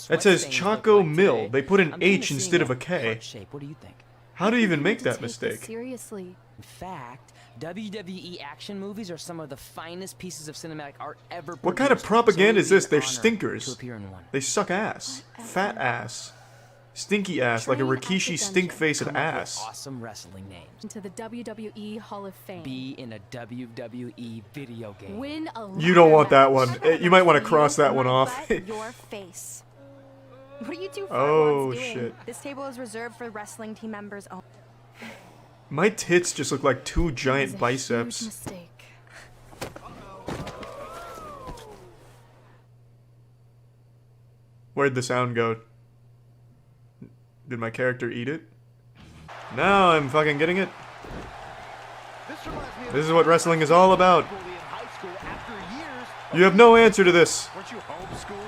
Speaker 1: It says Choco Mill. They put an H instead of a K.
Speaker 8: What do you think?
Speaker 1: How do you even make that mistake?
Speaker 21: Seriously.
Speaker 8: In fact, WWE action movies are some of the finest pieces of cinematic art ever produced.
Speaker 1: What kind of propaganda is this? They're stinkers.
Speaker 8: To appear in one.
Speaker 1: They suck ass. Fat ass. Stinky ass, like a Rikishi stink face of ass.
Speaker 8: Awesome wrestling names.
Speaker 21: Into the WWE Hall of Fame.
Speaker 8: Be in a WWE video game.
Speaker 21: Win a
Speaker 1: You don't want that one. You might want to cross that one off.
Speaker 10: Your face. What are you two
Speaker 1: Oh,
Speaker 10: doing?
Speaker 1: shit.
Speaker 10: This table is reserved for wrestling team members only.
Speaker 1: My tits just look like two giant biceps.
Speaker 21: Mistake.
Speaker 1: Where'd the sound go? Did my character eat it? Now I'm fucking getting it. This is what wrestling is all about. You have no answer to this.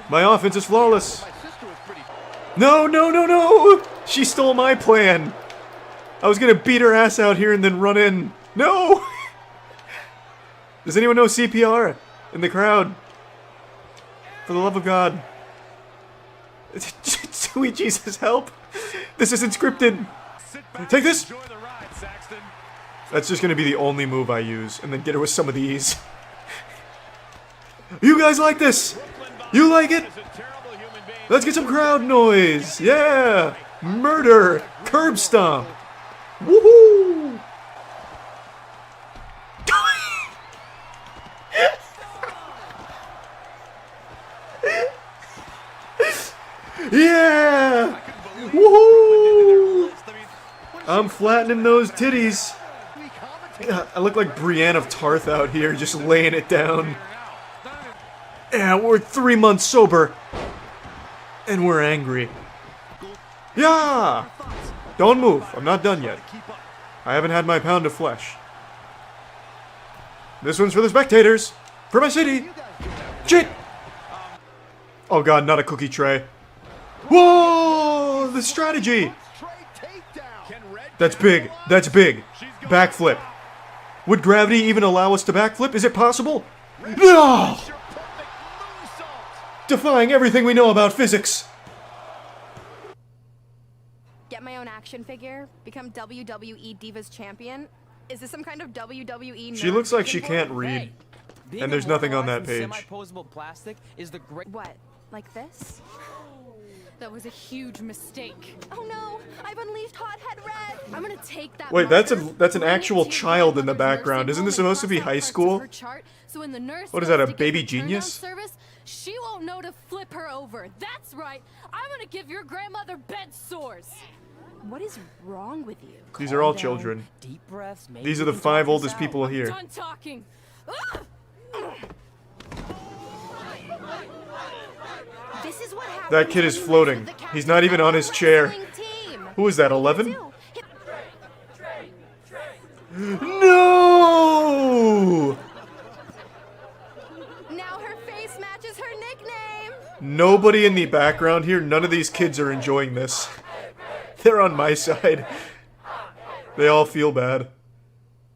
Speaker 1: My offense is flawless. No, no, no, no! She stole my plan. I was gonna beat her ass out here and then run in. No! Does anyone know CPR in the crowd? For the love of God. Sweet Jesus, help! This isn't scripted. Take this! That's just gonna be the only move I use, and then get her with some of these. You guys like this? You like it? Let's get some crowd noise! Yeah! Murder! Curb stomp! Woohoo! Yeah! Woohoo! I'm flattening those titties. Yeah, I look like Brienne of Tarth out here, just laying it down. Yeah, we're 3 months sober. And we're angry. Yeah! Don't move. I'm not done yet. I haven't had my pound of flesh. This one's for the spectators. For my city. Shit! Oh god, not a cookie tray. Whoa! The strategy! That's big. That's big. Backflip. Would gravity even allow us to backflip? Is it possible? No! Defying everything we know about physics.
Speaker 10: Get my own action figure. Become WWE Divas Champion. Is this some kind of WWE?
Speaker 1: She looks like she can't read. And there's nothing on that page.
Speaker 8: Semi-posable plastic is the great.
Speaker 10: What? Like this?
Speaker 21: That was a huge mistake.
Speaker 10: Oh no! I've unleashed Hothead Red!
Speaker 21: I'm gonna take that.
Speaker 1: Wait, that's an actual child in the background. Isn't this supposed to be high school?
Speaker 21: So when the nurse
Speaker 1: What is that, a
Speaker 21: goes to
Speaker 1: baby
Speaker 21: give her turnaround
Speaker 1: genius?
Speaker 21: Service, she won't know to flip her over. That's right. I'm gonna give your grandmother bed sores.
Speaker 10: What is wrong with you?
Speaker 1: These are all children.
Speaker 8: Deep breaths.
Speaker 1: These are the 5 oldest people here.
Speaker 21: Done talking.
Speaker 10: This is what happens.
Speaker 1: That kid is floating. He's not even on his chair. Who is that, 11? No!
Speaker 10: Now her face matches her nickname.
Speaker 1: Nobody in the background here, none of these kids are enjoying this. They're on my side. They all feel bad.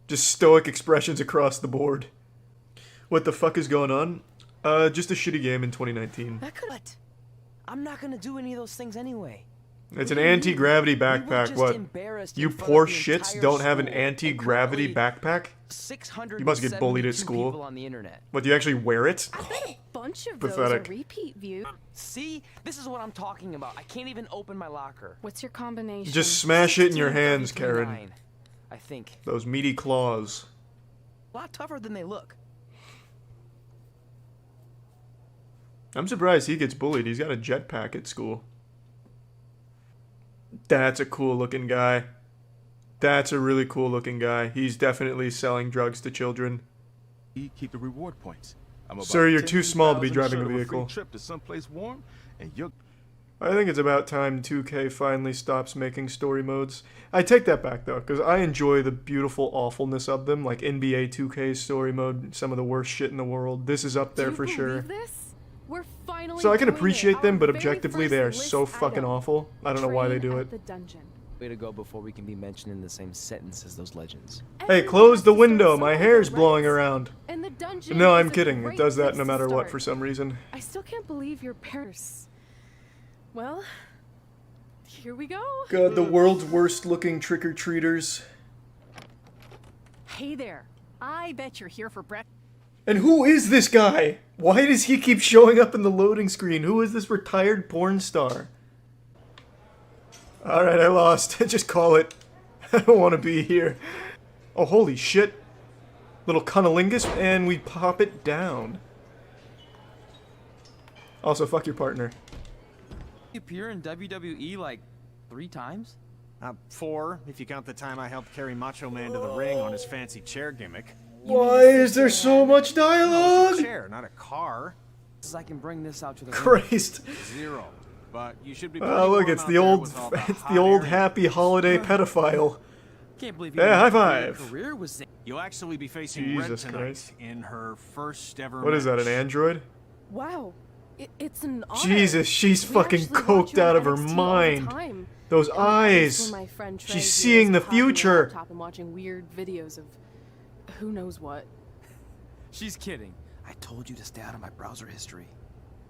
Speaker 1: Just stoic expressions across the board. What the fuck is going on? Just a shitty game in 2019.
Speaker 8: That could. I'm not gonna do any of those things anyway.
Speaker 1: It's an anti-gravity backpack. What? You poor shits don't have an anti-gravity backpack? You must get bullied at school.
Speaker 8: On the internet.
Speaker 1: What, do you actually wear it?
Speaker 10: I bet a bunch of
Speaker 1: Pathetic.
Speaker 10: those are repeat views.
Speaker 8: See? This is what I'm talking about. I can't even open my locker.
Speaker 10: What's your combination?
Speaker 1: Just smash it in your hands, Karen.
Speaker 8: I think.
Speaker 1: Those meaty claws.
Speaker 8: A lot tougher than they look.
Speaker 1: I'm surprised he gets bullied. He's got a jetpack at school. That's a cool looking guy. That's a really cool looking guy. He's definitely selling drugs to children.
Speaker 7: Keep the reward points.
Speaker 1: Sir, you're too small to be driving a vehicle.
Speaker 7: Trip to someplace warm, and you're...
Speaker 1: I think it's about time 2K finally stops making story modes. I take that back though, because I enjoy the beautiful awfulness of them, like NBA 2K's story mode, some of the worst shit in the world. This is up there for sure.
Speaker 10: We're finally
Speaker 1: So I can
Speaker 10: doing
Speaker 1: appreciate
Speaker 10: it.
Speaker 1: them, but
Speaker 10: Our very
Speaker 1: objectively
Speaker 10: first
Speaker 1: they are
Speaker 10: list
Speaker 1: so fucking
Speaker 10: item.
Speaker 1: awful. I don't know why they
Speaker 10: Train
Speaker 1: do
Speaker 10: at
Speaker 1: it.
Speaker 10: the dungeon.
Speaker 8: Way to go before we can be mentioned in the same sentence as those legends.
Speaker 1: Hey, close the window. My hair's blowing around.
Speaker 10: And the dungeon
Speaker 1: No,
Speaker 10: is
Speaker 1: I'm
Speaker 10: a
Speaker 1: kidding. It
Speaker 10: great
Speaker 1: does that
Speaker 10: place
Speaker 1: no
Speaker 10: to
Speaker 1: matter what
Speaker 10: start.
Speaker 1: for some reason.
Speaker 10: I still can't believe your parents. Well, here we go.
Speaker 1: God, the world's worst looking trick-or-treaters.
Speaker 10: Hey there. I bet you're here for breakfast.
Speaker 1: And who is this guy? Why does he keep showing up in the loading screen? Who is this retired porn star? Alright, I lost. Just call it. I don't want to be here. Oh, holy shit. Little cunnilingus, and we pop it down. Also, fuck your partner.
Speaker 8: You appear in WWE like 3 times?
Speaker 23: 4, if you count the time I helped carry Macho Man to the ring on his fancy chair gimmick.
Speaker 1: Why is there so much dialogue?
Speaker 23: A chair, not a car.
Speaker 8: I can bring this out to the
Speaker 1: Christ.
Speaker 23: 0. But you should be.
Speaker 1: Oh, look, it's the old, happy holiday pedophile.
Speaker 8: Can't believe
Speaker 1: yeah, high five.
Speaker 8: Career was
Speaker 23: You'll actually be facing
Speaker 1: Jesus
Speaker 23: Red tonight
Speaker 1: Christ.
Speaker 23: in her first ever.
Speaker 1: What is that, an android?
Speaker 10: Wow. It's an honor.
Speaker 1: Jesus, she's
Speaker 10: We
Speaker 1: fucking
Speaker 10: actually watch
Speaker 1: coked
Speaker 10: you on
Speaker 1: out of her
Speaker 10: NXT all the
Speaker 1: mind.
Speaker 10: time.
Speaker 1: Those
Speaker 10: And
Speaker 1: eyes.
Speaker 10: when my friend Trey
Speaker 1: She's
Speaker 10: here
Speaker 1: seeing
Speaker 10: is
Speaker 1: the
Speaker 10: clapping her
Speaker 1: future.
Speaker 10: laptop and watching weird videos of who knows what.
Speaker 8: She's kidding. I told you to stay out of my browser history.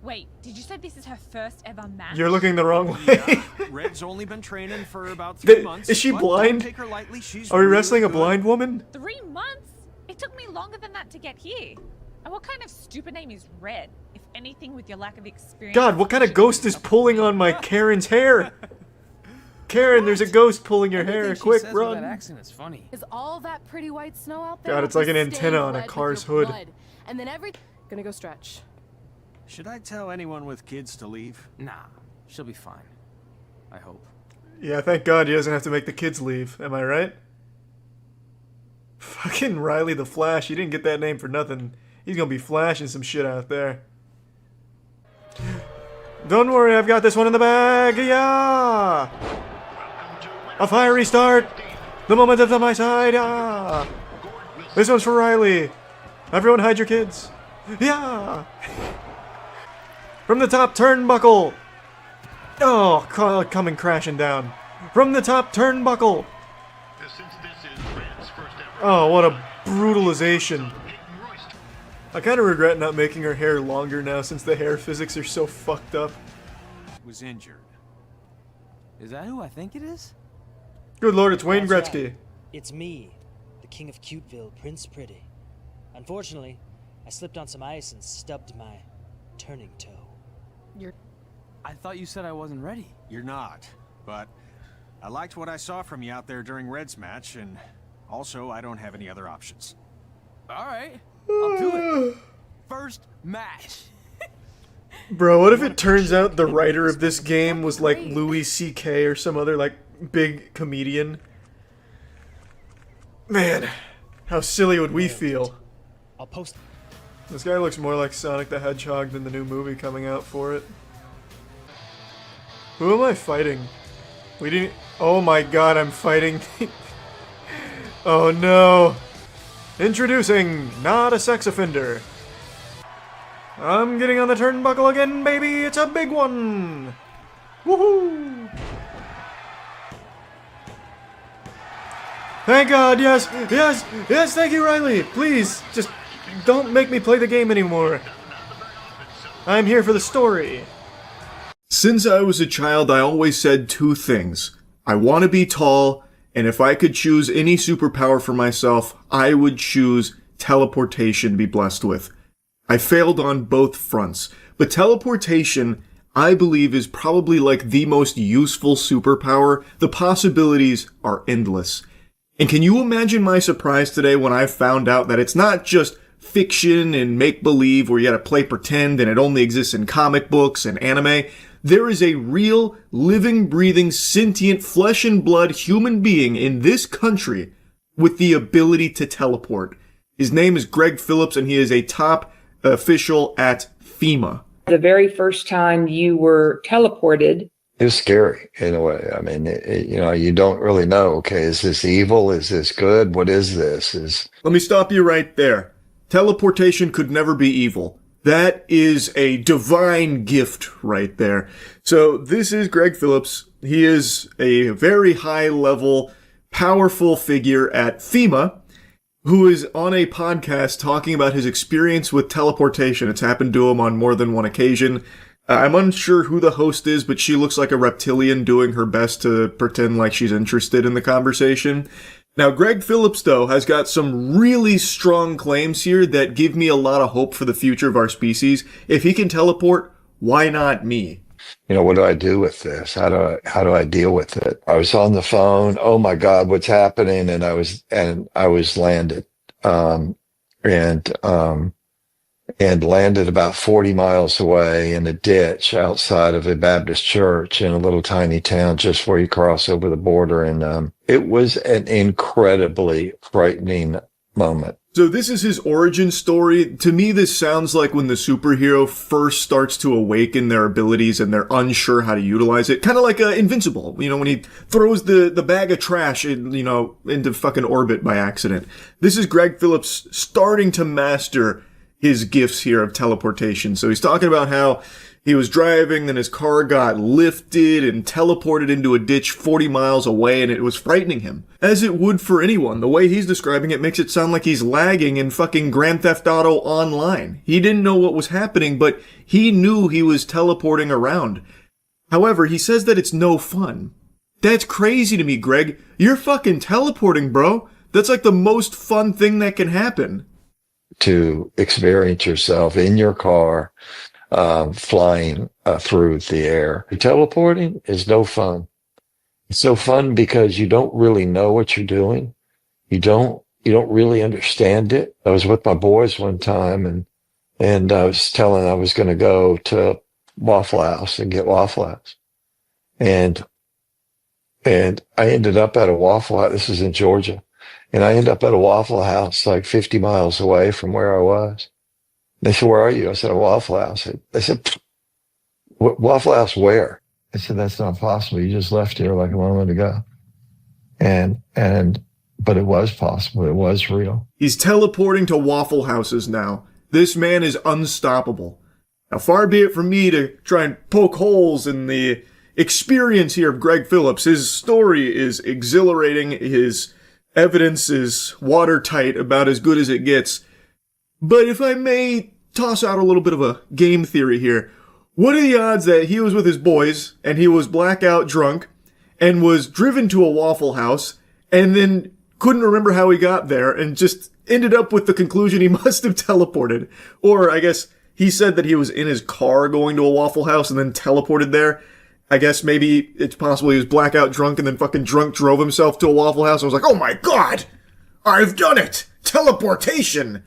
Speaker 11: Wait, did you say this is her first ever match?
Speaker 1: You're looking the wrong way.
Speaker 23: Red's only been training for about 3 months.
Speaker 1: Is she
Speaker 23: but don't
Speaker 1: blind?
Speaker 23: take her lightly, she's
Speaker 1: Are we
Speaker 23: really
Speaker 1: wrestling a
Speaker 23: good.
Speaker 1: blind woman?
Speaker 11: 3 months? It took me longer than that to get here. And what kind of stupid name is Red? If anything, with your lack of experience.
Speaker 1: God, what kind of ghost is pulling on my Karen's hair? Karen, there's a ghost pulling your hair. Quick,
Speaker 8: That
Speaker 1: run.
Speaker 8: accent is funny.
Speaker 10: Is all that pretty white snow out there?
Speaker 1: God, it's like an
Speaker 10: Stained
Speaker 1: antenna on a
Speaker 10: red with
Speaker 1: car's
Speaker 10: your
Speaker 1: hood.
Speaker 10: blood. And then gonna go stretch.
Speaker 23: Should I tell anyone with kids to leave?
Speaker 8: Nah, she'll be fine. I hope.
Speaker 1: Yeah, thank God he doesn't have to make the kids leave. Am I right? Fucking Riley the Flash. He didn't get that name for nothing. He's gonna be flashing some shit out there. Don't worry, I've got this one in the bag. Yeah! A fiery start. The moment is on my side. Yeah! This one's for Riley. Everyone hide your kids. Yeah! From the top turnbuckle. Oh, coming crashing down. From the top turnbuckle. Oh, what a brutalization. I kind of regret not making her hair longer now since the hair physics are so fucked up.
Speaker 23: Was injured.
Speaker 8: Is that who I think it is?
Speaker 1: Good lord, it's Wayne
Speaker 12: That's
Speaker 1: Gretzky.
Speaker 12: right. It's me, the King of Cuteville, Prince Pretty. Unfortunately, I slipped on some ice and stubbed my turning toe.
Speaker 8: I thought you said I wasn't ready.
Speaker 23: You're not, but I liked what I saw from you out there during Red's match, and also I don't have any other options.
Speaker 8: All right, I'll do it. First match.
Speaker 1: Bro, what if it turns out the writer of this game was like Louis C.K. or some other like big comedian? Man, how silly would we feel?
Speaker 12: I'll post.
Speaker 1: This guy looks more like Sonic the Hedgehog than the new movie coming out for it. Who am I fighting? We didn't... Oh my god, I'm fighting... Oh no. Introducing, not a sex offender. I'm getting on the turnbuckle again, baby. It's a big one. Woohoo! Thank God, yes, yes, yes, thank you, Riley. Please, just don't make me play the game anymore. I'm here for the story.
Speaker 9: Since I was a child, I always said two things. I want to be tall, and if I could choose any superpower for myself, I would choose teleportation to be blessed with. I failed on both fronts, but teleportation, I believe, is probably like the most useful superpower. The possibilities are endless. And can you imagine my surprise today when I found out that it's not just fiction and make-believe where you gotta play pretend and it only exists in comic books and anime? There is a real, living, breathing, sentient, flesh and blood human being in this country with the ability to teleport. His name is Greg Phillips, and he is a top official at FEMA.
Speaker 6: The very first time you were teleported,
Speaker 13: it was scary in a way. I mean, you don't really know, okay, is this evil? Is this good? What is this?
Speaker 9: Let me stop you right there. Teleportation could never be evil. That is a divine gift right there. So this is Greg Phillips. He is a very high-level, powerful figure at FEMA who is on a podcast talking about his experience with teleportation. It's happened to him on more than one occasion. I'm unsure who the host is, but she looks like a reptilian doing her best to pretend like she's interested in the conversation. Now, Greg Phillips, though, has got some really strong claims here that give me a lot of hope for the future of our species. If he can teleport, why not me?
Speaker 13: What do I do with this? How do I deal with it? I was on the phone. Oh my God, what's happening? And I was landed, and landed about 40 miles away in a ditch outside of a Baptist church in a little tiny town just where you cross over the border. And it was an incredibly frightening moment.
Speaker 9: So this is his origin story. To me, this sounds like when the superhero first starts to awaken their abilities and they're unsure how to utilize it. Kind of like Invincible, when he throws the bag of trash into fucking orbit by accident. This is Greg Phillips starting to master his gifts here of teleportation. So he's talking about how he was driving, then his car got lifted and teleported into a ditch 40 miles away, and it was frightening him. As it would for anyone. The way he's describing it makes it sound like he's lagging in fucking Grand Theft Auto Online. He didn't know what was happening, but he knew he was teleporting around. However, he says that it's no fun. That's crazy to me, Greg. You're fucking teleporting, bro. That's like the most fun thing that can happen.
Speaker 13: To experience yourself in your car, flying through the air. Teleporting is no fun. It's no fun because you don't really know what you're doing. You don't really understand it. I was with my boys one time and I was telling I was going to go to Waffle House and get Waffle House. And I ended up at a Waffle House. This is in Georgia. And I ended up at a Waffle House like 50 miles away from where I was. They said, "Where are you?" I said, "A Waffle House." They said, "Waffle House where?" I said, "That's not possible. You just left here like a moment ago." But it was possible. It was real.
Speaker 9: He's teleporting to Waffle Houses now. This man is unstoppable. Now, far be it from me to try and poke holes in the experience here of Greg Phillips. His story is exhilarating. His evidence is watertight, about as good as it gets. But if I may toss out a little bit of a game theory here, what are the odds that he was with his boys and he was blackout drunk and was driven to a Waffle House and then couldn't remember how he got there and just ended up with the conclusion he must have teleported? Or I guess he said that he was in his car going to a Waffle House and then teleported there. I guess maybe it's possible he was blackout drunk and then fucking drunk drove himself to a Waffle House. I was like, oh my God, I've done it! Teleportation!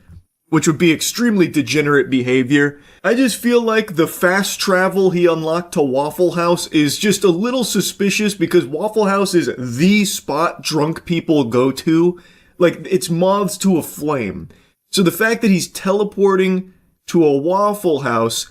Speaker 9: Which would be extremely degenerate behavior. I just feel like the fast travel he unlocked to Waffle House is just a little suspicious because Waffle House is the spot drunk people go to. Like, it's moths to a flame. So the fact that he's teleporting to a Waffle House,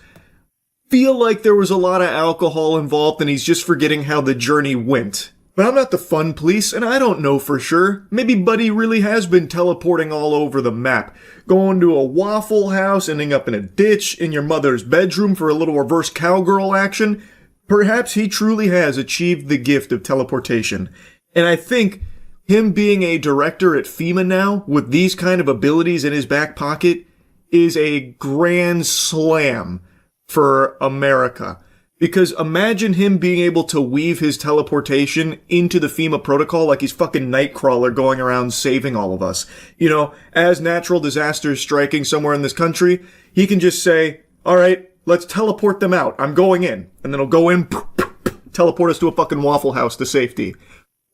Speaker 9: feel like there was a lot of alcohol involved and he's just forgetting how the journey went. But I'm not the fun police, and I don't know for sure. Maybe Buddy really has been teleporting all over the map. Going to a Waffle House, ending up in a ditch, in your mother's bedroom for a little reverse cowgirl action. Perhaps he truly has achieved the gift of teleportation. And I think him being a director at FEMA now, with these kind of abilities in his back pocket, is a grand slam for America.
Speaker 1: Because imagine him being able to weave his teleportation into the FEMA protocol like he's fucking Nightcrawler going around saving all of us. You know, as natural disasters striking somewhere in this country, he can just say, all right, let's teleport them out. I'm going in. And then he'll go in, teleport us to a fucking Waffle House to safety.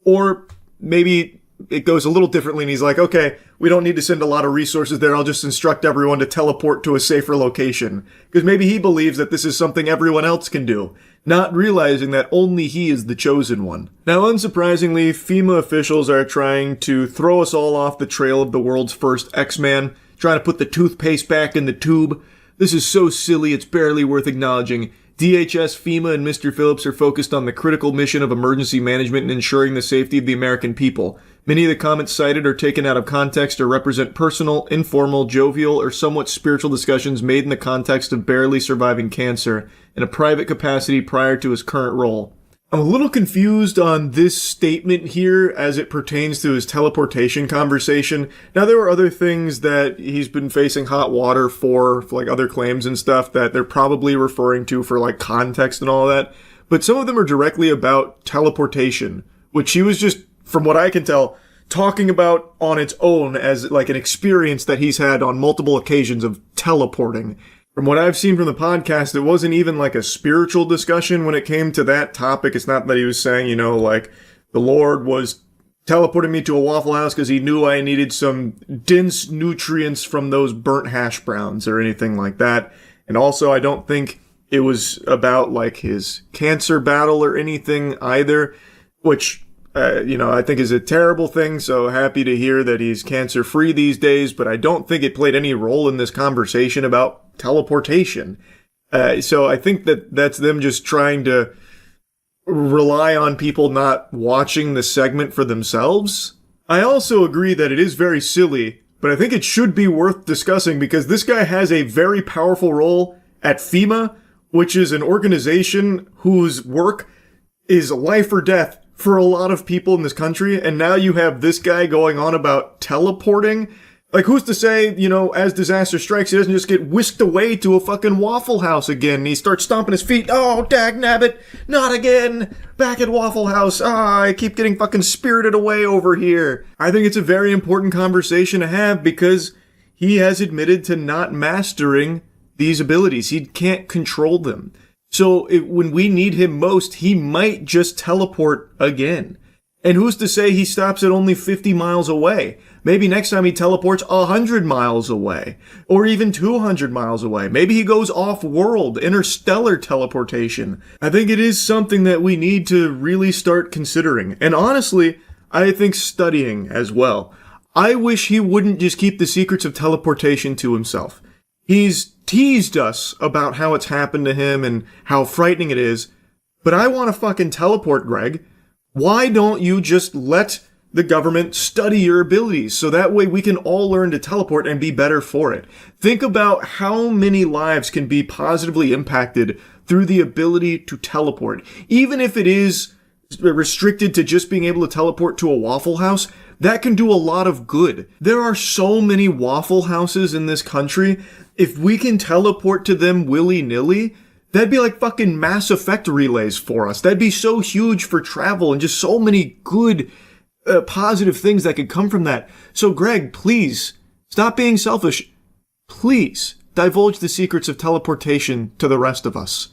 Speaker 1: Or maybe it goes a little differently and he's like, okay, we don't need to send a lot of resources there. I'll just instruct everyone to teleport to a safer location. Because maybe he believes that this is something everyone else can do, not realizing that only he is the chosen one. Now, unsurprisingly, FEMA officials are trying to throw us all off the trail of the world's first X-Man, trying to put the toothpaste back in the tube. This is so silly, it's barely worth acknowledging. DHS, FEMA, and Mr. Phillips are focused on the critical mission of emergency management and ensuring the safety of the American people. Many of the comments cited are taken out of context or represent personal, informal, jovial, or somewhat spiritual discussions made in the context of barely surviving cancer in a private capacity prior to his current role. I'm a little confused on this statement here as it pertains to his teleportation conversation. Now, there were other things that he's been facing hot water for like other claims and stuff that they're probably referring to for like context and all that. But some of them are directly about teleportation, which he was just, from what I can tell, talking about on its own as like an experience that he's had on multiple occasions of teleporting. From what I've seen from the podcast, it wasn't even like a spiritual discussion when it came to that topic. It's not that he was saying, you know, like the Lord was teleporting me to a Waffle House because he knew I needed some dense nutrients from those burnt hash browns or anything like that. And also, I don't think it was about like his cancer battle or anything either, which, you know, I think is a terrible thing. So happy to hear that he's cancer free these days, but I don't think it played any role in this conversation about teleportation. So I think that that's them just trying to rely on people not watching the segment for themselves. I also agree that it is very silly, but I think it should be worth discussing because this guy has a very powerful role at FEMA, which is an organization whose work is life or death for a lot of people in this country. And now you have this guy going on about teleporting. Like, who's to say, you know, as disaster strikes, he doesn't just get whisked away to a fucking Waffle House again. And he starts stomping his feet. Oh, dagnabbit, not again. Back at Waffle House. I keep getting fucking spirited away over here. I think it's a very important conversation to have because he has admitted to not mastering these abilities. He can't control them. So when we need him most, he might just teleport again. And who's to say he stops at only 50 miles away? Maybe next time he teleports 100 miles away, or even 200 miles away. Maybe he goes off-world, interstellar teleportation. I think it is something that we need to really start considering. And honestly, I think studying as well. I wish he wouldn't just keep the secrets of teleportation to himself. He's teased us about how it's happened to him and how frightening it is, but I want to fucking teleport, Greg. Why don't you just let the government study your abilities so that way we can all learn to teleport and be better for it? Think about how many lives can be positively impacted through the ability to teleport. Even if it is restricted to just being able to teleport to a Waffle House, that can do a lot of good. There are so many Waffle Houses in this country. If we can teleport to them willy-nilly, that'd be like fucking Mass Effect relays for us. That'd be so huge for travel and just so many good, positive things that could come from that. So Greg, please, stop being selfish. Please, divulge the secrets of teleportation to the rest of us.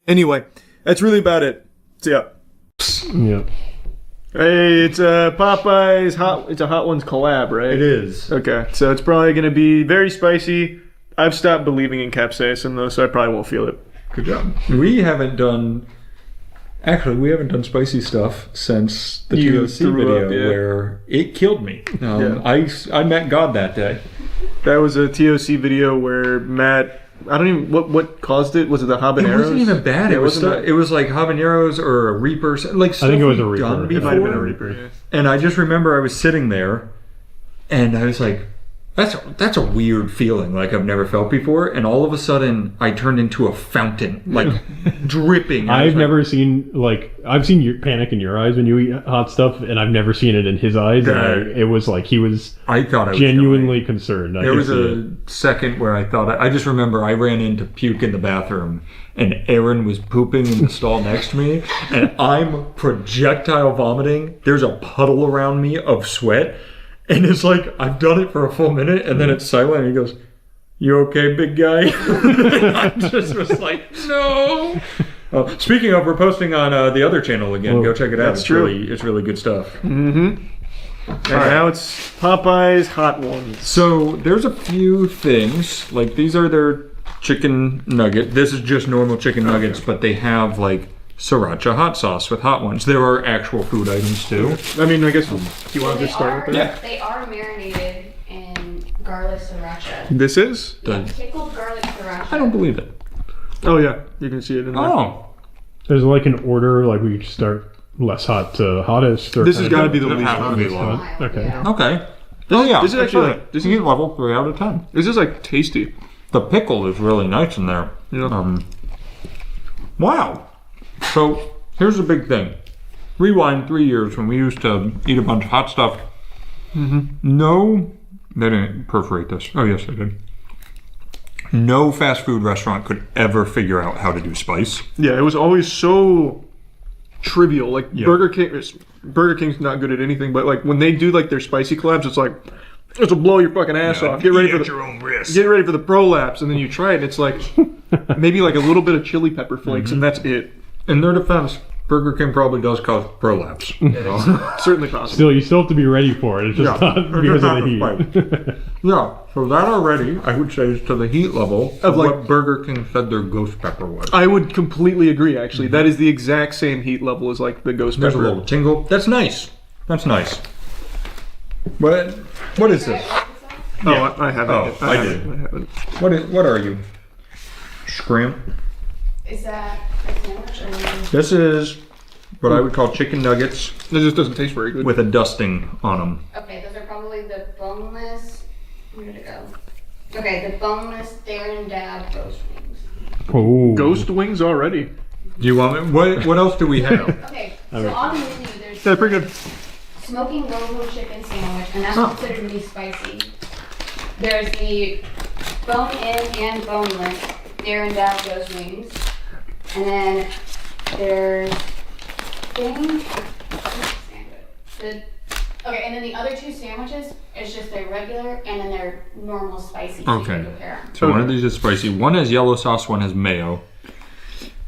Speaker 1: Anyway, that's really about it. See ya.
Speaker 14: Yeah.
Speaker 1: Hey, it's Popeye's Hot. It's a Hot Ones collab, right?
Speaker 14: It is.
Speaker 1: Okay, so it's probably gonna be very spicy. I've stopped believing in capsaicin though, so I probably won't feel it.
Speaker 14: Good job. We haven't done spicy stuff since the TOC video where it killed me. I met God that day.
Speaker 1: That was a TOC video where Matt. I don't even what caused it. Was it the habaneros?
Speaker 14: It wasn't even bad. It was like habaneros or a Reaper. Like I think it was a Reaper. It might have been a Reaper. Yeah. And I just remember I was sitting there, and I was like, That's a weird feeling like I've never felt before, and all of a sudden I turned into a fountain, like dripping.
Speaker 15: I've never seen I've seen your panic in your eyes when you eat hot stuff, and I've never seen it in his eyes. And it was like he was.
Speaker 14: I thought I was
Speaker 15: genuinely concerned.
Speaker 14: There was a second where I thought I just remember I ran in to puke in the bathroom, and Aaron was pooping in the stall next to me, and I'm projectile vomiting. There's a puddle around me of sweat. And it's like, I've done it for a full minute, and then it's silent, and he goes, "You okay, big guy?" I just was like, no. Speaking of, we're posting on the other channel again. Go check it out. It's really good stuff.
Speaker 1: Mm-hmm. And now it's Popeye's Hot Ones.
Speaker 14: So there's a few things, like these are their chicken nugget. This is just normal chicken nuggets, but they have like sriracha hot sauce with hot ones. There are actual food items too.
Speaker 1: I mean, I guess, do you want to just start with that?
Speaker 4: Yeah. They are marinated in garlic sriracha.
Speaker 1: This is?
Speaker 4: Yeah, pickled garlic sriracha.
Speaker 14: I don't believe it.
Speaker 1: Oh yeah, you can see it in there.
Speaker 14: Oh.
Speaker 15: There's like an order, like we start less hot to hottest. Or
Speaker 1: This has got to be the least
Speaker 14: hot.
Speaker 1: hot.
Speaker 15: Okay.
Speaker 14: Okay. Oh yeah.
Speaker 1: This is actually like,
Speaker 14: this is level 3 out of 10.
Speaker 1: This is like tasty.
Speaker 14: The pickle is really nice in there.
Speaker 1: Yeah.
Speaker 14: Wow. So here's the big thing. Rewind 3 years when we used to eat a bunch of hot stuff.
Speaker 1: Mm-hmm.
Speaker 14: No, they didn't perforate this. Oh yes, they did. No fast food restaurant could ever figure out how to do spice.
Speaker 1: Yeah, it was always so trivial. Like Burger King's not good at anything, but like when they do like their spicy collabs, it's like this will blow your fucking ass off. Get ready for
Speaker 14: your own risk.
Speaker 1: Get ready for the prolapse, and then you try it, and it's like maybe like a little bit of chili pepper flakes, and that's it.
Speaker 14: In their defense, Burger King probably does cause prolapse.
Speaker 1: Certainly possible.
Speaker 15: Still, you still have to be ready for it. It's just not because of the heat.
Speaker 14: Yeah, so that already, I would say, is to the heat level of like, what Burger King said their ghost pepper was.
Speaker 1: I would completely agree, actually. That is the exact same heat level as like the ghost
Speaker 14: There's
Speaker 1: pepper.
Speaker 14: a little tingle. That's nice. That's nice. What is this?
Speaker 1: Oh, I haven't.
Speaker 14: Oh, I did.
Speaker 1: I haven't.
Speaker 14: What are you? Scram?
Speaker 4: Is that a sandwich or?
Speaker 14: This is what I would call chicken nuggets.
Speaker 1: It just doesn't taste very good.
Speaker 14: With a dusting on them.
Speaker 4: Okay, those are probably the boneless. Where did it go? Okay, the boneless Dare and Dab ghost wings.
Speaker 15: Oh.
Speaker 1: Ghost wings already.
Speaker 14: Do you want me? What else do we have?
Speaker 4: Okay, so on the menu there's
Speaker 1: That's pretty good.
Speaker 4: smoking logo chicken sandwich, and that's considered to be spicy. There's the bone-in and boneless Dare and Dab ghost wings. And then there's okay, and then the other two sandwiches is just their regular and then their normal spicy.
Speaker 14: Okay. So one of these is spicy. One has yellow sauce, one has mayo.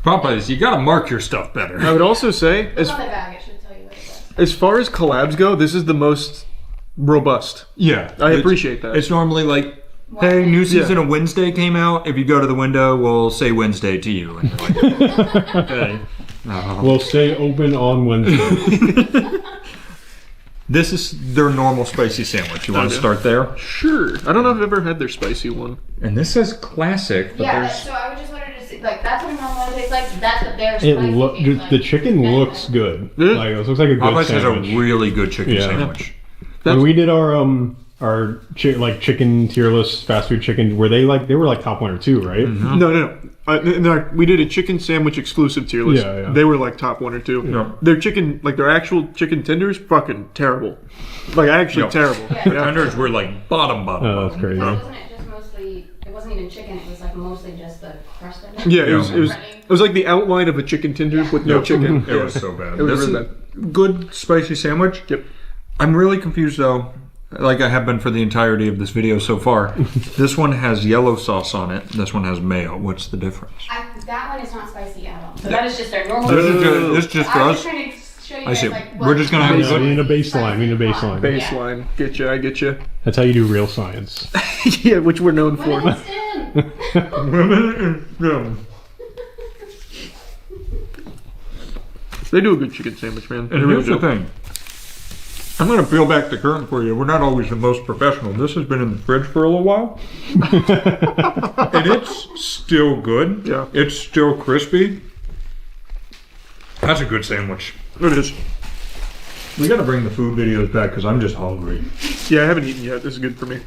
Speaker 14: Popeyes, you gotta mark your stuff better.
Speaker 1: I would also say,
Speaker 4: It's on the bag, it should tell you what it is.
Speaker 1: as far as collabs go, this is the most robust.
Speaker 14: Yeah.
Speaker 1: I appreciate that.
Speaker 14: It's normally like, hey, new season of Wednesday came out. If you go to the window, we'll say Wednesday to you. And you're like, okay.
Speaker 15: We'll stay open on Wednesday.
Speaker 14: This is their normal spicy sandwich. You want to start there?
Speaker 1: Sure. I don't know if I've ever had their spicy one.
Speaker 14: And this says classic, but
Speaker 4: Yeah, so I would just wanted to see, like, that's what a normal one tastes like. That's what their
Speaker 15: It
Speaker 4: spicy tastes like.
Speaker 15: the chicken looks good. Like, it looks like a good
Speaker 14: Popeyes
Speaker 15: sandwich.
Speaker 14: has a really good chicken sandwich.
Speaker 15: When we did our chicken tier list fast food chicken, were they were like top 1 or 2, right?
Speaker 14: Mm-hmm.
Speaker 1: No. We did a chicken sandwich exclusive tier list.
Speaker 15: Yeah.
Speaker 1: They were like top 1 or 2.
Speaker 14: Yeah.
Speaker 1: Their chicken, like their actual chicken tenders, fucking terrible. Like actually terrible.
Speaker 14: The tenders were like bottom.
Speaker 15: Oh, that's crazy.
Speaker 4: Wasn't it just mostly? It wasn't even chicken. It was like mostly just the crust of it.
Speaker 1: Yeah, it was like the outline of a chicken tender with no chicken.
Speaker 14: It was so bad.
Speaker 1: It was
Speaker 14: This
Speaker 1: really
Speaker 14: is
Speaker 1: bad.
Speaker 14: good spicy sandwich.
Speaker 1: Yep.
Speaker 14: I'm really confused though, like I have been for the entirety of this video so far. This one has yellow sauce on it. This one has mayo. What's the difference?
Speaker 4: That one is not spicy at all. So that is just their normal.
Speaker 14: This is just for
Speaker 4: I was
Speaker 14: us.
Speaker 4: trying to show you
Speaker 14: I
Speaker 4: guys,
Speaker 14: see.
Speaker 4: like,
Speaker 14: We're just gonna have
Speaker 15: Yeah, we need a baseline.
Speaker 1: Baseline. Get you. I get you.
Speaker 15: That's how you do real science.
Speaker 1: Yeah, which we're known for.
Speaker 14: Women in STEM.
Speaker 1: They do a good chicken sandwich, man.
Speaker 14: And here's the thing. I'm going to peel back the curtain for you. We're not always the most professional. This has been in the fridge for a little while. And it's still good.
Speaker 1: Yeah.
Speaker 14: It's still crispy. That's a good sandwich.
Speaker 1: It is.
Speaker 14: We got to bring the food videos back because I'm just hungry.
Speaker 1: Yeah, I haven't eaten yet. This is good for me.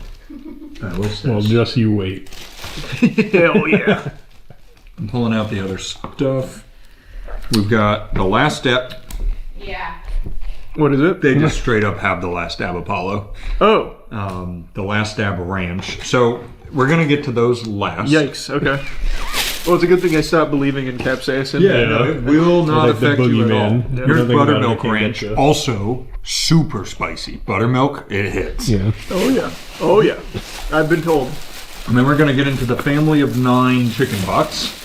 Speaker 14: What's this?
Speaker 15: Well, just you wait.
Speaker 1: Hell yeah.
Speaker 14: I'm pulling out the other stuff. We've got The Last Step.
Speaker 4: Yeah.
Speaker 1: What is it?
Speaker 14: They just straight up have The Last Stab Apollo.
Speaker 1: Oh.
Speaker 14: The Last Stab Ranch. So we're going to get to those last.
Speaker 1: Yikes. Okay. Well, it's a good thing I stopped believing in capsaicin.
Speaker 14: Yeah, it will not
Speaker 15: like the
Speaker 14: affect you at all.
Speaker 15: boogeyman.
Speaker 14: Here's
Speaker 15: Nothing about it
Speaker 14: Buttermilk
Speaker 15: can
Speaker 14: Ranch.
Speaker 15: get you.
Speaker 14: Also, super spicy. Buttermilk, it hits.
Speaker 15: Yeah.
Speaker 1: Oh, yeah. Oh, yeah. I've been told.
Speaker 14: And then we're going to get into the family of 9 chicken butts.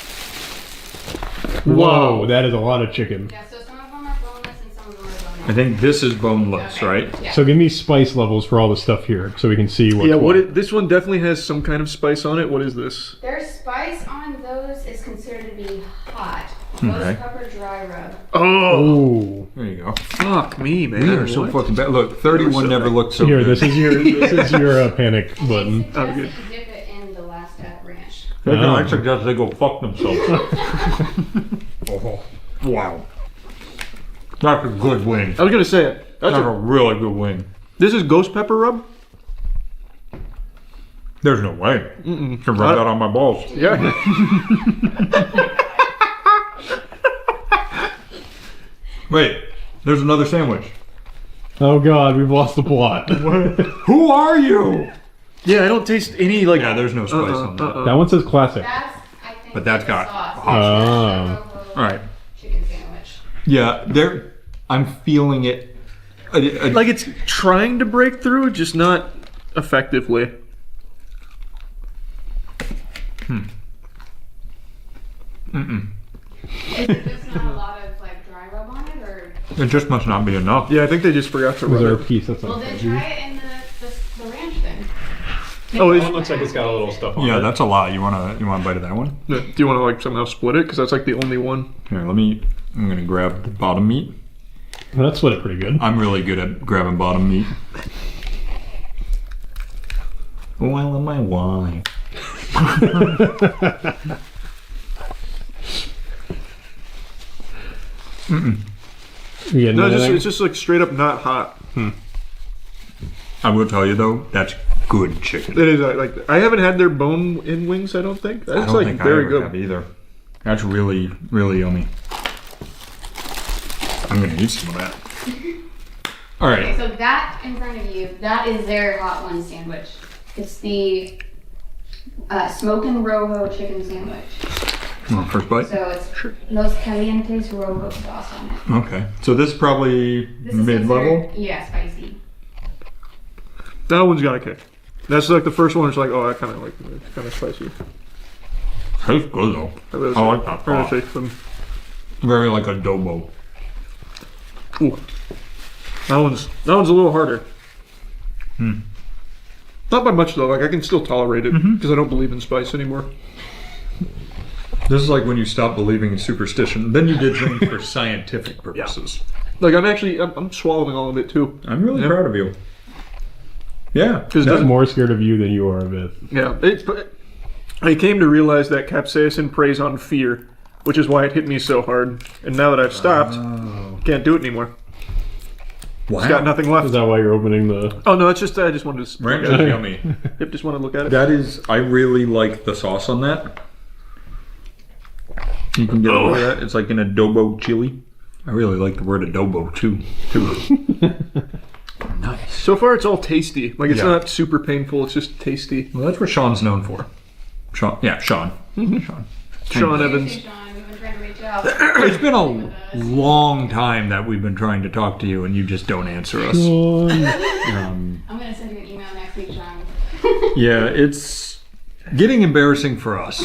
Speaker 15: Whoa, that is a lot of chicken.
Speaker 4: Yeah, so some of them are boneless and some of them are boneless.
Speaker 14: I think this is boneless,
Speaker 4: Okay.
Speaker 14: right?
Speaker 4: Yeah.
Speaker 15: So give me spice levels for all the stuff here, so we can see what's
Speaker 1: Yeah,
Speaker 15: what.
Speaker 1: this one definitely has some kind of spice on it. What is this?
Speaker 4: Their spice on those is considered to be hot.
Speaker 14: Okay.
Speaker 4: Ghost pepper dry rub.
Speaker 1: Oh.
Speaker 14: There you go.
Speaker 1: Fuck me, man.
Speaker 14: We are so
Speaker 1: What?
Speaker 14: fucking bad. Look, 31 never looked so
Speaker 15: Here,
Speaker 14: good.
Speaker 15: this is your panic button.
Speaker 4: Oh, good. Dip it in the Last Step Ranch.
Speaker 14: I suggest they go fuck themselves. Oh, wow. That's a good wing.
Speaker 1: I was gonna say it.
Speaker 14: That's a really good wing.
Speaker 1: This is ghost pepper rub?
Speaker 14: There's no way.
Speaker 1: Mm-mm.
Speaker 14: Can rub that on my balls.
Speaker 1: Yeah.
Speaker 14: Wait, there's another sandwich.
Speaker 15: Oh god, we've lost the plot.
Speaker 14: Who are you?
Speaker 1: Yeah, I don't taste any like.
Speaker 14: Yeah, there's no spice on that.
Speaker 15: That one says classic.
Speaker 4: That's, I think,
Speaker 14: But that's got
Speaker 4: sauce.
Speaker 15: Oh.
Speaker 14: All right.
Speaker 4: Chicken sandwich.
Speaker 14: Yeah, I'm feeling it.
Speaker 1: Like it's trying to break through, just not effectively.
Speaker 4: Is it just not a lot of like dry rub on it, or?
Speaker 14: It just must not be enough.
Speaker 1: Yeah, I think they just forgot to
Speaker 15: Was there a
Speaker 1: rub it.
Speaker 15: piece that's
Speaker 4: Well,
Speaker 15: like
Speaker 4: then try it in the ranch then.
Speaker 1: Oh,
Speaker 15: it looks like it's got a little stuff on it.
Speaker 14: Yeah, that's a lot. You wanna bite of that one?
Speaker 1: Do you want to like somehow split it? Because that's like the only one.
Speaker 14: Here, I'm gonna grab the bottom meat.
Speaker 15: Well, that split it pretty good.
Speaker 14: I'm really good at grabbing bottom meat. Oh, I love my wine.
Speaker 15: Yeah,
Speaker 1: No, it's just like straight up not hot.
Speaker 14: I will tell you though, that's good chicken.
Speaker 1: It is like I haven't had their bone-in wings. I don't think that's
Speaker 14: I don't
Speaker 1: like
Speaker 14: think
Speaker 1: very
Speaker 14: I ever
Speaker 1: good.
Speaker 14: have either. That's really, really yummy. I'm gonna eat some of that. All right.
Speaker 4: Okay, so that in front of you, that is their hot one sandwich. It's the smokin' rojo chicken sandwich.
Speaker 14: First bite.
Speaker 4: So it's Los Calientes rojo sauce on it.
Speaker 14: Okay. So this is probably
Speaker 4: This is
Speaker 14: mid-level.
Speaker 4: considered- Yeah, spicy.
Speaker 1: That one's got a kick. That's like the first one. It's like, oh, I kind of like it. It's kind of spicy.
Speaker 14: Tastes good though. I like that
Speaker 1: Very
Speaker 14: sauce.
Speaker 1: tasty.
Speaker 14: Very like adobo.
Speaker 1: Ooh. That one's a little harder. Not by much though. Like I can still tolerate it because I don't believe in spice anymore.
Speaker 14: This is like when you stop believing in superstition. Then you did things for scientific purposes.
Speaker 1: Like I'm swallowing all of it too.
Speaker 14: I'm really proud of you. Yeah,
Speaker 1: because
Speaker 15: I'm more scared of you than you are of it.
Speaker 1: Yeah, I came to realize that capsaicin preys on fear, which is why it hit me so hard. And now that I've stopped, can't do it anymore.
Speaker 14: Wow.
Speaker 1: It's got nothing left.
Speaker 15: Is that why you're opening the?
Speaker 1: Oh no, it's just I just wanted to.
Speaker 14: Ranch
Speaker 1: look at
Speaker 14: is
Speaker 1: it.
Speaker 14: yummy.
Speaker 1: Yep, just want to look at it.
Speaker 14: That is, I really like the sauce on that. You can get over that. It's like an adobo chili. I really like the word adobo too. Nice.
Speaker 1: So far, it's all tasty. Like it's
Speaker 14: Yeah.
Speaker 1: not super painful. It's just tasty.
Speaker 14: Well, that's what Sean's known for. Sean. Sean.
Speaker 1: Sean Evans.
Speaker 4: Sean, we've been trying to reach out.
Speaker 14: It's been a long time that we've been trying to talk to you, and you just don't answer us.
Speaker 4: I'm gonna send you an email next week, Sean.
Speaker 14: Yeah, it's getting embarrassing for us.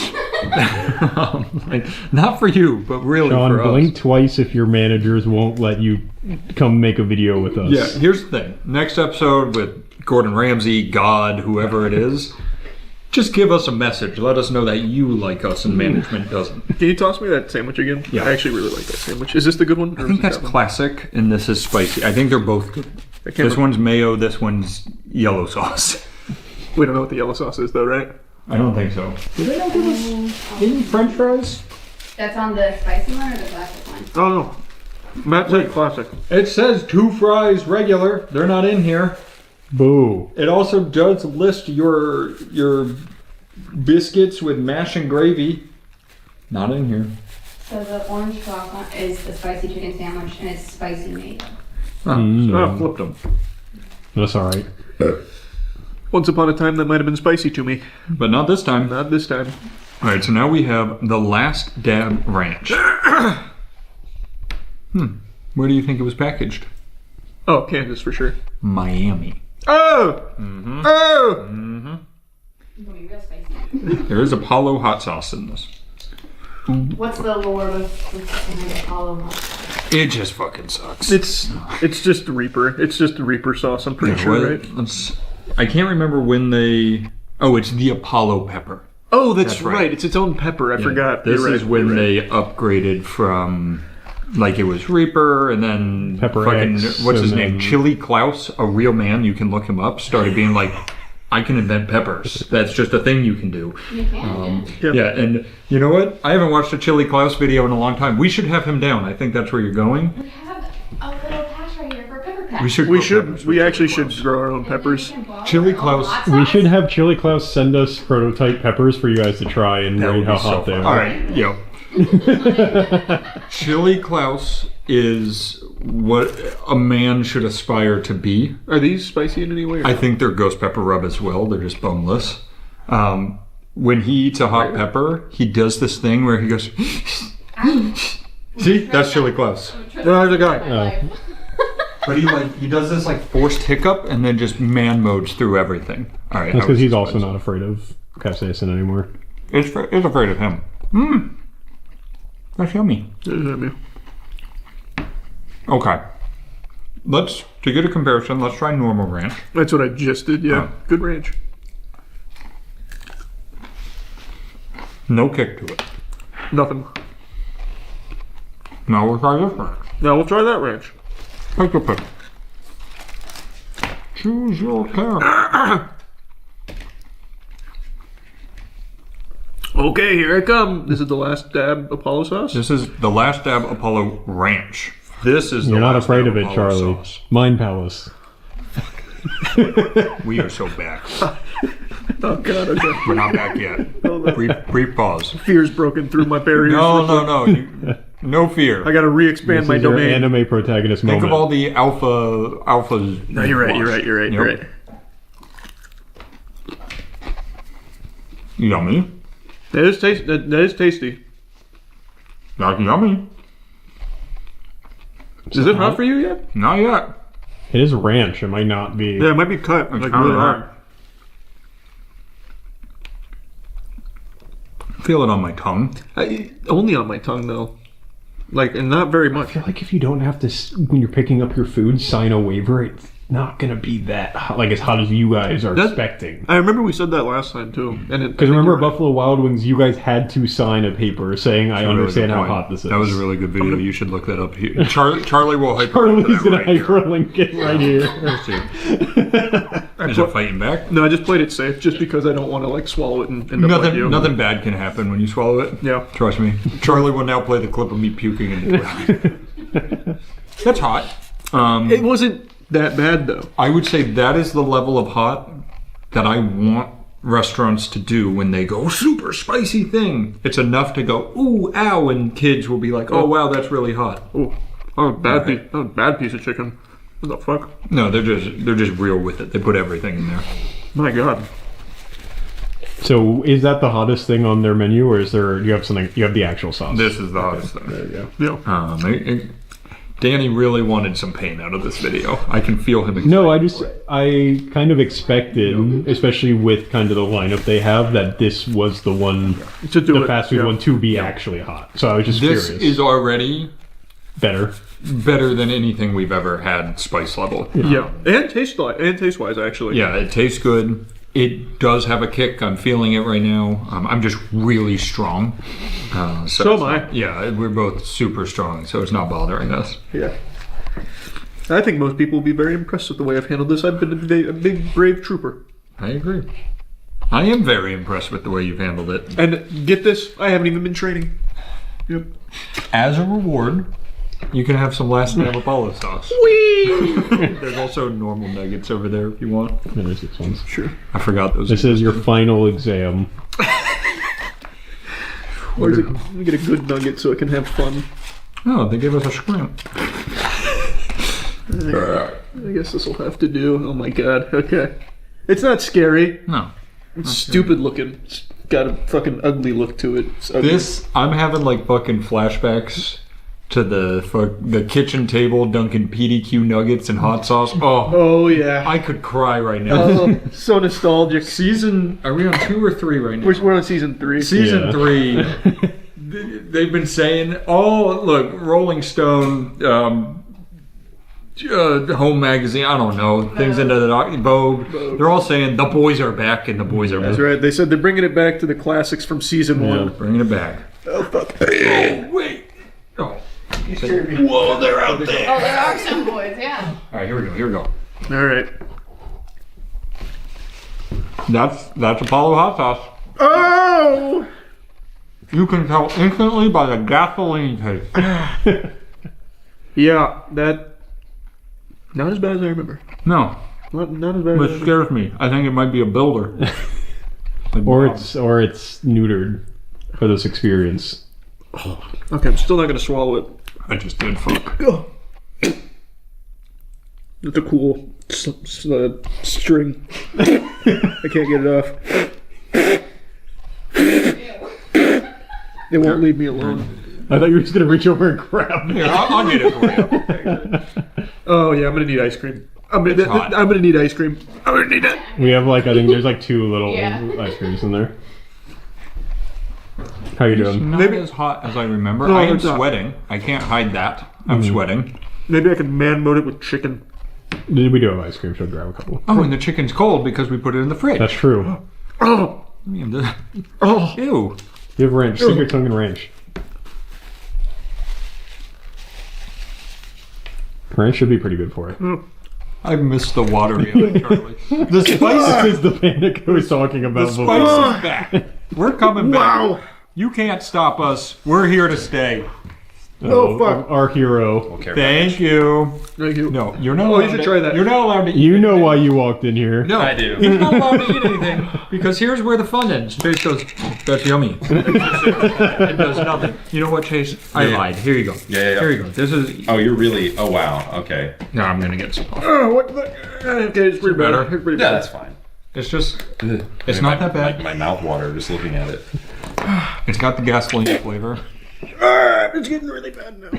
Speaker 14: Like, not for you, but really
Speaker 15: Sean,
Speaker 14: for us.
Speaker 15: blink twice if your managers won't let you come make a video with us.
Speaker 14: Yeah, here's the thing. Next episode with Gordon Ramsay, God, whoever it is, just give us a message. Let us know that you like us and management doesn't.
Speaker 1: Can you toss me that sandwich again?
Speaker 14: Yeah.
Speaker 1: I actually really like that sandwich. Is this the good one?
Speaker 14: I think that's classic, and this is spicy. I think they're both good.
Speaker 1: can't
Speaker 14: This one's mayo, this one's yellow sauce.
Speaker 1: We don't know what the yellow sauce is though, right?
Speaker 14: I don't think so. Do they not give us any French fries?
Speaker 4: That's on the spicy one or the classic one?
Speaker 1: Oh no. Matt said classic.
Speaker 14: It says 2 fries regular. They're not in here.
Speaker 15: Boo.
Speaker 14: It also does list your biscuits with mash and gravy. Not in here.
Speaker 4: So the orange croissant is the spicy chicken sandwich, and it's spicy mayo.
Speaker 14: So I flipped them.
Speaker 15: That's all right.
Speaker 1: Once upon a time, that might have been spicy to me.
Speaker 14: But not this time.
Speaker 1: Not this time.
Speaker 14: All right, so now we have the Last Dab Ranch. Where do you think it was packaged?
Speaker 1: Oh, Kansas for sure.
Speaker 14: Miami.
Speaker 1: Oh!
Speaker 14: Mm-hmm.
Speaker 1: Oh!
Speaker 14: Mm-hmm.
Speaker 4: It's gonna be real spicy.
Speaker 14: There is Apollo hot sauce in this.
Speaker 4: What's the lore with Apollo hot sauce?
Speaker 14: It just fucking sucks.
Speaker 1: It's just Reaper. It's just the Reaper sauce, I'm pretty sure, right?
Speaker 14: I can't remember when they... Oh, it's the Apollo pepper.
Speaker 1: Oh, that's right. It's its own pepper. I forgot.
Speaker 14: This
Speaker 1: You're
Speaker 14: is
Speaker 1: right.
Speaker 14: when
Speaker 1: You're
Speaker 14: they upgraded from... Like it was Reaper and then
Speaker 15: Pepper
Speaker 14: fucking...
Speaker 15: X,
Speaker 14: What's his
Speaker 15: and
Speaker 14: name?
Speaker 15: then-
Speaker 14: Chili Klaus, a real man. You can look him up. Started being like... I can invent peppers. That's just a thing you can do.
Speaker 4: You can.
Speaker 14: Yeah, and you know what? I haven't watched a Chili Klaus video in a long time. We should have him down. I think that's where you're going.
Speaker 4: We have a little patch right here for a pepper patch.
Speaker 1: We actually should grow our own peppers.
Speaker 14: Chili Klaus.
Speaker 15: We should have Chili Klaus send us prototype peppers for you guys to try and rate how hot they are.
Speaker 14: All right, yo. Chili Klaus is what a man should aspire to be.
Speaker 1: Are these spicy in any way?
Speaker 14: I think they're ghost pepper rub as well. They're just boneless. When he eats a hot pepper, he does this thing where he goes... See? That's Chili Klaus.
Speaker 1: There's a guy.
Speaker 14: But he does this like forced hiccup and then just man modes through everything. All right.
Speaker 15: That's because he's also not afraid of capsaicin anymore.
Speaker 14: It's afraid of him. That's yummy. Okay. To get a comparison, let's try normal ranch.
Speaker 1: That's what I just did, yeah. Good ranch.
Speaker 14: No kick to it.
Speaker 1: Nothing.
Speaker 14: Now we'll try this ranch.
Speaker 1: Now we'll try that ranch.
Speaker 14: Take your pick. Choose your turn.
Speaker 1: Okay, here I come. This is the Last Dab Apollo sauce?
Speaker 14: This is the Last Dab Apollo Ranch. This is
Speaker 15: You're
Speaker 14: the
Speaker 15: not
Speaker 14: Last
Speaker 15: afraid
Speaker 14: Dab
Speaker 15: of it,
Speaker 14: Apollo
Speaker 15: Charlie.
Speaker 14: sauce.
Speaker 15: Mind Palace.
Speaker 14: We are so back.
Speaker 1: Oh god, okay.
Speaker 14: We're not back yet. Brief pause.
Speaker 1: Fear's broken through my barriers.
Speaker 14: No. No fear.
Speaker 1: I gotta re-expand my
Speaker 15: Your
Speaker 1: domain.
Speaker 15: anime protagonist
Speaker 14: Think
Speaker 15: moment.
Speaker 14: of all the alphas.
Speaker 1: No, you're right.
Speaker 14: Yummy.
Speaker 1: That is tasty.
Speaker 14: That's yummy.
Speaker 1: Is it hot for you yet?
Speaker 14: Not yet.
Speaker 15: It is ranch. It might not be.
Speaker 1: Yeah, it might be cut.
Speaker 14: It's
Speaker 1: Like
Speaker 14: kinda
Speaker 1: really
Speaker 14: hot.
Speaker 1: hard.
Speaker 14: Feel it on my tongue.
Speaker 1: Only on my tongue though. Like, and not very
Speaker 15: I
Speaker 1: much.
Speaker 15: feel like if you don't have to, when you're picking up your food, sign a waiver, it's not going to be that hot, like as hot as you guys are expecting.
Speaker 1: I remember we said that last time too.
Speaker 15: Because remember at Buffalo Wild Wings, you guys had to sign a paper saying, I understand how hot this is.
Speaker 14: That was a really good video. You should look that up. Charlie will hyperlink
Speaker 15: Charlie's going to
Speaker 14: right
Speaker 15: hyperlink it right here.
Speaker 14: Is it fighting back?
Speaker 1: No, I just played it safe just because I don't want to like swallow it and end up like you.
Speaker 14: Nothing bad can happen when you swallow it.
Speaker 1: Yeah.
Speaker 14: Trust me. Charlie will now play the clip of me puking into it. That's hot.
Speaker 1: It wasn't that bad though.
Speaker 14: I would say that is the level of hot that I want restaurants to do when they go super spicy thing. It's enough to go ooh ow, and kids will be like, oh wow, that's really hot.
Speaker 1: Ooh, bad piece of chicken. What the fuck?
Speaker 14: No, they're just real with it. They put everything in there.
Speaker 1: My god.
Speaker 15: So is that the hottest thing on their menu, or is there? You have something? You have the actual sauce.
Speaker 14: This is the hottest thing.
Speaker 15: There you go.
Speaker 1: Yeah.
Speaker 14: Danny really wanted some pain out of this video. I can feel him.
Speaker 15: No, I kind of expected, especially with kind of the lineup they have, that this was the one, the fast food one to be actually hot. So I was just
Speaker 14: This
Speaker 15: curious.
Speaker 14: is already
Speaker 15: better
Speaker 14: than anything we've ever had spice level.
Speaker 1: Yeah, and taste wise actually.
Speaker 14: Yeah, it tastes good. It does have a kick. I'm feeling it right now. I'm just really strong.
Speaker 1: So am I.
Speaker 14: Yeah, we're both super strong, so it's not bothering us.
Speaker 1: Yeah. I think most people will be very impressed with the way I've handled this. I've been a big, brave trooper.
Speaker 14: I agree. I am very impressed with the way you've handled it.
Speaker 1: And get this, I haven't even been training. Yep.
Speaker 14: As a reward, You can have some last name Apollo sauce.
Speaker 1: Whee!
Speaker 14: There's also normal nuggets over there if you want.
Speaker 15: Yeah, there's 6 ones.
Speaker 1: Sure.
Speaker 14: I forgot those.
Speaker 15: This is your final exam.
Speaker 1: Or is it, let me get a good nugget so I can have fun.
Speaker 14: Oh, they gave us a squint.
Speaker 1: I guess this will have to do. Oh my god. Okay. It's not scary.
Speaker 14: No.
Speaker 1: It's stupid looking. It's got a fucking ugly look to it. It's ugly.
Speaker 14: This, I'm having like fucking flashbacks to the kitchen table dunking PDQ nuggets and hot sauce.
Speaker 1: Oh yeah.
Speaker 14: I could cry right now.
Speaker 1: Oh, so nostalgic.
Speaker 14: Are we on 2 or 3 right now?
Speaker 1: We're on season 3.
Speaker 14: Season 3. They've been saying, look, Rolling Stone, Home Magazine, I don't know, things into the Vogue. They're all saying the boys are back and the boys are back.
Speaker 1: That's right. They said they're bringing it back to the classics from season 1.
Speaker 14: Bringing it back.
Speaker 1: Oh fuck.
Speaker 14: Oh wait. Oh. Whoa, they're out there.
Speaker 4: Oh, there are some boys, yeah.
Speaker 14: All right, here we go.
Speaker 1: All right.
Speaker 14: That's Apollo hot sauce.
Speaker 1: Oh!
Speaker 14: You can tell instantly by the gasoline taste.
Speaker 1: Yeah, that. Not as bad as I remember.
Speaker 14: No.
Speaker 1: Not as bad.
Speaker 14: Which scares me. I think it might be a builder.
Speaker 15: or it's neutered for this experience.
Speaker 1: Oh, okay, I'm still not gonna swallow it.
Speaker 14: I just did. Fuck.
Speaker 1: Oh. It's a cool string. I can't get it off. It won't leave me alone.
Speaker 15: I thought you were just gonna reach over and grab it.
Speaker 14: Here, I'll get it for you.
Speaker 1: Oh yeah, I'm gonna need ice cream. I'm gonna need ice cream. I'm gonna need it.
Speaker 15: We have I think there's 2 little
Speaker 4: Yeah.
Speaker 15: ice creams in there. How you doing?
Speaker 14: Not as hot as I remember.
Speaker 1: No,
Speaker 14: I am
Speaker 1: it's not.
Speaker 14: sweating. I can't hide that. I'm sweating.
Speaker 1: Maybe I can man mode it with chicken.
Speaker 15: We do have ice cream, so grab a couple.
Speaker 14: Oh, and the chicken's cold because we put it in the fridge.
Speaker 15: That's true.
Speaker 1: Oh!
Speaker 14: Oh! Ew.
Speaker 15: You have ranch. Stick your tongue in ranch. Ranch should be pretty good for it.
Speaker 14: I missed the water yellow, Charlie. The spice
Speaker 15: This is the panic I was talking about
Speaker 14: The
Speaker 15: before.
Speaker 14: spice is back. We're coming back.
Speaker 1: Wow.
Speaker 14: You can't stop us. We're here to stay.
Speaker 1: Oh, fuck.
Speaker 15: Our hero.
Speaker 14: Thank you.
Speaker 1: Thank you.
Speaker 14: No, you're not.
Speaker 1: Oh,
Speaker 14: allowed
Speaker 1: you should
Speaker 14: to-
Speaker 1: try that.
Speaker 14: You're not allowed to. Eat
Speaker 15: You know
Speaker 14: anything.
Speaker 15: why you walked in here.
Speaker 14: No,
Speaker 16: I do.
Speaker 14: He's not allowed to eat anything because here's where the fun ends. Chase goes, "That's yummy." It does nothing. You know what, Chase? I
Speaker 16: Yeah.
Speaker 14: lied. Here you go.
Speaker 16: Yeah.
Speaker 14: Here you go. This is.
Speaker 16: Oh, you're really. Oh, wow. Okay.
Speaker 14: No, I'm gonna get some.
Speaker 1: Oh, what the? Okay, it's pretty bad.
Speaker 14: better?
Speaker 1: It's pretty
Speaker 16: Yeah,
Speaker 1: bad.
Speaker 16: that's fine.
Speaker 14: It's just.
Speaker 16: Ugh.
Speaker 14: It's
Speaker 16: I mean,
Speaker 14: not that bad.
Speaker 16: My mouth water just looking at it.
Speaker 14: It's got the gasoline flavor.
Speaker 1: It's getting really bad now.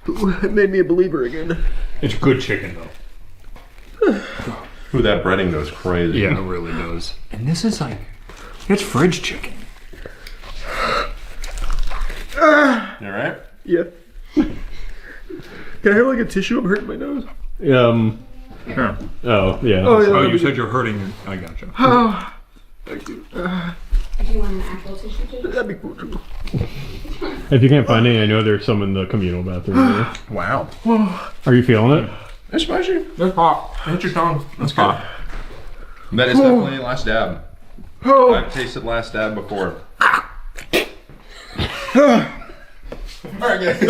Speaker 1: Ooh, it made me a believer again.
Speaker 14: It's good chicken though.
Speaker 16: Ooh, that breading goes crazy.
Speaker 14: Yeah, it really does. And this is it's fridge chicken.
Speaker 16: You alright?
Speaker 1: Yeah. Can I have a tissue? I'm hurting my nose.
Speaker 14: Sure.
Speaker 15: Oh, yeah.
Speaker 1: Oh, yeah.
Speaker 14: Oh, you said you're hurting. I gotcha.
Speaker 1: Oh, thank you.
Speaker 4: Do you want an actual tissue too?
Speaker 1: That'd be cool too.
Speaker 15: If you can't find any, I know there's some in the communal bathroom. There.
Speaker 16: Wow.
Speaker 15: Are you feeling it?
Speaker 16: It's spicy.
Speaker 14: It's hot.
Speaker 16: Hit your tongue.
Speaker 14: It's hot.
Speaker 16: That is definitely last dab.
Speaker 1: Oh.
Speaker 16: I've tasted last dab before. Alright, guys.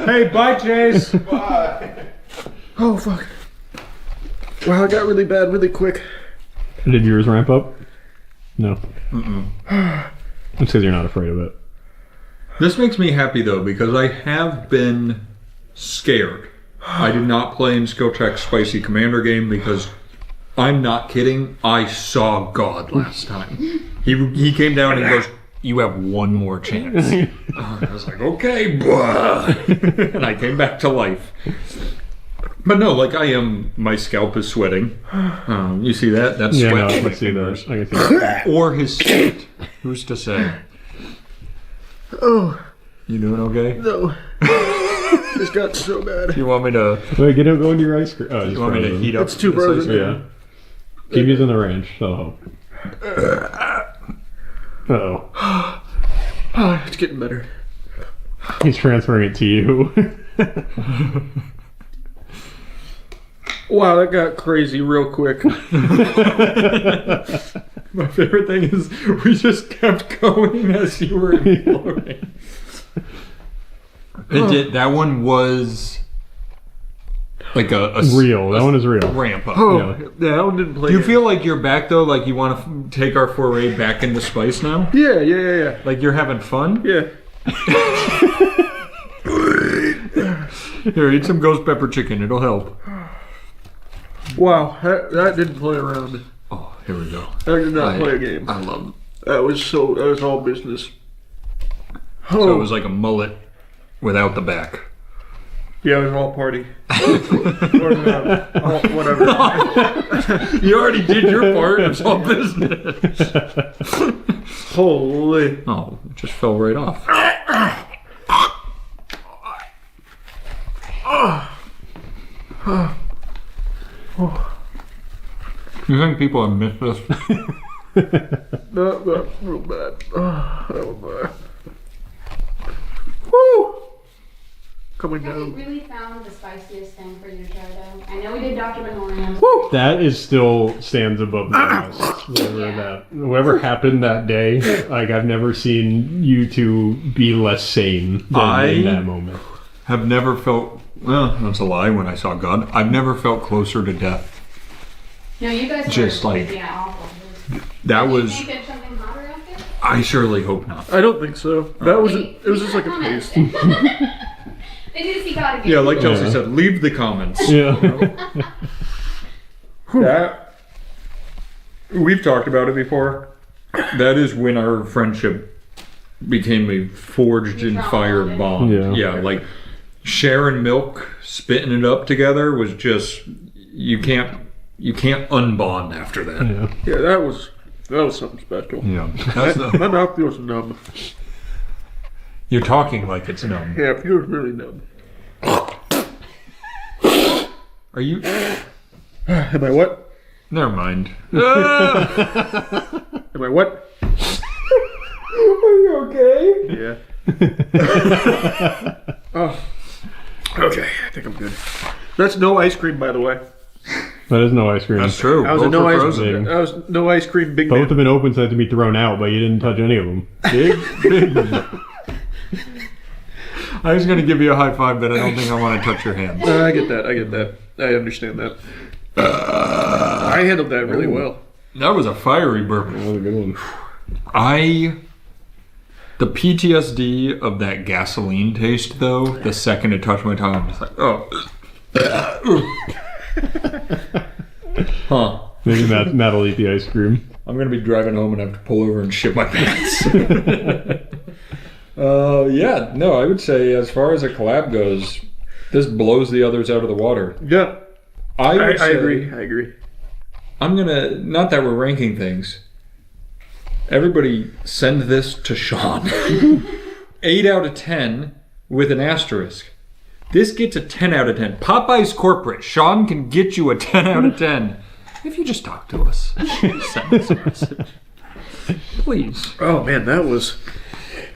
Speaker 14: Hey, bye, Chase.
Speaker 16: Bye.
Speaker 1: Oh, fuck. Wow, it got really bad really quick.
Speaker 15: Did yours ramp up? No. That's because you're not afraid of it.
Speaker 14: This makes me happy though because I have been scared. I did not play in Skillcheck's Spicy Commander game because I'm not kidding. I saw God last time. He came down and goes, "You have one more chance." I was like, "Okay," and I came back to life. But no, my scalp is sweating. You see that? That's
Speaker 15: Yeah,
Speaker 14: sweat.
Speaker 15: no, I can see that. I can see that.
Speaker 14: Or his sweat. Who's to say?
Speaker 1: Oh.
Speaker 14: You doing okay?
Speaker 1: No. This got so bad.
Speaker 14: You want me to?
Speaker 15: Wait, get him going to your ice cream. Oh,
Speaker 14: You want me to heat up?
Speaker 1: It's too
Speaker 14: this
Speaker 1: frozen.
Speaker 14: ice
Speaker 15: Yeah. Keep using the range. That'll help. Uh-oh.
Speaker 1: Oh, it's getting better.
Speaker 15: He's transferring it to you.
Speaker 1: Wow, that got crazy real quick.
Speaker 14: My favorite thing is we just kept going as you were imploding. It did. That one was like a
Speaker 15: real. That one is real.
Speaker 14: Ramp up.
Speaker 1: Oh, yeah, that one didn't play.
Speaker 14: Do you feel like you're back though? Like you want to take our foray back into spice now?
Speaker 1: Yeah.
Speaker 14: Like you're having fun?
Speaker 1: Yeah.
Speaker 14: Here, eat some ghost pepper chicken. It'll help.
Speaker 1: Wow, that didn't play around.
Speaker 14: Oh, here we go.
Speaker 1: That did not play a game.
Speaker 14: I love it.
Speaker 1: That was all business.
Speaker 14: So it was like a mullet without the back.
Speaker 1: Yeah, it was all party. Or not. Whatever.
Speaker 14: You already did your part. It's all business.
Speaker 1: Holy.
Speaker 14: Oh, it just fell right off. You think people have missed this?
Speaker 1: That's real bad. That was bad. Woo! Coming
Speaker 4: Have you
Speaker 1: down.
Speaker 4: really found the spiciest thing for you to try though? I know we did Dr. Benorian.
Speaker 15: That is still stands above the rest. Whatever happened that day, like I've never seen you two be less sane than in that moment.
Speaker 14: Have never felt, well, that's a lie when I saw God. I've never felt closer to death.
Speaker 4: No, you guys
Speaker 14: Just
Speaker 4: were
Speaker 14: like,
Speaker 4: awful.
Speaker 14: that
Speaker 4: Do you
Speaker 14: was,
Speaker 4: think there's something hotter out there?
Speaker 14: I surely hope not.
Speaker 1: I don't think so. That was it was just like a taste.
Speaker 4: They need to see God again.
Speaker 14: Yeah, like Chelsea said, leave the comments.
Speaker 15: Yeah.
Speaker 14: That, we've talked about it before. That is when our friendship became a forged in fire bond. Yeah, like sharing milk, spitting it up together was just, you can't unbond after that.
Speaker 1: Yeah, that was something special.
Speaker 14: Yeah. That's
Speaker 1: My mouth feels numb.
Speaker 14: You're talking like it's numb.
Speaker 1: Yeah, it feels really numb.
Speaker 14: Are you?
Speaker 1: Am I what?
Speaker 14: Never mind.
Speaker 1: Am I what?
Speaker 14: Are you okay?
Speaker 1: Yeah. Oh. Okay, I think I'm good. That's no ice cream, by the way.
Speaker 15: That is no ice cream.
Speaker 14: That's true.
Speaker 1: I was
Speaker 14: Both
Speaker 1: no
Speaker 14: are
Speaker 1: ice.
Speaker 14: frozen.
Speaker 1: I was no ice cream. Big
Speaker 15: Both
Speaker 1: man.
Speaker 15: have been open so to be thrown out, but you didn't touch any of them.
Speaker 14: Big. I was going to give you a high five, but I don't think I want to touch your hands.
Speaker 1: I get that. I understand that. I handled that really well.
Speaker 14: That was a fiery burp.
Speaker 15: That was a good one.
Speaker 14: The PTSD of that gasoline taste, though, the second it touched my tongue, I'm just like, oh. Huh.
Speaker 15: Maybe Matt will eat the ice cream.
Speaker 14: I'm going to be driving home and have to pull over and shit my pants. Yeah, no, I would say as far as a collab goes, this blows the others out of the water.
Speaker 1: Yeah.
Speaker 14: I
Speaker 1: agree.
Speaker 14: I'm going to, not that we're ranking things, everybody send this to Sean. 8 out of 10 with an asterisk. This gets a 10 out of 10. Popeye's corporate. Sean can get you a 10 out of 10. If you just talk to us. Send us a message. Please.
Speaker 1: Oh man, that was...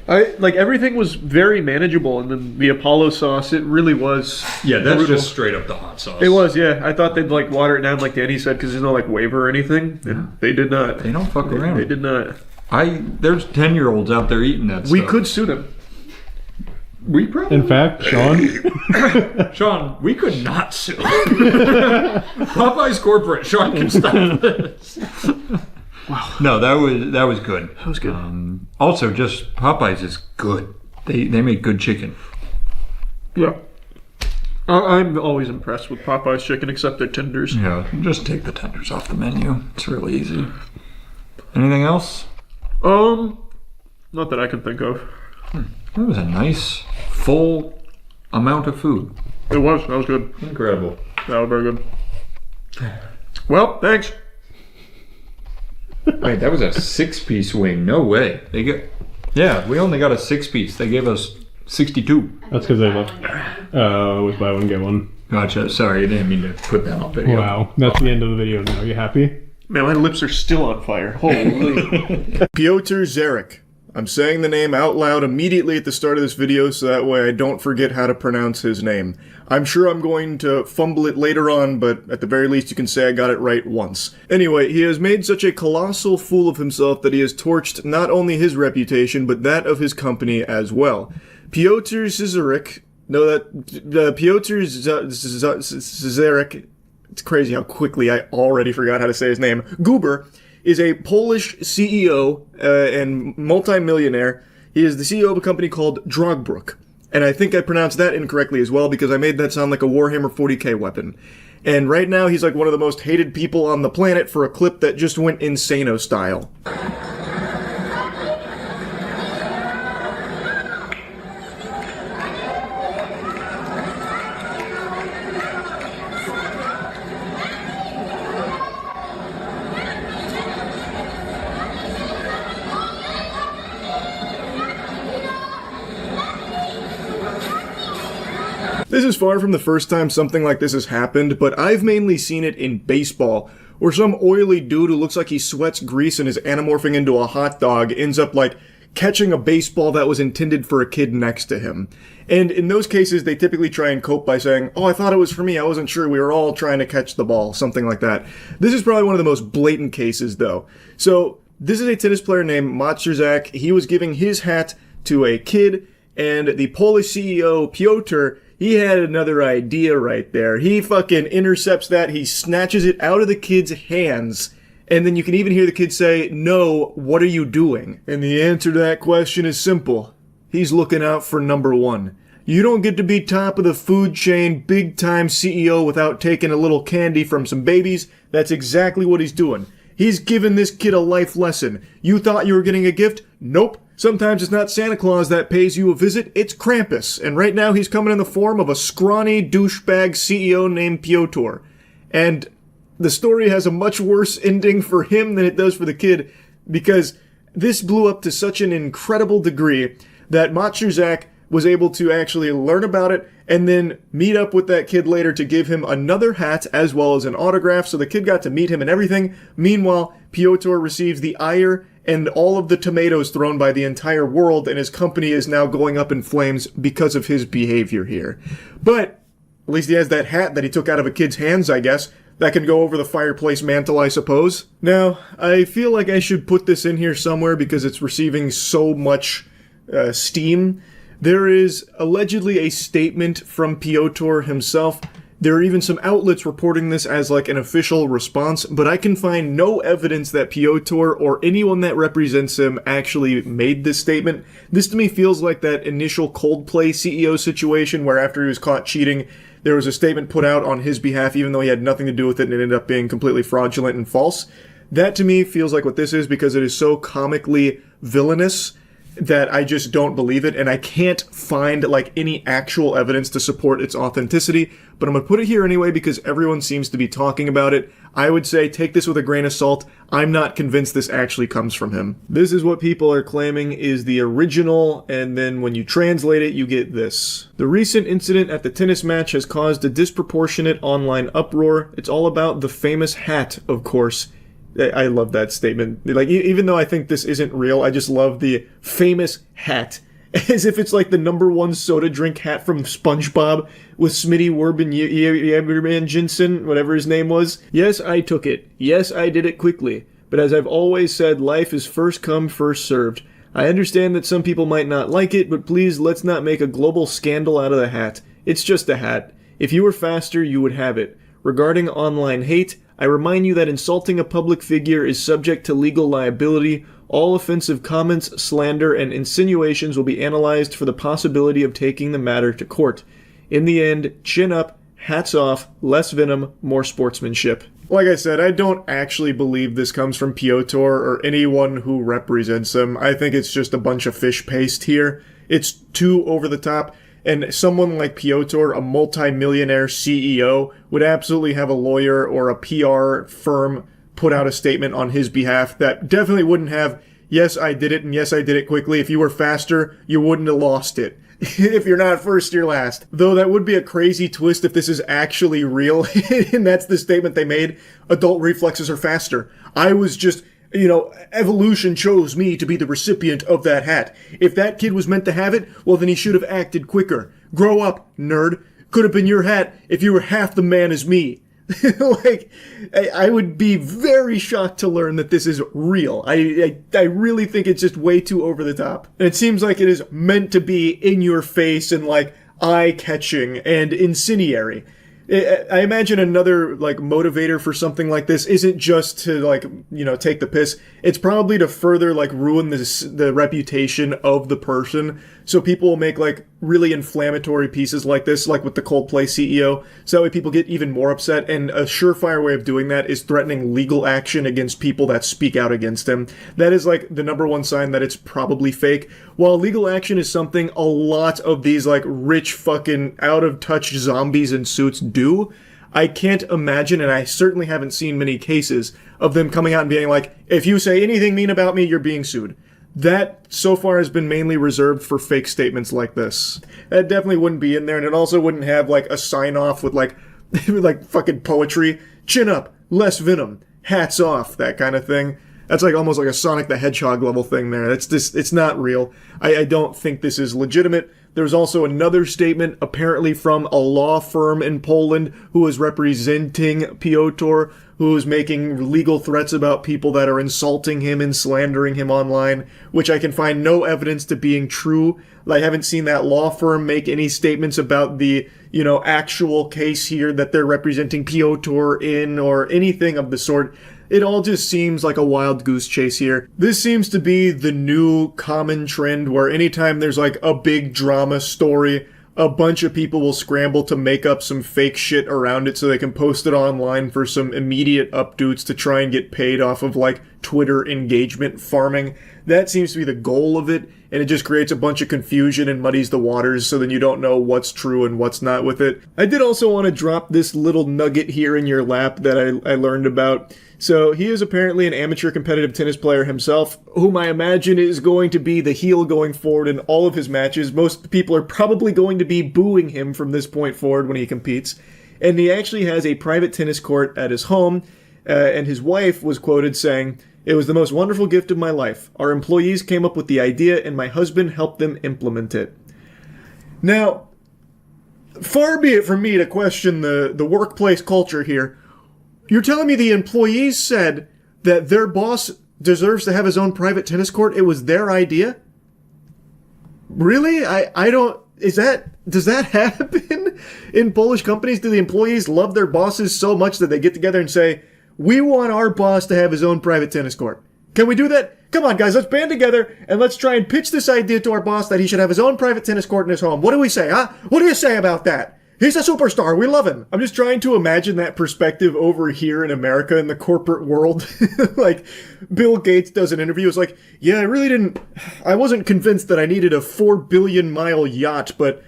Speaker 1: everything was very manageable, and then the Apollo sauce, it really was...
Speaker 14: Yeah, that's
Speaker 1: brutal.
Speaker 14: just straight up the hot sauce.
Speaker 1: It was, yeah. I thought they'd water it down like Danny said, because there's no waiver or anything. And they did not.
Speaker 14: They don't fuck around.
Speaker 1: They did not.
Speaker 14: There's 10-year-olds out there eating that
Speaker 1: We
Speaker 14: stuff.
Speaker 1: could sue them.
Speaker 14: We probably...
Speaker 15: In fact, Sean...
Speaker 14: Sean, we could not sue. Popeye's corporate. Sean can stop this. Wow. No, that was good.
Speaker 1: That was good.
Speaker 14: Also, just Popeye's is good. They make good chicken.
Speaker 1: Yeah. I'm always impressed with Popeye's chicken, except their tenders.
Speaker 14: Yeah, just take the tenders off the menu. It's real easy. Anything else?
Speaker 1: Not that I can think of.
Speaker 14: That was a nice, full amount of food.
Speaker 1: It was. That was good.
Speaker 14: Incredible.
Speaker 1: That was very good. Well, thanks.
Speaker 14: Wait, that was a 6-piece wing. No way. Yeah, we only got a 6-piece. They gave us 62.
Speaker 15: That's because they left. Was buy one, get one.
Speaker 14: Gotcha. Sorry, I didn't mean to put that on video.
Speaker 15: Wow. That's the end of the video now. You happy?
Speaker 1: Man, my lips are still on fire. Holy.
Speaker 9: Piotr Zarek. I'm saying the name out loud immediately at the start of this video so that way I don't forget how to pronounce his name. I'm sure I'm going to fumble it later on, but at the very least you can say I got it right once. Anyway, he has made such a colossal fool of himself that he has torched not only his reputation, but that of his company as well.
Speaker 1: Piotr Zizerik. No, that Piotr Zizerik. It's crazy how quickly I already forgot how to say his name. Guber is a Polish CEO and multimillionaire. He is the CEO of a company called Drogbrook. And I think I pronounced that incorrectly as well because I made that sound like a Warhammer 40k weapon. And right now he's like one of the most hated people on the planet for a clip that just went Insano style. This is far from the first time something like this has happened, but I've mainly seen it in baseball, where some oily dude who looks like he sweats grease and is anamorphing into a hot dog ends up, like, catching a baseball that was intended for a kid next to him. And in those cases, they typically try and cope by saying, oh, I thought it was for me, I wasn't sure, we were all trying to catch the ball, something like that. This is probably one of the most blatant cases, though. So, this is a tennis player named Matsurzak. He was giving his hat to a kid, and the Polish CEO, Piotr, he had another idea right there. He fucking intercepts that, he snatches it out of the kid's hands, and then you can even hear the kid say, no, what are you doing? And the answer to that question is simple. He's looking out for number one. You don't get to be top of the food chain, big time CEO without taking a little candy from some babies. That's exactly what he's doing. He's giving this kid a life lesson. You thought you were getting a gift? Nope. Sometimes it's not Santa Claus that pays you a visit, it's Krampus. And right now he's coming in the form of a scrawny douchebag CEO named Piotr. And the story has a much worse ending for him than it does for the kid, because this blew up to such an incredible degree that Matsurzak was able to actually learn about it and then meet up with that kid later to give him another hat as well as an autograph. So the kid got to meet him and everything. Meanwhile, Piotr receives the ire and all of the tomatoes thrown by the entire world, and his company is now going up in flames because of his behavior here. But at least he has that hat that he took out of a kid's hands, I guess. That can go over the fireplace mantle, I suppose. Now, I feel like I should put this in here somewhere because it's receiving so much steam. There is allegedly a statement from Piotr himself. There are even some outlets reporting this as like an official response, but I can find no evidence that Piotr or anyone that represents him actually made this statement. This to me feels like that initial Coldplay CEO situation where after he was caught cheating, there was a statement put out on his behalf even though he had nothing to do with it and it ended up being completely fraudulent and false. That to me feels like what this is because it is so comically villainous that I just don't believe it, and I can't find like any actual evidence to support its authenticity, but I'm gonna put it here anyway because everyone seems to be talking about it. I would say take this with a grain of salt. I'm not convinced this actually comes from him. This is what people are claiming is the original, and then when you translate it, you get this. The recent incident at the tennis match has caused a disproportionate online uproar. It's all about the famous hat, of course. I love that statement. Like, even though I think this isn't real, I just love the famous hat. As if it's like the #1 soda drink hat from SpongeBob with Smitty Jensen, whatever his name was. Yes, I took it. Yes, I did it quickly. But as I've always said, life is first come, first served. I understand that some people might not like it, but please let's not make a global scandal out of the hat. It's just a hat. If you were faster, you would have it. Regarding online hate, I remind you that insulting a public figure is subject to legal liability. All offensive comments, slander, and insinuations will be analyzed for the possibility of taking the matter to court. In the end, chin up, hats off, less venom, more sportsmanship. Like I said, I don't actually believe this comes from Piotr or anyone who represents him. I think it's just a bunch of fish paste here. It's too over the top. And someone like Piotr, a multi-millionaire CEO, would absolutely have a lawyer or a PR firm put out a statement on his behalf that definitely wouldn't have, yes, I did it, and yes, I did it quickly. If you were faster, you wouldn't have lost it. If you're not first, you're last. Though that would be a crazy twist if this is actually real, and that's the statement they made. Adult reflexes are faster. I was just... evolution chose me to be the recipient of that hat. If that kid was meant to have it, well then he should have acted quicker. Grow up, nerd. Could have been your hat if you were half the man as me. Like, I would be very shocked to learn that this is real. I really think it's just way too over the top. And it seems like it is meant to be in your face and, like, eye-catching and incendiary. I imagine another, like, motivator for something like this isn't just to, like, you know, take the piss. It's probably to further, like, ruin the reputation of the person. So people will make, like, really inflammatory pieces like this, like with the Coldplay CEO. So that way people get even more upset. And a surefire way of doing that is threatening legal action against people that speak out against him. That is, like, the number one sign that it's probably fake. While legal action is something a lot of these, like, rich fucking out-of-touch zombies in suits do, I can't imagine, and I certainly haven't seen many cases of them coming out and being like, if you say anything mean about me, you're being sued. That, so far, has been mainly reserved for fake statements like this. That definitely wouldn't be in there, and it also wouldn't have, like, a sign-off with, like, like, fucking poetry. Chin up, less venom, hats off, that kind of thing. That's, like, almost like a Sonic the Hedgehog level thing there. That's just, it's not real. I don't think this is legitimate. There's also another statement, apparently from a law firm in Poland who is representing Piotr, who is making legal threats about people that are insulting him and slandering him online, which I can find no evidence to being true. I haven't seen that law firm make any statements about the, you know, actual case here that they're representing Piotr in or anything of the sort. It all just seems like a wild goose chase here. This seems to be the new common trend where anytime there's like a big drama story, a bunch of people will scramble to make up some fake shit around it so they can post it online for some immediate updates to try and get paid off of, like, Twitter engagement farming. That seems to be the goal of it, and it just creates a bunch of confusion and muddies the waters so then you don't know what's true and what's not with it. I did also want to drop this little nugget here in your lap that I learned about. So he is apparently an amateur competitive tennis player himself, whom I imagine is going to be the heel going forward in all of his matches. Most people are probably going to be booing him from this point forward when he competes. And he actually has a private tennis court at his home, and his wife was quoted saying, "It was the most wonderful gift of my life. Our employees came up with the idea and my husband helped them implement it." Now, far be it from me to question the workplace culture here. You're telling me the employees said that their boss deserves to have his own private tennis court? It was their idea? Really? I don't... Does that happen in Polish companies? Do the employees love their bosses so much that they get together and say, we want our boss to have his own private tennis court? Can we do that? Come on, guys, let's band together and let's try and pitch this idea to our boss that he should have his own private tennis court in his home. What do we say, huh? What do you say about that? He's a superstar. We love him. I'm just trying to imagine that perspective over here in America in the corporate world. Like, Bill Gates does an interview. It's like, yeah, I wasn't convinced that I needed a 4 billion mile yacht, but,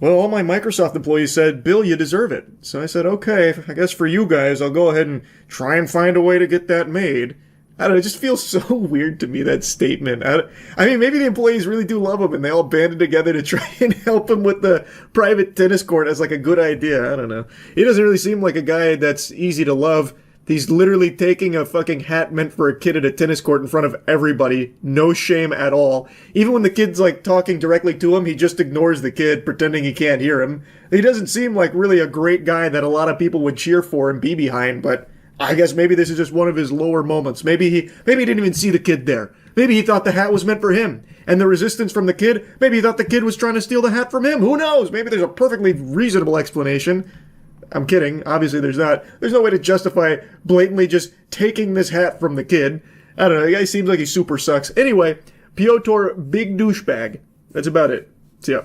Speaker 1: well, all my Microsoft employees said, Bill, you deserve it. So I said, okay, I guess for you guys, I'll go ahead and try and find a way to get that made. I don't know, it just feels so weird to me, that statement. I mean, maybe the employees really do love him and they all banded together to try and help him with the private tennis court as like a good idea. I don't know. He doesn't really seem like a guy that's easy to love. He's literally taking a fucking hat meant for a kid at a tennis court in front of everybody. No shame at all. Even when the kid's like talking directly to him, he just ignores the kid, pretending he can't hear him. He doesn't seem like really a great guy that a lot of people would cheer for and be behind, but I guess maybe this is just one of his lower moments. Maybe he didn't even see the kid there. Maybe he thought the hat was meant for him. And the resistance from the kid, maybe he thought the kid was trying to steal the hat from him. Who knows? Maybe there's a perfectly reasonable explanation. I'm kidding. Obviously there's not. There's no way to justify blatantly just taking this hat from the kid. I don't know. The guy seems like he super sucks. Anyway, Piotr, big douchebag. That's about it. See ya.